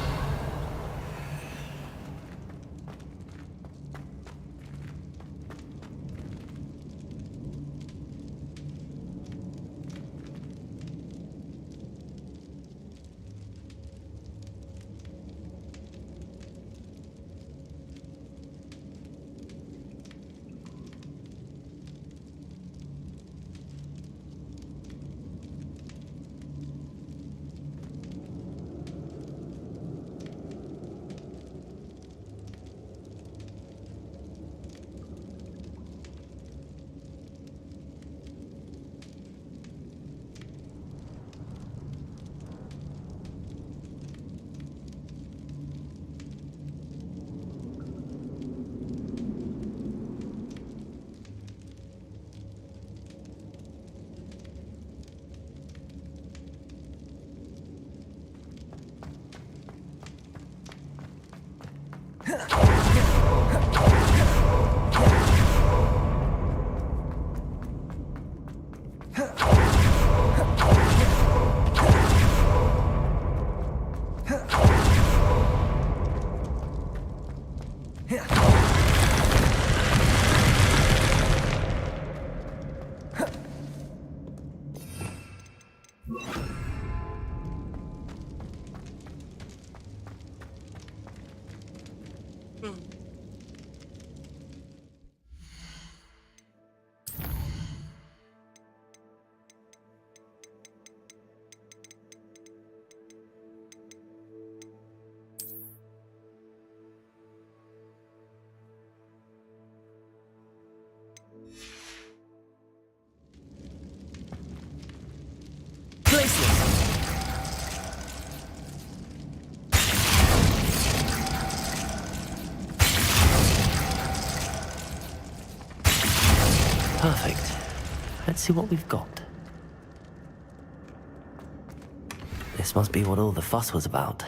Perfect. Let's see what we've got. This must be what all the fuss was about.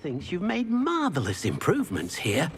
thinks you've made marvelous improvements here.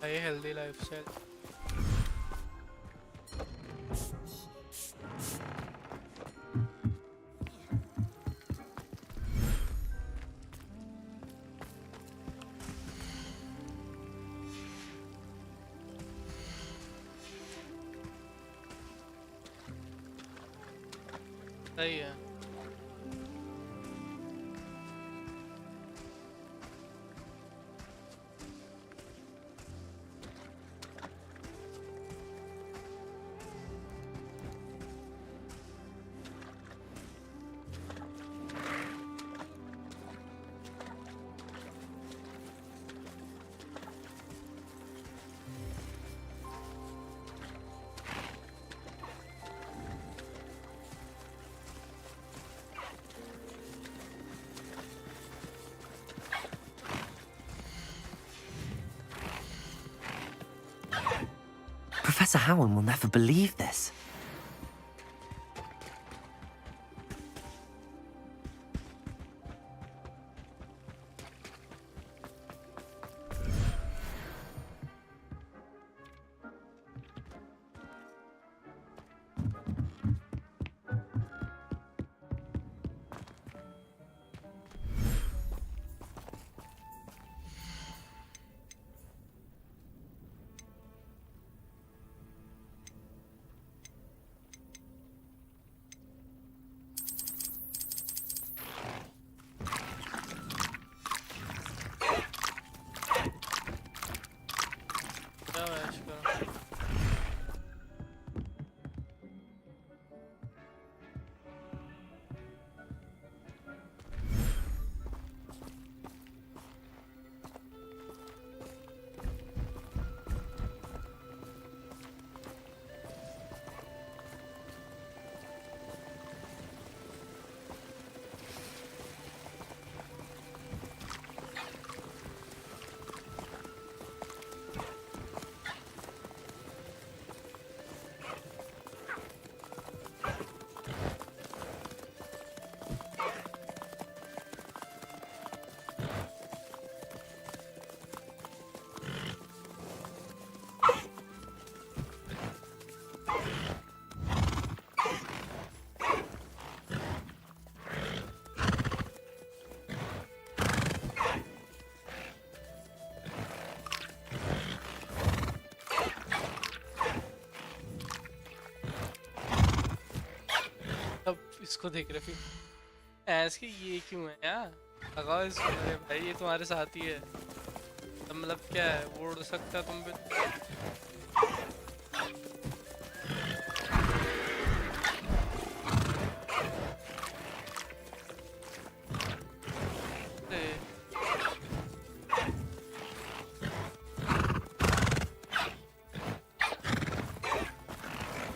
A healthy lifestyle. सही है. Professor Howard will never believe this. इसको देख रहे फिर ऐसे ये क्यों है यार. लगाओ इसको. भाई ये तुम्हारे साथ ही है. मतलब क्या है, वो उड़ सकता है तुम पे.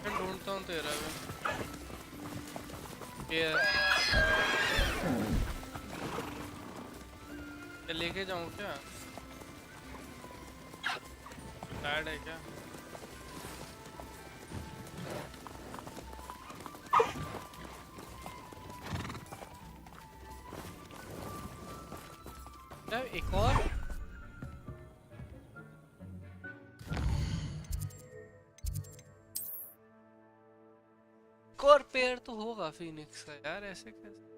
मैं ढूंढता हूँ तेरा भी. लेके जाऊं क्या? टायर्ड है क्या? क्या एक और? एक और पेयर तो होगा फिनिक्स का यार, ऐसे कैसे?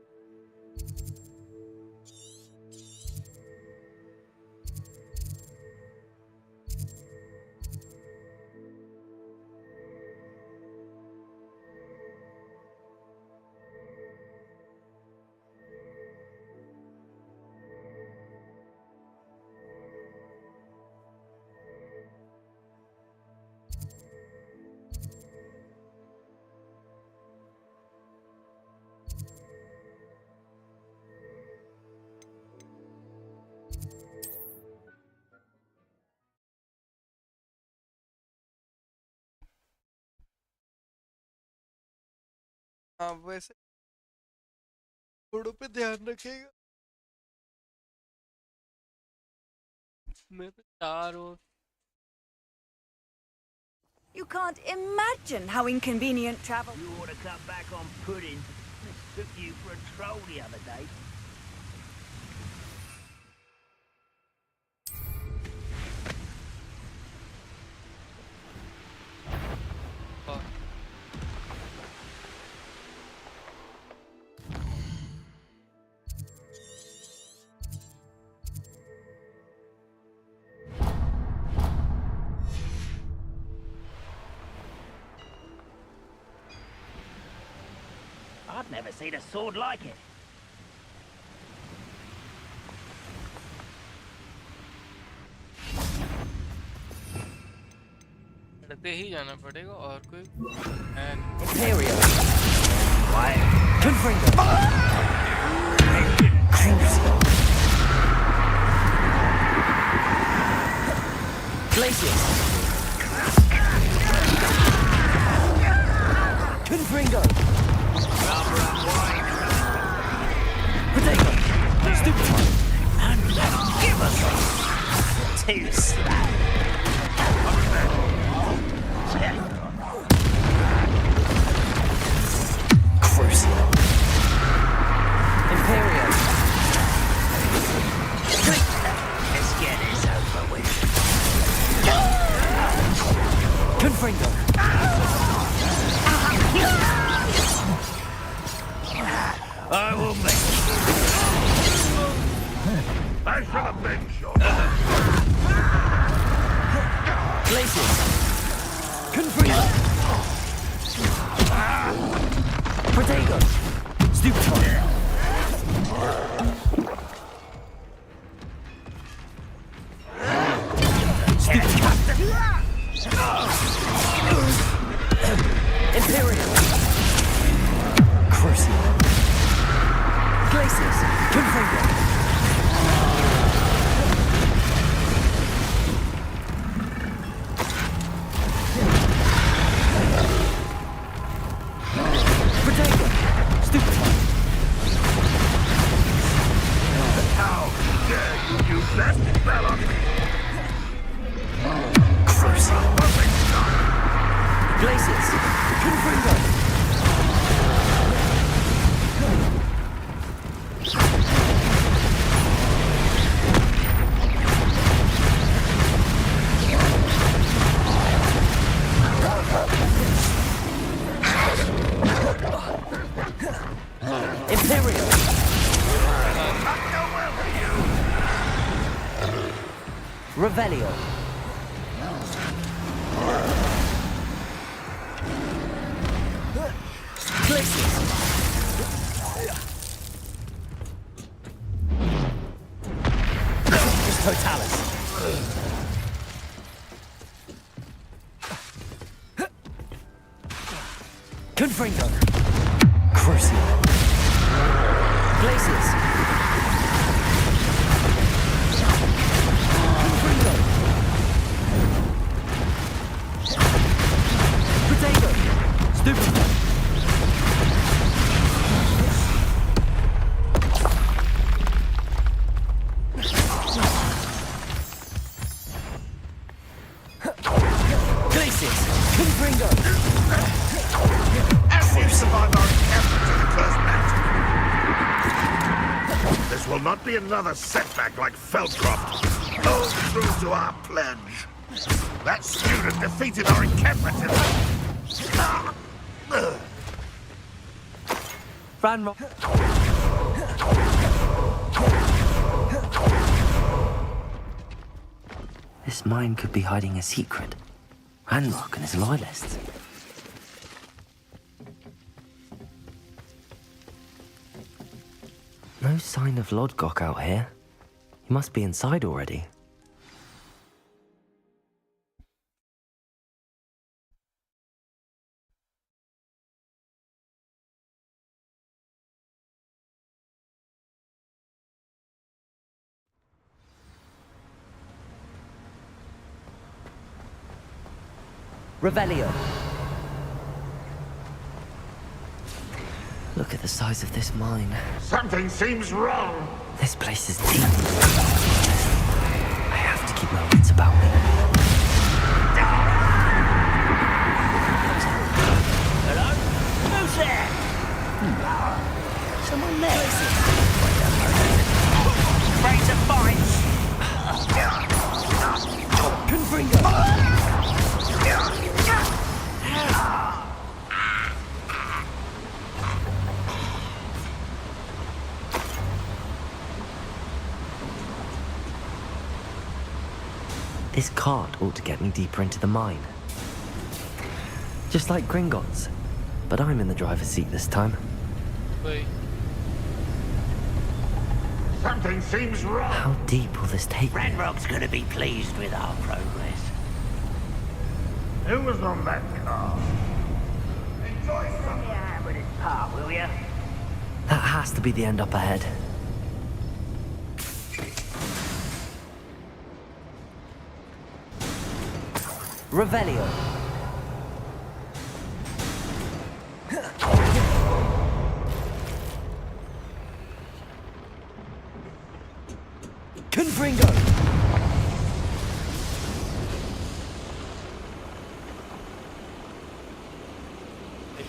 हाँ वैसे घोड़ों पे ध्यान रखेगा। मैं तो 4 और You can't imagine how inconvenient travel. You ought to cut back on pudding. Took you for a troll the other day. I've never seen a sword like it. लड़ते ही जाना पड़ेगा और कोई Imperial. Quiet. Confringo. Glacius. Confringo. Potato. Stupid one. And give us two slabs. Crucial. Imperial. Let's get this over with. Confringo. I will make I shall avenge your Glacius. Confringo. Protego. Stupid one. Imperial. Crucial. Glacius. Confringo. Protego. Stupid one. How dare you use that spell on me? Crucial. Glacius. Confringo. Imperial. Revelio. Glacius. Totalis. Confringo. Crucial. Glacius. Confringo. Potato. Stupid. not be another setback like Feldcroft. Hold true to our pledge. That student defeated our encampment. Ranrock. This mine could be hiding a secret. Ranrock and his loyalists. No sign of Lodgok out here. He must be inside already. Revelio. Look at the size of this mine. Something seems wrong. This place is deep. I have to keep my wits about me. Hello? Who's there? Someone there. Razor bites. Confringo. This cart ought to get me deeper into the mine. Just like Gringotts. But I'm in the driver's seat this time. Wait. Something seems wrong. How deep will this take me? Ranrock's gonna be pleased with our progress. Who was on that car? Enjoy Give me a hand with this part, will ya? That has to be the end up ahead. Revelio. Confringo.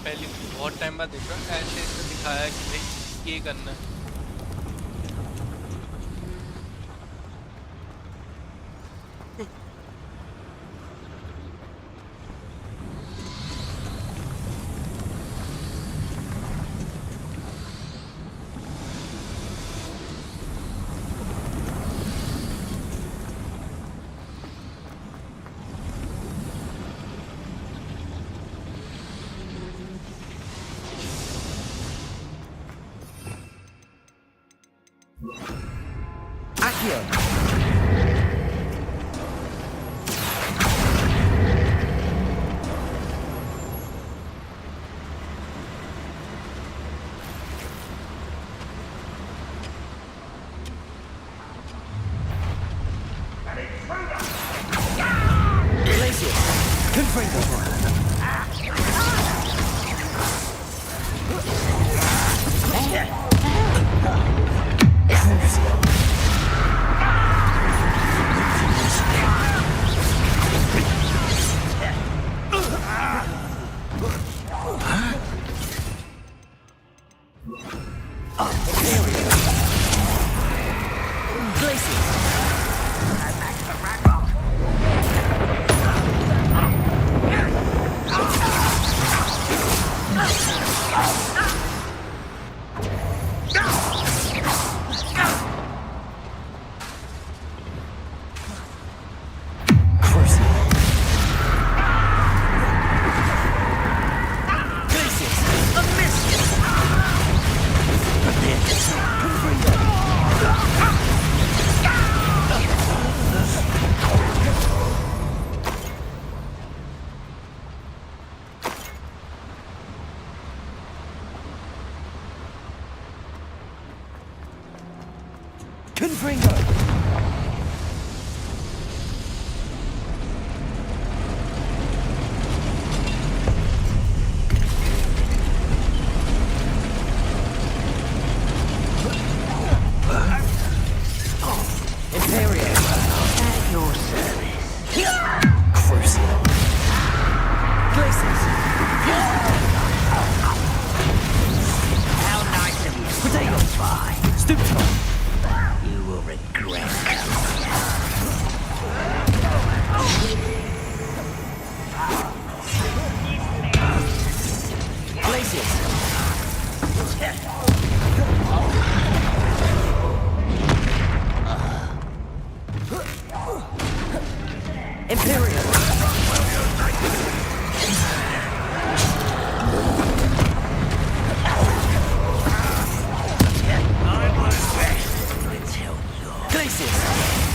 पहले बहुत time बाद देख रहा हूँ ऐसे इसमें दिखाया कि भाई ये करना है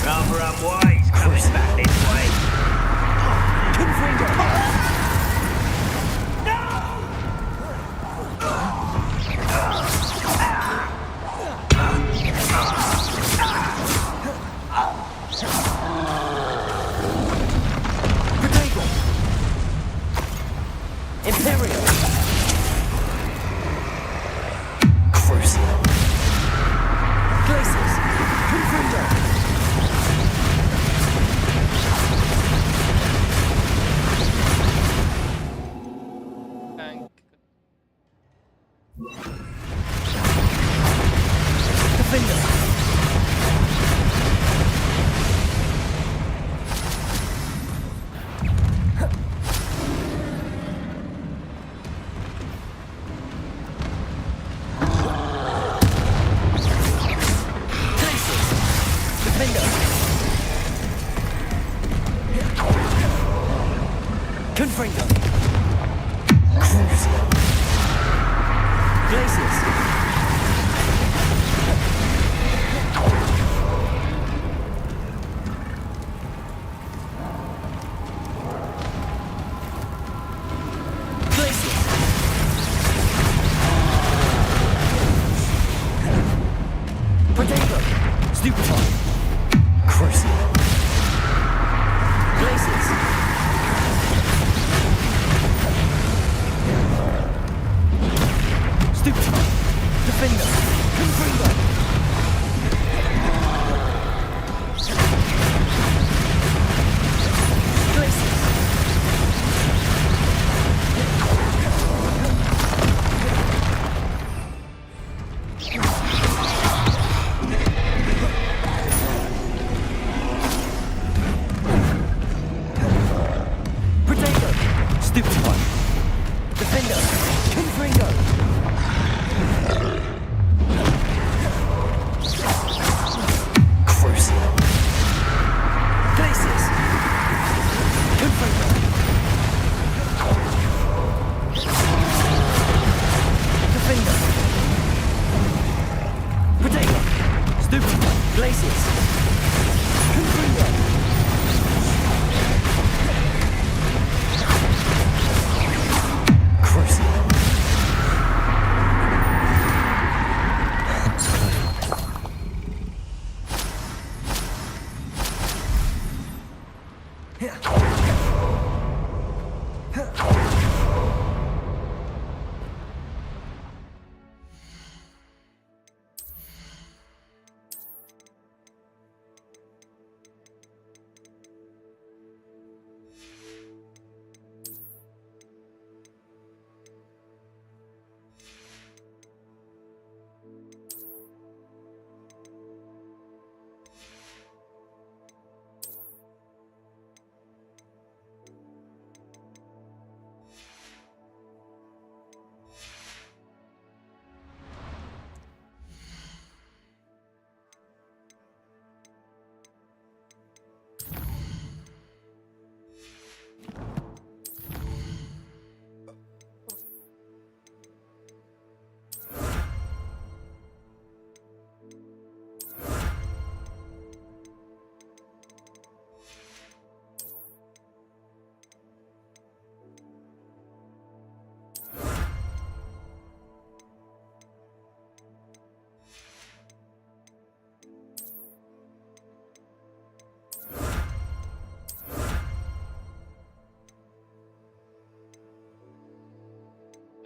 Rather unwise coming back this way. Imperial. Crucial. Glaciers. Confringo. Confringo. Crucial. Glaciers. Potato. Stupefy. Crucial. Glaciers. Stupefy. Defender. Confringo. Glaciers. Potato. Stupefy. Defender. Confringo. Crucial. Glaciers. Confringo. Defender. Potato. Stupefy. Glaciers. Confringo. Crucial.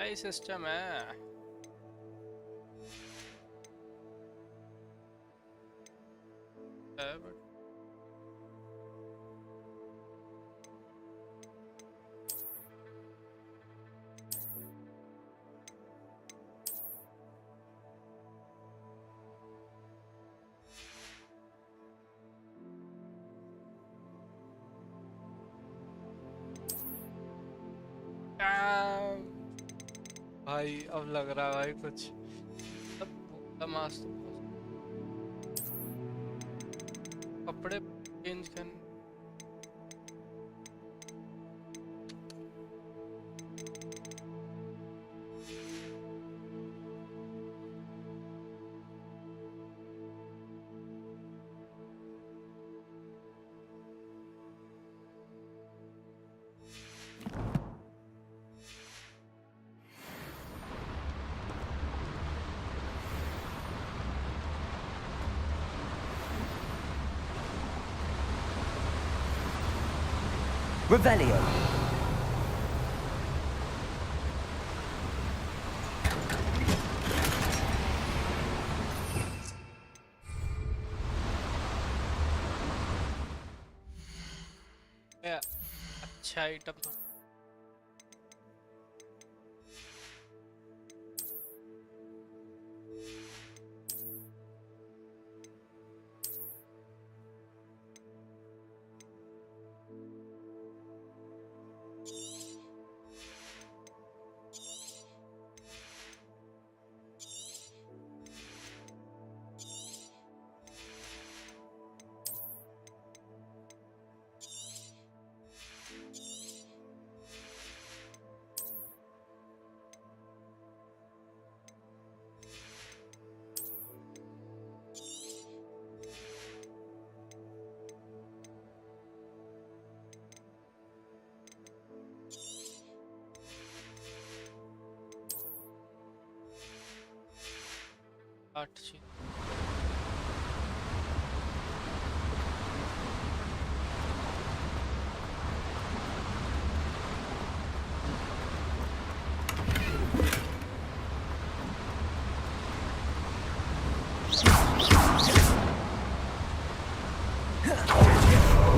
यही system है। भाई अब लग रहा है भाई कुछ तमाश कपड़े चेंज करने Revelio. अच्छा आइटम था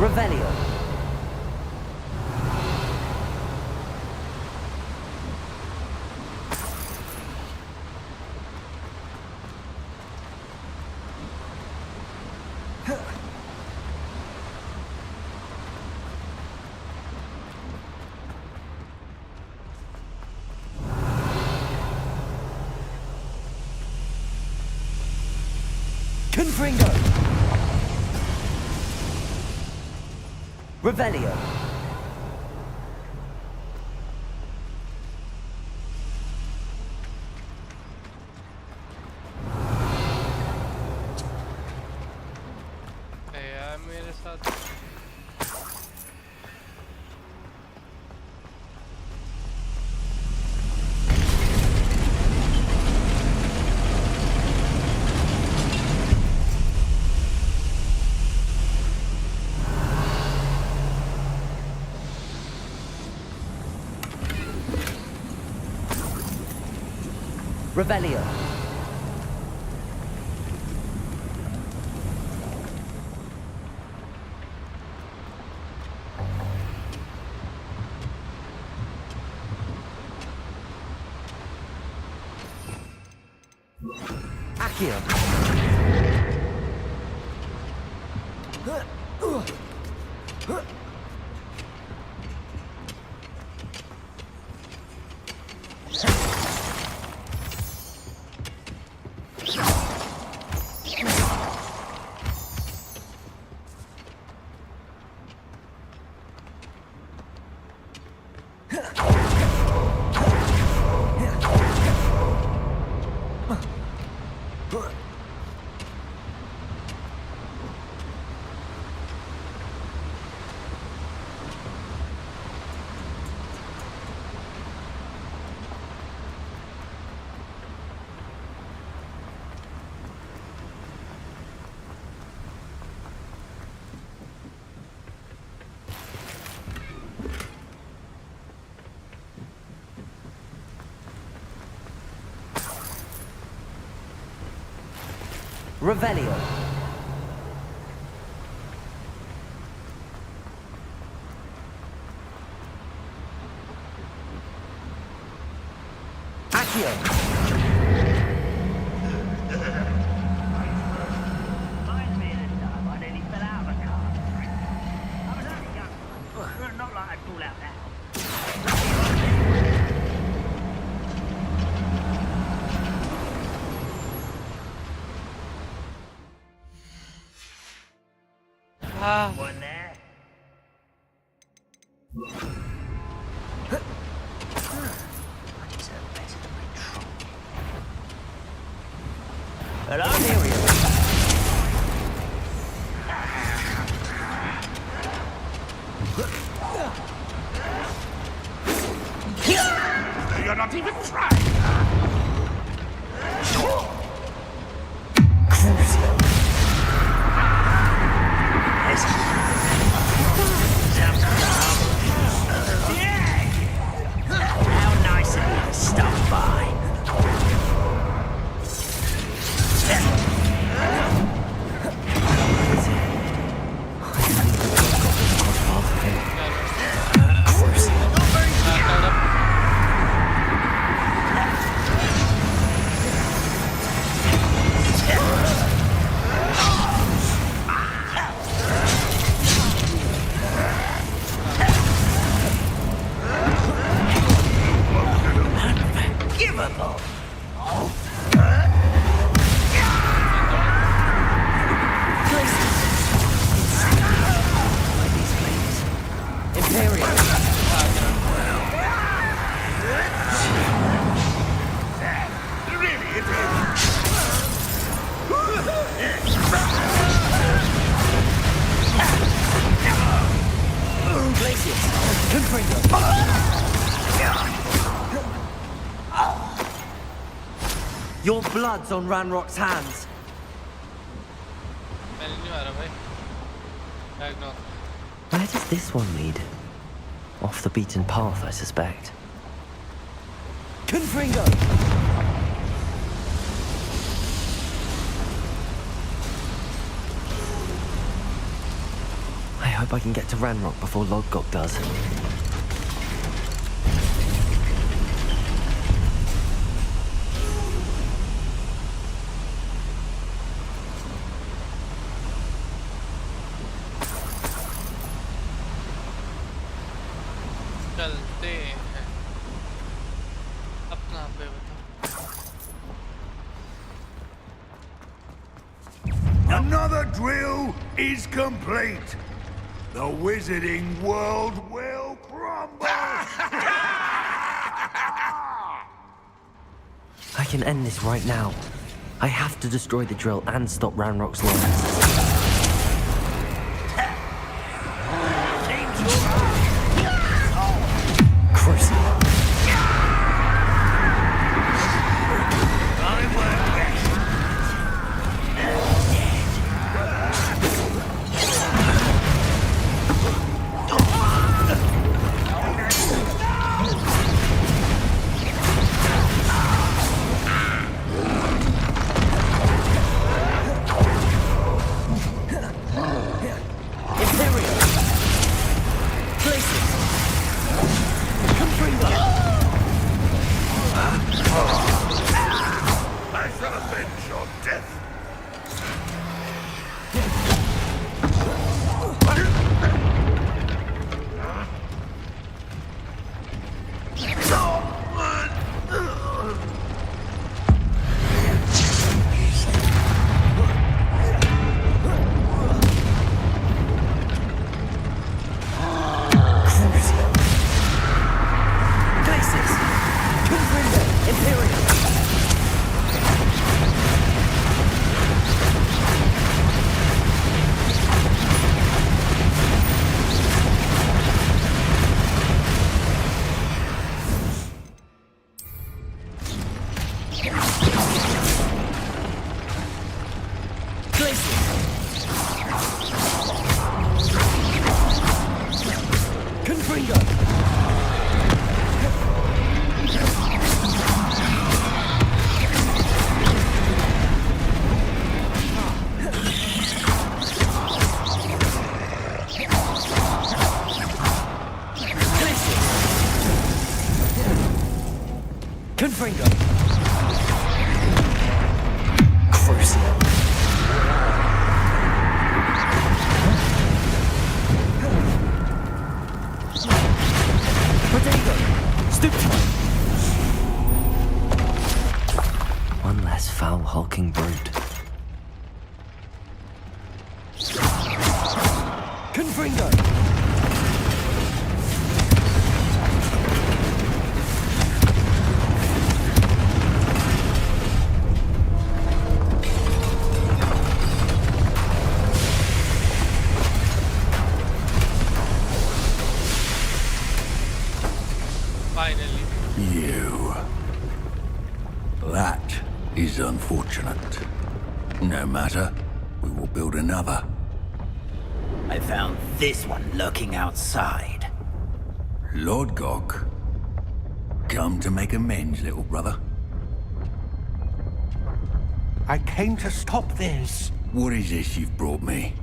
Revelio. Confringo. Revelio. यार मेरे साथ Revelio. Accio. Revelio. Accio. Reminds me of the time I nearly fell out of a car. I was only young, not like I'd fall out now. One there. Hello, here we are. You're not even trying. How nice of you to stop by. Unforgivable. Imperial. Your blood's on Ranrock's hands. Where does this one lead? Off the beaten path, I suspect. Confringo! I hope I can get to Ranrock before Lodgok does. चलते हैं अपना पे बता Another drill is complete. The wizarding world will crumble. I can end this right now. I have to destroy the drill and stop Ranrock's loyalists. Crucible. I shall avenge your death. Confringo. Crucible. Potato. Stupid. One less foul hulking brute. Confringo! Finally. You. That is unfortunate. No matter, we will build another. I found this one lurking outside. Lord Gok, come to make amends, little brother. I came to stop this. What is this you've brought me?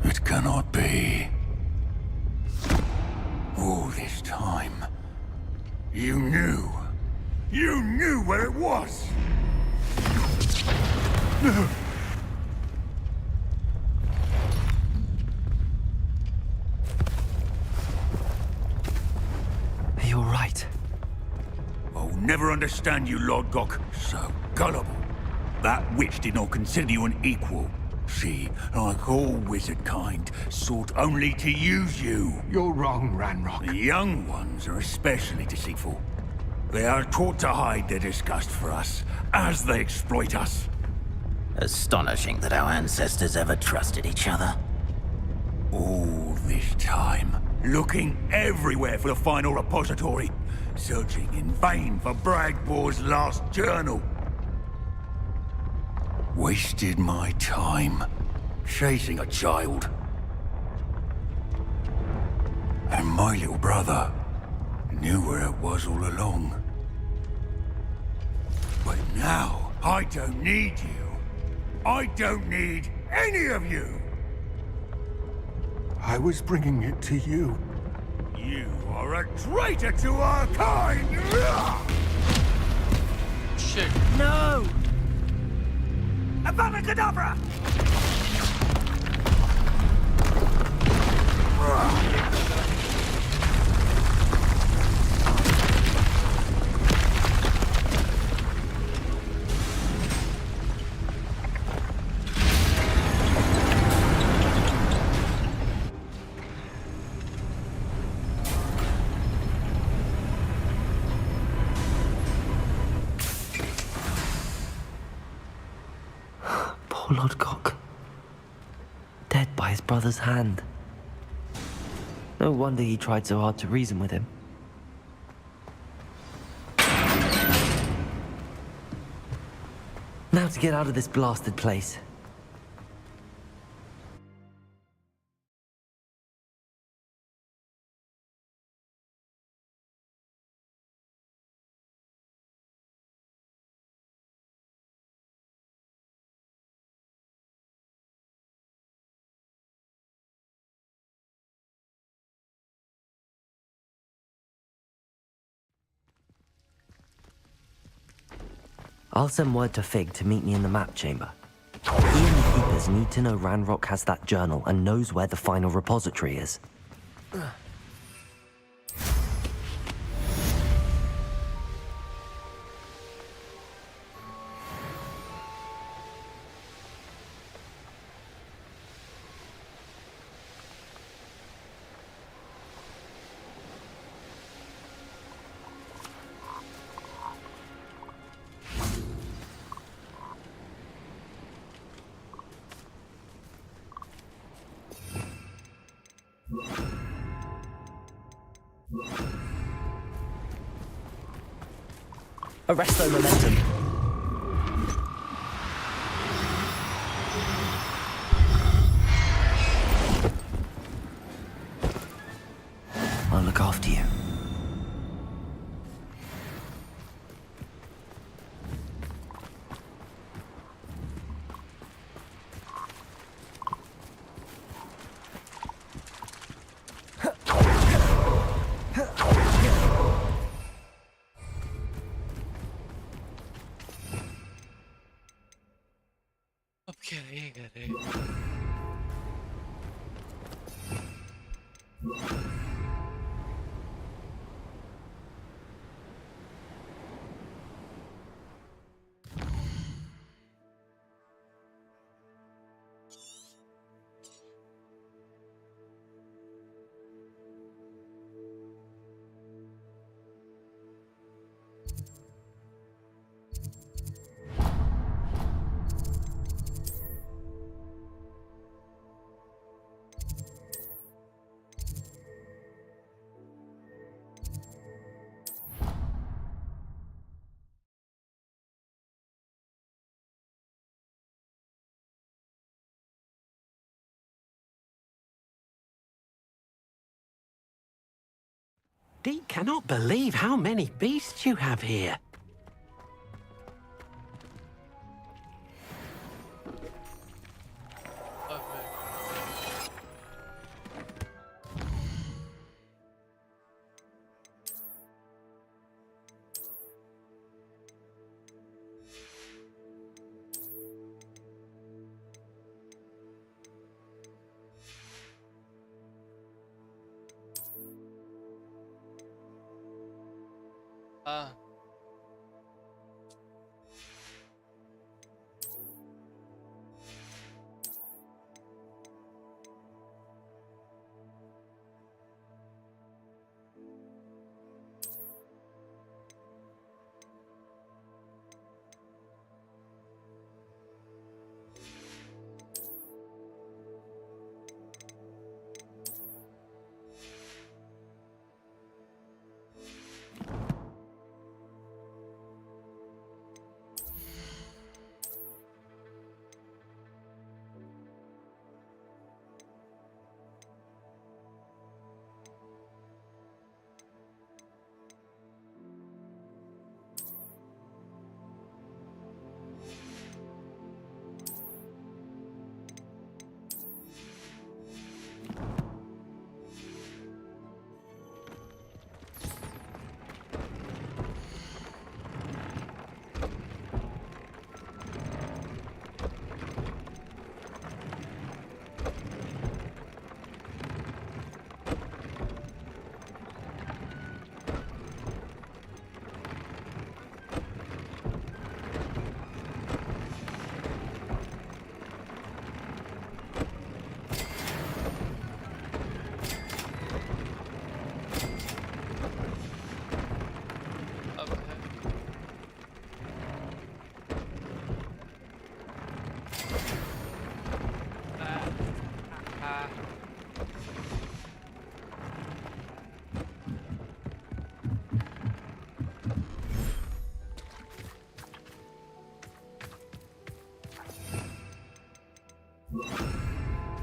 It cannot be. All this time, you knew. You knew where it was. No. Are you all right? I'll never understand you, Lord Gok. So gullible. That witch did not consider you an equal. She, like all wizard kind, sought only to use you. You're wrong, Ranrock. The young ones are especially deceitful. They are taught to hide their disgust for us, as they exploit us. Astonishing that our ancestors ever trusted each other. All this time, looking everywhere for the final repository, searching in vain for Bragbor's last journal. Wasted my time, chasing a child. And my little brother knew where it was all along. But now, I don't need you. I don't need any of you. I was bringing it to you. You are a traitor to our kind! Shit. No! Avada Kedavra! Poor Lord Gok. Dead by his brother's hand. No wonder he tried so hard to reason with him. Now to get out of this blasted place. I'll send word to Fig to meet me in the map chamber. He and the Keepers need to know Ranrock has that journal and knows where the final repository is. Arresto momentum. I'll look after you. अब क्या ये करे Deke cannot believe how many beasts you have here.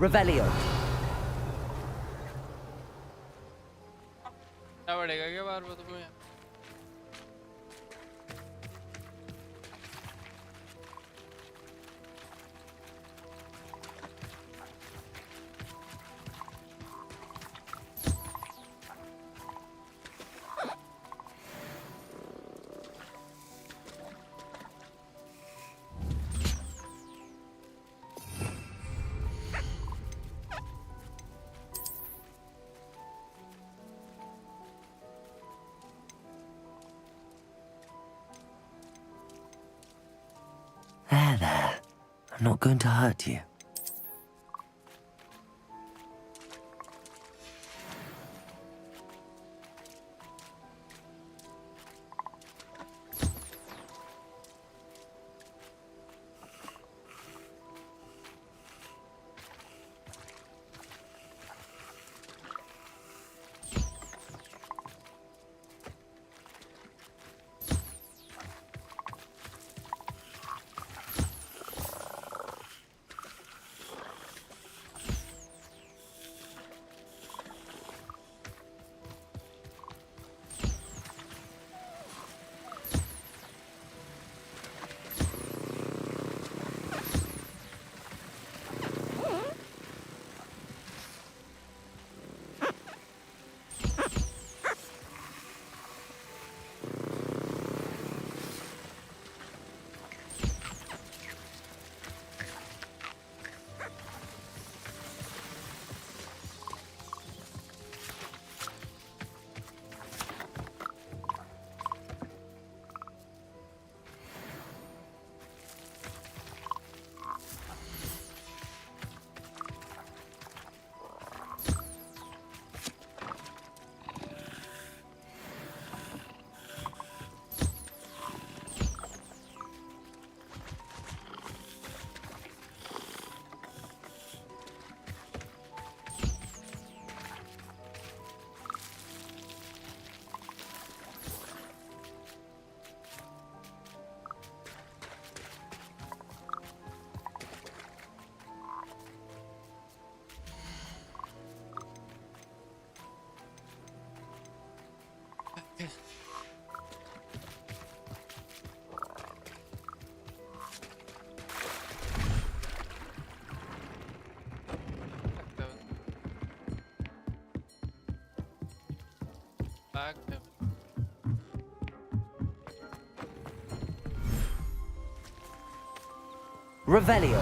Revelio. क्या बढ़ेगा क्या बार वो तुम्हें There. I'm not going to hurt you. active. Revelio.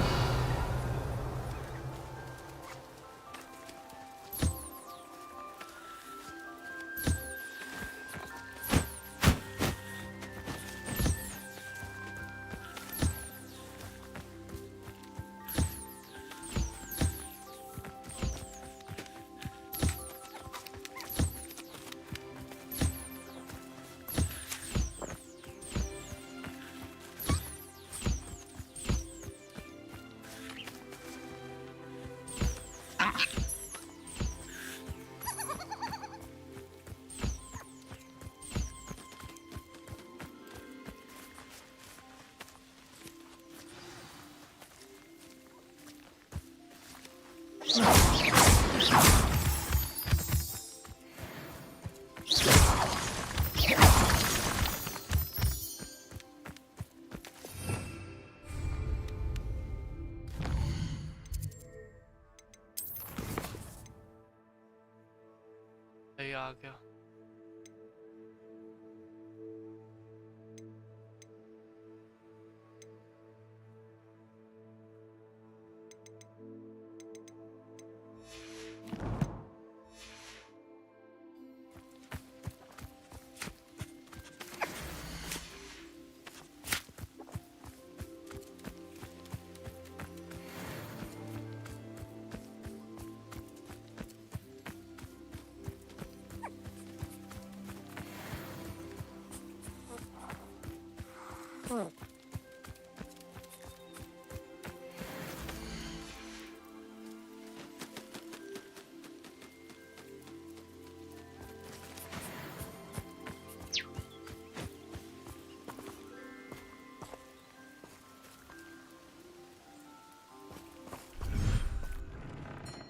ये आ गया।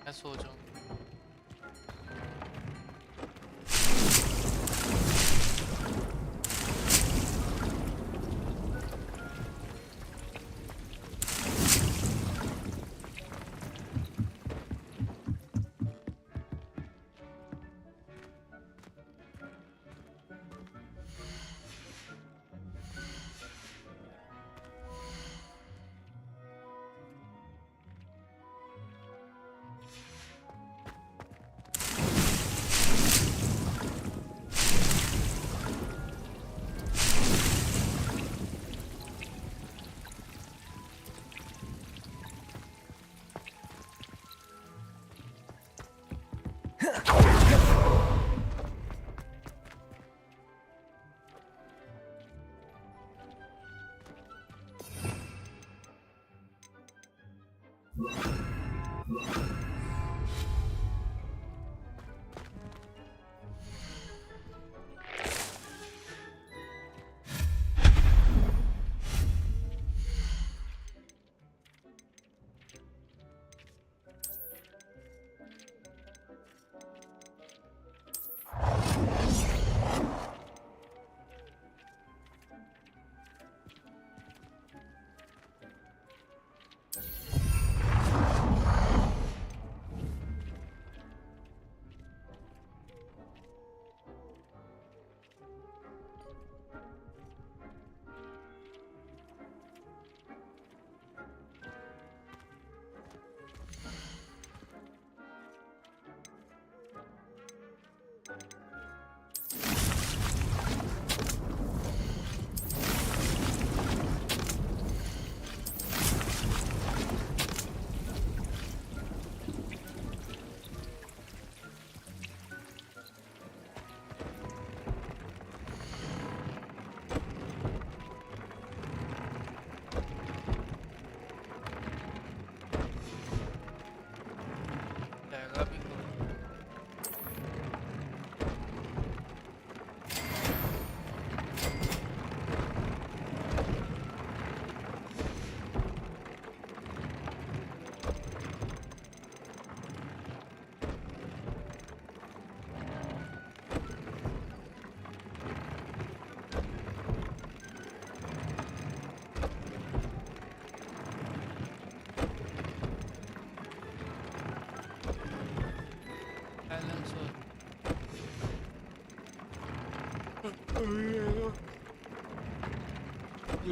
मैं सो जाऊँ।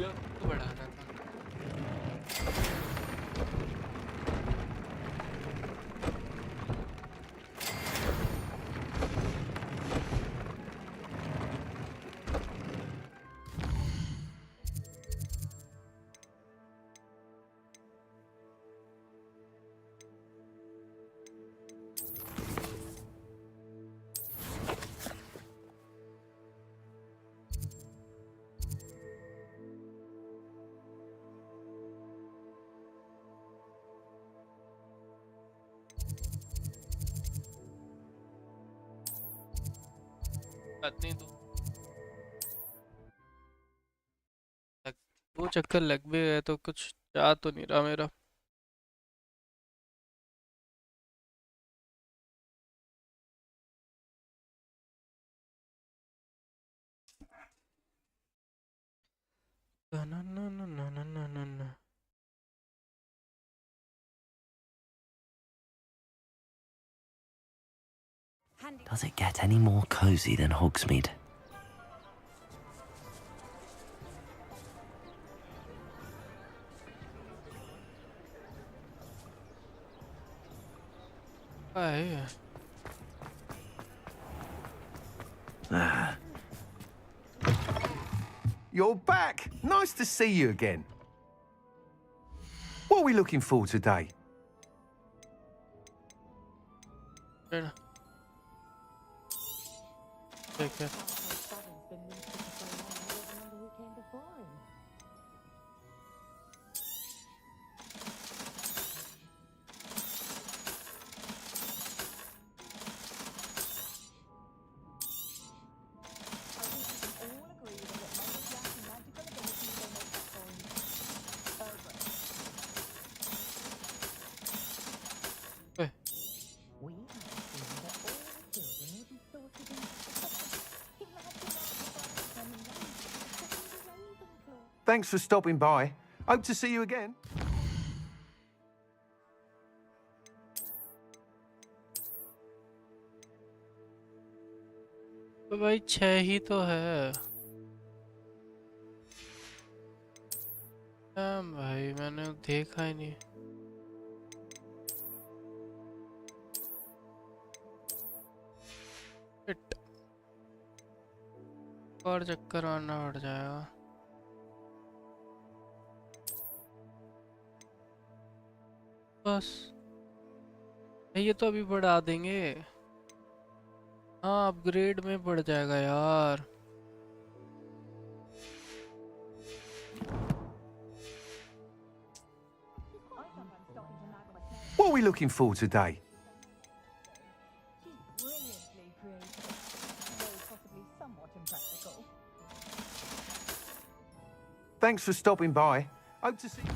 को बढ़ाना था। नहीं दो चक्कर लग भी गए तो कुछ जा तो नहीं रहा मेरा। ना ना ना ना ना ना ना ना। Does it get any more cozy than Hogsmeade? You're back. Nice to see you again. What are we looking for today? Take care. Thanks for stopping by. Hope to see you again. तो भाई 6 ही तो है। भाई मैंने देखा ही नहीं। और चक्कर आना पड़ जाएगा। बस ये तो अभी बढ़ा देंगे। हाँ अपग्रेड में बढ़ जाएगा यार। What are we looking for today? Thanks for stopping by. Hope to see you.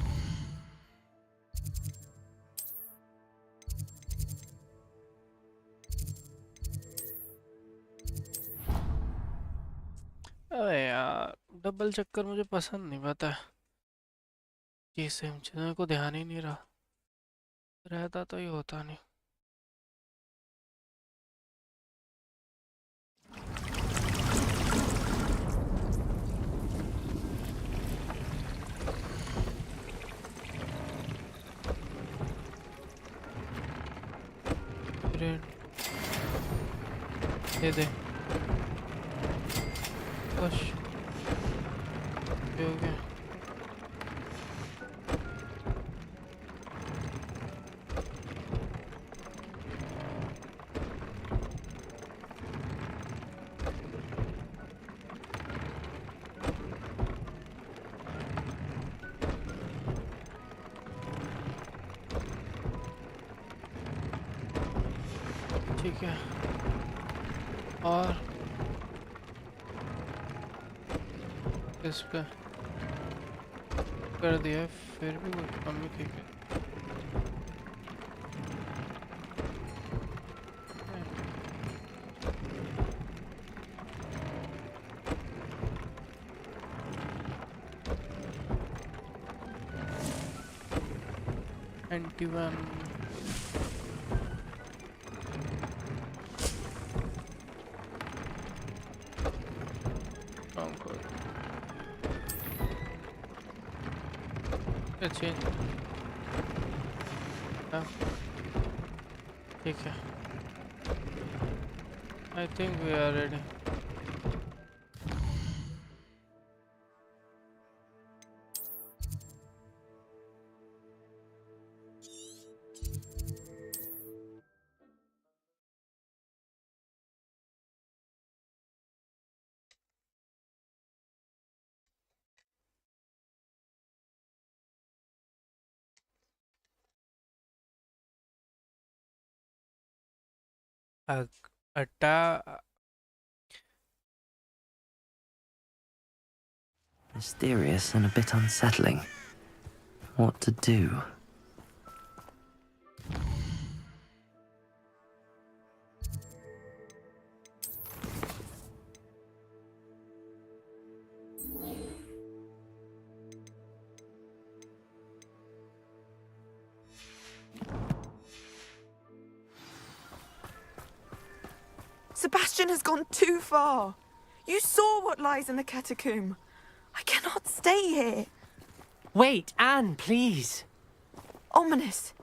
अबे यार डबल चक्कर मुझे पसंद नहीं पता है। ये सेम चीज़ों को ध्यान ही नहीं रहा रहता तो ये होता नहीं। दे दे बस हो गया। ठीक है और इस पे कर दिया फिर भी कुछ कम ही ठीक है। एंटी-वन चेंज ठीक है I think we are ready. Mysterious and a bit unsettling. What to do? Sebastian has gone too far. You saw what lies in the catacomb. I cannot stay here. Wait, Anne, please. Ominous.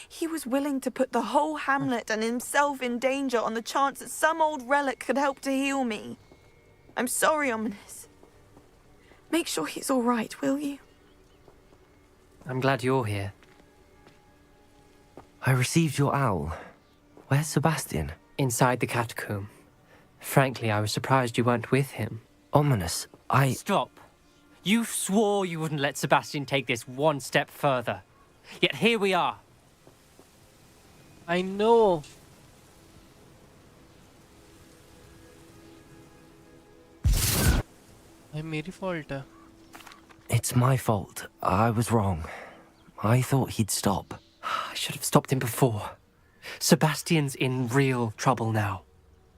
He was willing to put the whole hamlet and himself in danger on the chance that some old relic could help to heal me. I'm sorry, Ominous. Make sure he's all right, will you? I'm glad you're here. I received your owl. Where's Sebastian? Inside the catacomb. Frankly, I was surprised you weren't with him. Ominous, Stop. You swore you wouldn't let Sebastian take this one step further. Yet here we are. I know. मेरी fault है. It's my fault. I was wrong. I thought he'd stop. I should have stopped him before. Sebastian's in real trouble now.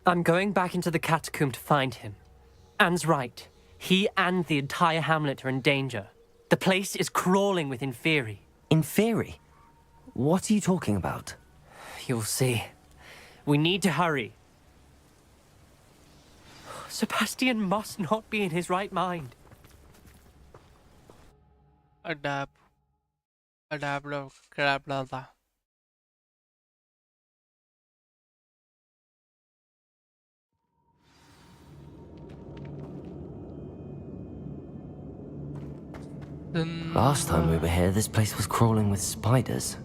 I'm going back into the catacomb to find him. Anne's right. He and the entire hamlet are in danger. The place is crawling with Inferi. Inferi? What are you talking about? You'll see. We need to hurry. Sebastian must not be in his right mind. Adapt. Crap डालता. Last time we were here, this place was crawling with spiders.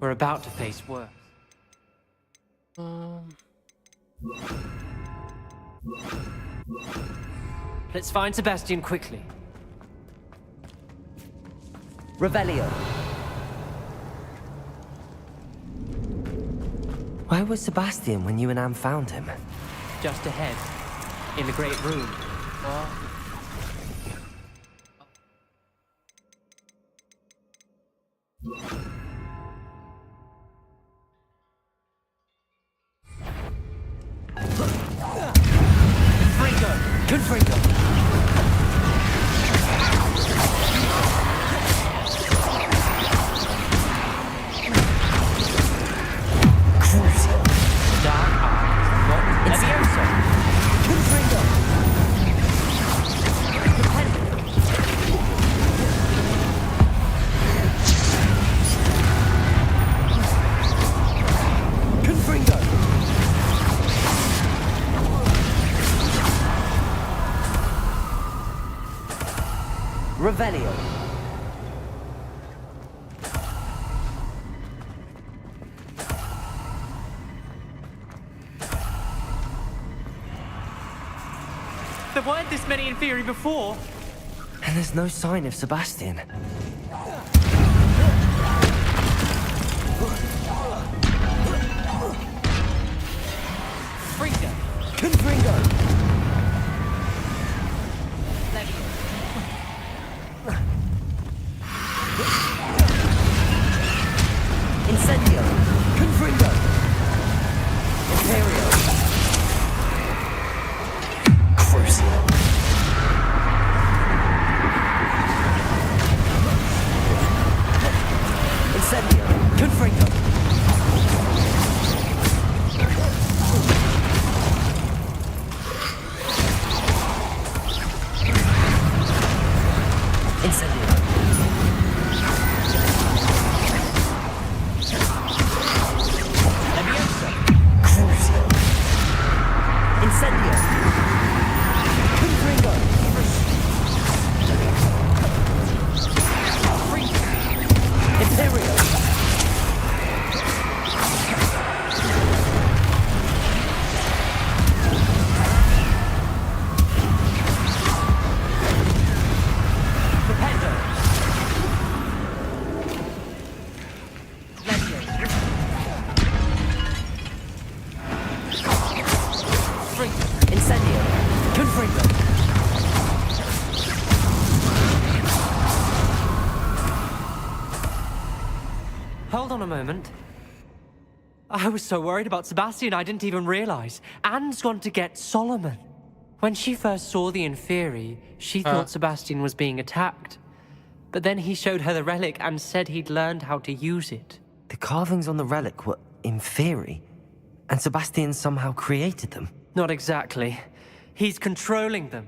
We're about to face worse. Let's find Sebastian quickly. Revelio. Where was Sebastian when you and Anne found him? Just ahead, in the great room. Confringo. Crucial. Dark eyes. Not Levioso. Confringo. Confringo. Revelio. There weren't this many Inferi before. And there's no sign of Sebastian. Frida. Confringo. Incendio. Confringo. Imperio. Crucial. Incendio. Confringo. Incendio. hold on a moment. I was so worried about Sebastian, I didn't even realize. Anne's gone to get Solomon. When she first saw the Inferi, she thought Sebastian was being attacked. But then he showed her the relic and said he'd learned how to use it. The carvings on the relic were Inferi, and Sebastian somehow created them. Not exactly. He's controlling them.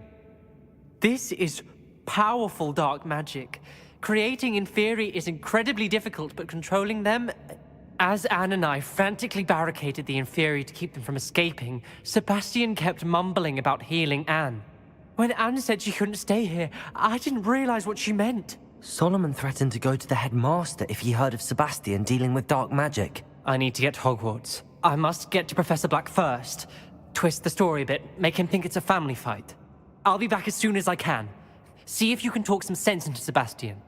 This is powerful dark magic. Creating Inferi is incredibly difficult, but controlling them... As Anne and I frantically barricaded the Inferi to keep them from escaping, Sebastian kept mumbling about healing Anne. When Anne said she couldn't stay here, I didn't realize what she meant. Solomon threatened to go to the headmaster if he heard of Sebastian dealing with dark magic. I need to get to Hogwarts. I must get to Professor Black first. Twist the story a bit, make him think it's a family fight. I'll be back as soon as I can. See if you can talk some sense into Sebastian.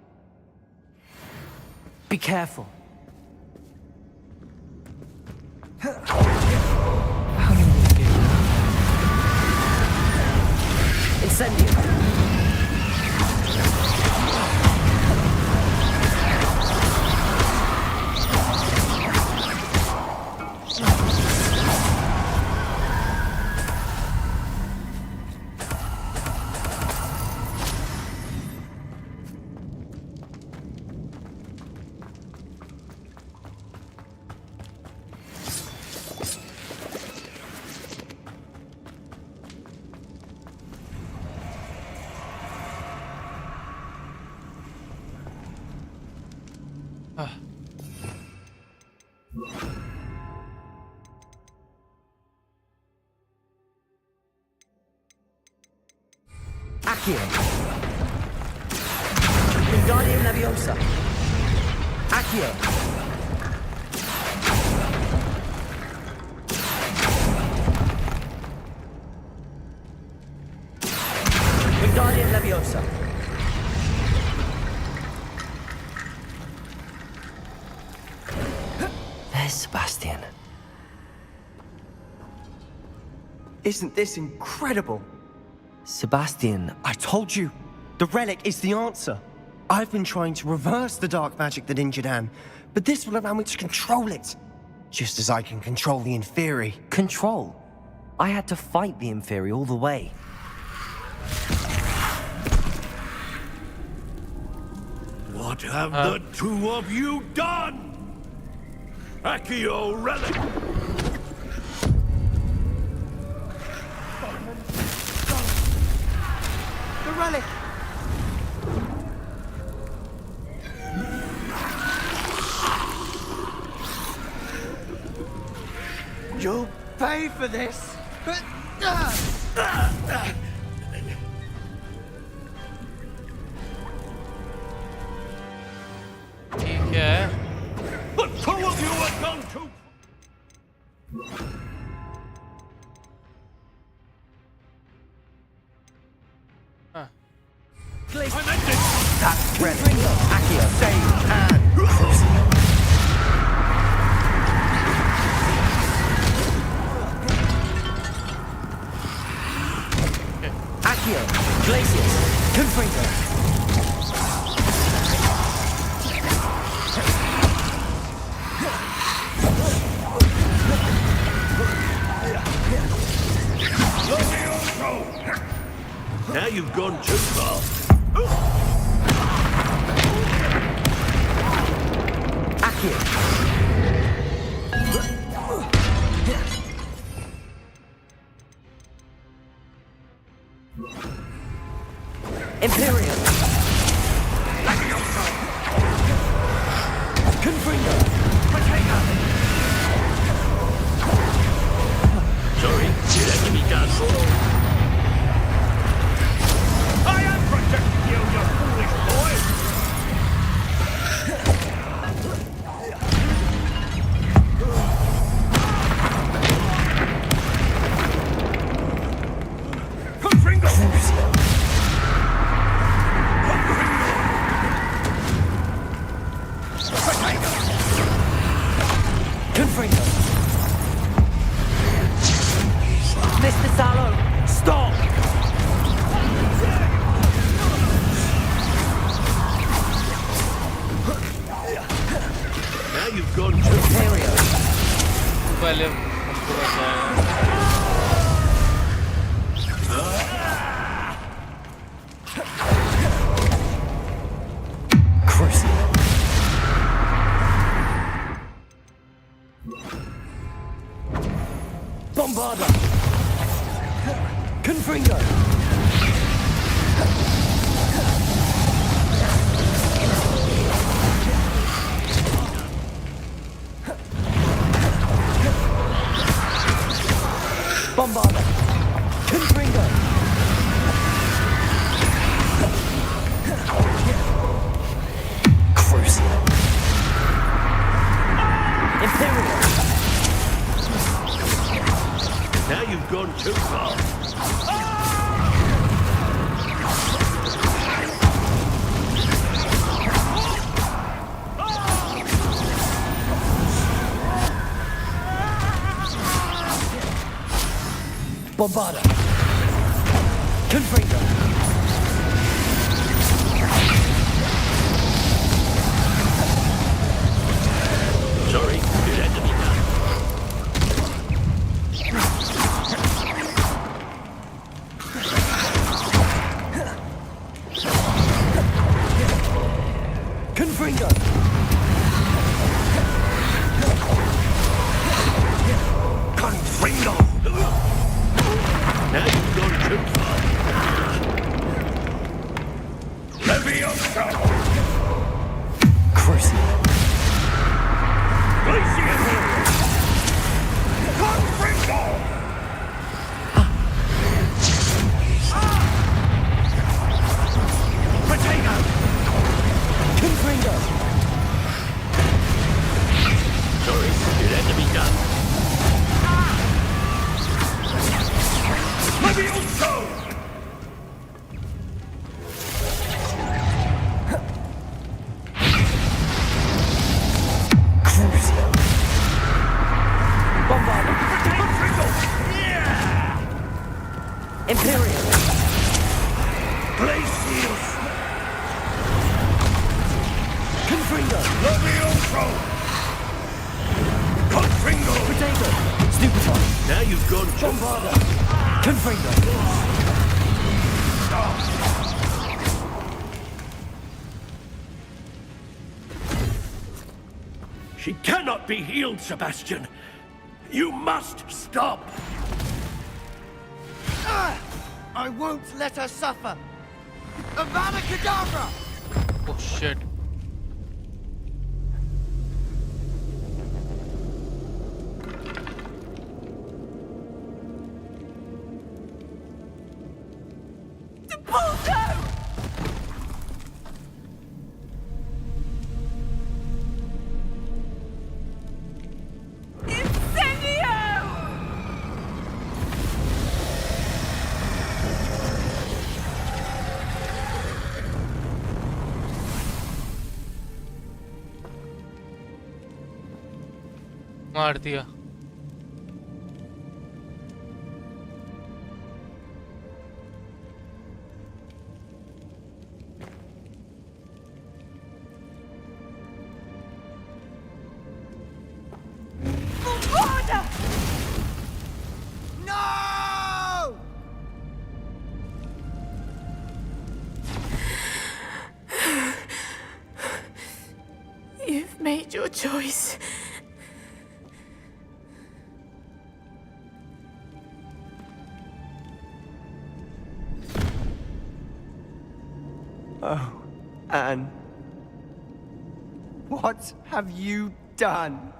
Be careful. Incendio. Accio. Wingardium Leviosa. Accio. Wingardium Leviosa. There's Sebastian. Isn't this incredible? Sebastian, I told you, the relic is the answer. I've been trying to reverse the dark magic that injured Anne, but this will allow me to control it. Just as I can control the Inferi. Control? I had to fight the Inferi all the way. What have the two of you done? Accio relic! The relic! You'll pay for this! ठीक है The two of you are done too! That's relic. Accio, save Anne! Accio, Glacius, Confringo. Now you've gone too far. Accio. Imperium. Confringo. Sorry, you're letting me down. I am protecting you, you foolish boy! पहले हमको बचाया। Bombarda! Confringo! Bombarda! Confringo! Crucial! Imperial! Now you've gone too far. Bombarda! Confringo! Sorry, it had to be done. Confringo! Confringo! Now you've gone too far. Leviosa! Crucial! Glacier! Confringo! Potato! Confringo! Sorry, it had to be done. Leviosa! Crucial! Bombarda! Confringo! Imperial! Glacier! Confringo! Leviosa! Confringo! Potato! Stupefy! Now you've gone too Bombarda! Confringo! She cannot be healed, Sebastian. You must stop. I won't let her suffer! Avada Kedavra! Oh shit. मार दिया। No! You've made your choice. Oh, Anne. What have you done?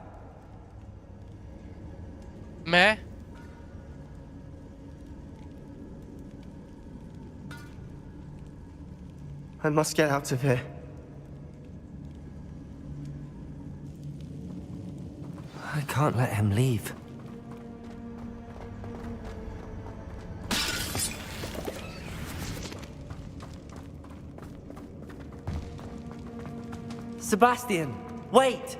मैं I must get out of here. I can't let him leave. Sebastian, wait!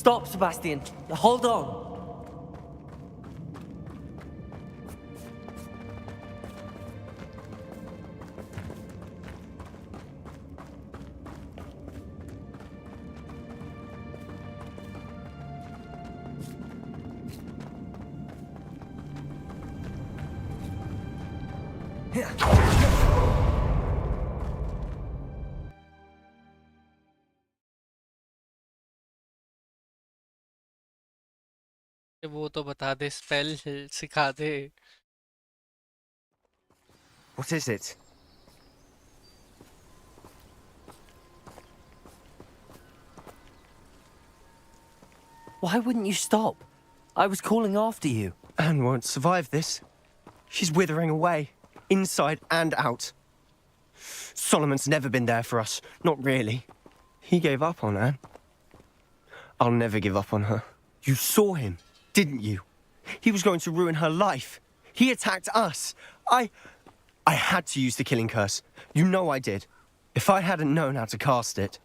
Stop, Sebastian. Hold on. वो तो बता दे, spell सिखा दे. What is it? Why wouldn't you stop? I was calling after you. Anne won't survive this. She's withering away, inside and out. Solomon's never been there for us. Not really. He gave up on Anne. I'll never give up on her. You saw him, didn't you? He was going to ruin her life. He attacked us. I had to use the killing curse. You know I did. If I hadn't known how to cast it.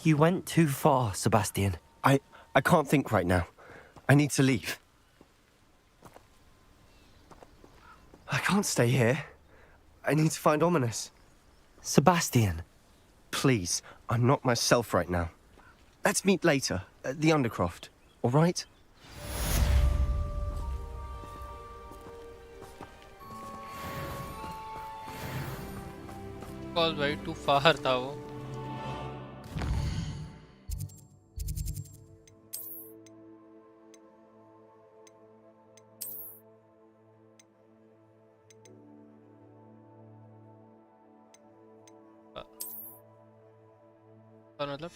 You went too far, Sebastian. I can't think right now. I need to leave. I can't stay here. I need to find Ominous. Sebastian. Please, I'm not myself right now. Let's meet later, at the Undercroft, all right? Call way too far था वो. मतलब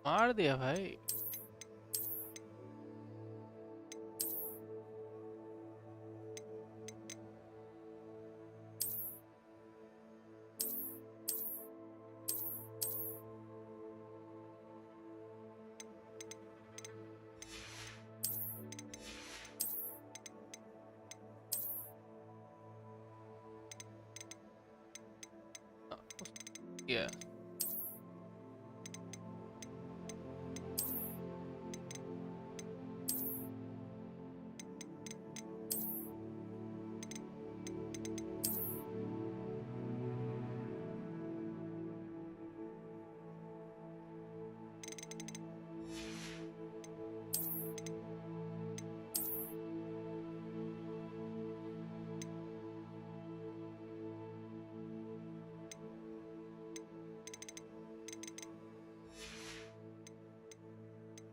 मार दिया भाई. Yeah.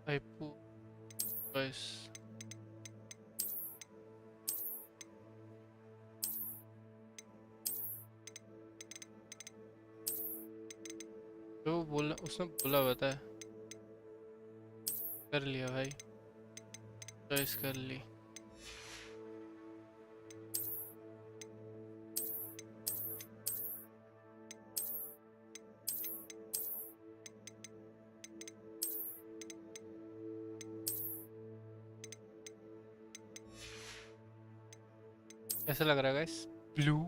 I put guys. जो बोला उसने बोला बता है. कर लिया भाई. चॉइस कर ली. कैसा लग रहा है गाइस? ब्लू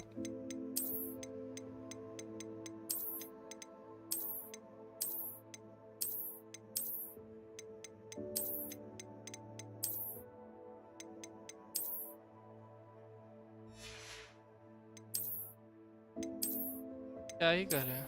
क्या ही कर रहे हैं?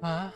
Huh?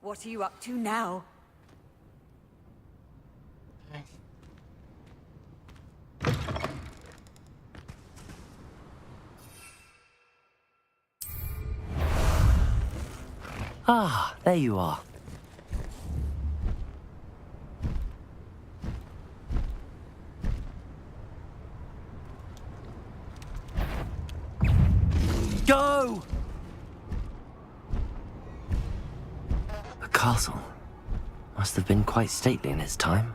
What are you up to now? Ah, there you are. Go! The castle must have been quite stately in its time.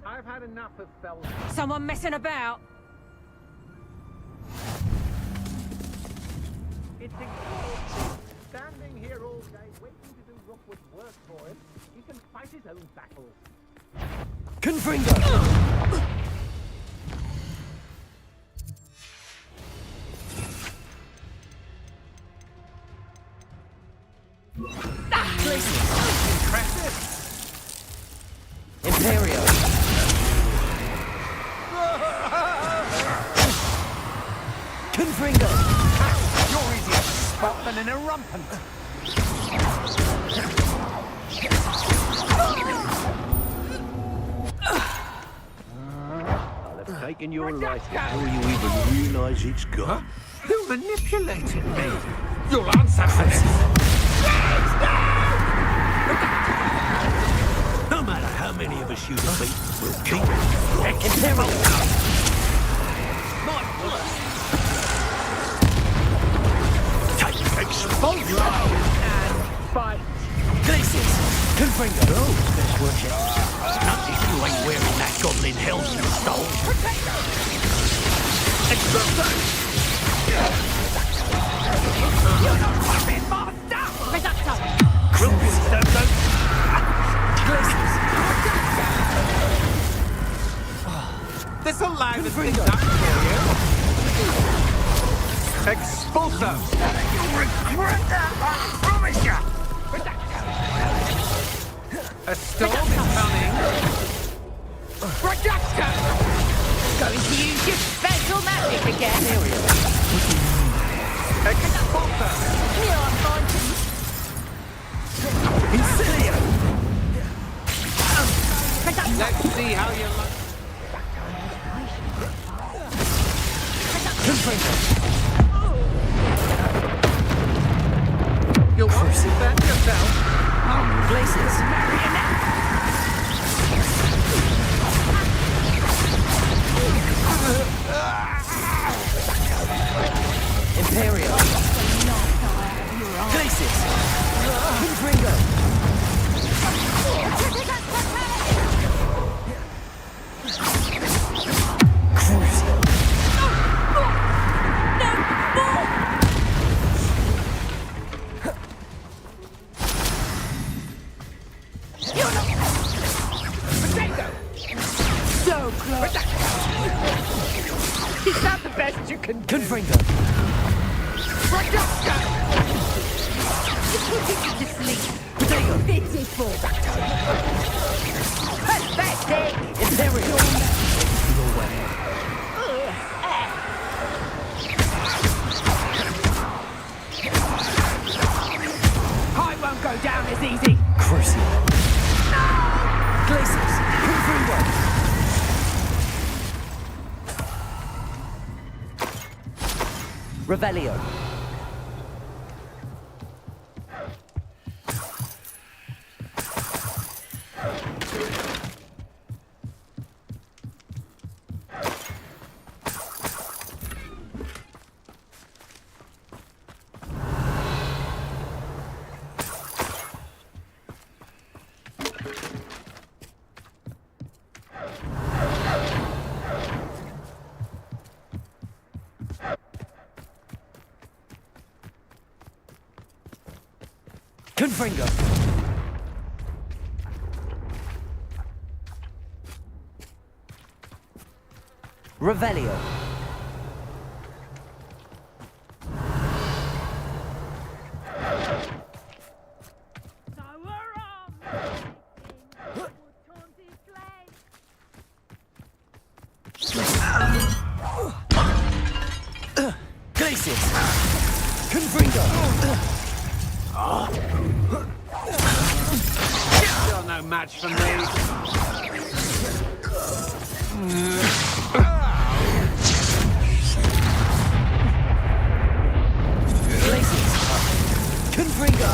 I've had enough of fellas. Someone messing about? It's exhausting. Standing here all day waiting to do Rookwood's work for him. He can fight his own battles. Confringo! Impressive. Imperio! Confringo! You're easier to spot than an irrumpant. I'll have taken your life before you even realise it's gone. Who manipulated me? You'll answer for this. No matter how many of us you defeat, we'll keep Exposure and fight. Glaciers! Confringo! Oh, let's worship. Not if you ain't wearing that goblin helm you stole. You're not fucking master! Reducto! Crumpets don't know. This'll liven things up for you. Expulso! You'll regret that, I promise you! A storm is coming. Reducto! Going to use your special magic again? Expulso! You're fine. Incilio! Let's see how you like. Confringo! You'll want to defend yourself. Glaciers! Imperial. Glacis. Confringo. So close. Is that the best you can do? Confringo. You're putting me to sleep. Potato. Pitiful. Pathetic. Imperial. Your way. I won't go down as easy. Crucial. Glacis. Confringo. Revelio. Confringo. Revelio. Glacis. Confringo. You're no match for me. Glacis. Confringo.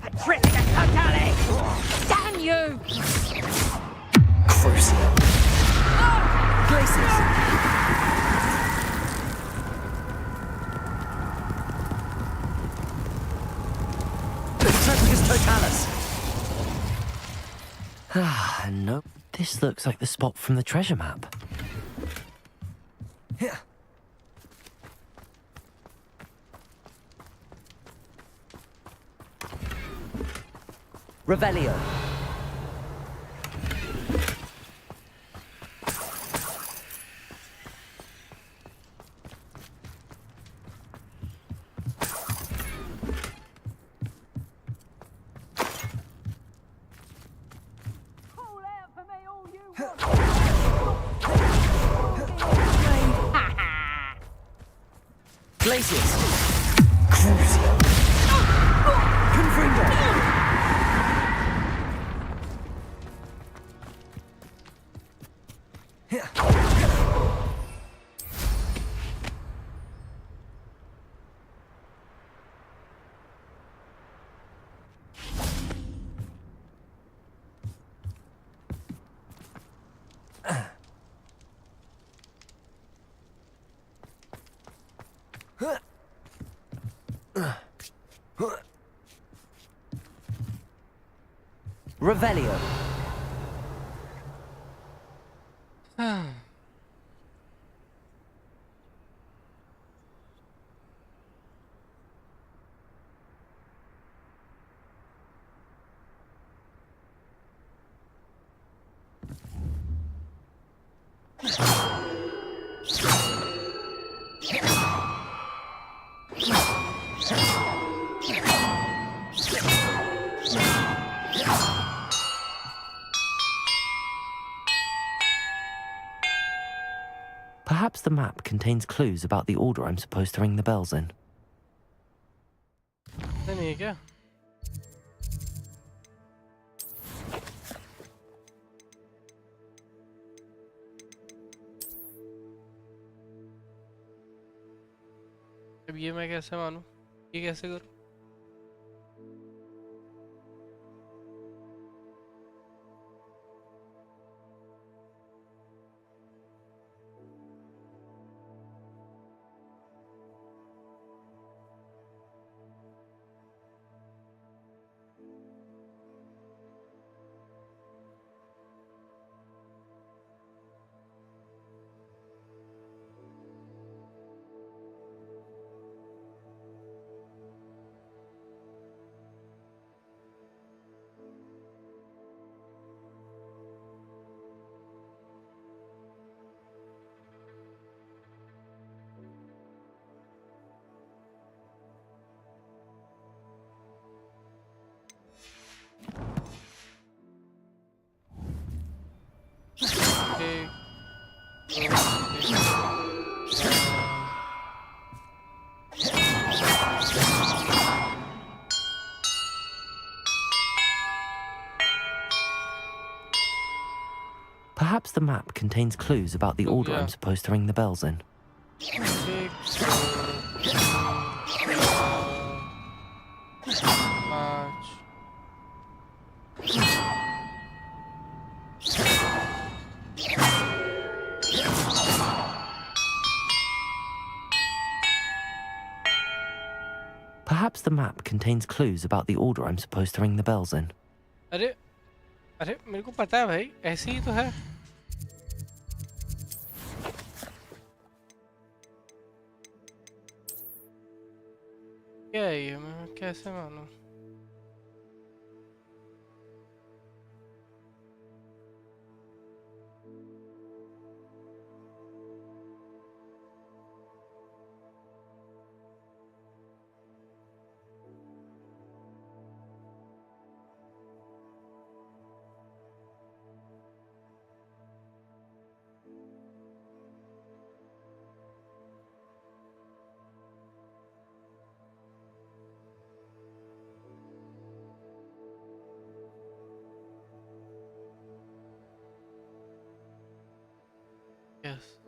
Patricia Totale. Damn you! Crucial. Glacis. Totalis. Ah, nope. This looks like the spot from the treasure map. Revelio. Glacis. Crucial. Confringo. Revelio. Perhaps the map contains clues about the order I'm supposed to ring the bells in. नहीं है क्या? अब ये मैं कैसे मानूं? ये कैसे करूं? the map contains clues about the order I'm supposed to ring the bells in. Perhaps the map contains clues about the order I'm supposed to ring the bells in. अरे अरे मेरे को पता है भाई ऐसे ही तो है क्या है ये मैं कैसे मानूं Yes.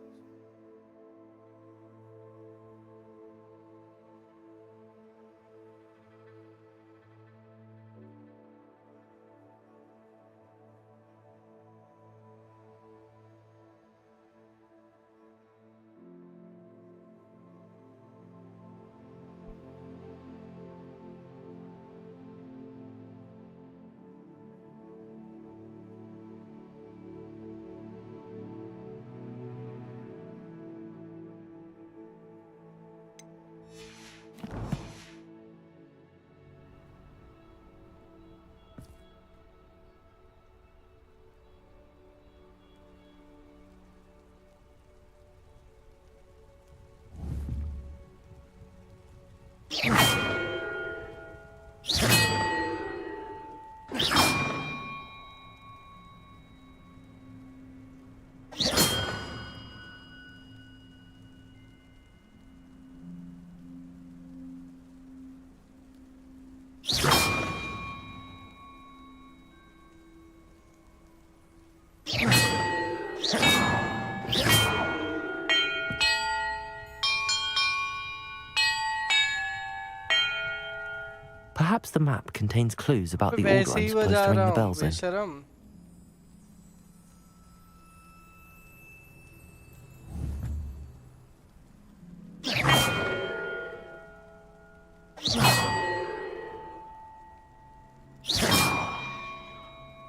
Perhaps the map contains clues about the order I'm supposed to ring the bells in.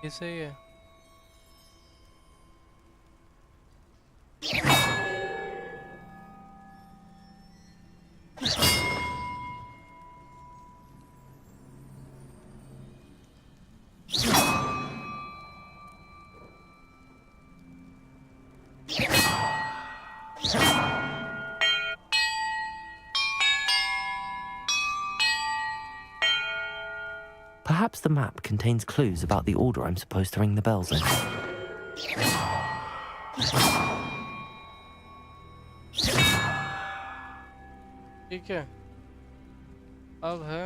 ये सही है Perhaps the map contains clues about the order I'm supposed to ring the bells in. ठीक है अब है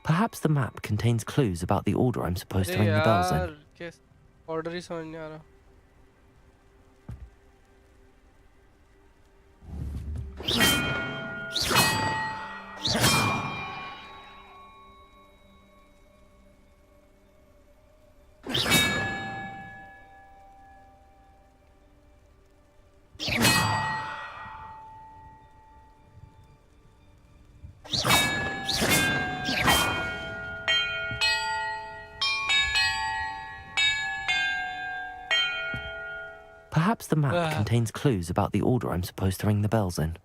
Perhaps the map contains clues about the order I'm supposed to ring the bells in. कैसे order ही समझ नहीं आ रहा Perhaps the map contains clues about the order I'm supposed to ring the bells in.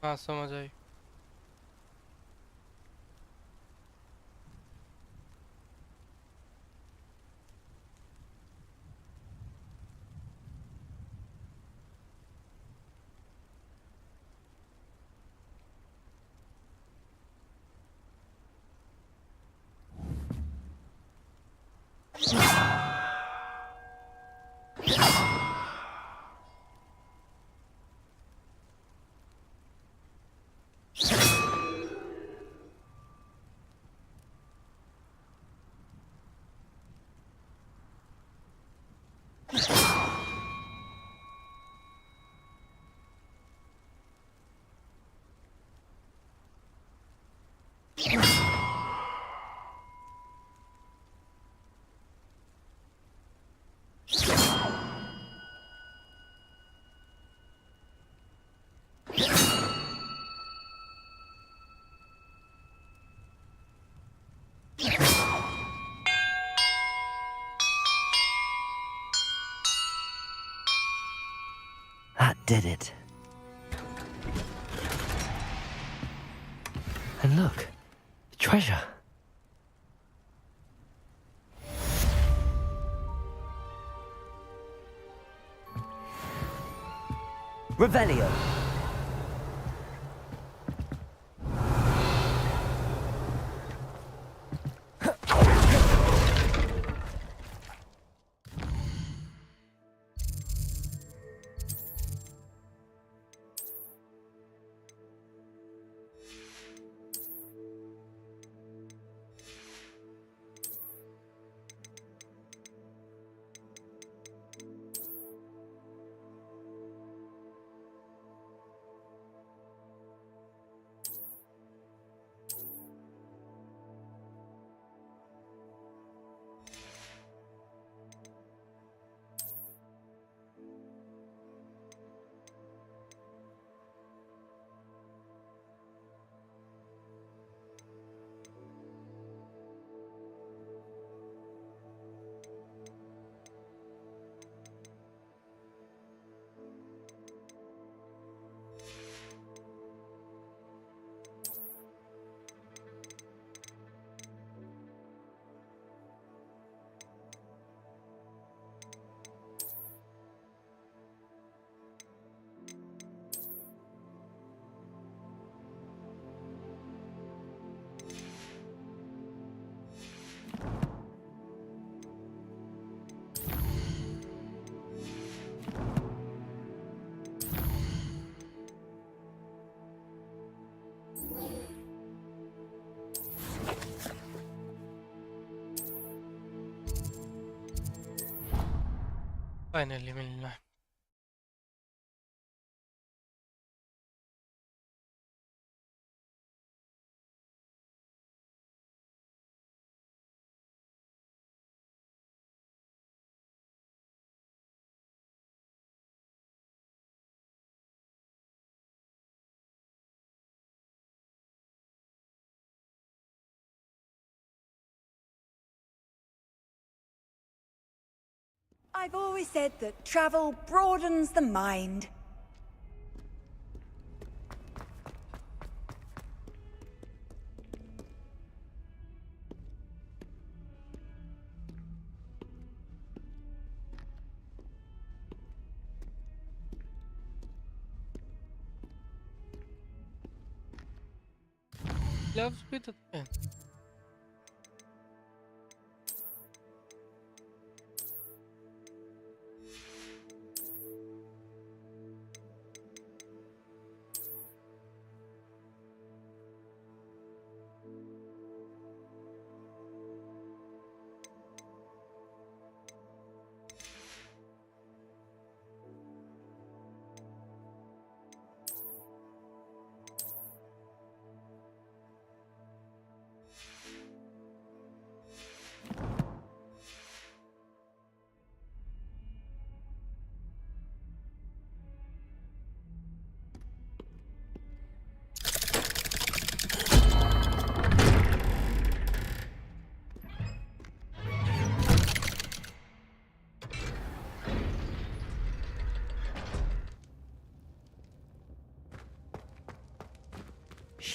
हाँ समझ आई That did it. And look, the treasure. Revelio. Finally मिलना है। I've always said that travel broadens the mind. Gloves भी तो थे।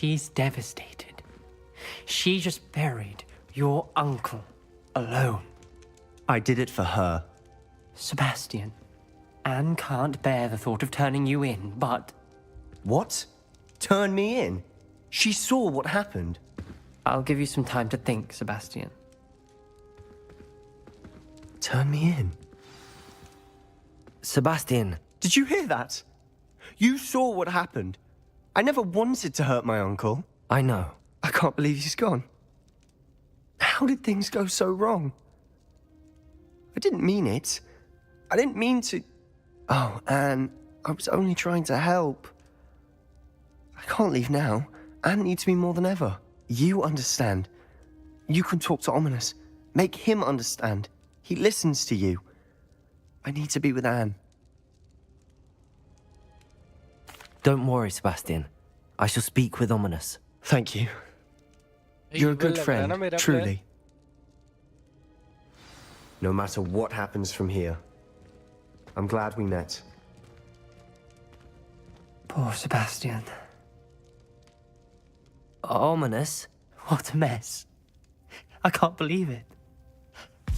She's devastated. She just buried your uncle alone. I did it for her. Sebastian, Anne can't bear the thought of turning you in, but... What? Turn me in? She saw what happened. I'll give you some time to think, Sebastian. Turn me in? Sebastian. Did you hear that? You saw what happened. I never wanted to hurt my uncle. I know. I can't believe he's gone. How did things go so wrong? I didn't mean it. I didn't mean to... Oh, Anne, I was only trying to help. I can't leave now. Anne needs me more than ever. You understand. You can talk to Ominous. Make him understand. He listens to you. I need to be with Anne. Don't worry, Sebastian. I shall speak with Ominous. Thank you. You're a good friend, truly. No matter what happens from here, I'm glad we met. Poor Sebastian. Ominous? What a mess. I can't believe it.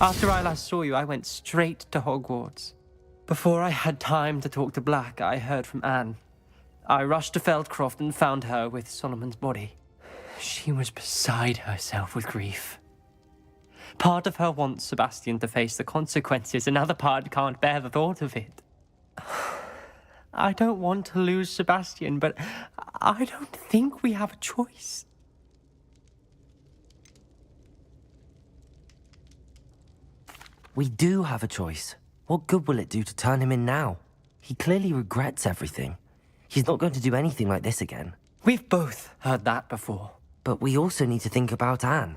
After I last saw you, I went straight to Hogwarts. Before I had time to talk to Black, I heard from Anne. I rushed to Feldcroft and found her with Solomon's body. She was beside herself with grief. Part of her wants Sebastian to face the consequences, another part can't bear the thought of it. I don't want to lose Sebastian, but I don't think we have a choice. We do have a choice. What good will it do to turn him in now? He clearly regrets everything. He's not going to do anything like this again. We've both heard that before. But we also need to think about Anne.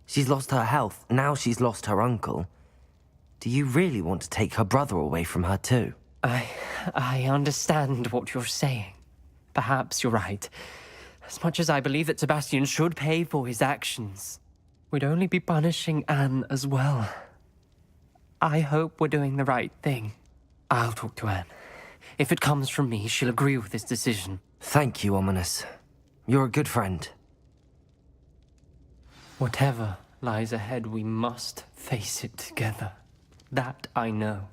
She's lost her health, now she's lost her uncle. Do you really want to take her brother away from her too? I understand what you're saying. Perhaps you're right. As much as I believe that Sebastian should pay for his actions, we'd only be punishing Anne as well. I hope we're doing the right thing. I'll talk to Anne. If it comes from me, she'll agree with this decision. Thank you, Ominous. You're a good friend. Whatever lies ahead, we must face it together. That I know.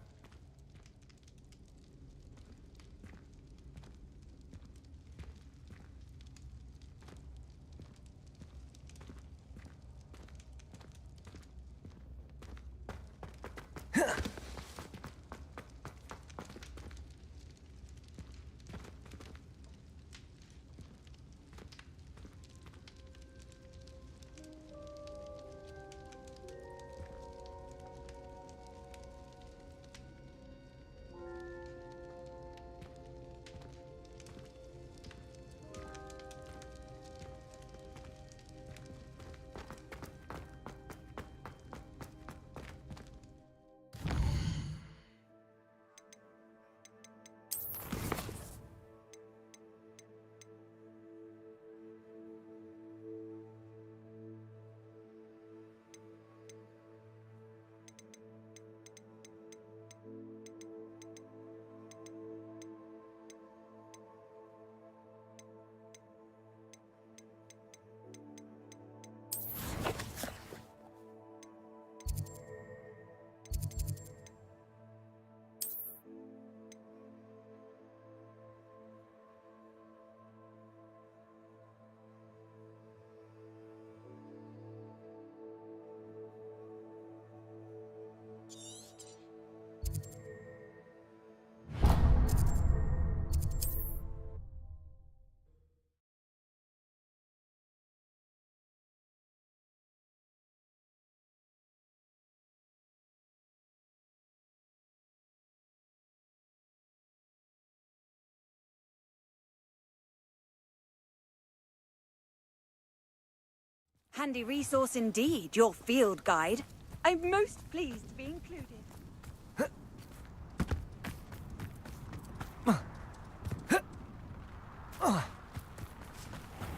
Handy resource indeed, your field guide. I'm most pleased to be included.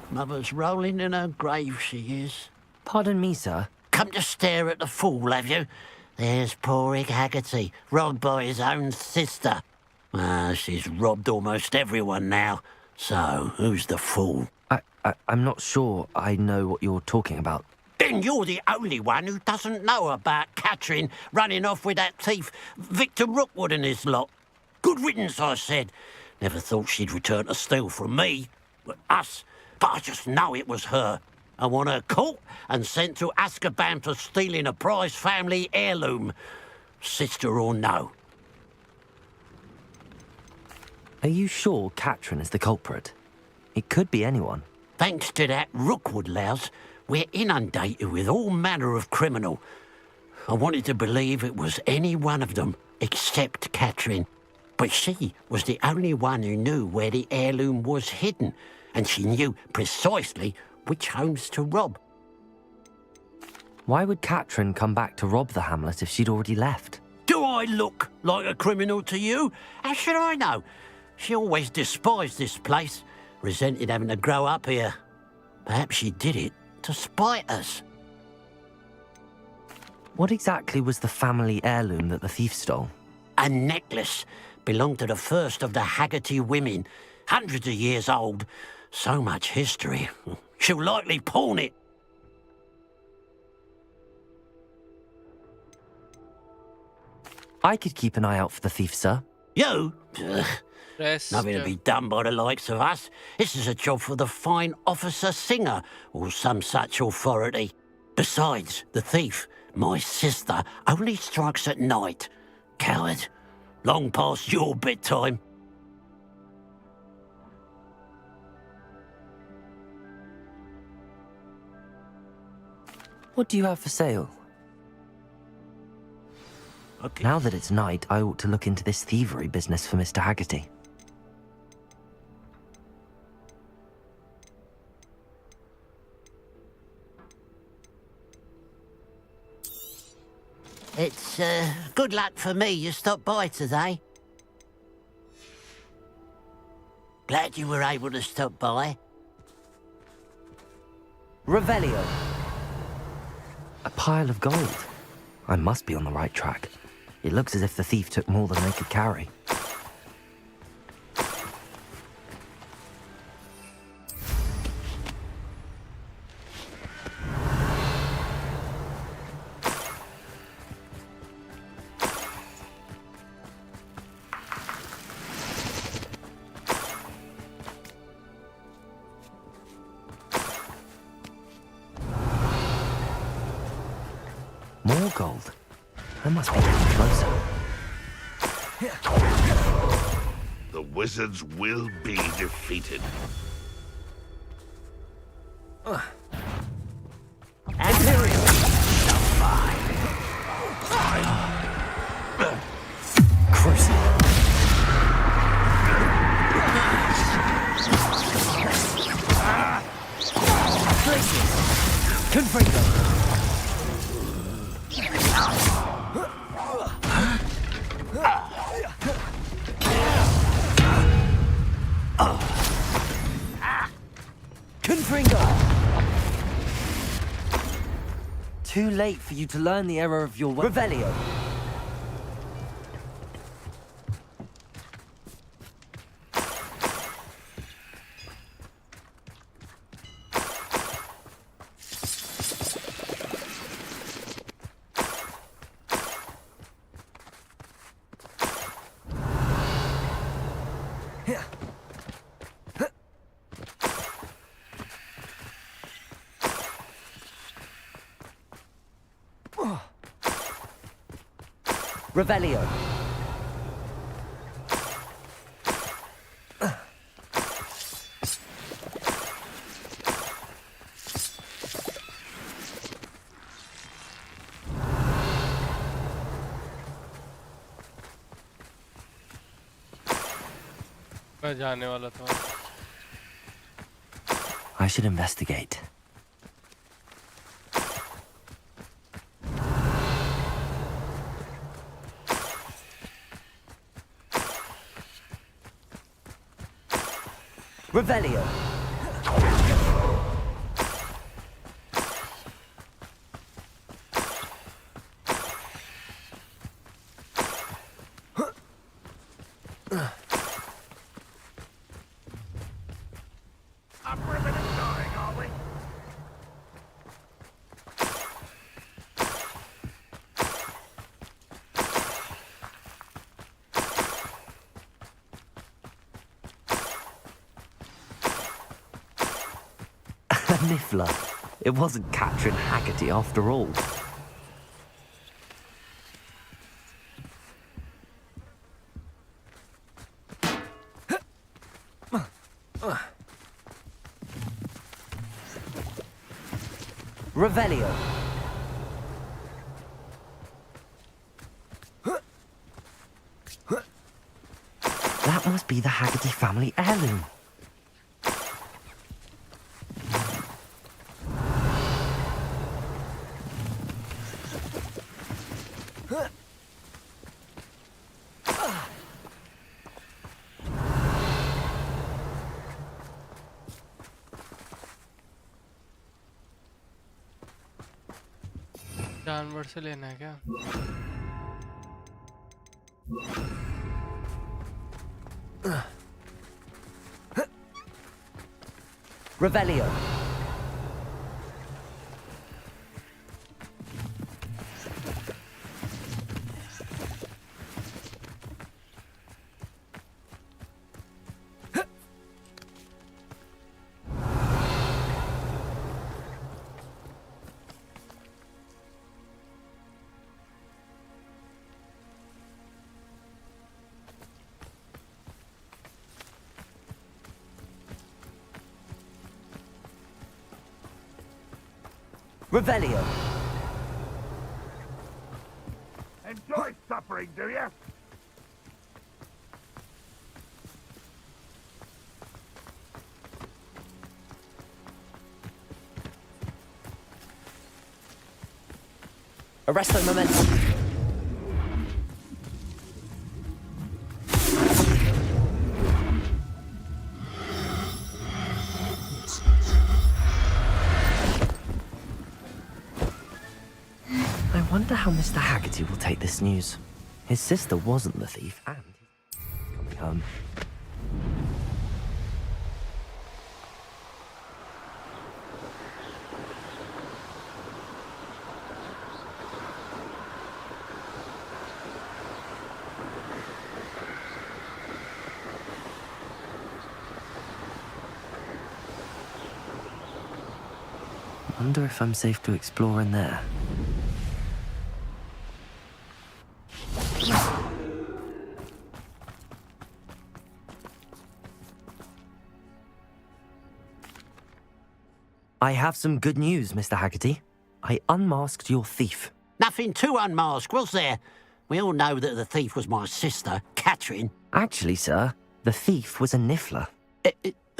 Mother's rolling in her grave, she is. Pardon me, sir. Come to stare at the fool, have you? There's poor Ig Haggerty, robbed by his own sister. She's robbed almost everyone now. So, who's the fool? I'm not sure I know what you're talking about. Then you're the only one who doesn't know about Catherine running off with that thief, Victor Rookwood and his lot. Good riddance, I said. Never thought she'd return to steal from me. Us. But I just know it was her. I want her caught and sent to Azkaban for stealing a prize family heirloom. Sister or no. Are you sure Catherine is the culprit? It could be anyone. Thanks to that Rookwood louse, we're inundated with all manner of criminal. I wanted to believe it was any one of them, except Catherine. But she was the only one who knew where the heirloom was hidden, and she knew precisely which homes to rob. Why would Katrin come back to rob the hamlet if she'd already left? Do I look like a criminal to you? How should I know? She always despised this place, resented having to grow up here. Perhaps she did it to spite us. What exactly was the family heirloom that the thief stole? A necklace. Belonged to the first of the Haggerty women. Hundreds of years old. So much history. She'll likely pawn it. I could keep an eye out for the thief, sir. You? Ugh. Nothing to be done by the likes of us. This is a job for the fine officer Singer, or some such authority. Besides, the thief, my sister, only strikes at night. Coward. Long past your bedtime. What do you have for sale? Okay. Now that it's night, I ought to look into this thievery business for Mr. Haggerty. It's, good luck for me you stopped by today. Glad you were able to stop by. Revelio. A pile of gold. I must be on the right track. It looks as if the thief took more than they could carry. More gold. I must be getting closer. The wizards will be defeated. Too late for you to learn the error of your Revelio. Revelio. मैं जाने वाला था. I should investigate. Revelio. Niffler. It wasn't Katrin Haggerty after all. Revelio. That must be the Haggerty family heirloom. जानवर से लेना है क्या? Revelio. Revelio. Enjoy suffering, do you? Arresto momentum. I wonder how Mr. Haggerty will take this news. His sister wasn't the thief, and he's coming home. Wonder if I'm safe to explore in there. I have some good news, Mr. Haggerty. I unmasked your thief. Nothing to unmask, was there? We all know that the thief was my sister, Catherine. Actually, sir, the thief was a niffler.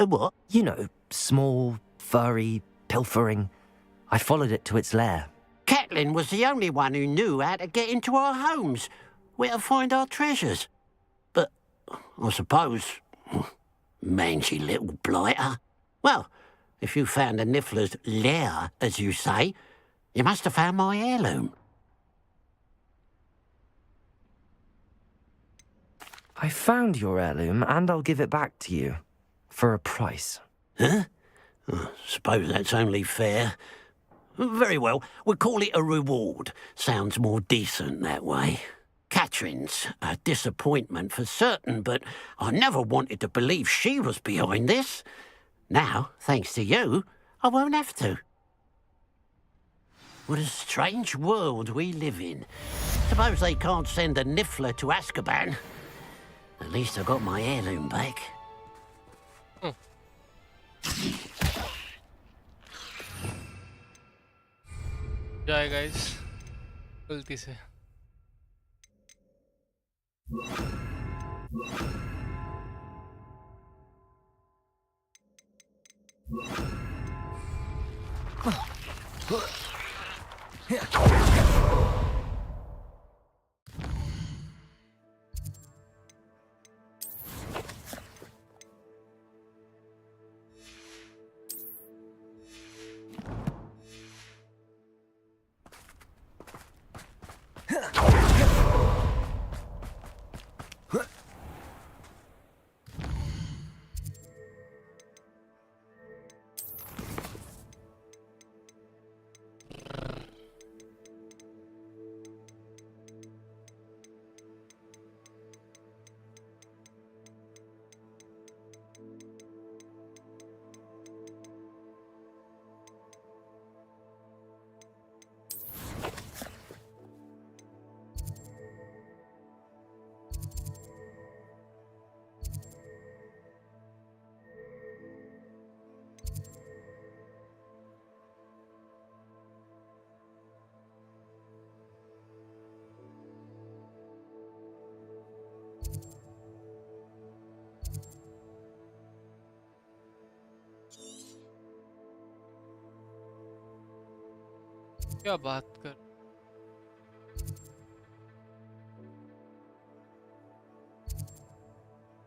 A what? You know, small, furry, pilfering. I followed it to its lair. Catelyn was the only one who knew how to get into our homes, where to find our treasures. But I suppose, mangy little blighter. Well, if you found the niffler's lair, as you say, you must have found my heirloom. I found your heirloom, and I'll give it back to you. For a price. Huh? Suppose that's only fair. Very well, we'll call it a reward. Sounds more decent that way. Catherine's a disappointment for certain, but I never wanted to believe she was behind this. Now, thanks to you, I won't have to. What a strange world we live in. Suppose they can't send a niffler to Azkaban. At least I got my heirloom back. जाए guys गलती से क्या बात कर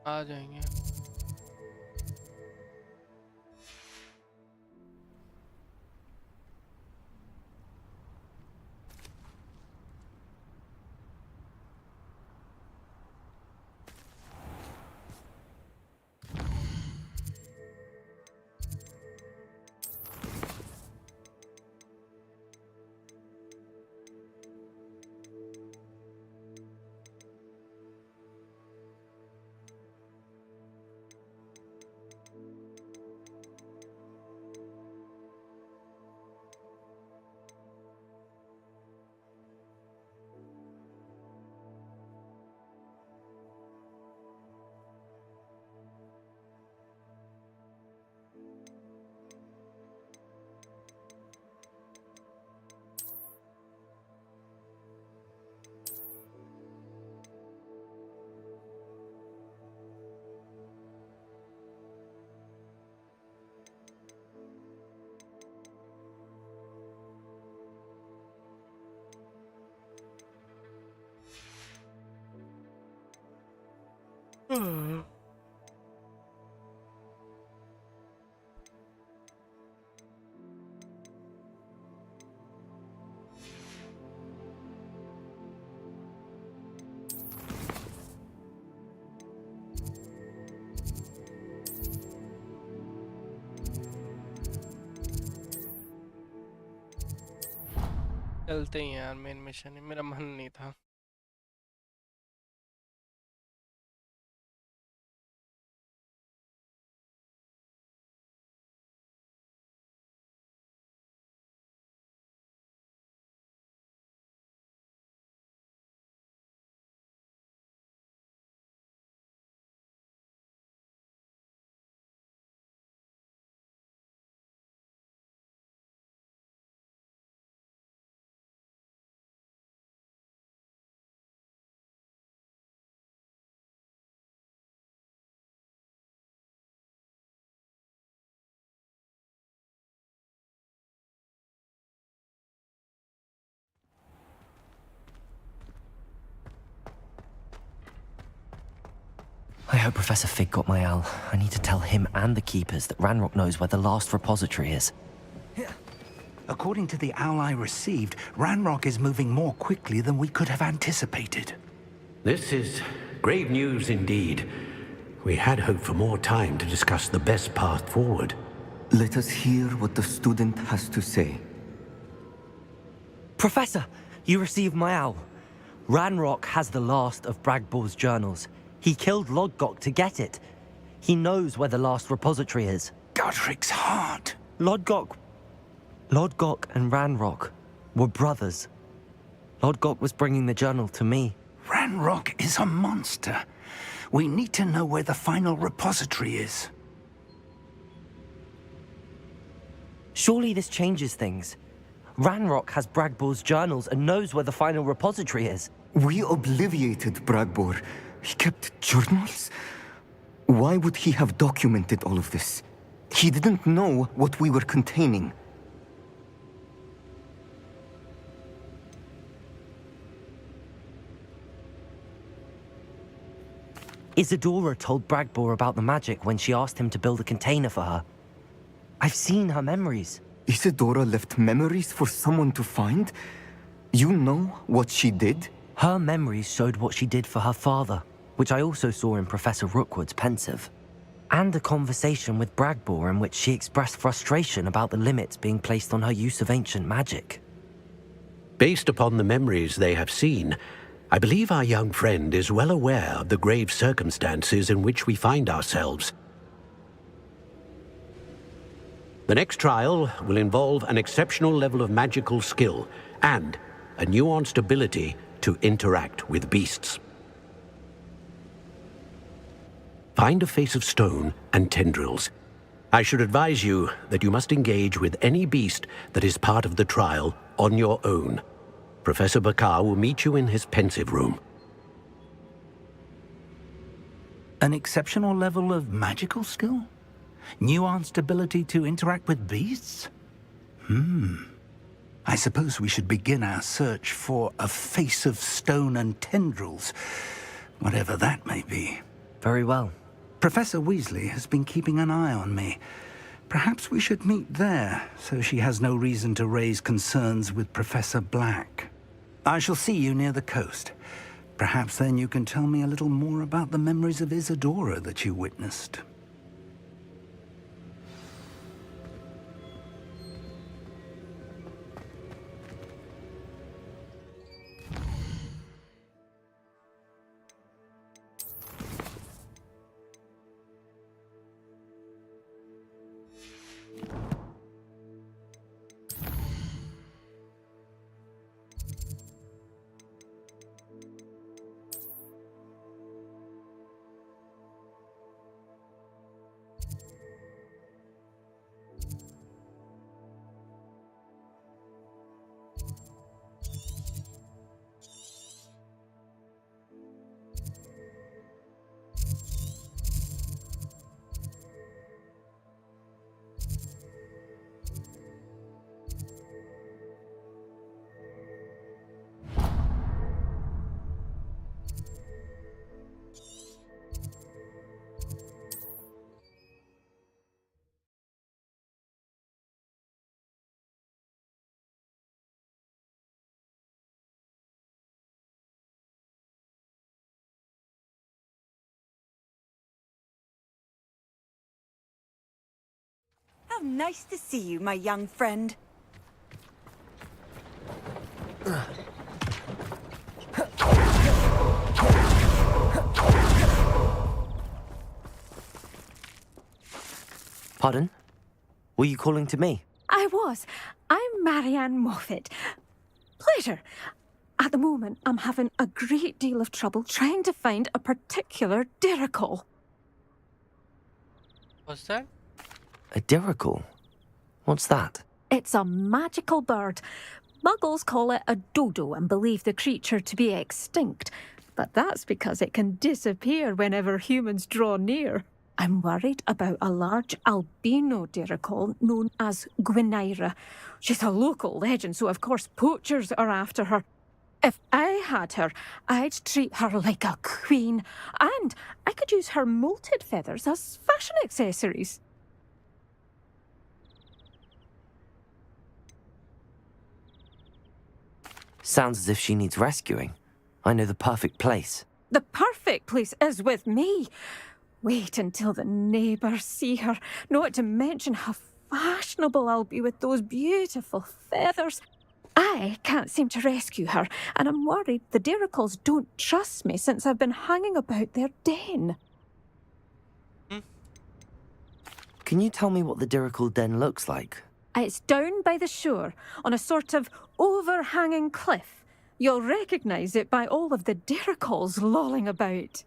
आ जाएंगे चलते ही यार, main mission है, मेरा मन नहीं था। I hope Professor Fig got my owl. I need to tell him and the keepers that Ranrock knows where the last repository is. According to the owl I received, Ranrock is moving more quickly than we could have anticipated. This is grave news indeed. We had hoped for more time to discuss the best path forward. Let us hear what the student has to say. Professor, you received my owl. Ranrock has the last of Bragbor's journals. He killed Lodgok to get it. He knows where the last repository is. Godric's heart. Lodgok and Ranrock were brothers. Lodgok was bringing the journal to me. Ranrock is a monster. We need to know where the final repository is. Surely this changes things. Ranrock has Bragbor's journals and knows where the final repository is. We obliviated Bragbor. He kept journals? Why would he have documented all of this? He didn't know what we were containing. Isadora told Bragbor about the magic when she asked him to build a container for her. I've seen her memories. Isadora left memories for someone to find? You know what she did? Her memories showed what she did for her father, which I also saw in Professor Rookwood's pensive. And a conversation with Bragbor in which she expressed frustration about the limits being placed on her use of ancient magic. Based upon the memories they have seen, I believe our young friend is well aware of the grave circumstances in which we find ourselves. The next trial will involve an exceptional level of magical skill and a nuanced ability to interact with beasts. Find a face of stone and tendrils. I should advise you that you must engage with any beast that is part of the trial on your own. Professor Bakar will meet you in his pensive room. An exceptional level of magical skill? Nuanced ability to interact with beasts? I suppose we should begin our search for a face of stone and tendrils, whatever that may be. Very well. Professor Weasley has been keeping an eye on me. Perhaps we should meet there, so she has no reason to raise concerns with Professor Black. I shall see you near the coast. Perhaps then you can tell me a little more about the memories of Isadora that you witnessed. How nice to see you, my young friend. Pardon? Were you calling to me? I was. I'm Marianne Moffat. Pleasure. At the moment, I'm having a great deal of trouble trying to find a particular diricle. What's that? A diricle? What's that? It's a magical bird. Muggles call it a dodo and believe the creature to be extinct. But that's because it can disappear whenever humans draw near. I'm worried about a large albino diricle known as Gwynaira. She's a local legend, so of course poachers are after her. If I had her, I'd treat her like a queen, and I could use her molted feathers as fashion accessories. Sounds as if she needs rescuing. I know the perfect place. The perfect place is with me. Wait until the neighbours see her, not to mention how fashionable I'll be with those beautiful feathers. I can't seem to rescue her, and I'm worried the diricles don't trust me since I've been hanging about their den. Can you tell me what the diricle den looks like? It's down by the shore, on a sort of overhanging cliff. You'll recognise it by all of the diricles lolling about.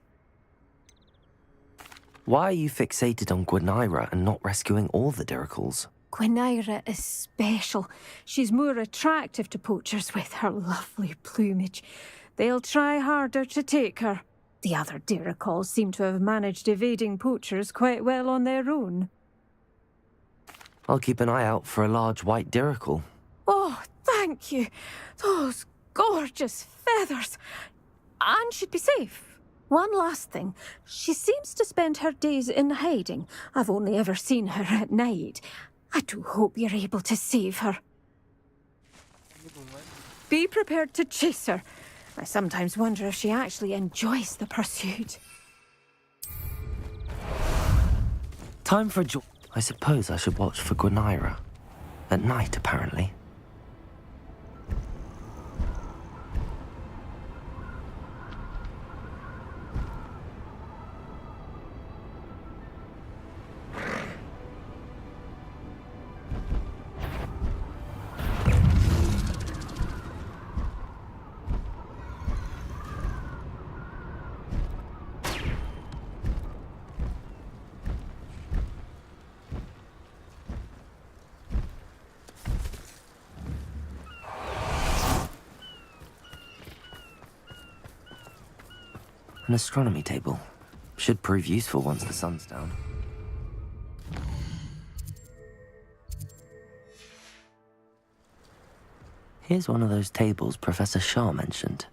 Why are you fixated on Gwynaira and not rescuing all the diricles? Gwynaira is special. She's more attractive to poachers with her lovely plumage. They'll try harder to take her. The other diricles seem to have managed evading poachers quite well on their own. I'll keep an eye out for a large white diricle. Oh, thank you. Those gorgeous feathers. And she'd be safe. One last thing. She seems to spend her days in hiding. I've only ever seen her at night. I do hope you're able to save her. Be prepared to chase her. I sometimes wonder if she actually enjoys the pursuit. Time for a I suppose I should watch for Gwynaira. At night, apparently. An astronomy table. Should prove useful once the sun's down. Here's one of those tables Professor Shah mentioned.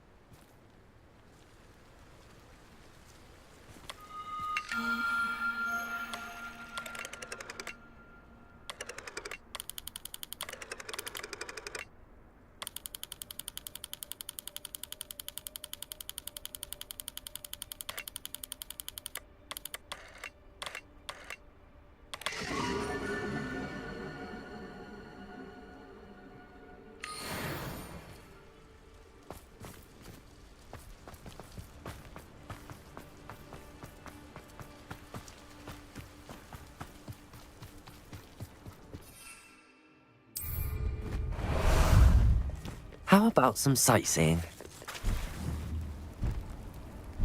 How about some sightseeing?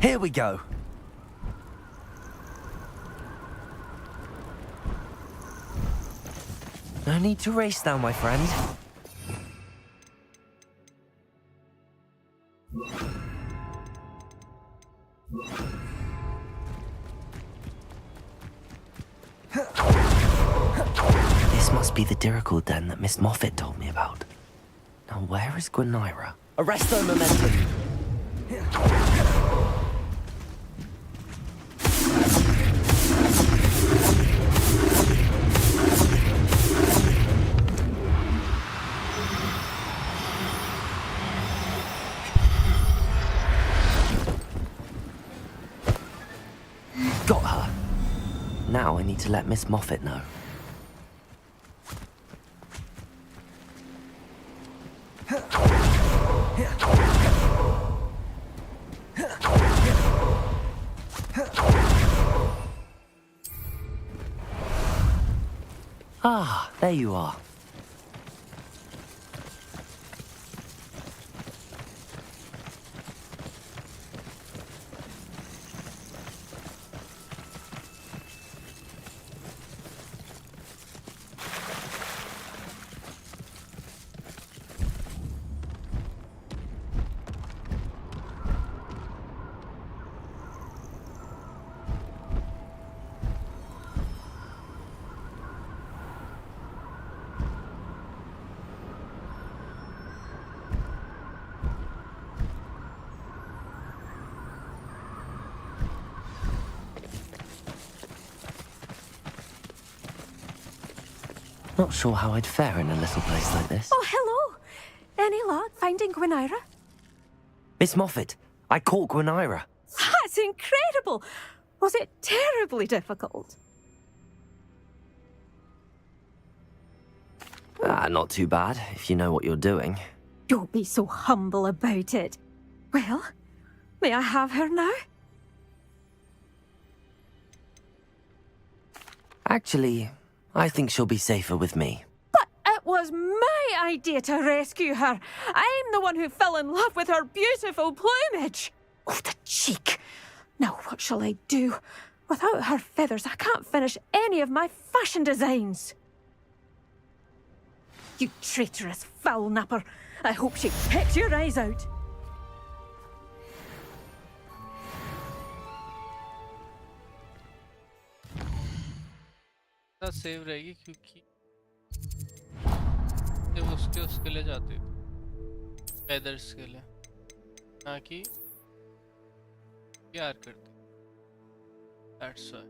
Here we go. No need to race now, my friend. This must be the diricle den that Miss Moffat told me about. Now, where is Gwynaira? Arresto momentum! Got her. Now I need to let Miss Moffat know. Ah, there you are. Not sure how I'd fare in a little place like this. Oh, hello. Any luck finding Gwynaira? Miss Moffat, I caught Gwynaira. That's incredible. Was it terribly difficult? Ah, not too bad, if you know what you're doing. Don't be so humble about it. Well, may I have her now? Actually, I think she'll be safer with me. But it was my idea to rescue her. I'm the one who fell in love with her beautiful plumage. Oh, the cheek. Now what shall I do? Without her feathers, I can't finish any of my fashion designs. You traitorous foul napper. I hope she pecks your eyes out. Save रहेगी क्योंकि जब उसके लिए जाते feathers के लिए ना कि प्यार करते that's why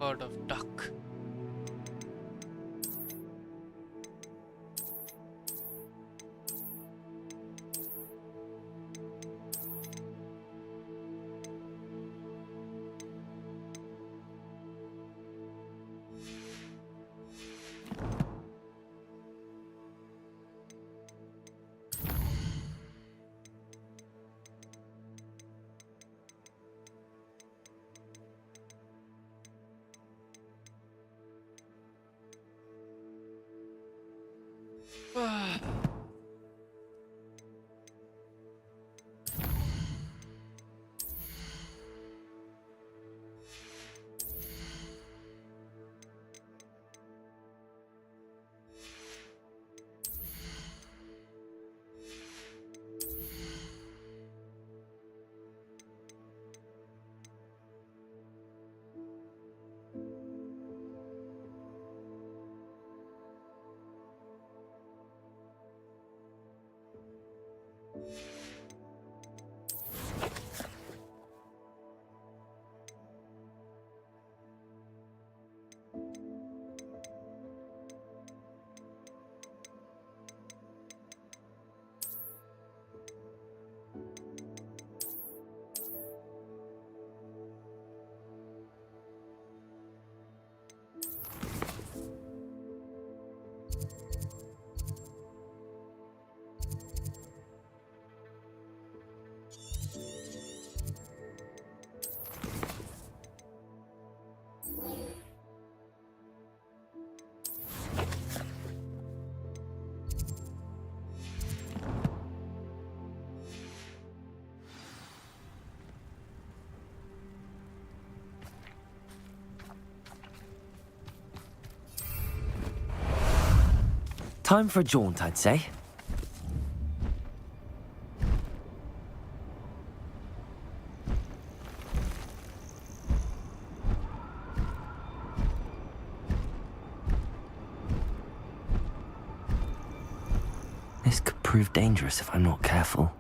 God of duck. Time for a jaunt, I'd say. This could prove dangerous if I'm not careful.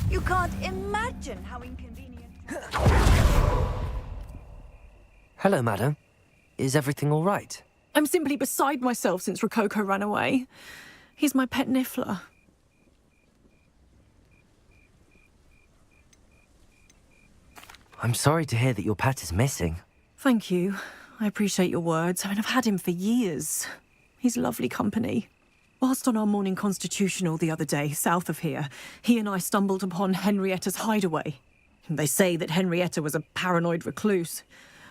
You can't imagine how inconvenient. Hello, madam. Is everything all right? I'm simply beside myself since Rococo ran away. He's my pet niffler. I'm sorry to hear that your pet is missing. Thank you. I appreciate your words. I mean, I've had him for years. He's lovely company. Whilst on our morning constitutional the other day, south of here, he and I stumbled upon Henrietta's hideaway. They say that Henrietta was a paranoid recluse,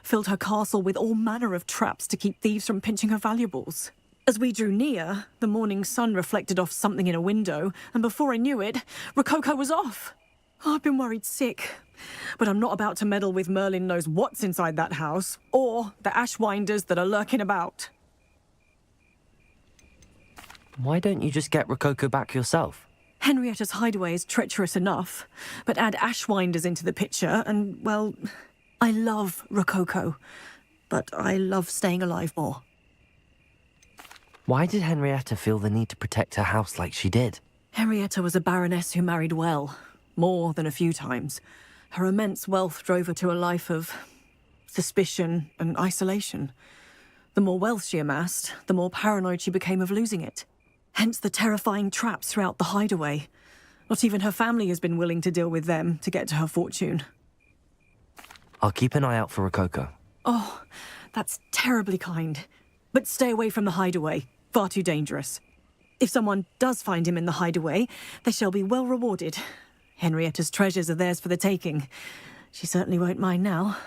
filled her castle with all manner of traps to keep thieves from pinching her valuables. As we drew near, the morning sun reflected off something in a window, and before I knew it, Rococo was off. Oh, I've been worried sick. But I'm not about to meddle with Merlin knows what's inside that house, or the ashwinders that are lurking about. Why don't you just get Rococo back yourself? Henrietta's hideaway is treacherous enough, but add ashwinders into the picture and, well, I love Rococo, but I love staying alive more. Why did Henrietta feel the need to protect her house like she did? Henrietta was a baroness who married well, more than a few times. Her immense wealth drove her to a life of suspicion and isolation. The more wealth she amassed, the more paranoid she became of losing it. Hence the terrifying traps throughout the hideaway. Not even her family has been willing to deal with them to get to her fortune. I'll keep an eye out for Rococo. Oh, that's terribly kind. But stay away from the hideaway. Far too dangerous. If someone does find him in the hideaway, they shall be well rewarded. Henrietta's treasures are theirs for the taking. She certainly won't mind now.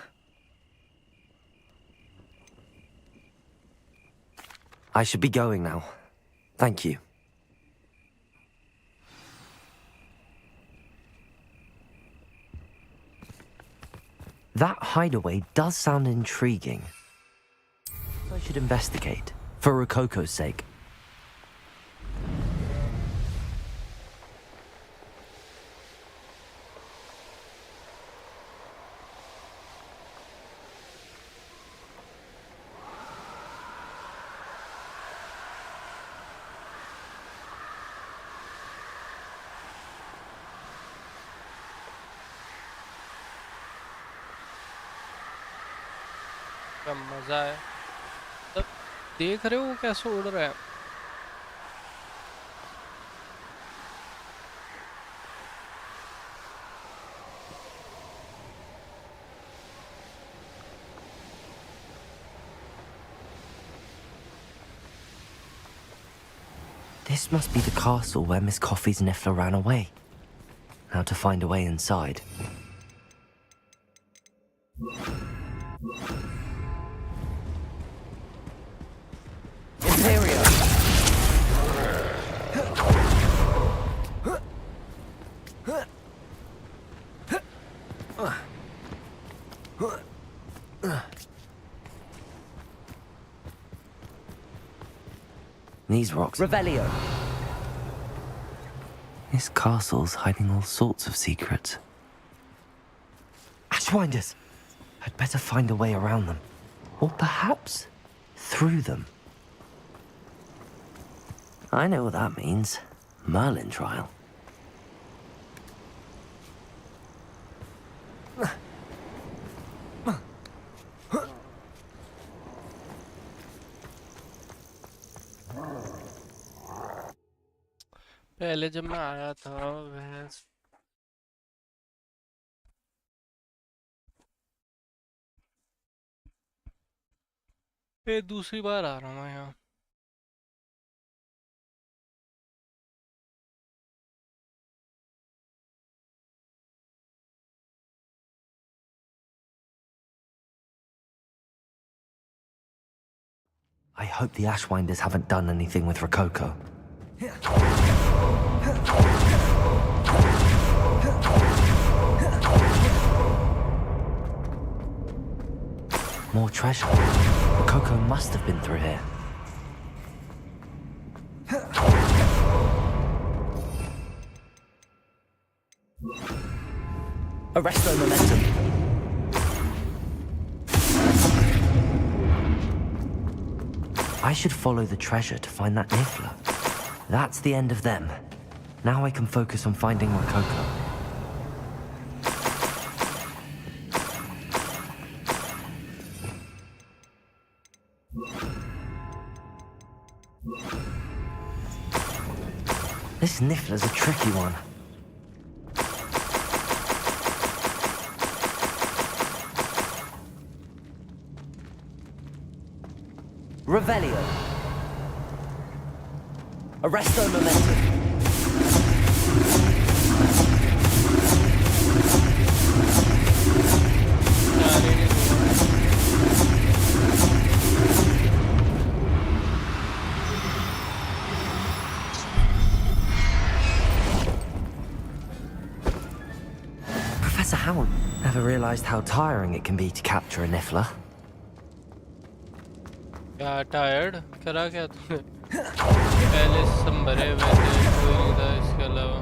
I should be going now. Thank you. That hideaway does sound intriguing. I should investigate, for Rococo's sake. क्या मजा है तब देख रहे हो कैसे उड़ रहा है This must be the castle where Miss Coffee's Niffler ran away. Now to find a way inside. These rocks... Revelio. This castle's hiding all sorts of secrets. Ashwinders! I'd better find a way around them. Or perhaps through them. I know what that means. Merlin trial. पहले जब मैं आया था भैंस ये दूसरी बार आ रहा हूँ मैं यहाँ. I hope the Ashwinders haven't done anything with Rococo. More treasure. Rococo must have been through here. Arresto momentum. I should follow the treasure to find that Niffler. That's the end of them. Now I can focus on finding Rococo. This Niffler's a tricky one. Revelio. Arresto momentum. Professor Howard, never realized how tiring it can be to capture a Niffler. क्या tired करा क्या तूने? पहले संभरे हुए थे, कोई नहीं था इसके अलावा.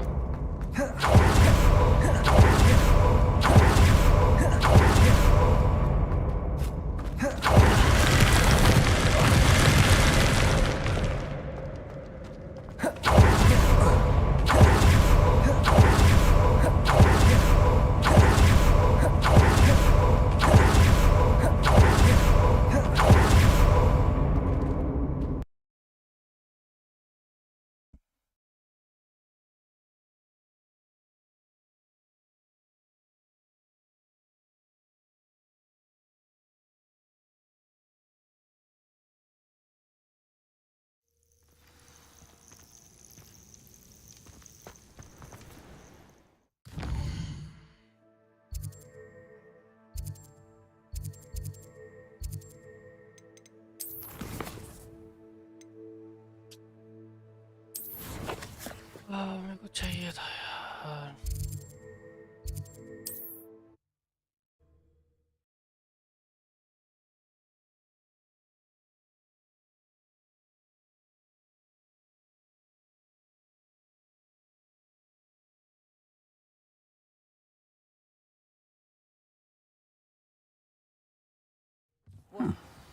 मेरे को चाहिए था यार.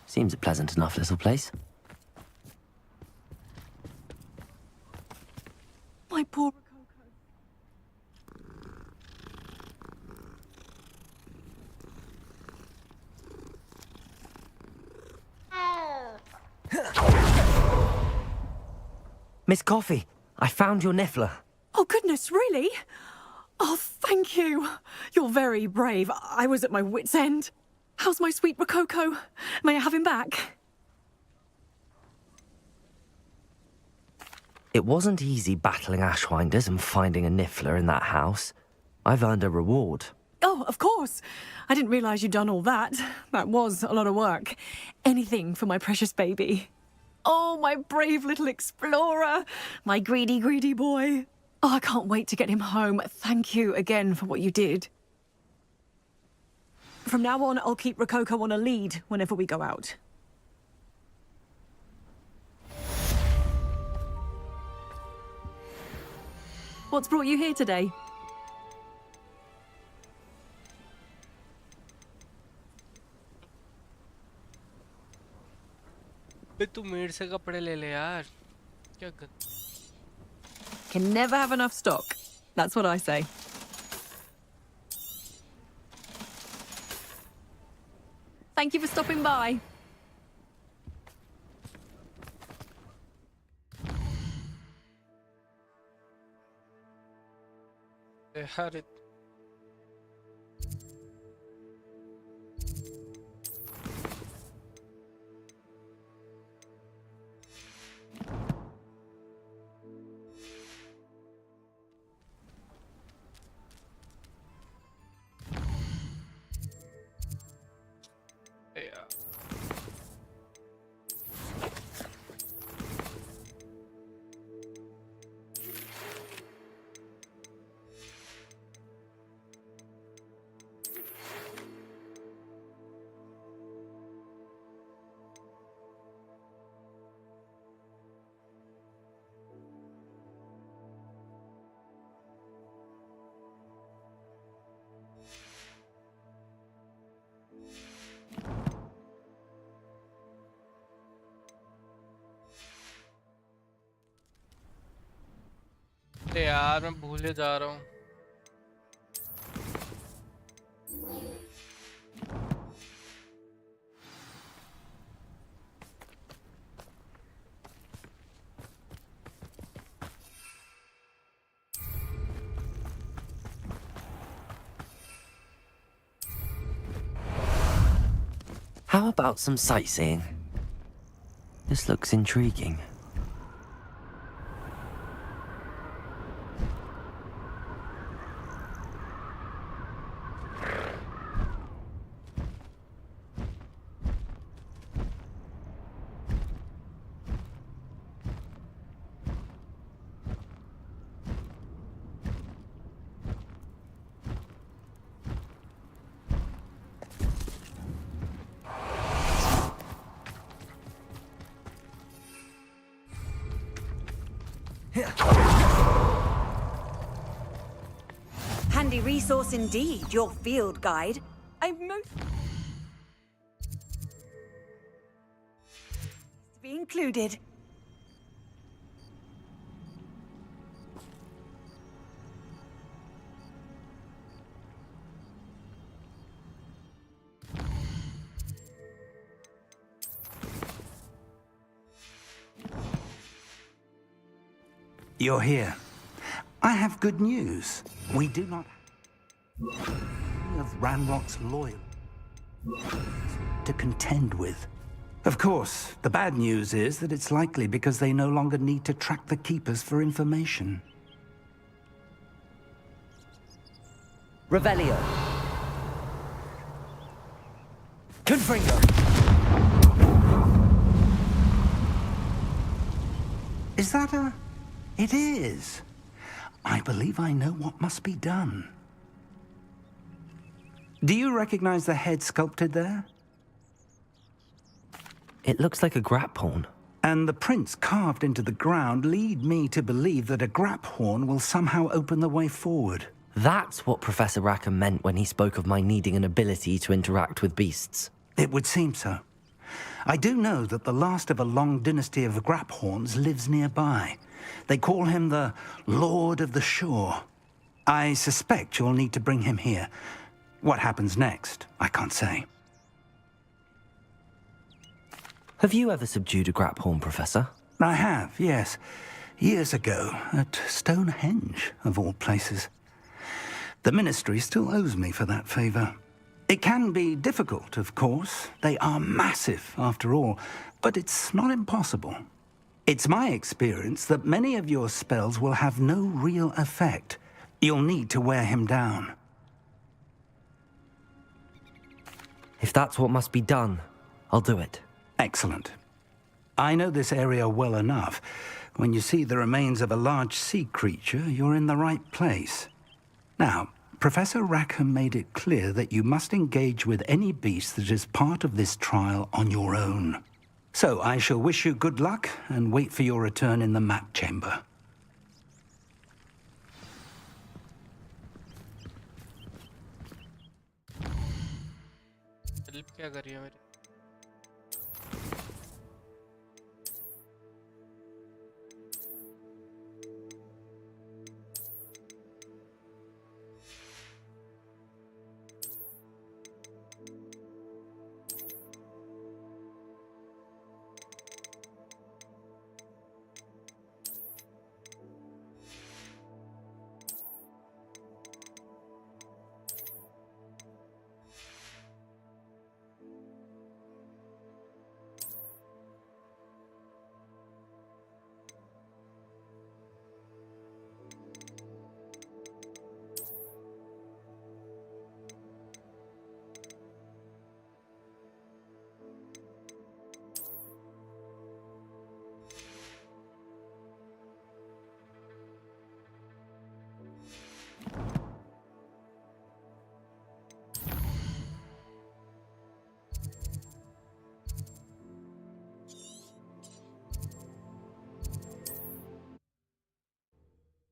Seems a pleasant enough little place. My poor Miss Coffee, I found your Niffler. Oh, goodness, really? Oh, thank you. You're very brave. I was at my wit's end. How's my sweet Rococo? May I have him back? It wasn't easy battling Ashwinders and finding a Niffler in that house. I've earned a reward. Oh, of course. I didn't realise you'd done all that. That was a lot of work. Anything for my precious baby. Oh, my brave little explorer. My greedy, greedy boy. Oh, I can't wait to get him home. Thank you again for what you did. From now on, I'll keep Rococo on a lead whenever we go out. What's brought you here today? तू मेरे से कपड़े ले ले यार. क्या कर? Can never have enough stock. That's what I say. Thank you for stopping by. यार अरे यार मैं भूले जा रहा हूँ. How about some sightseeing? This looks intriguing. Handy resource indeed, your field guide. I'm most... to be included. You're here. I have good news. We do not have Ranrock's loyal to contend with. Of course, the bad news is that it's likely because they no longer need to track the Keepers for information. Revelio. Confringo. Is that a... It is. I believe I know what must be done. Do you recognize the head sculpted there? It looks like a grap horn. And the prints carved into the ground lead me to believe that a grap horn will somehow open the way forward. That's what Professor Rackham meant when he spoke of my needing an ability to interact with beasts. It would seem so. I do know that the last of a long dynasty of grap horns lives nearby. They call him the Lord of the Shore. I suspect you'll need to bring him here. What happens next, I can't say. Have you ever subdued a grap horn, Professor? I have, yes. Years ago, at Stonehenge, of all places. The Ministry still owes me for that favor. It can be difficult, of course. They are massive, after all, but it's not impossible. It's my experience that many of your spells will have no real effect. You'll need to wear him down. If that's what must be done, I'll do it. Excellent. I know this area well enough. When you see the remains of a large sea creature, you're in the right place. Now, Professor Rackham made it clear that you must engage with any beast that is part of this trial on your own. So I shall wish you good luck and wait for your return in the map chamber. क्या कर रही है मेरी?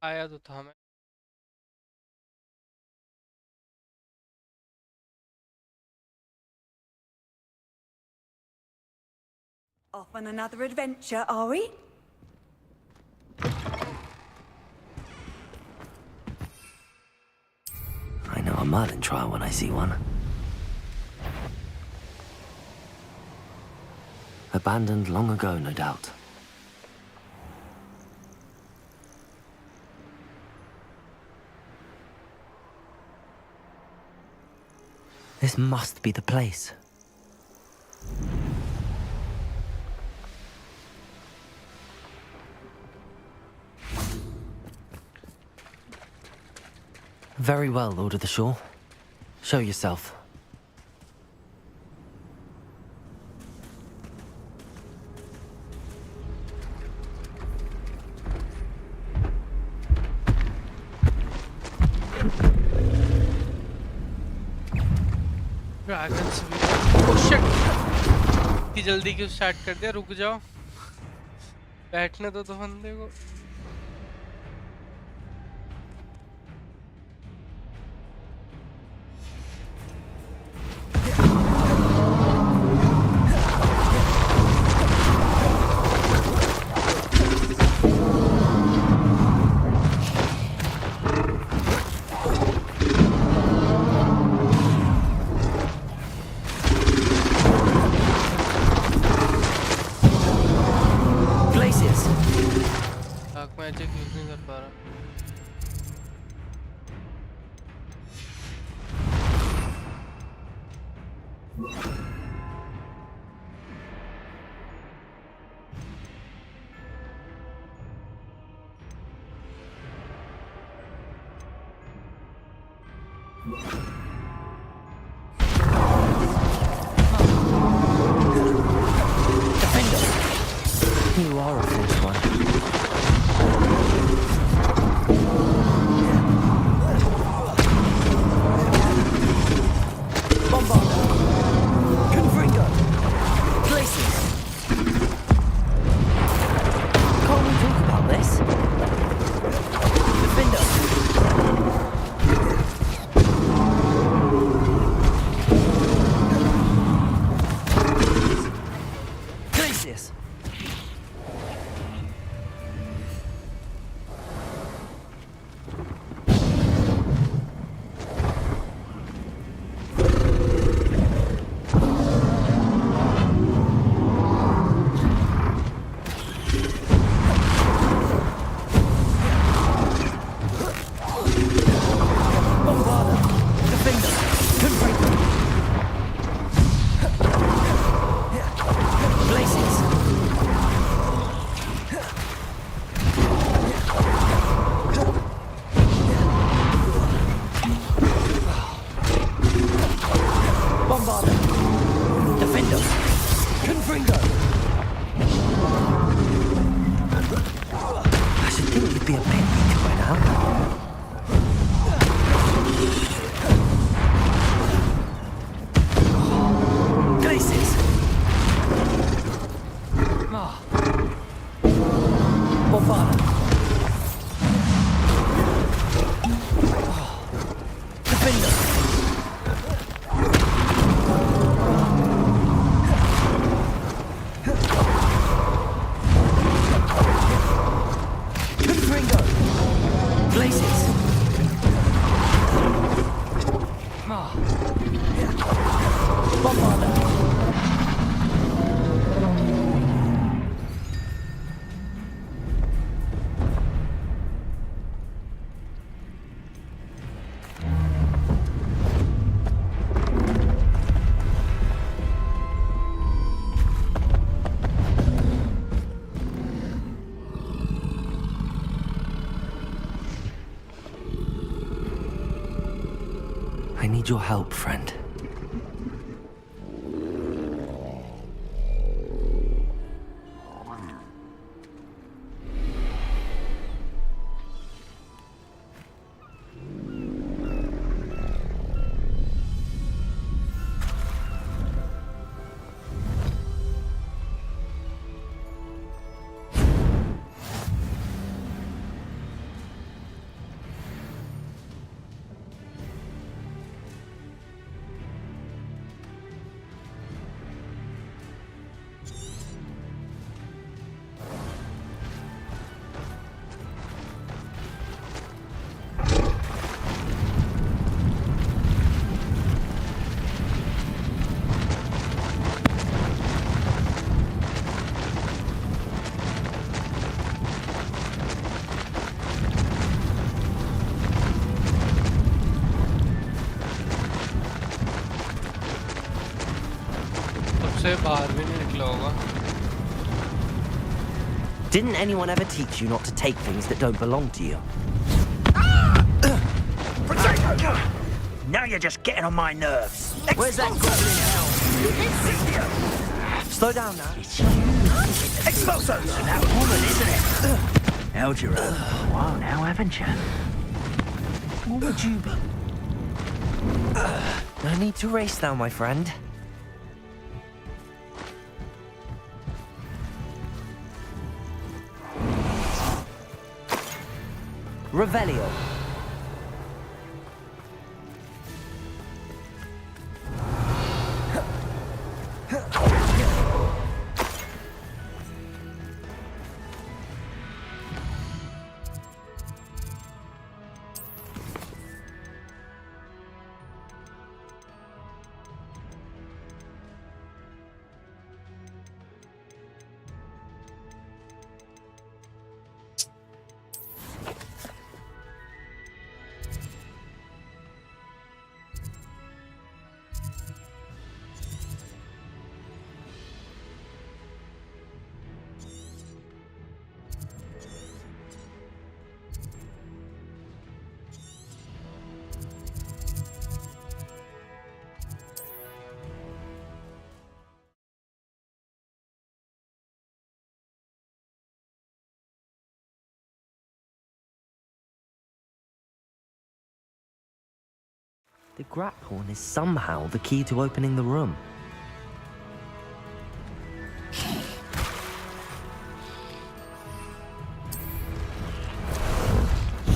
आया तो था मैं. Off on another adventure, are we? Merlin trial when I see one. Abandoned long ago, no doubt. This must be the place. Very well, Lord of the Shore. Show yourself. Dragon से भी shit इतनी जल्दी क्यों start कर दिया रुक जाओ बैठने दो बंदे को You are a false one. Bombarder. Confringo. Places. Can't we talk about this? Defender. Places. I need your help, friend. से बाहर भी नहीं निकला होगा. Didn't anyone ever teach you not to take things that don't belong to you? Now you're just getting on my nerves. Where's that goblin hell? Slow down now. Explosos! That woman, isn't it? Held your own. Wow, now haven't you? What would you be? No need to race now, my friend. Revelio. The grapphorn is somehow the key to opening the room.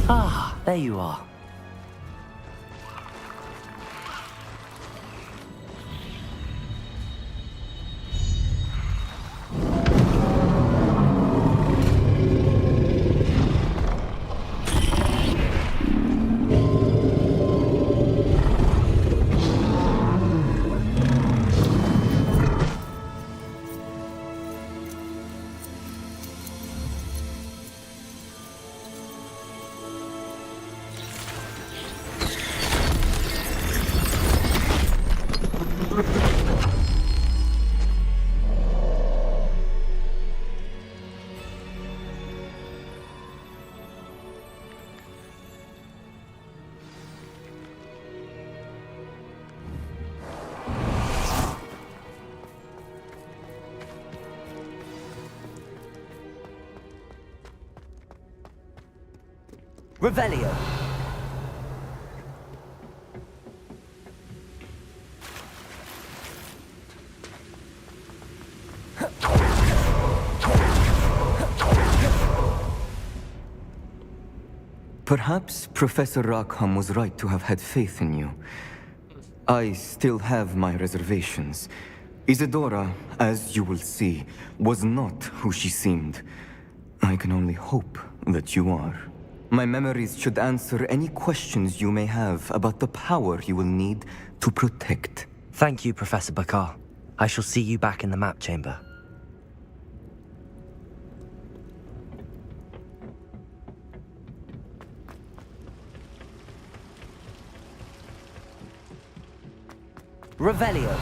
Ah, there you are. Revelio. Perhaps Professor Rackham was right to have had faith in you. I still have my reservations. Isadora, as you will see, was not who she seemed. I can only hope that you are. My memories should answer any questions you may have about the power you will need to protect. Thank you, Professor Bakar. I shall see you back in the map chamber. Revelio.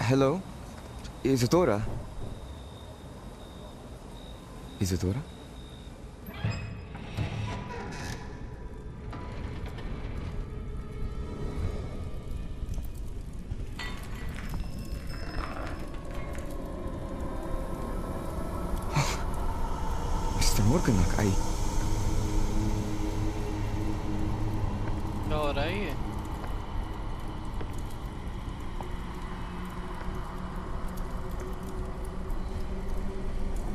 Hello? Isadora? Isadora? Mr. Morganak, क्या हो रहा है ये?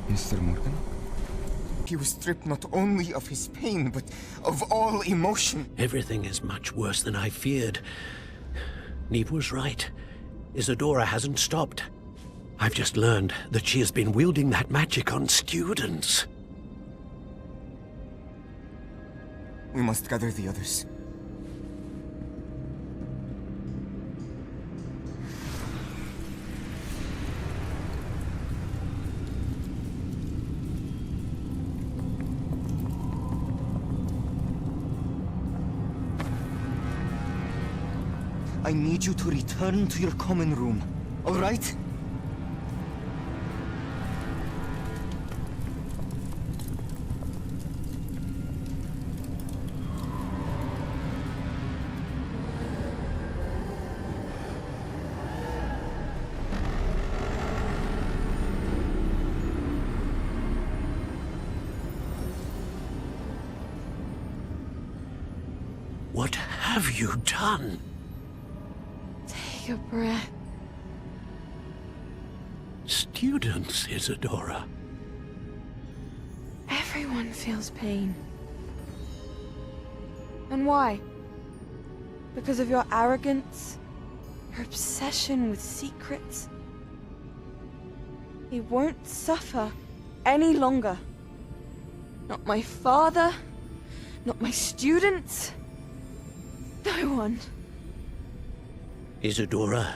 Mr. Morgan? He was stripped not only of his pain, but of all emotion. Everything is much worse than I feared. Neve was right. Isadora hasn't stopped. I've just learned that she has been wielding that magic on students. We must gather the others. I need you to return to your common room, all right? What have you done? Take a breath. Students, Isadora. Everyone feels pain. And why? Because of your arrogance? Your obsession with secrets? He won't suffer any longer. Not my father, not my students, no one. Isadora,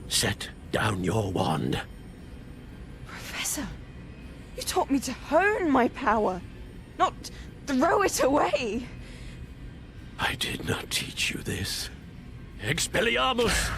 set down your wand. Professor, you taught me to hone my power, not throw it away. I did not teach you this. Expelliarmus!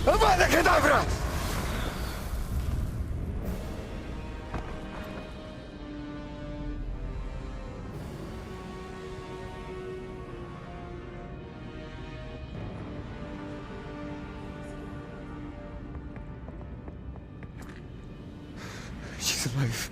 Avada Kedavra! She's alive.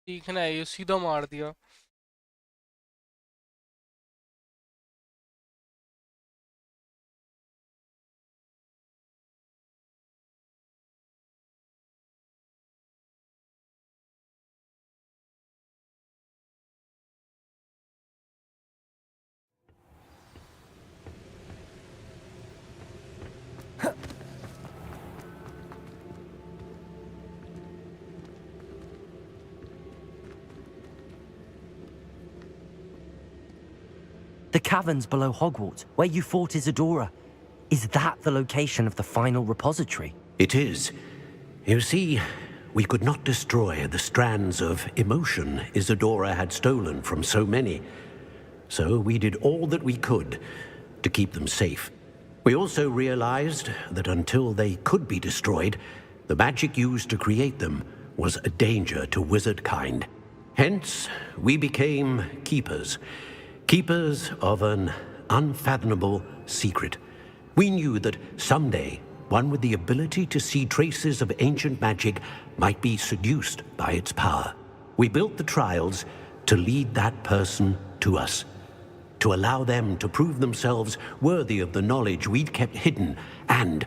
ठीक है ये सीधा मार दिया The caverns below Hogwarts, where you fought Isadora. Is that the location of the final repository? It is. You see, we could not destroy the strands of emotion Isadora had stolen from so many. So we did all that we could to keep them safe. We also realized that until they could be destroyed, the magic used to create them was a danger to wizard kind. Hence, we became keepers. Keepers of an unfathomable secret. We knew that someday, one with the ability to see traces of ancient magic might be seduced by its power. We built the trials to lead that person to us, to allow them to prove themselves worthy of the knowledge we'd kept hidden and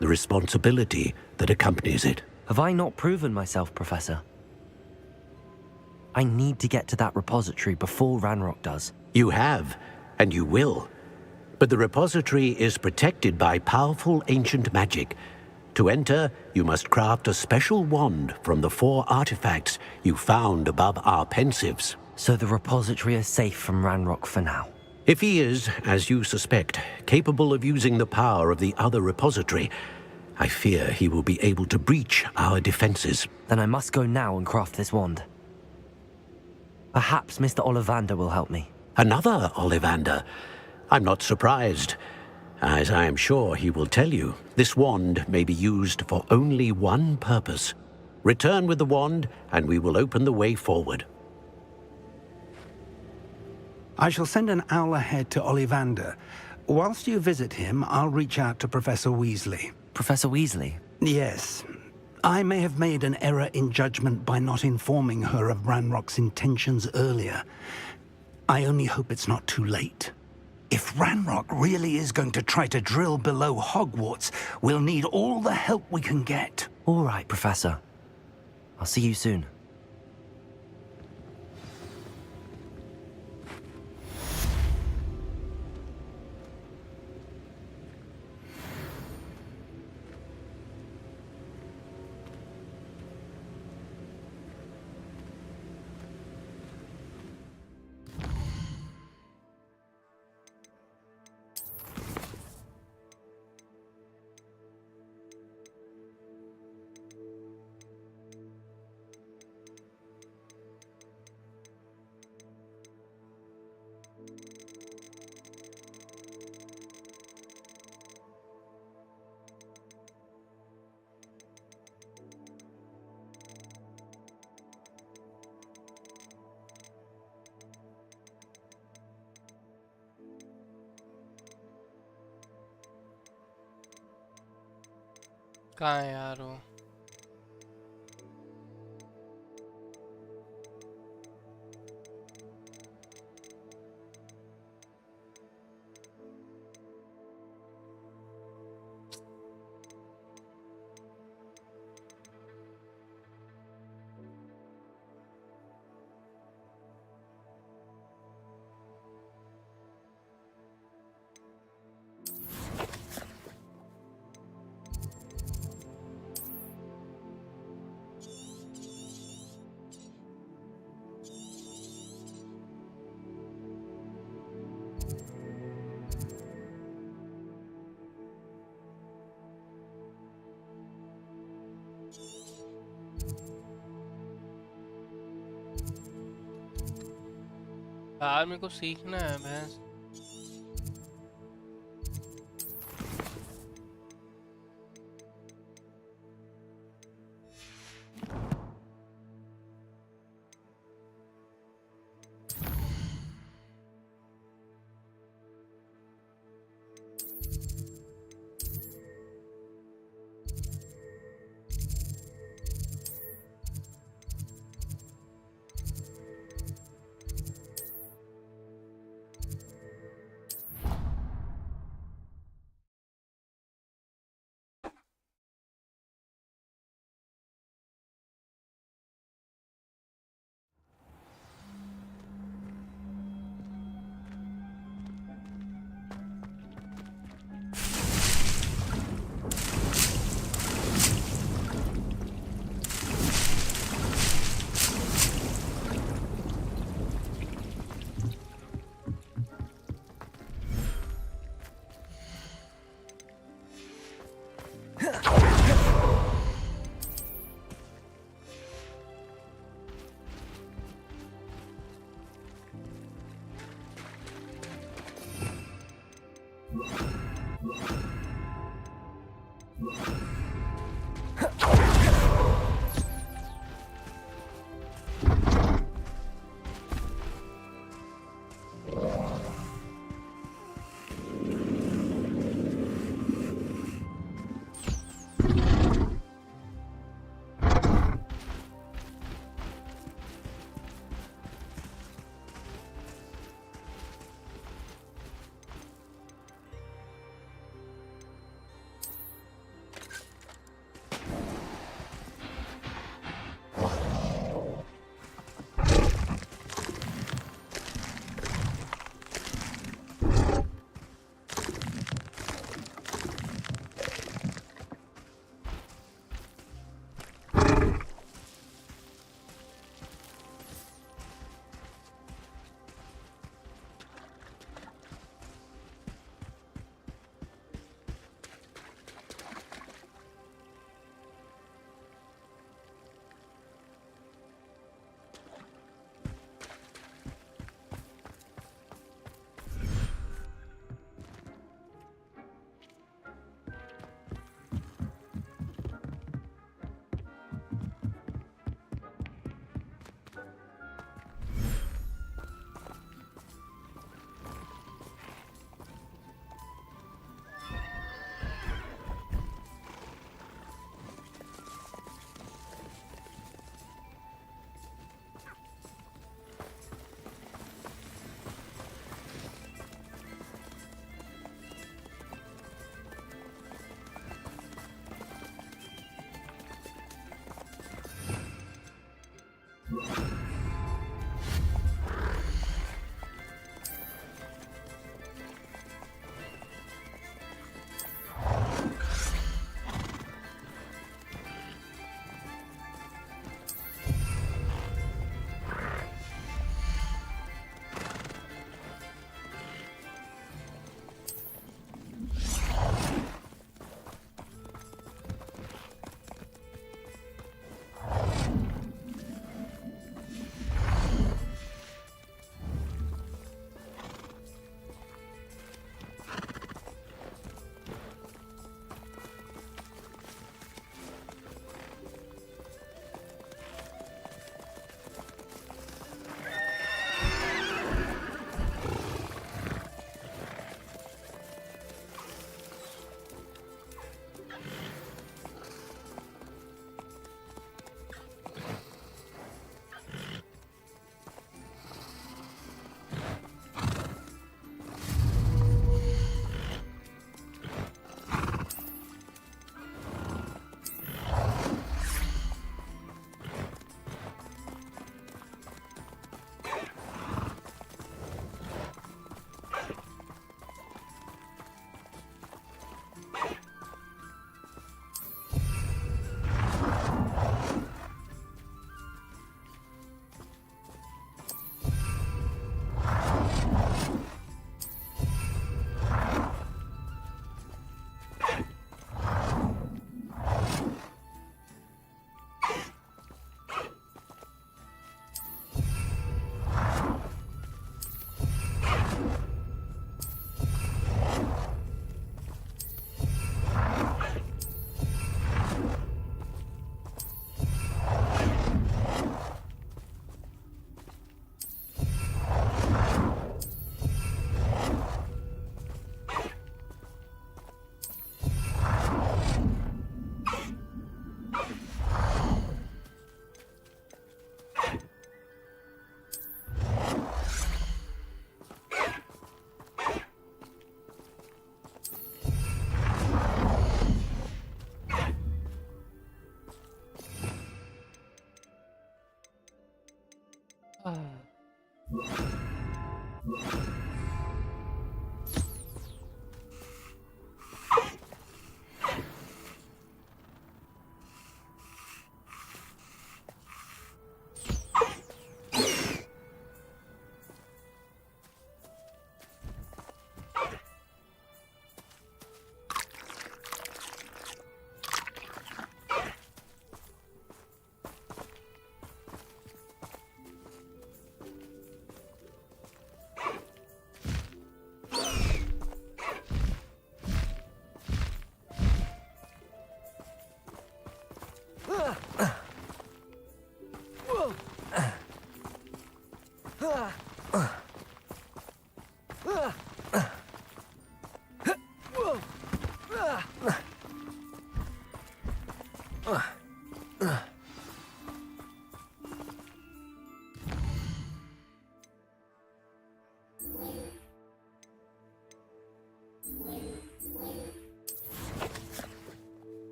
the responsibility that accompanies it. Have I not proven myself, Professor? I need to get to that repository before Ranrock does. You have, and you will. But the repository is protected by powerful ancient magic. To enter, you must craft a special wand from the 4 artifacts you found above our pensives. So the repository is safe from Ranrock for now? If he is, as you suspect, capable of using the power of the other repository, I fear he will be able to breach our defenses. Then I must go now and craft this wand. Perhaps Mr. Ollivander will help me. Another Ollivander? I'm not surprised. As I am sure he will tell you, this wand may be used for only one purpose. Return with the wand, and we will open the way forward. I shall send an owl ahead to Ollivander. Whilst you visit him, I'll reach out to Professor Weasley. Professor Weasley? Yes. I may have made an error in judgment by not informing her of Ranrock's intentions earlier. I only hope it's not too late. If Ranrock really is going to try to drill below Hogwarts, we'll need all the help we can get. All right, Professor. I'll see you soon. कहाँ है यार वो? यार मेरे को सीखना है भैंस।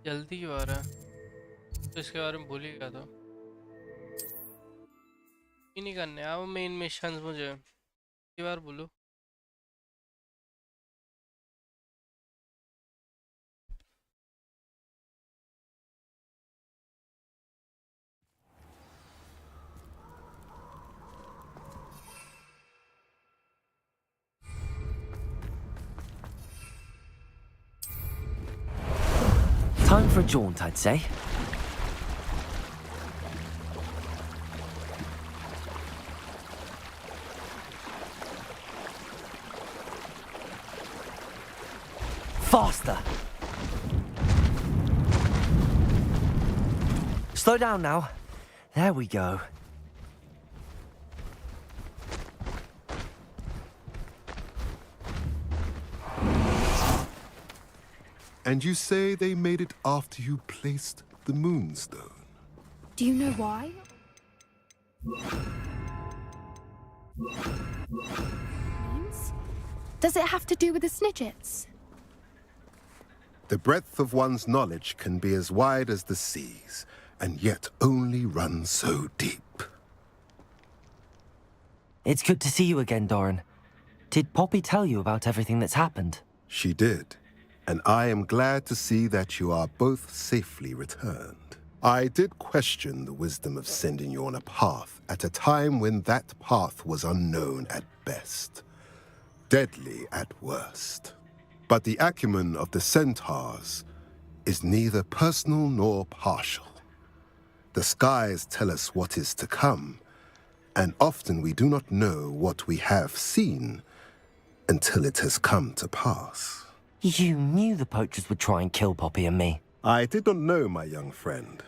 जल्दी क्यों आ रहा है? तो इसके बारे में भूल ही गया था। ये नहीं करने अब मेन मिशंस मुझे ये बार बोलो। Time for a jaunt, I'd say. Faster! Slow down now. There we go. And you say they made it after you placed the moonstone? Do you know why? Does it have to do with the Snidgets? The breadth of one's knowledge can be as wide as the seas, and yet only run so deep. It's good to see you again, Doran. Did Poppy tell you about everything that's happened? She did, and I am glad to see that you are both safely returned. I did question the wisdom of sending you on a path at a time when that path was unknown at best, deadly at worst. But the acumen of the centaurs is neither personal nor partial. The skies tell us what is to come, and often we do not know what we have seen until it has come to pass. You knew the poachers would try and kill Poppy and me. I did not know, my young friend,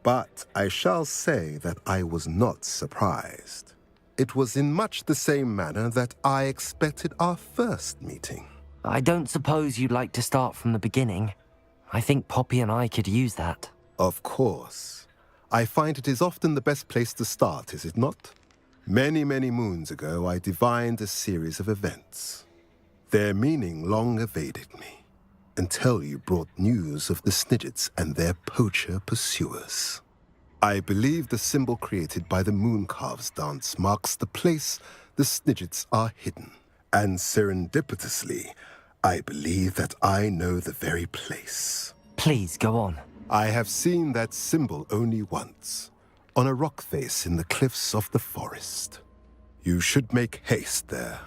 but I shall say that I was not surprised. It was in much the same manner that I expected our first meeting. I don't suppose you'd like to start from the beginning. I think Poppy and I could use that. Of course. I find it is often the best place to start, is it not? Many, many moons ago, I divined a series of events. Their meaning long evaded me, until you brought news of the Snidgets and their poacher pursuers. I believe the symbol created by the Mooncalves dance marks the place the Snidgets are hidden. And serendipitously, I believe that I know the very place. Please, go on. I have seen that symbol only once, on a rock face in the cliffs of the forest. You should make haste there.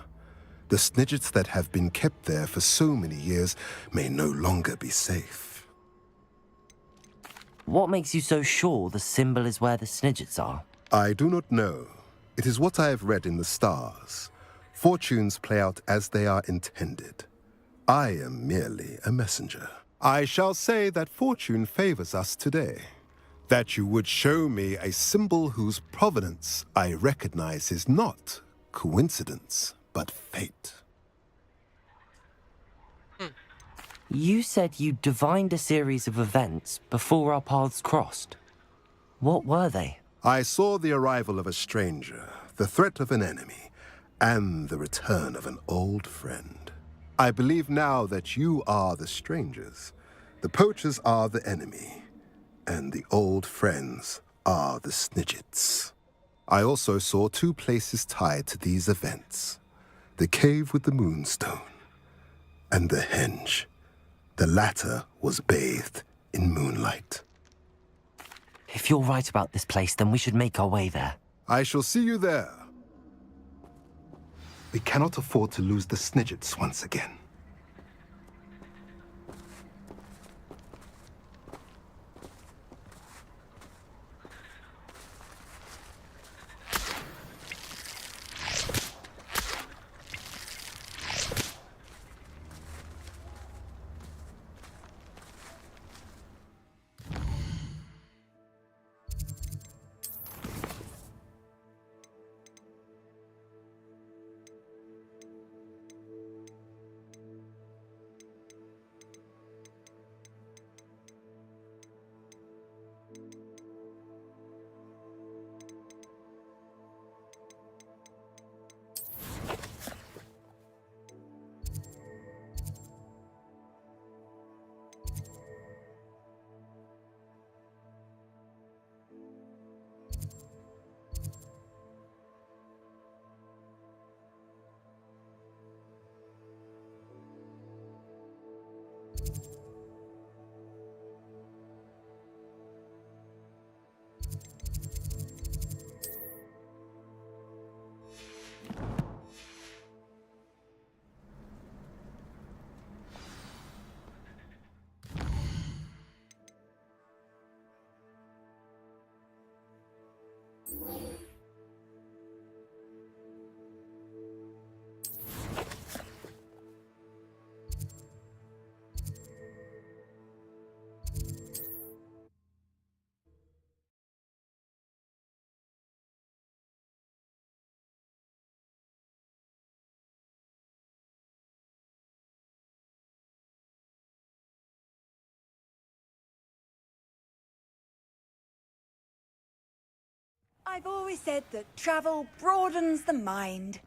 The Snidgets that have been kept there for so many years may no longer be safe. What makes you so sure the symbol is where the Snidgets are? I do not know. It is what I have read in the stars. Fortunes play out as they are intended. I am merely a messenger. I shall say that fortune favors us today. That you would show me a symbol whose provenance I recognize is not coincidence, but fate. You said you divined a series of events before our paths crossed. What were they? I saw the arrival of a stranger, the threat of an enemy, and the return of an old friend. I believe now that you are the strangers, the poachers are the enemy, and the old friends are the Snidgets. I also saw 2 places tied to these events. The cave with the moonstone and the henge. The latter was bathed in moonlight. If you're right about this place, then we should make our way there. I shall see you there. We cannot afford to lose the Snidgets once again. I've always said that travel broadens the mind.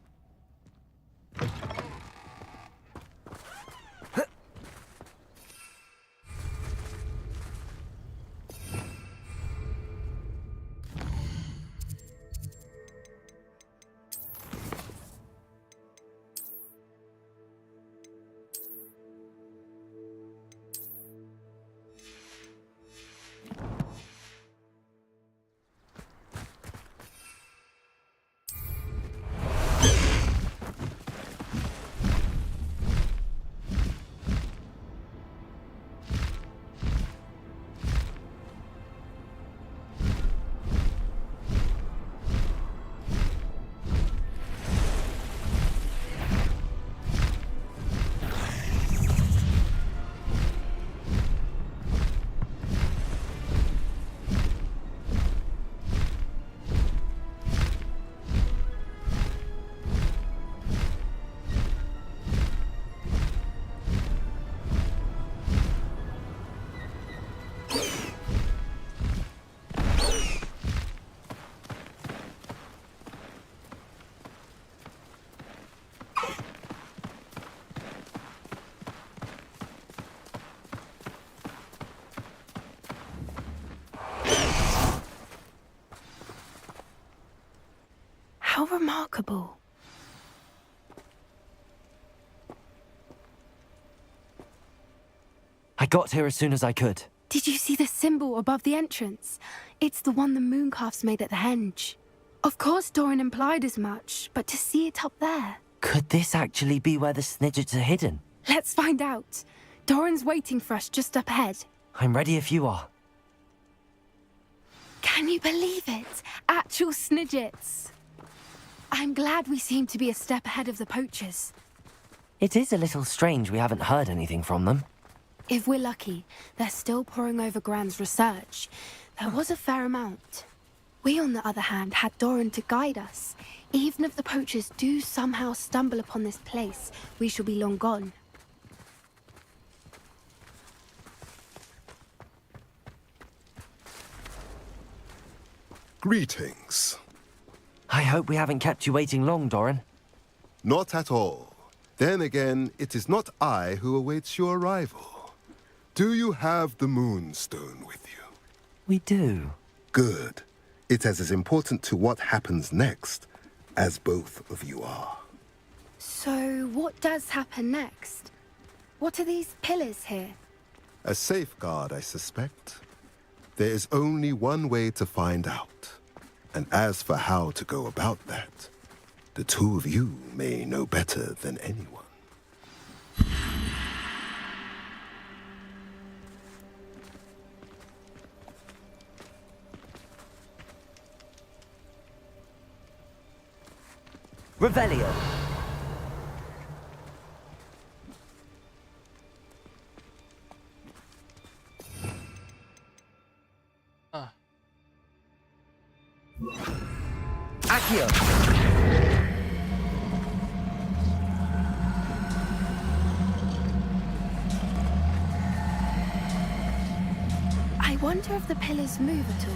How remarkable. I got here as soon as I could. Did you see the symbol above the entrance? It's the one the mooncalfs made at the henge. Of course Doran implied as much, but to see it up there... Could this actually be where the Snidgets are hidden? Let's find out. Doran's waiting for us just up ahead. I'm ready if you are. Can you believe it? Actual Snidgets. I'm glad we seem to be a step ahead of the poachers. It is a little strange we haven't heard anything from them. If we're lucky, they're still poring over Gran's research. There was a fair amount. We, on the other hand, had Doran to guide us. Even if the poachers do somehow stumble upon this place, we shall be long gone. Greetings. I hope we haven't kept you waiting long, Doran. Not at all. Then again, it is not I who awaits your arrival. Do you have the moonstone with you? We do. Good. It is as important to what happens next as both of you are. So, what does happen next? What are these pillars here? A safeguard, I suspect. There is only one way to find out. And as for how to go about that, the two of you may know better than anyone. Revelio. Accio. I wonder if the pillars move at all.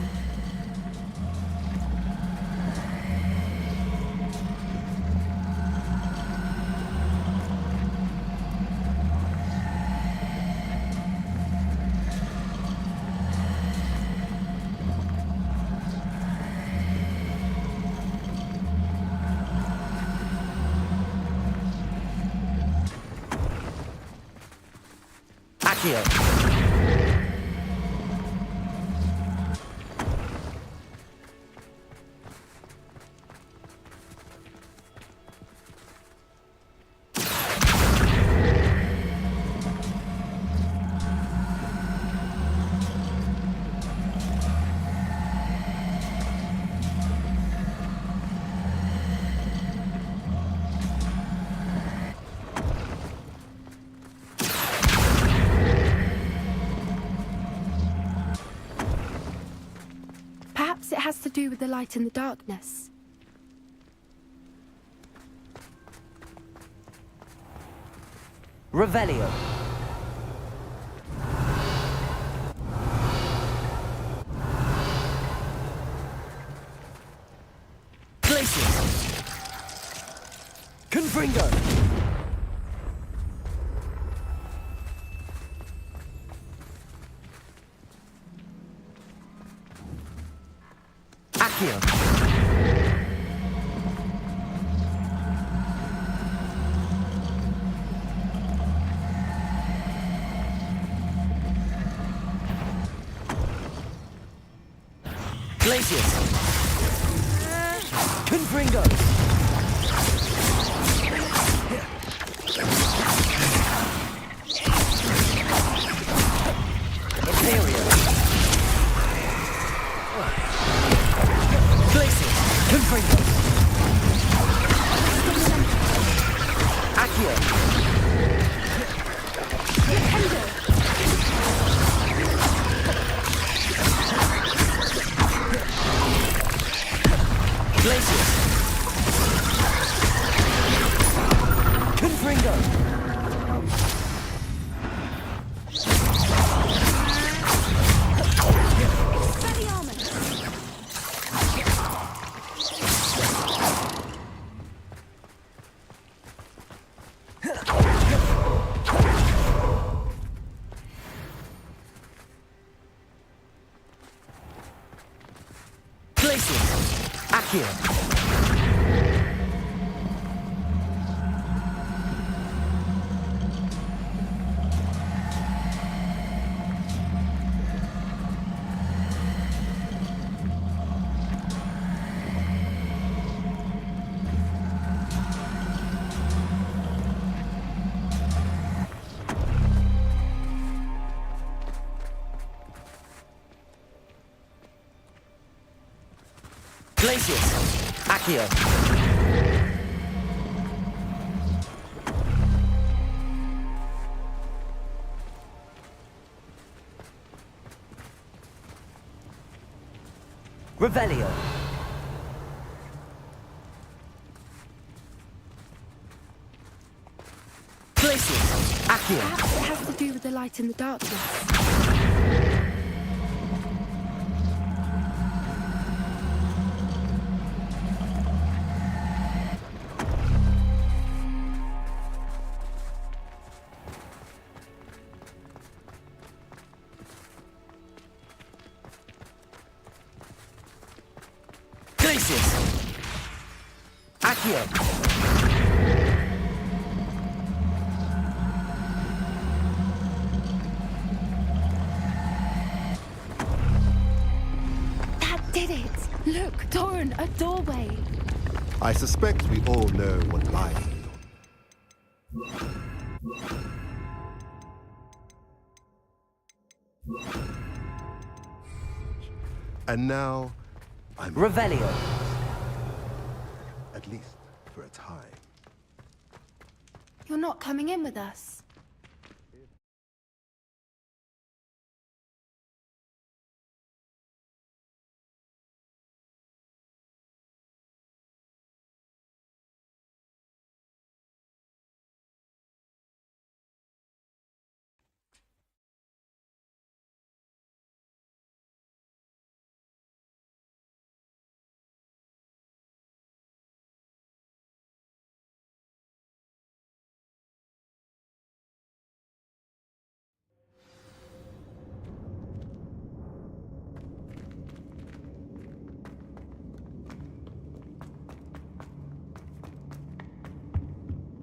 Accio. Perhaps it has to do with the light in the darkness. Revelio. Glacius. Confringo. Accio. Glacius. Confringo. Imperio. Glacius. Confringo. Accio. Glacius. Confringo. Glacius. Accio. Glacius. Accio. Revelio. Glacius. Accio. Perhaps it has to do with the light in the darkness. Lucius. Accio. That did it! Look, Doran, a doorway. I suspect we all know what lies beyond. And now, I'm... Revelio. At least for a time. You're not coming in with us.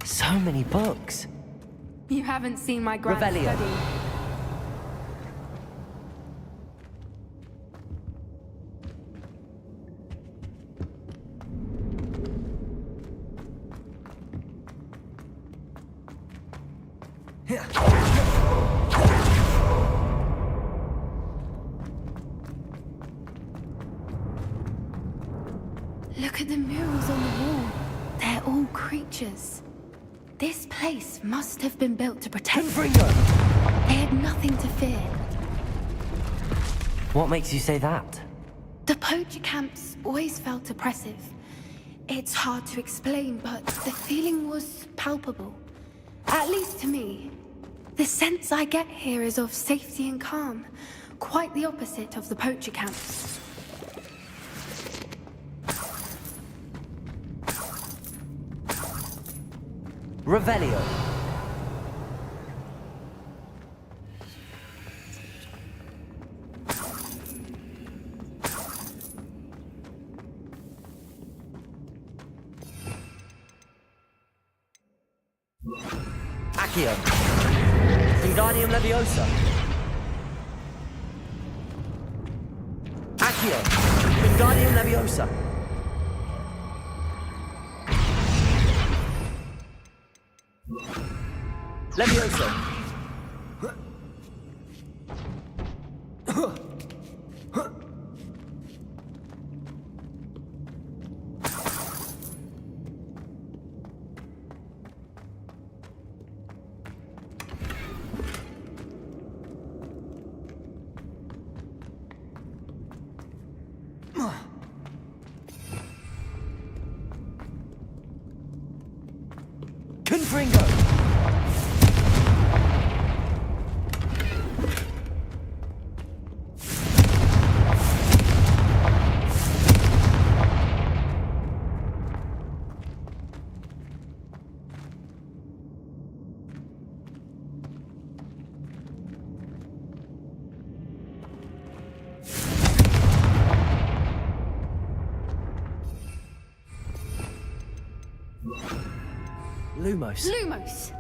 So many books. You haven't seen my grand Revelio. study. Look at the murals on the wall. They're all creatures. This place must have been built to protect them. They had nothing to fear. What makes you say that? The poacher camps always felt oppressive. It's hard to explain, but the feeling was palpable. At least to me. The sense I get here is of safety and calm. Quite the opposite of the poacher camps. Revelio. Accio. Wingardium Leviosa. Accio. Wingardium Leviosa. Leviosa. Confringo. Lumos. Lumos!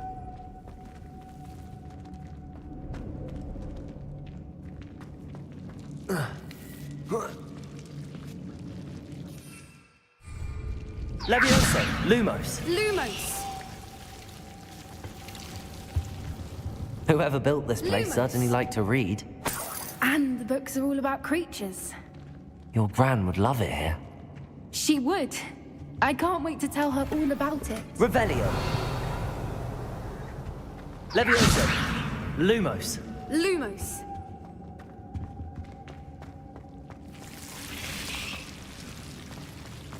Leviosa. Lumos. Lumos! Whoever built this place Lumos. certainly liked to read. And the books are all about creatures. Your Gran would love it here. She would. I can't wait to tell her all about it. Revelio. Leviosa. Lumos. Lumos.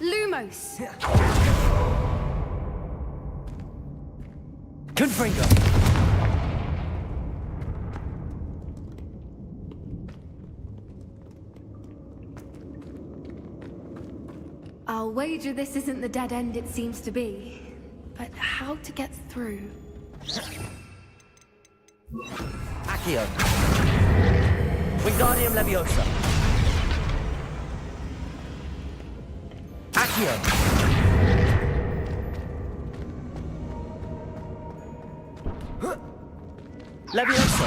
Lumos. Confringo. I'll wager this isn't the dead end it seems to be. But how to get through? Accio. Wingardium Leviosa. Accio. Levioso.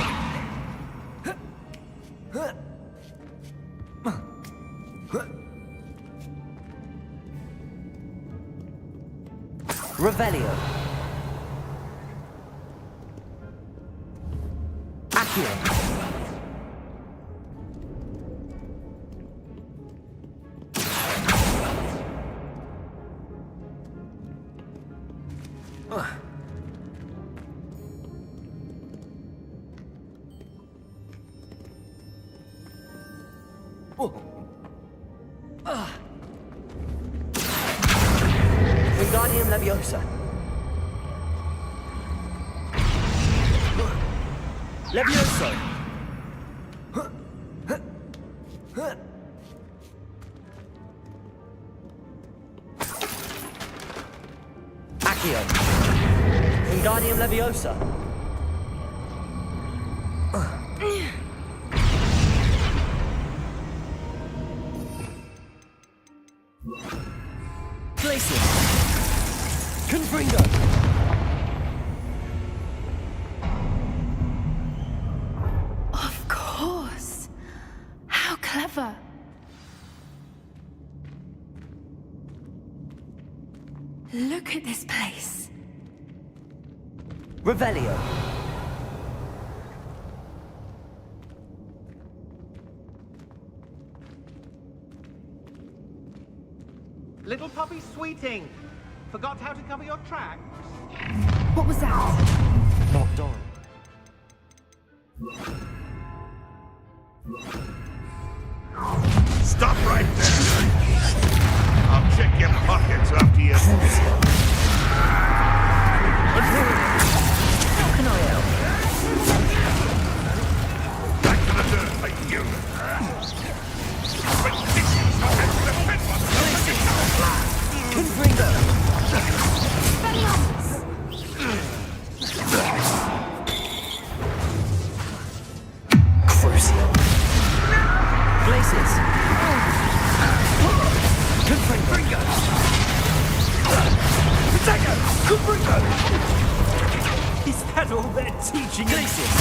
Revelio. Accio. Wingardium Leviosa. Levioso. Accio. Wingardium Leviosa. Glacier. Confringo. Of course. How clever. Look at this place. Revelio. Little puppy Sweeting. Forgot how to cover your tracks? What was that? Not Doran. Stop right there! I'll check your pockets after you... How can I help? Back to the dirt, like you! Confringo. Crucial. Glaciers. Confringo. Potato. Confringo. Is that all they're teaching? Glaciers.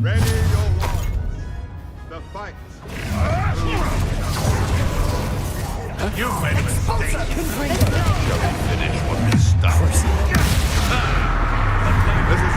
Ready your wands. The fight. You've made a mistake. Don't finish what we started. This is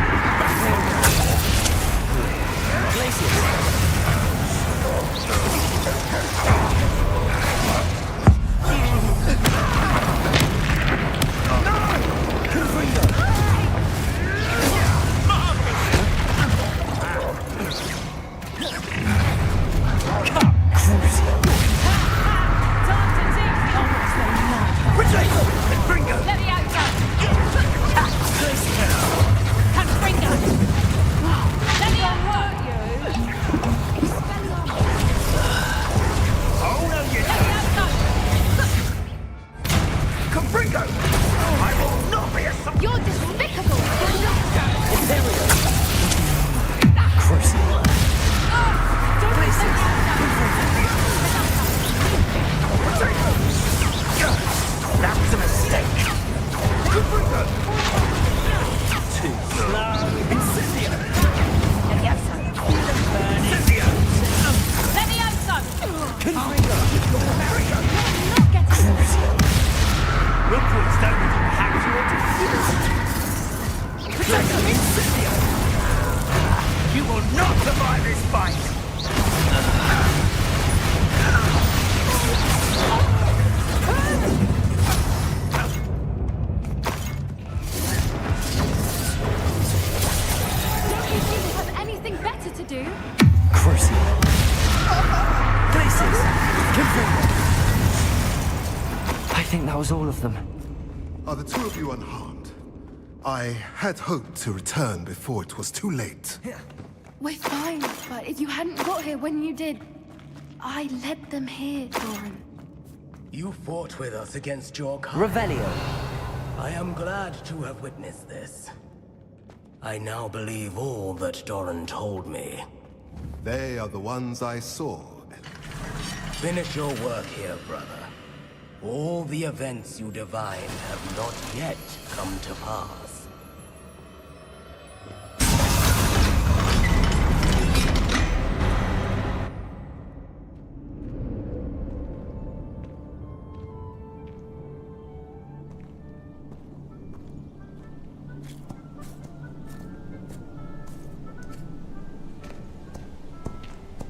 You will not survive this fight! Don't you think you have anything better to do? Crucial. Places. I think that was all of them. Are the two of you unharmed? I had hoped to return before it was too late. We're fine, but if you hadn't got here when you did, I led them here, Doran. You fought with us against your kind. Revelio. I am glad to have witnessed this. I now believe all that Doran told me. They are the ones I saw. Finish your work here, brother. All the events you divined have not yet come to pass.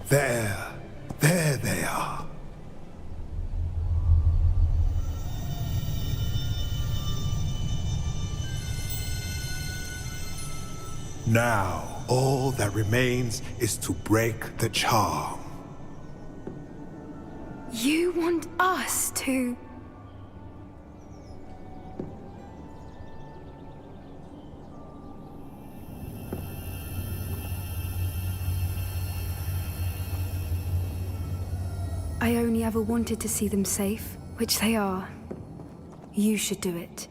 There they are. Now, all that remains is to break the charm. You want us to... I only ever wanted to see them safe, which they are. You should do it.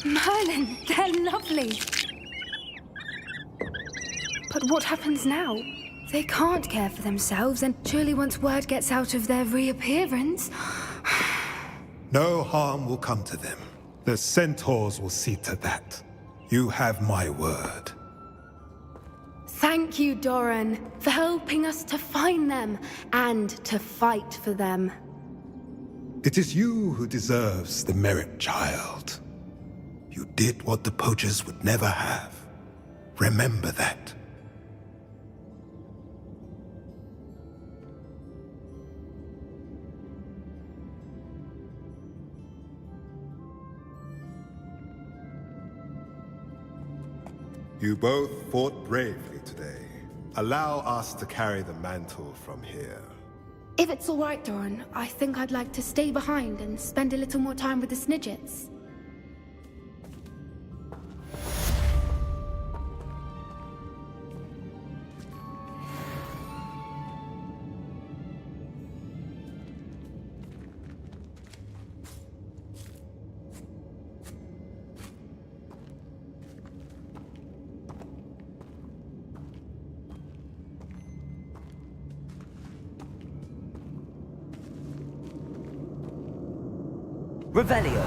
Merlin, they're lovely. But what happens now? They can't care for themselves, and surely once word gets out of their reappearance... No harm will come to them. The centaurs will see to that. You have my word. Thank you, Doran, for helping us to find them, and to fight for them. It is you who deserves the merit, child. You did what the poachers would never have. Remember that. You both fought bravely today. Allow us to carry the mantle from here. If it's all right, Doran, I think I'd like to stay behind and spend a little more time with the Snidgets. Revelio.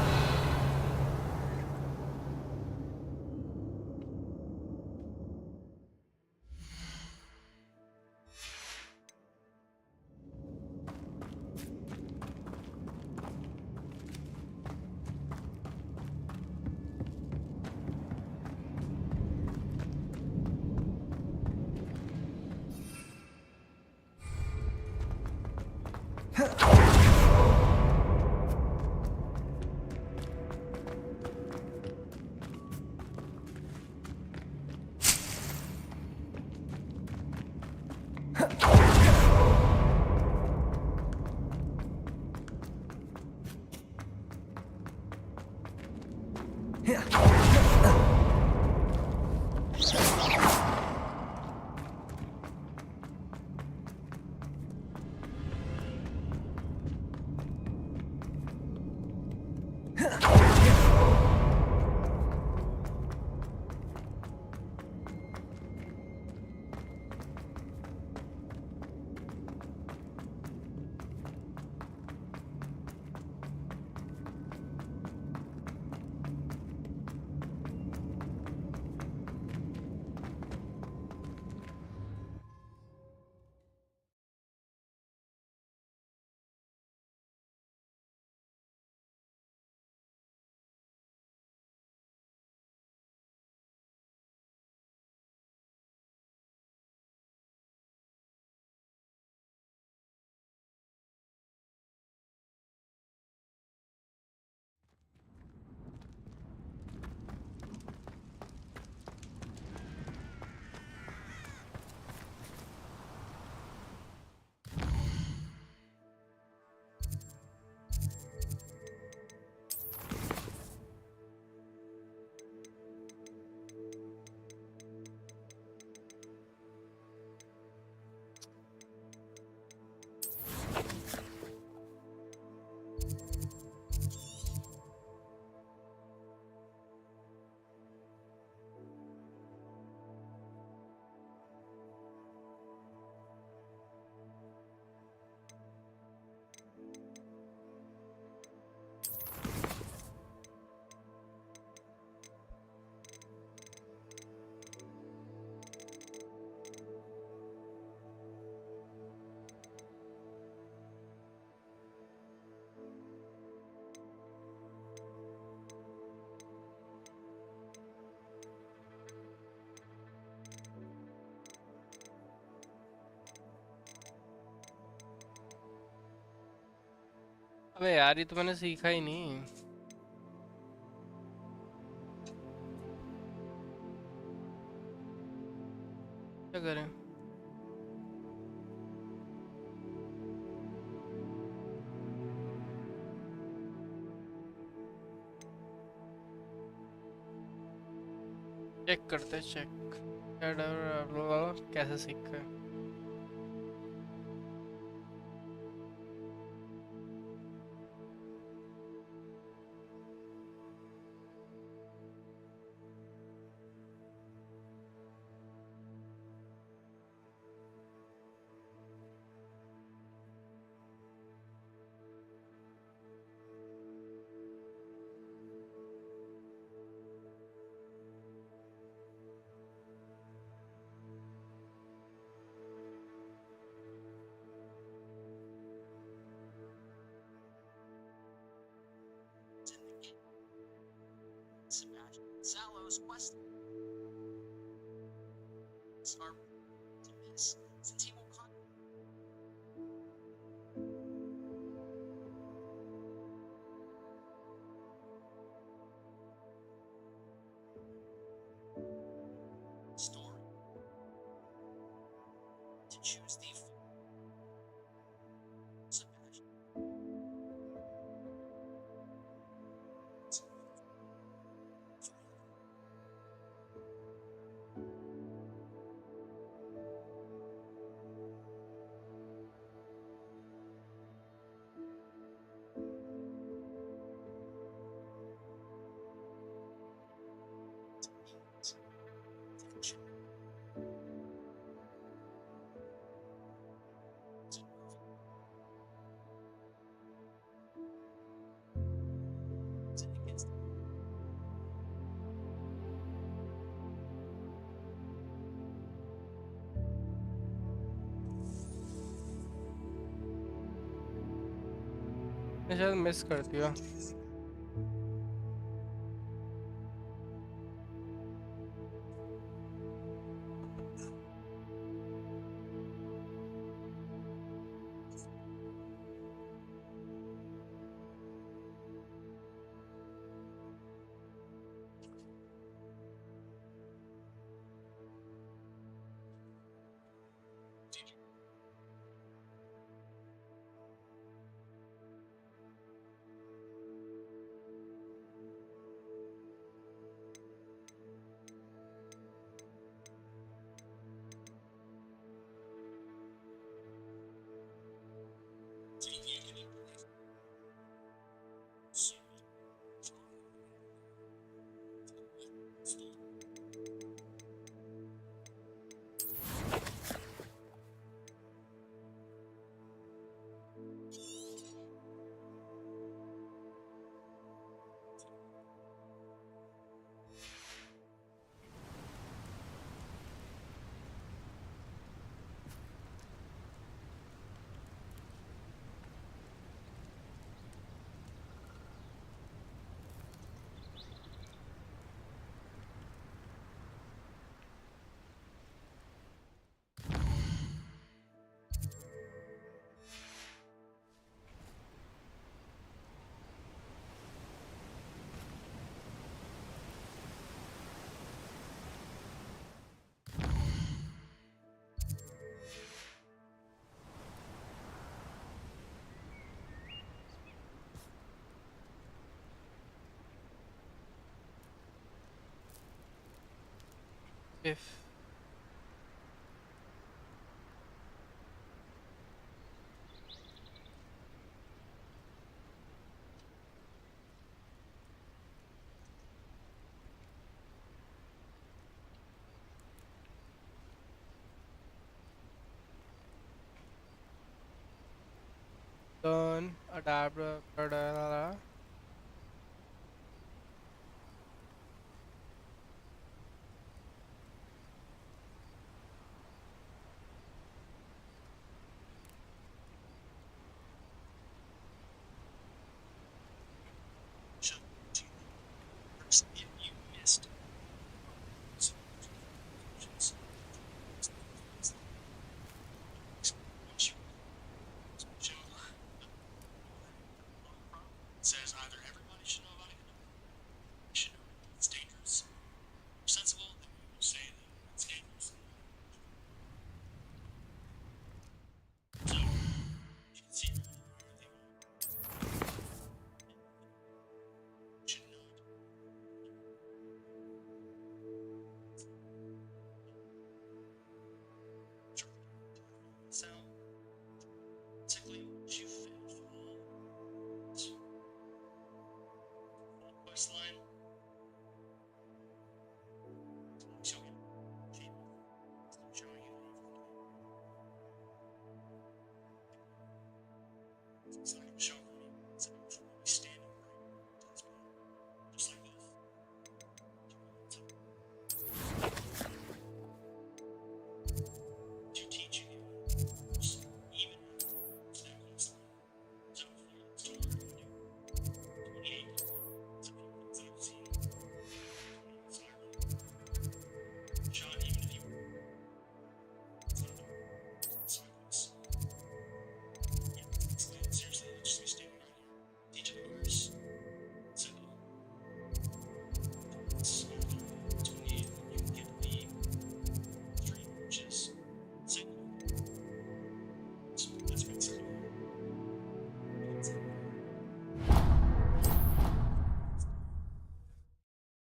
अबे यार ये तो मैंने सीखा ही नहीं। क्या करें? Check करते चेक कैसे सीखा है। Zalo's quest are to miss since he will story to choose the Sebastian. मैं शायद मिस कर दिया। If turn adapter if you missed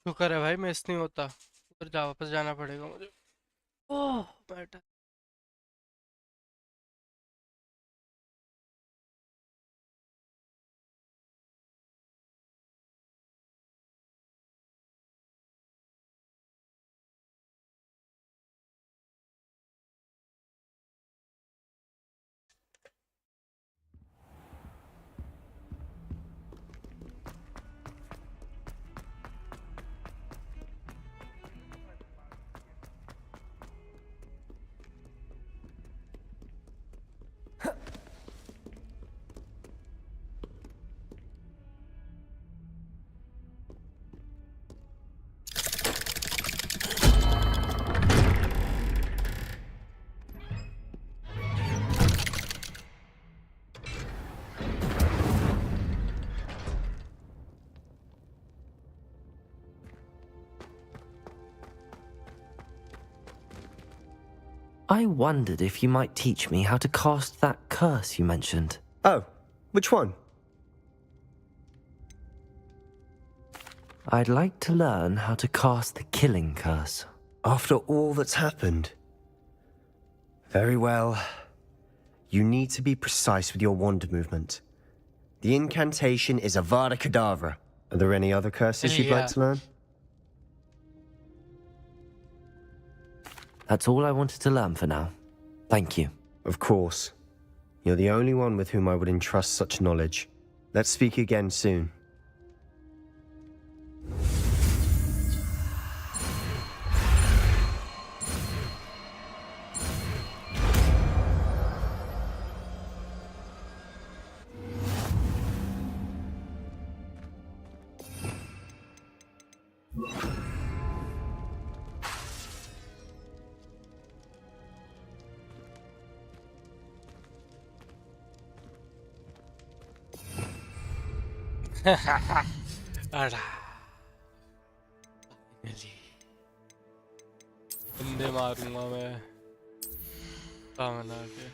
शुक्र है भाई मिस नहीं होता उधर जा वापस जाना पड़ेगा मुझे ओह बेटा I wondered if you might teach me how to cast that curse you mentioned. Oh, which one? I'd like to learn how to cast the killing curse. After all that's happened? Very well. You need to be precise with your wand movement. The incantation is Avada Kedavra. Are there any other curses you'd like to learn? That's all I wanted to learn for now. Thank you. Of course. You're the only one with whom I would entrust such knowledge. Let's speak again soon. बंदे मारूंगा मैं सामने आके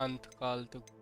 अंतकाल तक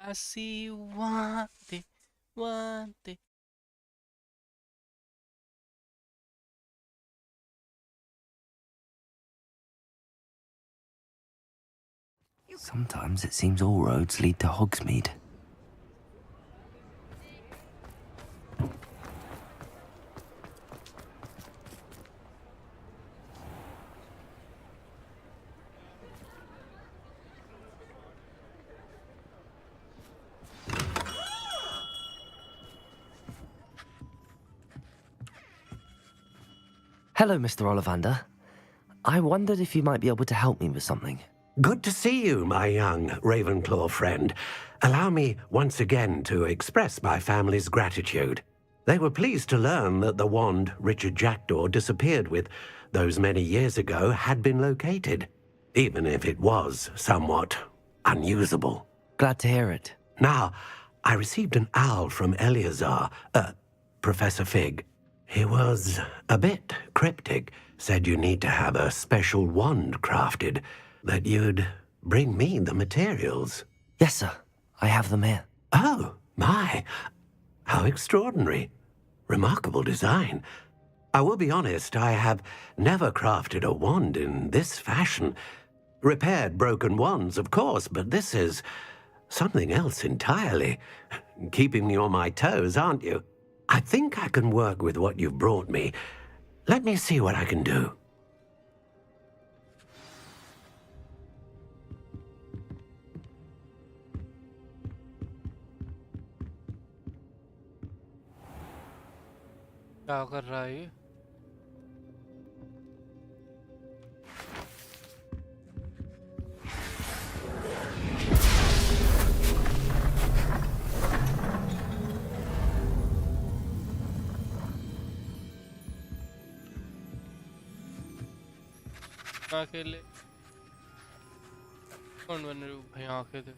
I see you want it, want it. Sometimes it seems all roads lead to Hogsmeade. Hello, Mr. Ollivander. I wondered if you might be able to help me with something. Good to see you, my young Ravenclaw friend. Allow me once again to express my family's gratitude. They were pleased to learn that the wand Richard Jackdaw disappeared with those many years ago had been located, even if it was somewhat unusable. Glad to hear it. Now, I received an owl from Eleazar, Professor Fig. He was a bit cryptic, said you need to have a special wand crafted, that you'd bring me the materials. Yes, sir. I have them here. Oh, my. How extraordinary. Remarkable design. I will be honest, I have never crafted a wand in this fashion. Repaired broken wands, of course, but this is something else entirely. Keeping me on my toes, aren't you? I think I can work with what you've brought me. Let me see what I can do. क्या कर रहा है ये? अकेले कौन बन रहे हो भाई आंखें दे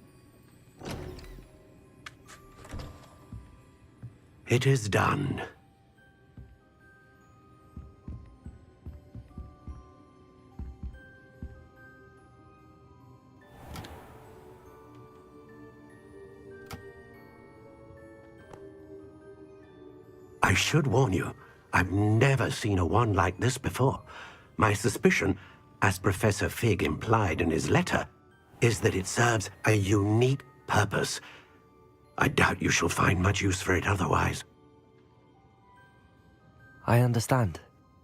It is done. I should warn you, I've never seen a wand like this before. My suspicion, as Professor Fig implied in his letter, is that it serves a unique purpose. I doubt you shall find much use for it otherwise. I understand.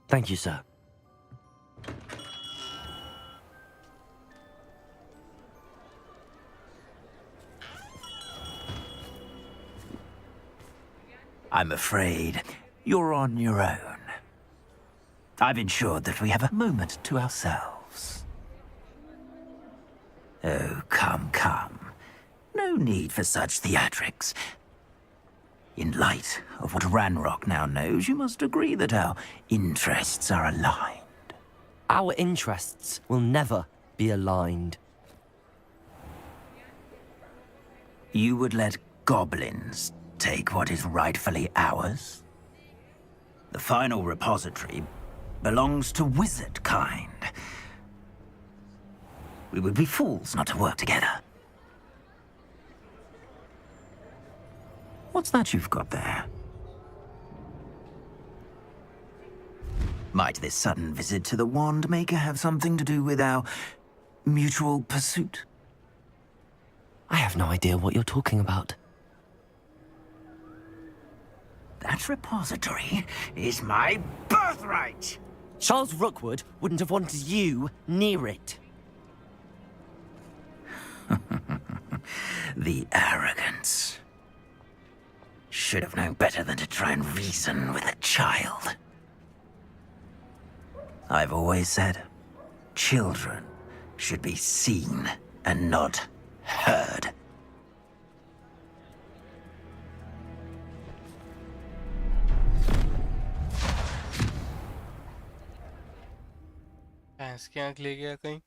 Thank you, sir. I'm afraid you're on your own. I've ensured that we have a moment to ourselves. Oh, come, come. No need for such theatrics. In light of what Ranrock now knows, you must agree that our interests are aligned. Our interests will never be aligned. You would let goblins take what is rightfully ours? The final repository belongs to wizard kind. We would be fools not to work together. What's that you've got there? Might this sudden visit to the Wand Maker have something to do with our mutual pursuit? I have no idea what you're talking about. That repository is my birthright! Charles Rookwood wouldn't have wanted you near it. The arrogance. Should have known better than to try and reason with a child. I've always said, children should be seen and not heard. भैंस की आंख ले गया कहीं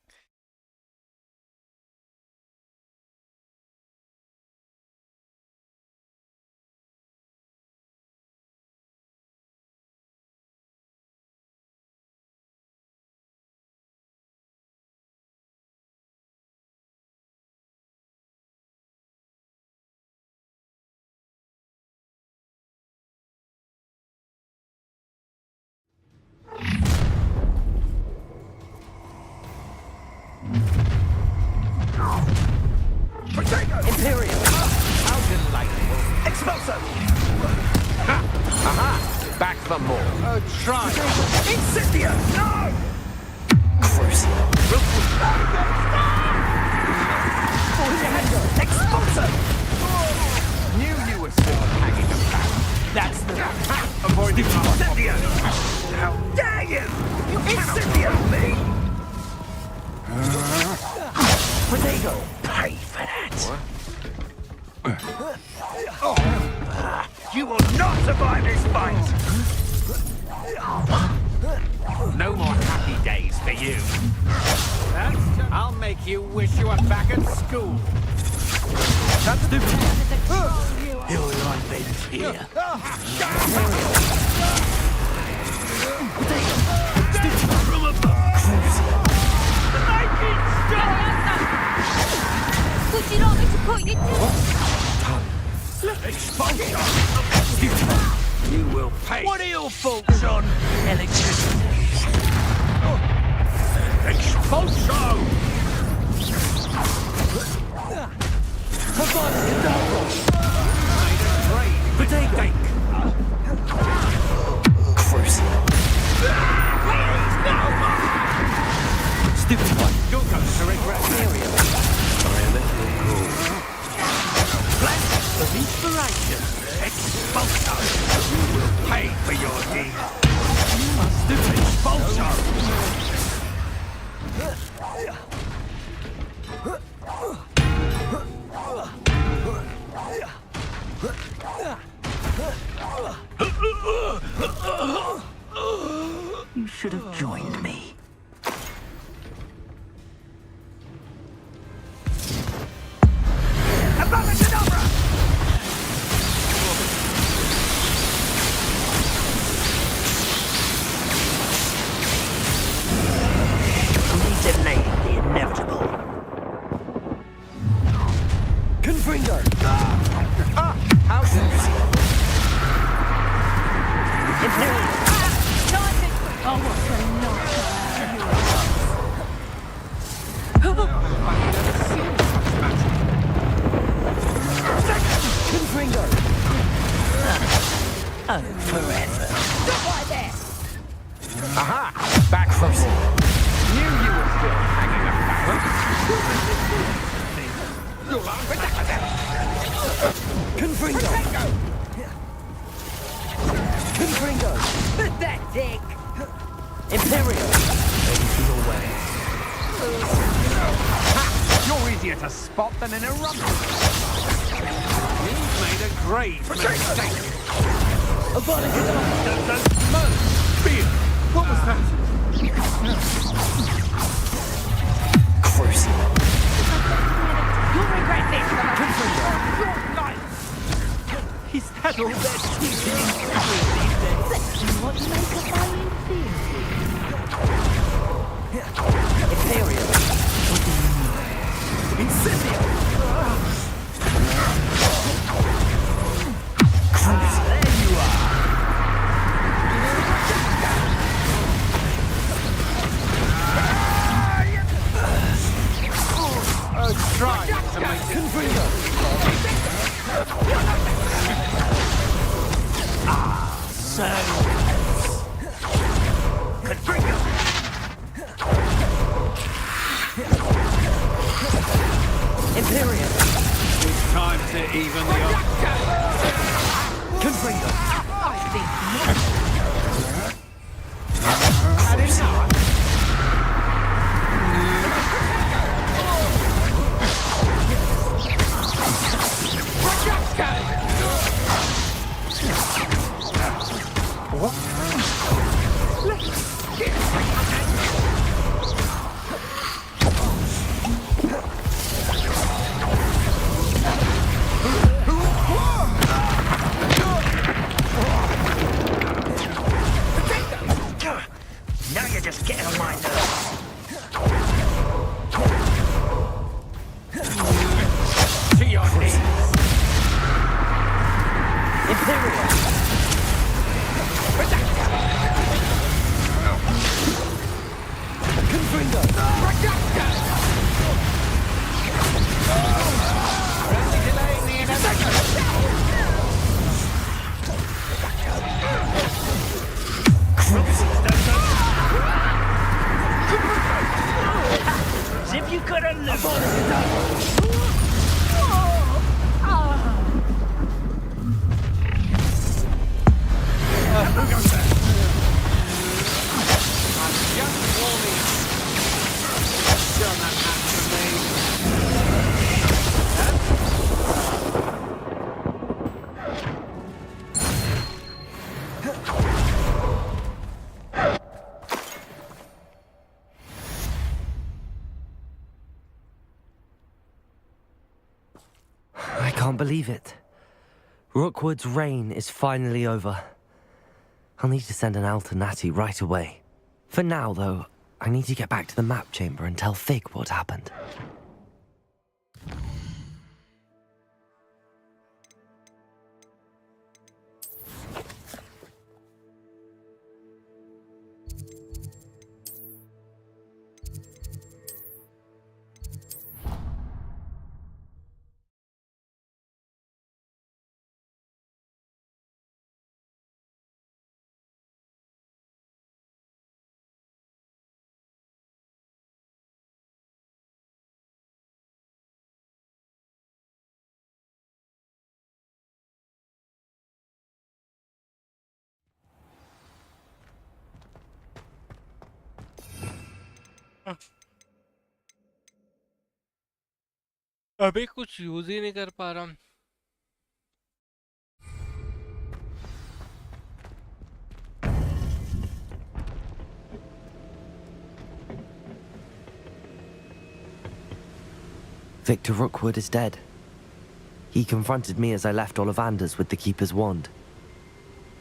Imperial! How delightful! Expulso! Aha! Back for more. Oh, try! Incendio! No! Crucial. Expulso! Knew you were still hanging about. That's the... Avoid the Incendio! How dare you! survive this fight! No more happy days for you. I'll make you wish you were back at school. That's stupid. Your life ends here. From above! Would you like me to put you Expulsion! You will pay. What are your thoughts on electricity? Expulsion! Stupid one. You're going to regret area. Blast of inspiration! Expulsion! You will pay for your deed! You must do expulsion! You should have joined me. can't believe it. Rookwood's reign is finally over. I'll need to send an alternati right away. For now, though, I need to get back to the map chamber and tell Fig what happened. अभी कुछ use ही नहीं कर पा रहा. Victor Rookwood is dead. He confronted me as I left Ollivander's with the Keeper's wand.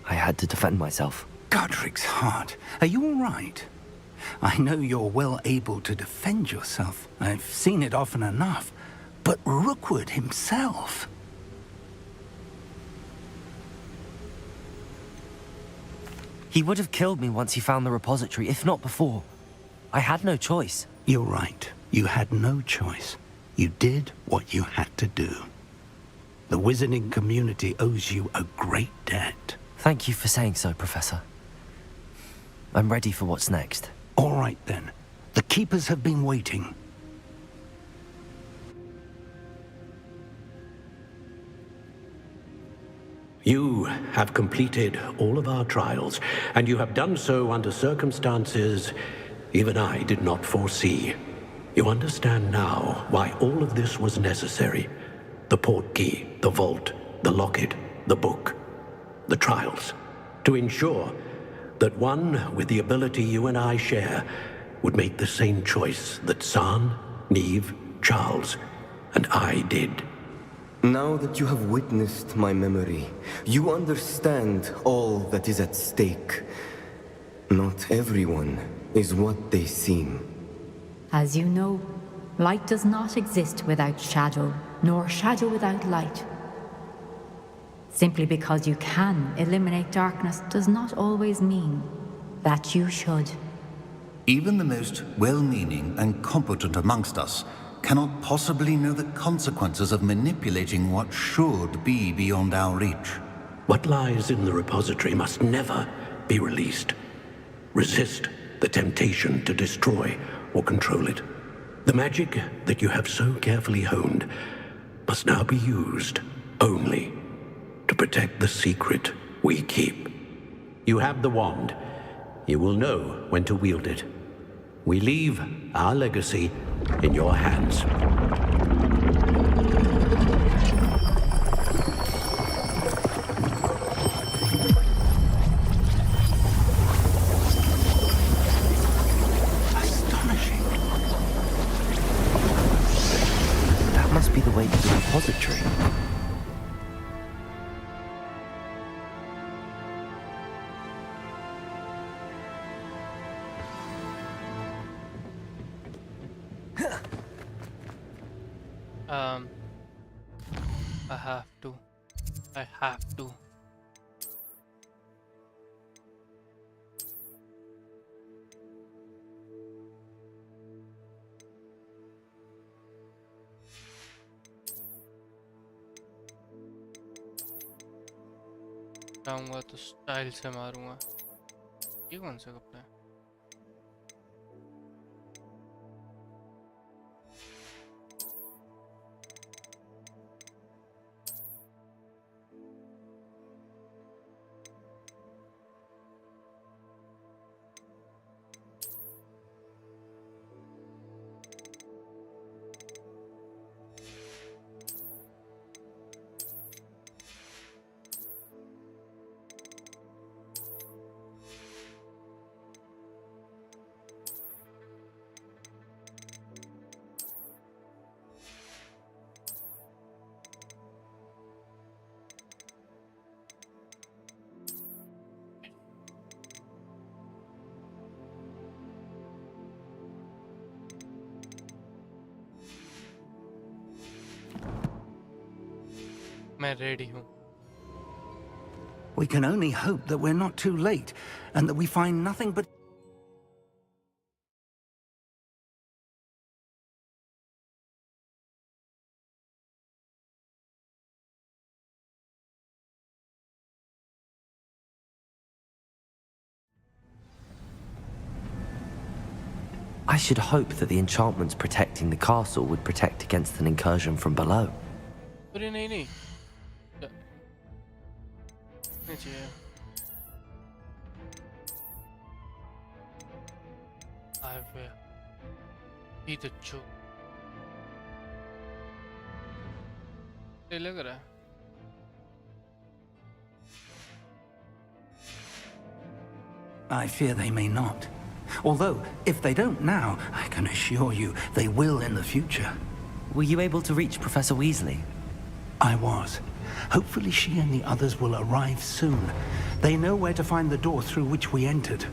I had to defend myself. Godric's heart. Are you all right? I know you're well able to defend yourself. I've seen it often enough. But Rookwood himself... He would have killed me once he found the repository, if not before. I had no choice. You're right. You had no choice. You did what you had to do. The wizarding community owes you a great debt. Thank you for saying so, Professor. I'm ready for what's next. All right, then. The Keepers have been waiting. You have completed all of our trials, and you have done so under circumstances even I did not foresee. You understand now why all of this was necessary. The portkey, the vault, the locket, the book, the trials. To ensure that one with the ability you and I share would make the same choice that San, Neve, Charles, and I did. Now that you have witnessed my memory, you understand all that is at stake. Not everyone is what they seem. As you know, light does not exist without shadow, nor shadow without light. Simply because you can eliminate darkness does not always mean that you should. Even the most well-meaning and competent amongst us cannot possibly know the consequences of manipulating what should be beyond our reach. What lies in the repository must never be released. Resist the temptation to destroy or control it. The magic that you have so carefully honed must now be used only to protect the secret we keep. You have the wand. You will know when to wield it. We leave our legacy in your hands. That must be the way to the repository. I have to. जाऊंगा तो style से मारूंगा. ये कौन से कपड़े हैं? मैं ready हूँ. We can only hope that we're not too late, and that we find nothing but... I should hope that the enchantments protecting the castle would protect against an incursion from below. अरे नहीं नहीं. नहीं चाहिए. I will be the joke. ये लग रहा है. I fear they may not. Although, if they don't now, I can assure you they will in the future. Were you able to reach Professor Weasley? I was. Hopefully she and the others will arrive soon. They know where to find the door through which we entered.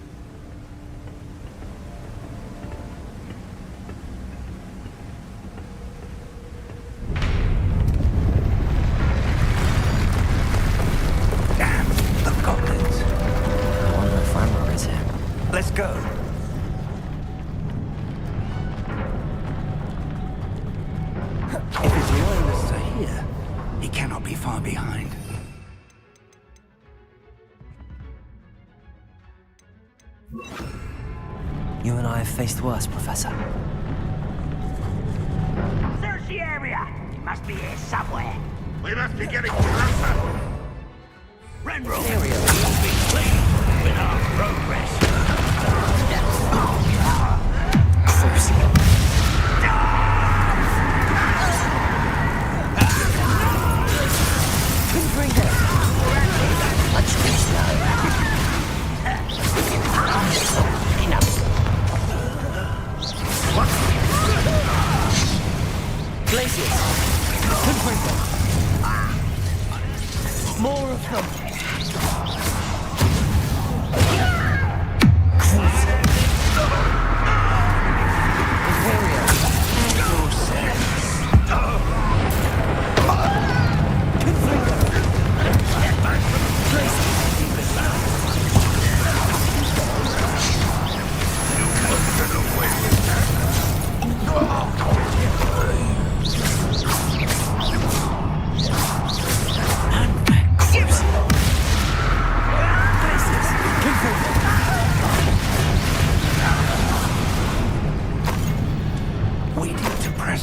Damn, the goblins. I wonder if Ranrock is here. Let's go. If his loyalists are here, he cannot be far behind. You and I have faced worse, Professor. Search the area! He must be here somewhere. We must be getting closer. Renro will be pleased with our progress. Much too slow. Enough. What? Glaciers! Confront them! More of them!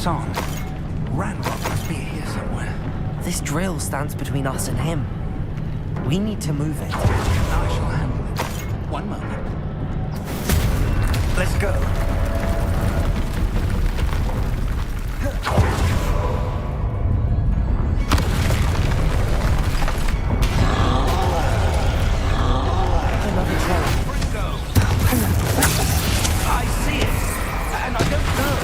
On. Ranrock must be here somewhere. This drill stands between us and him. We need to move it. I shall handle it. One moment. Let's go. Another drill. I see it, and I don't know.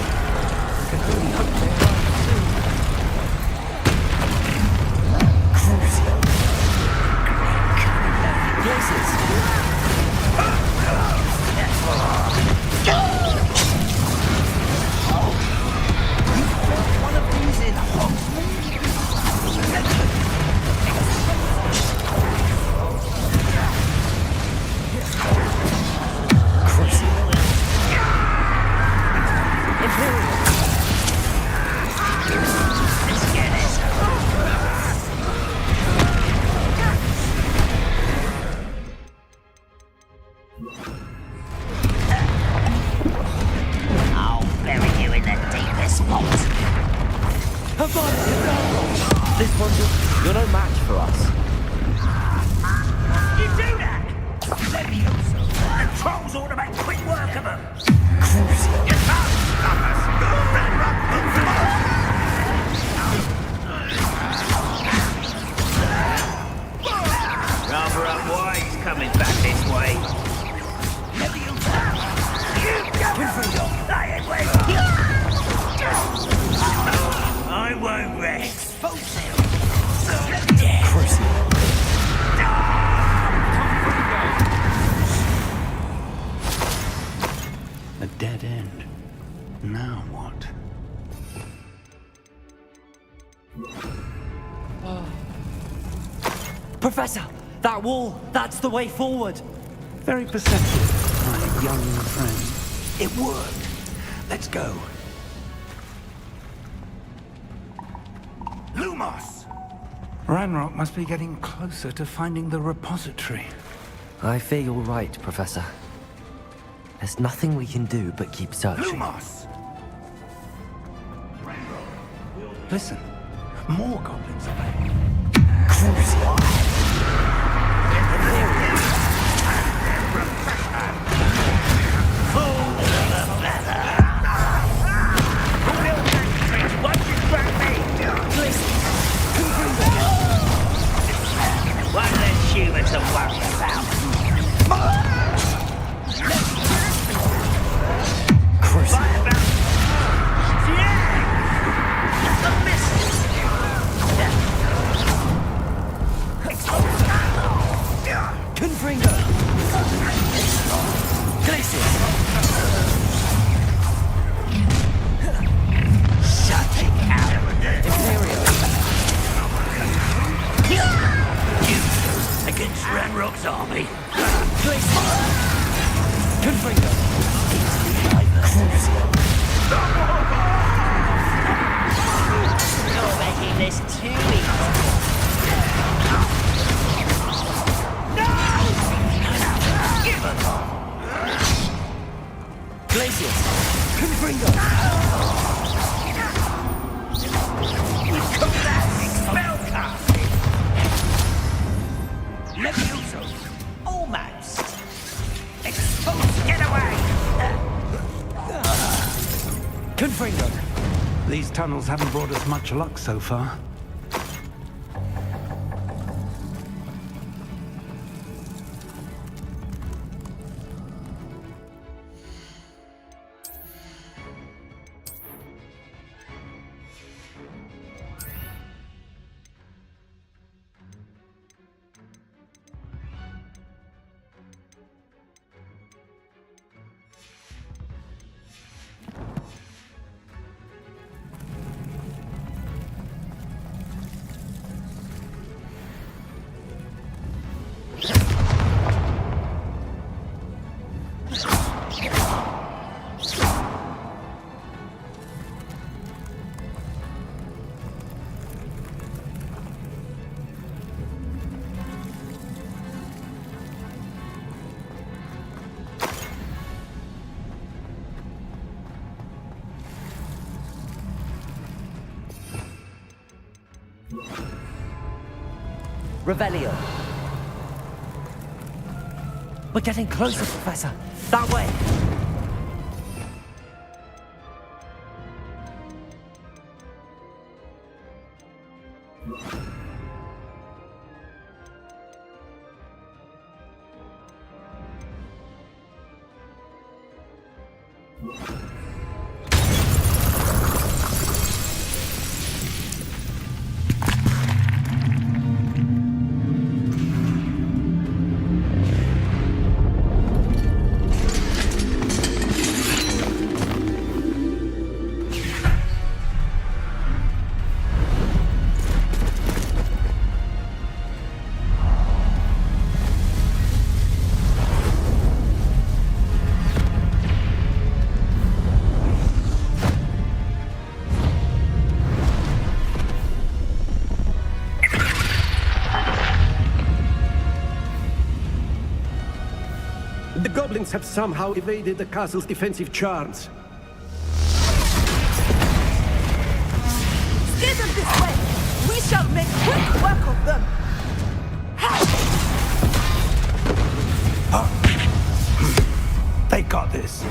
I can only hope they arrive soon. Places. One of these in I'll bury you in the deepest spot. This one's you're no match for us. You do that? Leviosa. The trolls ought to make quick work of them. You can't stop us. Ranrock, move fast. Rather unwise coming back this way. Leviosa. You go. I ain't waiting. I won't rest. a dead end. Now what? Professor, that wall, that's the way forward. Very perceptive, my young friend. It worked. Let's go. Lumos! Ranrock must be getting closer to finding the repository. I fear you're right, Professor. There's nothing we can do but keep searching. Lumos! Listen, more goblins are there. One less human to worry about. Confringo! Glacier! Shut it out. Imperial! Against Ranrock's army. Glacier! Confringo! You're making this too easy. Glacier! Confringo! We've got that spellcasting. Levioso. Almost. Expose. Get away. Confringo! These tunnels haven't brought us much luck so far. Revelio. We're getting closer, Professor. That way. The goblins have somehow evaded the castle's defensive charms. Steer them this way! We shall make quick work of them! They got this.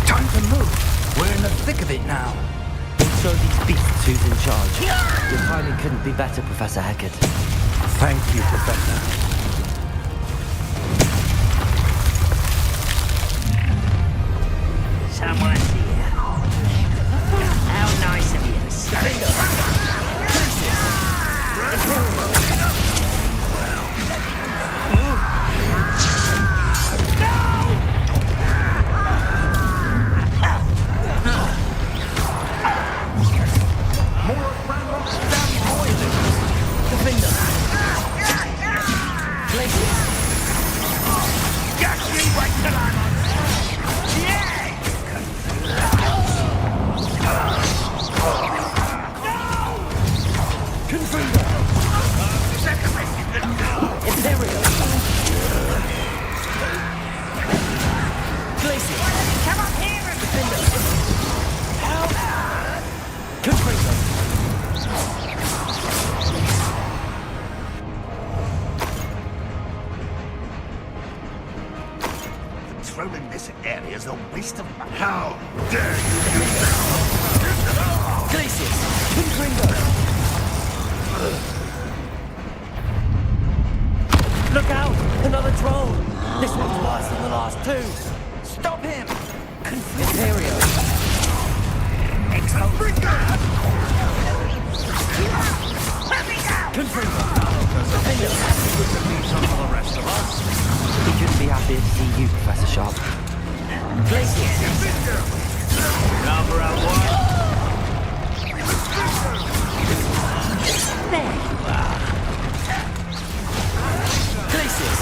Time to move. We're in the thick of it now. We'll show these beasts who's in charge. Your timing couldn't be better, Professor Heckert. Thank you, Professor. Someone's here. How nice of you. How dare you use that? Glacius! Confringo! Look out! Another troll! This one's worse than the last two! Stop him! Imperio! Confringo! Confringo! With the meat on the rest of us. He couldn't be happier to see you, Professor Sharp. Glacius! Now for our one. There you are! Glacius!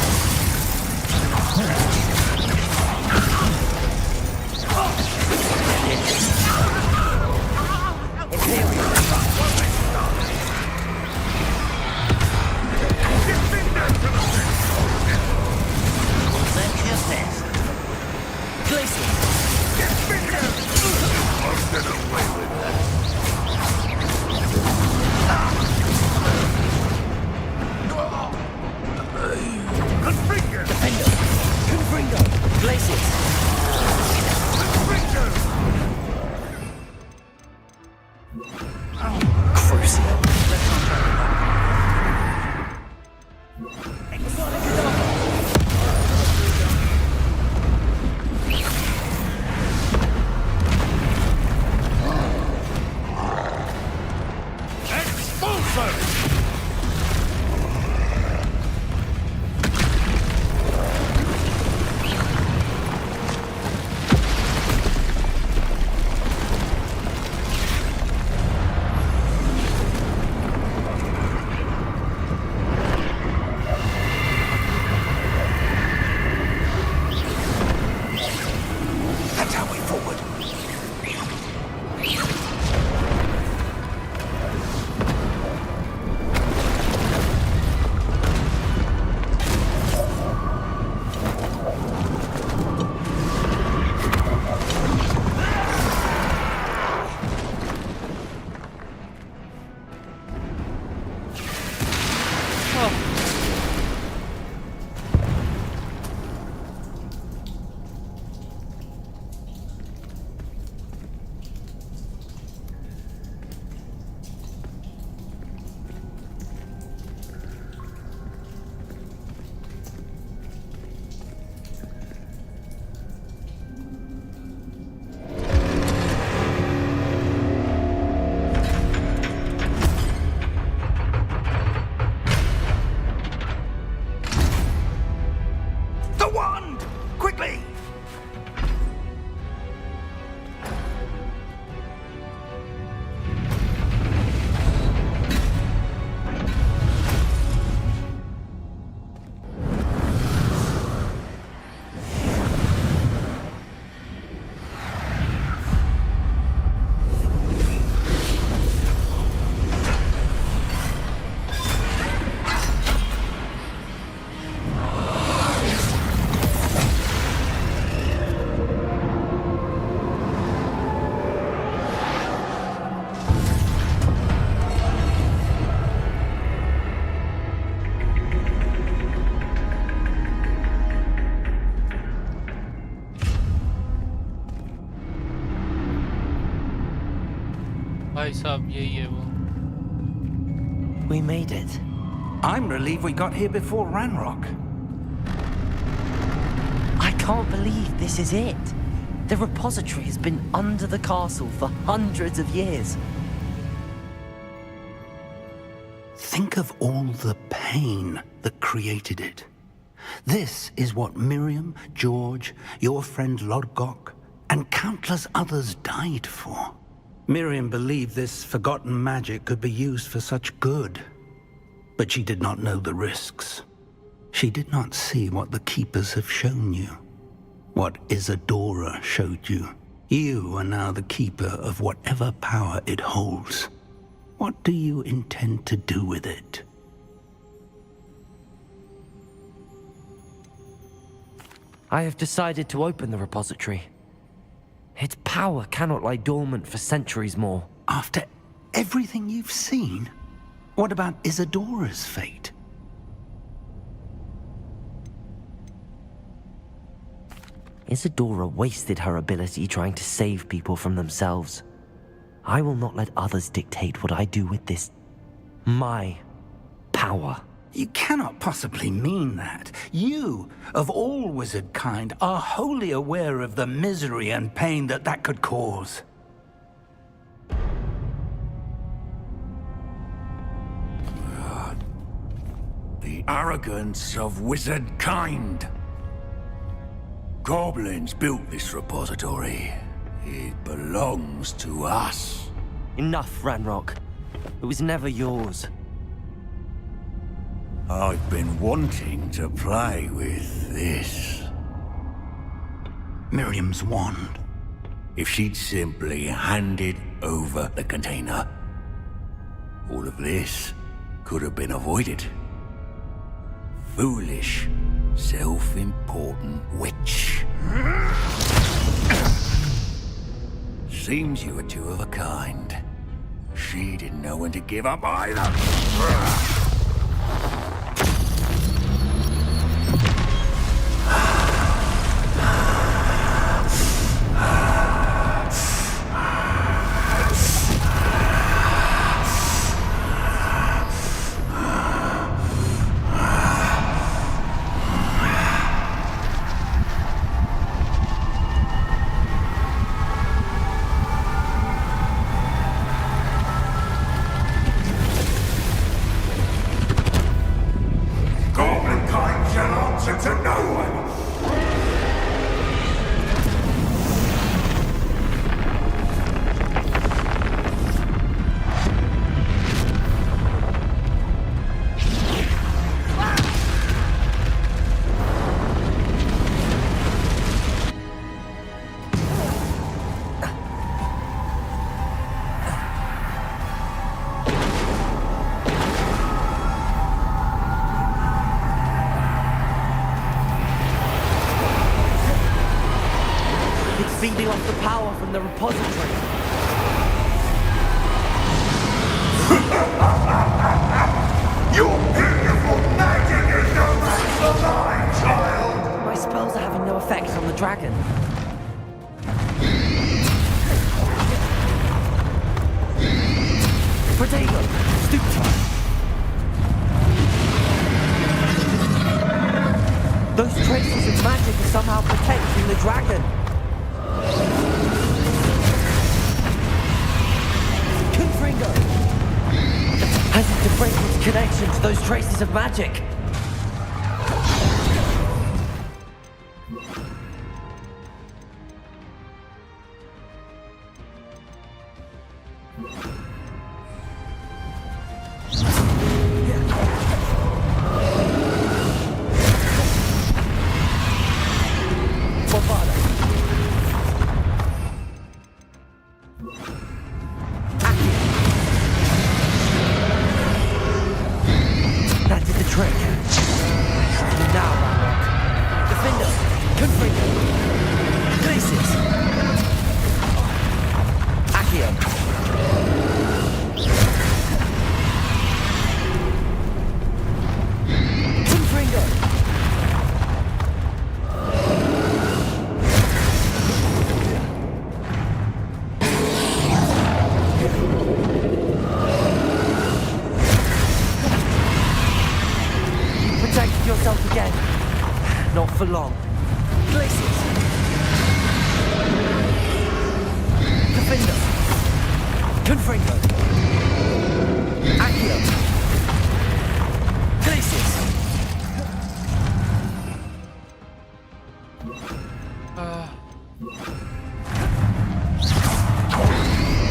भाई साहब यही है वो. We made it. I'm relieved we got here before Ranrock. I can't believe this is it. The repository has been under the castle for hundreds of years. Think of all the pain that created it. This is what Miriam, George, your friend Lodgok, and countless others died for. Miriam believed this forgotten magic could be used for such good, but she did not know the risks. She did not see what the Keepers have shown you, what Isadora showed you. You are now the Keeper of whatever power it holds. What do you intend to do with it? I have decided to open the repository. Its power cannot lie dormant for centuries more. After everything you've seen? What about Isadora's fate? Isadora wasted her ability trying to save people from themselves. I will not let others dictate what I do with this... my power. You cannot possibly mean that. You, of all wizard kind, are wholly aware of the misery and pain that could cause. The arrogance of wizard kind. Goblins built this repository. It belongs to us. Enough, Ranrock. It was never yours. I've been wanting to play with this. Miriam's wand. If she'd simply handed over the container, all of this could have been avoided. Foolish, self-important witch. Seems you were two of a kind. She didn't know when to give up either. Feeding off the power from the repository. Your beautiful magic is no match for mine, child! My spells are having no effect on the dragon. Protego, stoop time. Those traces of magic are somehow protecting the dragon. Confringo! Has it to break its connection to those traces of magic? For long. Glaciers. Defender. Confringo. Accio. Glaciers.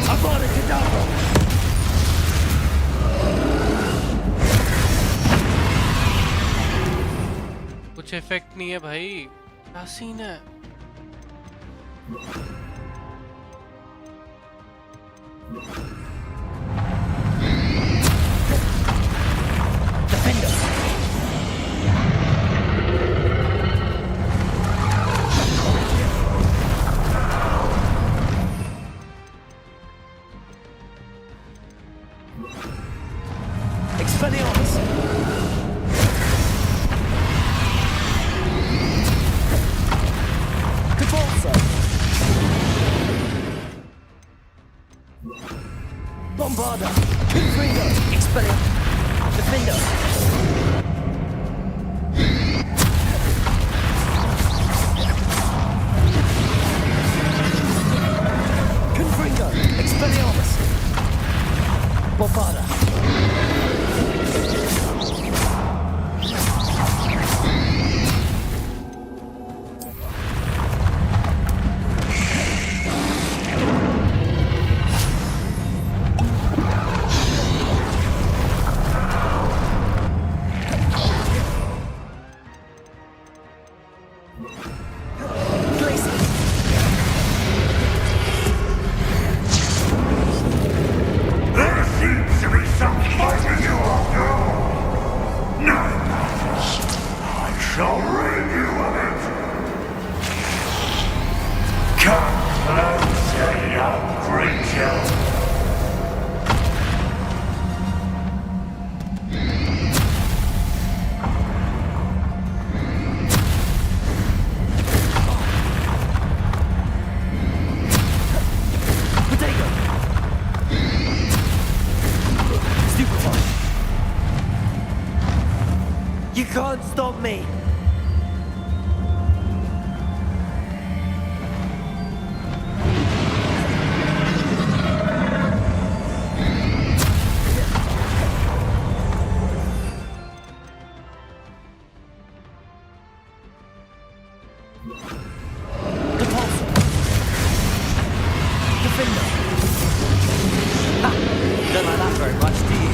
Abracadabra. कुछ effect नहीं है भाई, क्या scene है? Bombarda! Confringo! Expelliarmus! Defender! Confringo! Expelliarmus! Bombarda! There seems to be some fighting you after all. No, I shall rid you of it. Come closer, young creature. You can't stop me! Don't like that very much, do you?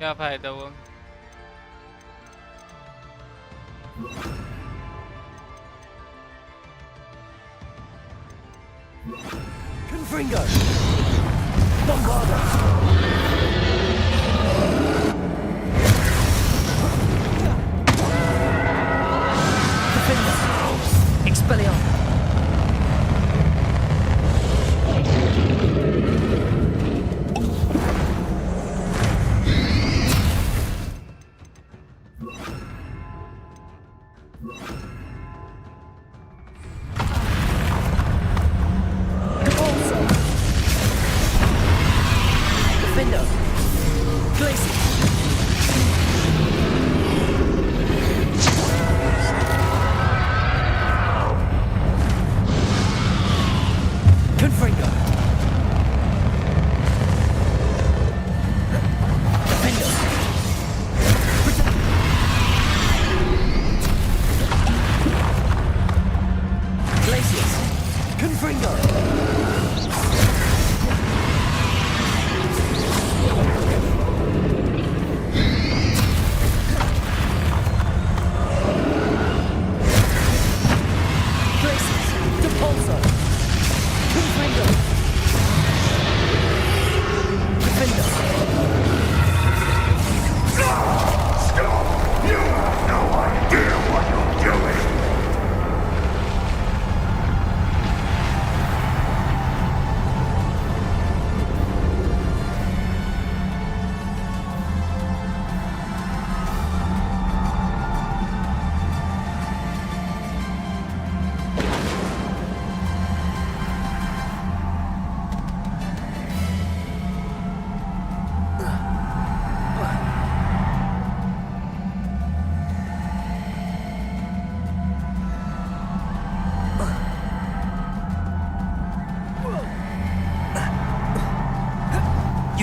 क्या फायदा हुआ? Confringo! Bombarda! Defender! Expelliarmus!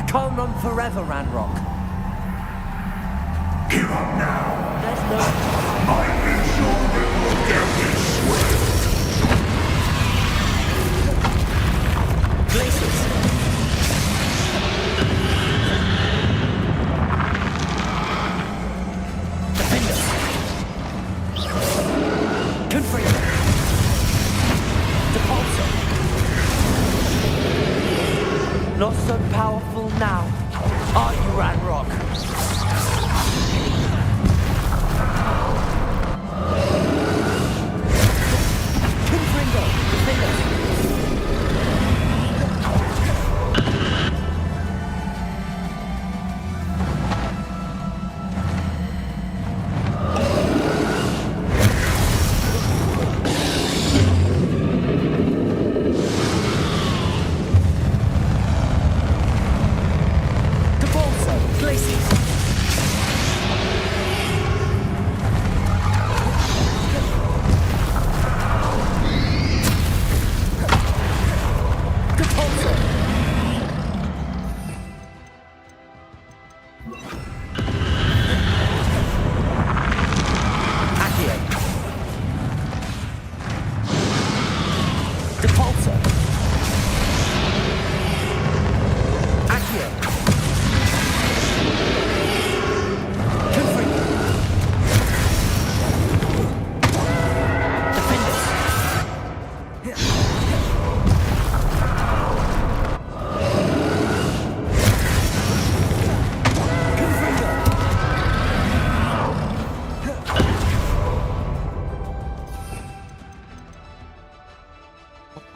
Can't run forever, Ranrock. Give up now. There's no... I need your little dirty sweat. Glaciers. Defenders. Confringo. Depulsor. Not so powerful now, are you, Ranrock? Confringo. Defenders.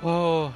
Oh.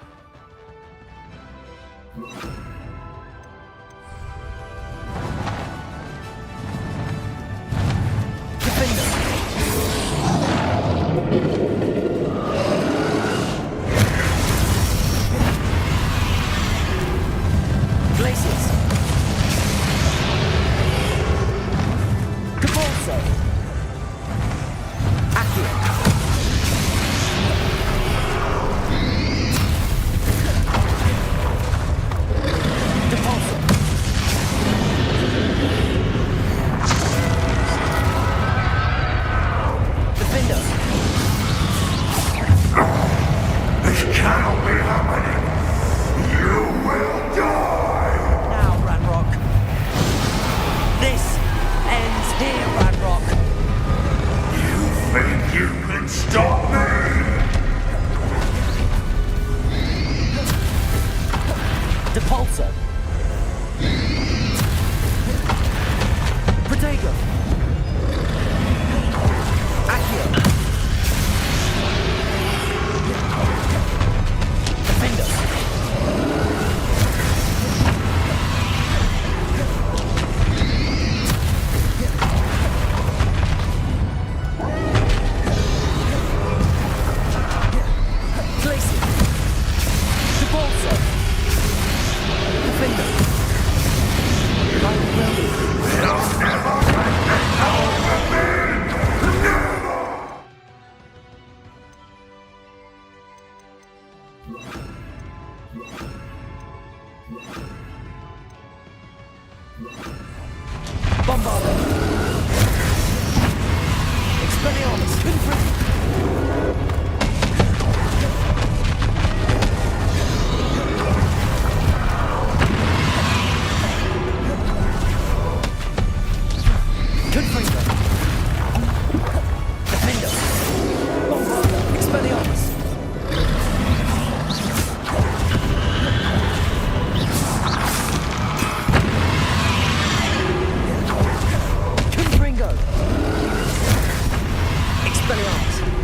Expelliarmus.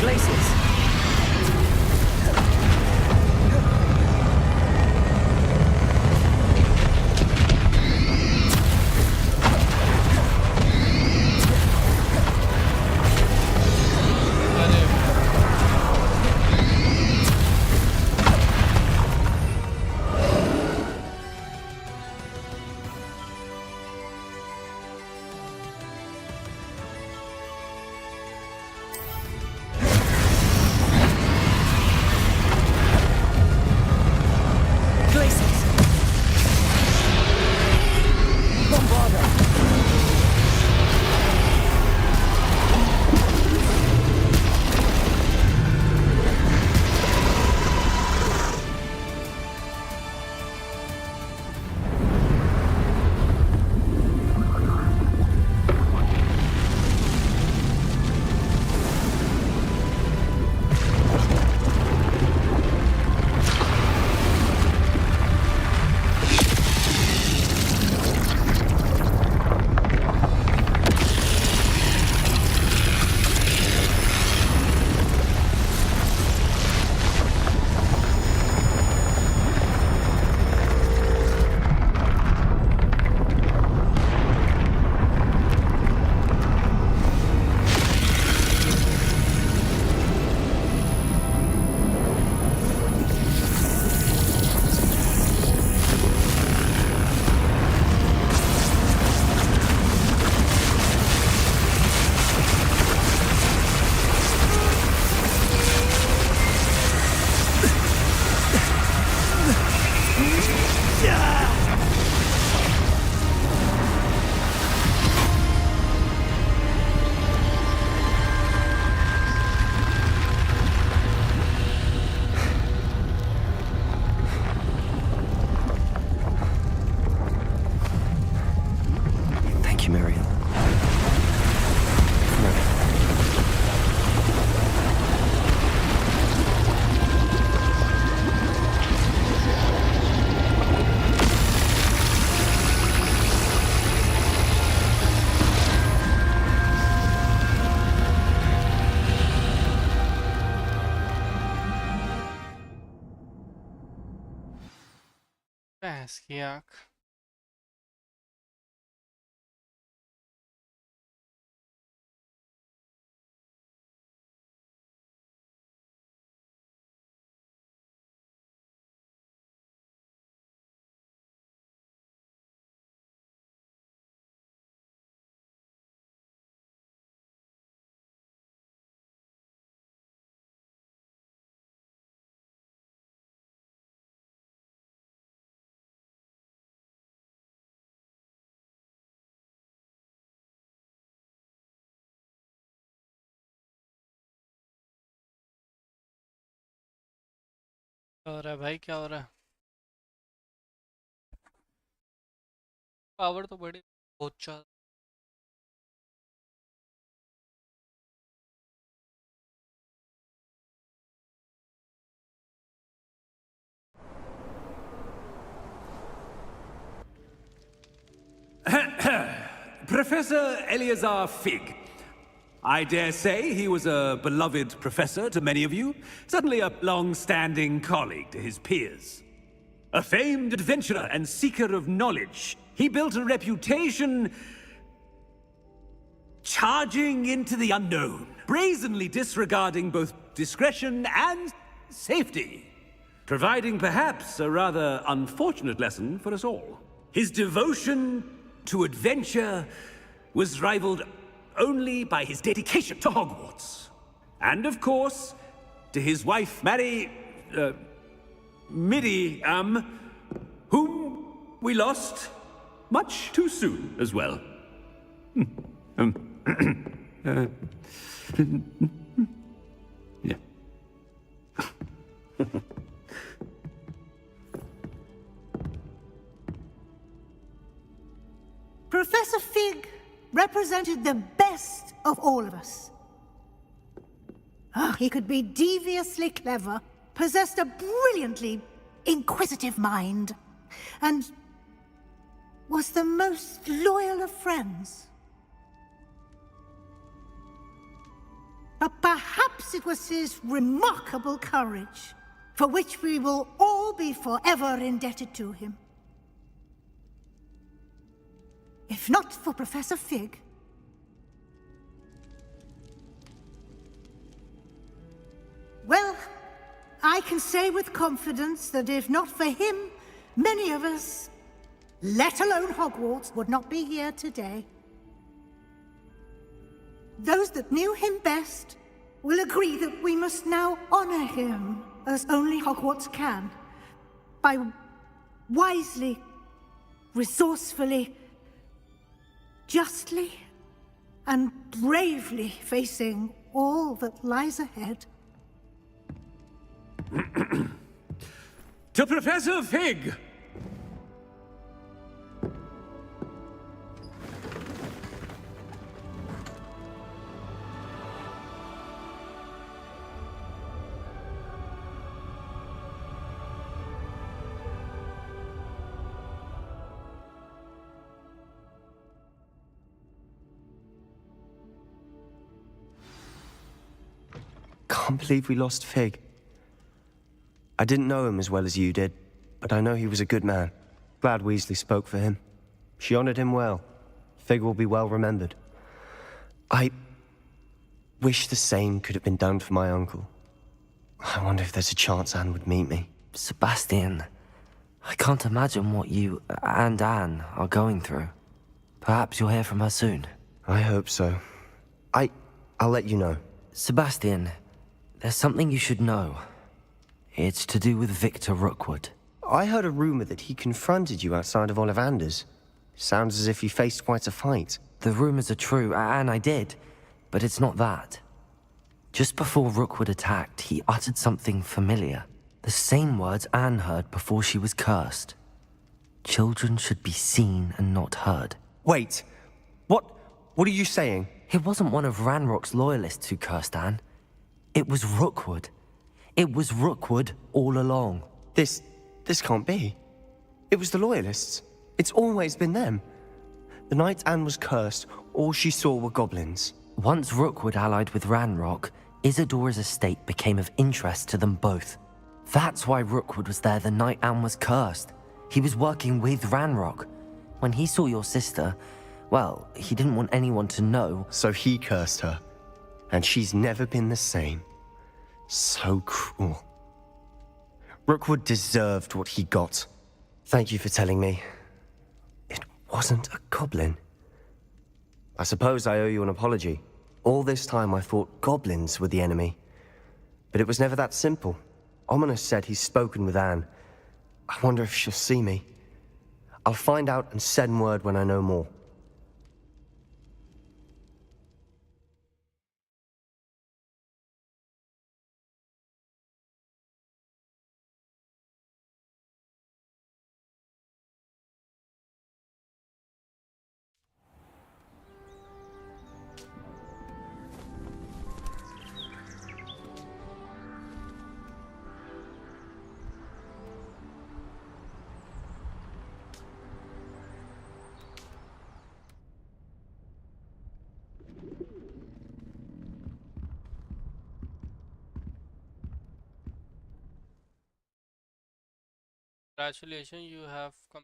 Glaciers. भैंस की आँख। क्या हो रहा है भाई, क्या हो रहा है? पावर तो बड़ी बहुत ज्यादा। Professor Eleazar Fig. I dare say he was a beloved professor to many of you, certainly a long-standing colleague to his peers. A famed adventurer and seeker of knowledge, he built a reputation charging into the unknown, brazenly disregarding both discretion and safety, providing perhaps a rather unfortunate lesson for us all. His devotion to adventure was rivaled only by his dedication to Hogwarts. And of course, to his wife, Midi, whom we lost much too soon as well. Yeah. Professor Fig represented the best of all of us. He could be deviously clever, possessed a brilliantly inquisitive mind, and was the most loyal of friends. But perhaps perhaps it was his remarkable courage, for which we will all be forever indebted to him. If not for Professor Fig, well, I can say with confidence that if not for him, many of us, let alone Hogwarts, would not be here today. Those that knew him best will agree that we must now honor him as only Hogwarts can, by wisely, resourcefully, justly, and bravely facing all that lies ahead. To Professor Fig! Can't believe we lost Fig. I didn't know him as well as you did, but I know he was a good man. Glad Weasley spoke for him. She honored him well. Fig will be well remembered. I wish the same could have been done for my uncle. I wonder if there's a chance Anne would meet me. Sebastian, I can't imagine what you and Anne are going through. Perhaps you'll hear from her soon. I hope so. I'll let you know. Sebastian, there's something you should know. It's to do with Victor Rookwood. I heard a rumor that he confronted you outside of Ollivander's. Sounds as if he faced quite a fight. The rumors are true, and I did, but it's not that. Just before Rookwood attacked, he uttered something familiar. The same words Anne heard before she was cursed. Children should be seen and not heard. Wait, what are you saying? It wasn't one of Ranrock's loyalists who cursed Anne. It was Rookwood. It was Rookwood all along. This can't be. It was the Loyalists. It's always been them. The night Anne was cursed, all she saw were goblins. Once Rookwood allied with Ranrock, Isadora's estate became of interest to them both. That's why Rookwood was there the night Anne was cursed. He was working with Ranrock. When he saw your sister, well, he didn't want anyone to know. So he cursed her. And she's never been the same. So cruel. Rookwood deserved what he got. Thank you for telling me. It wasn't a goblin. I suppose I owe you an apology. All this time I thought goblins were the enemy. But it was never that simple. Ominous said he's spoken with Anne. I wonder if she'll see me. I'll find out and send word when I know more. Congratulations, you have come.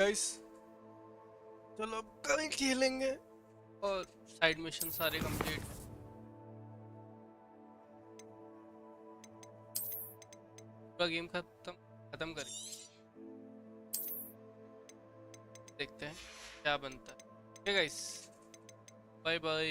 Guys चलो अब कल खेलेंगे और side mission सारे complete पूरा game खत्म करें देखते हैं क्या बनता है। Okay guys bye bye.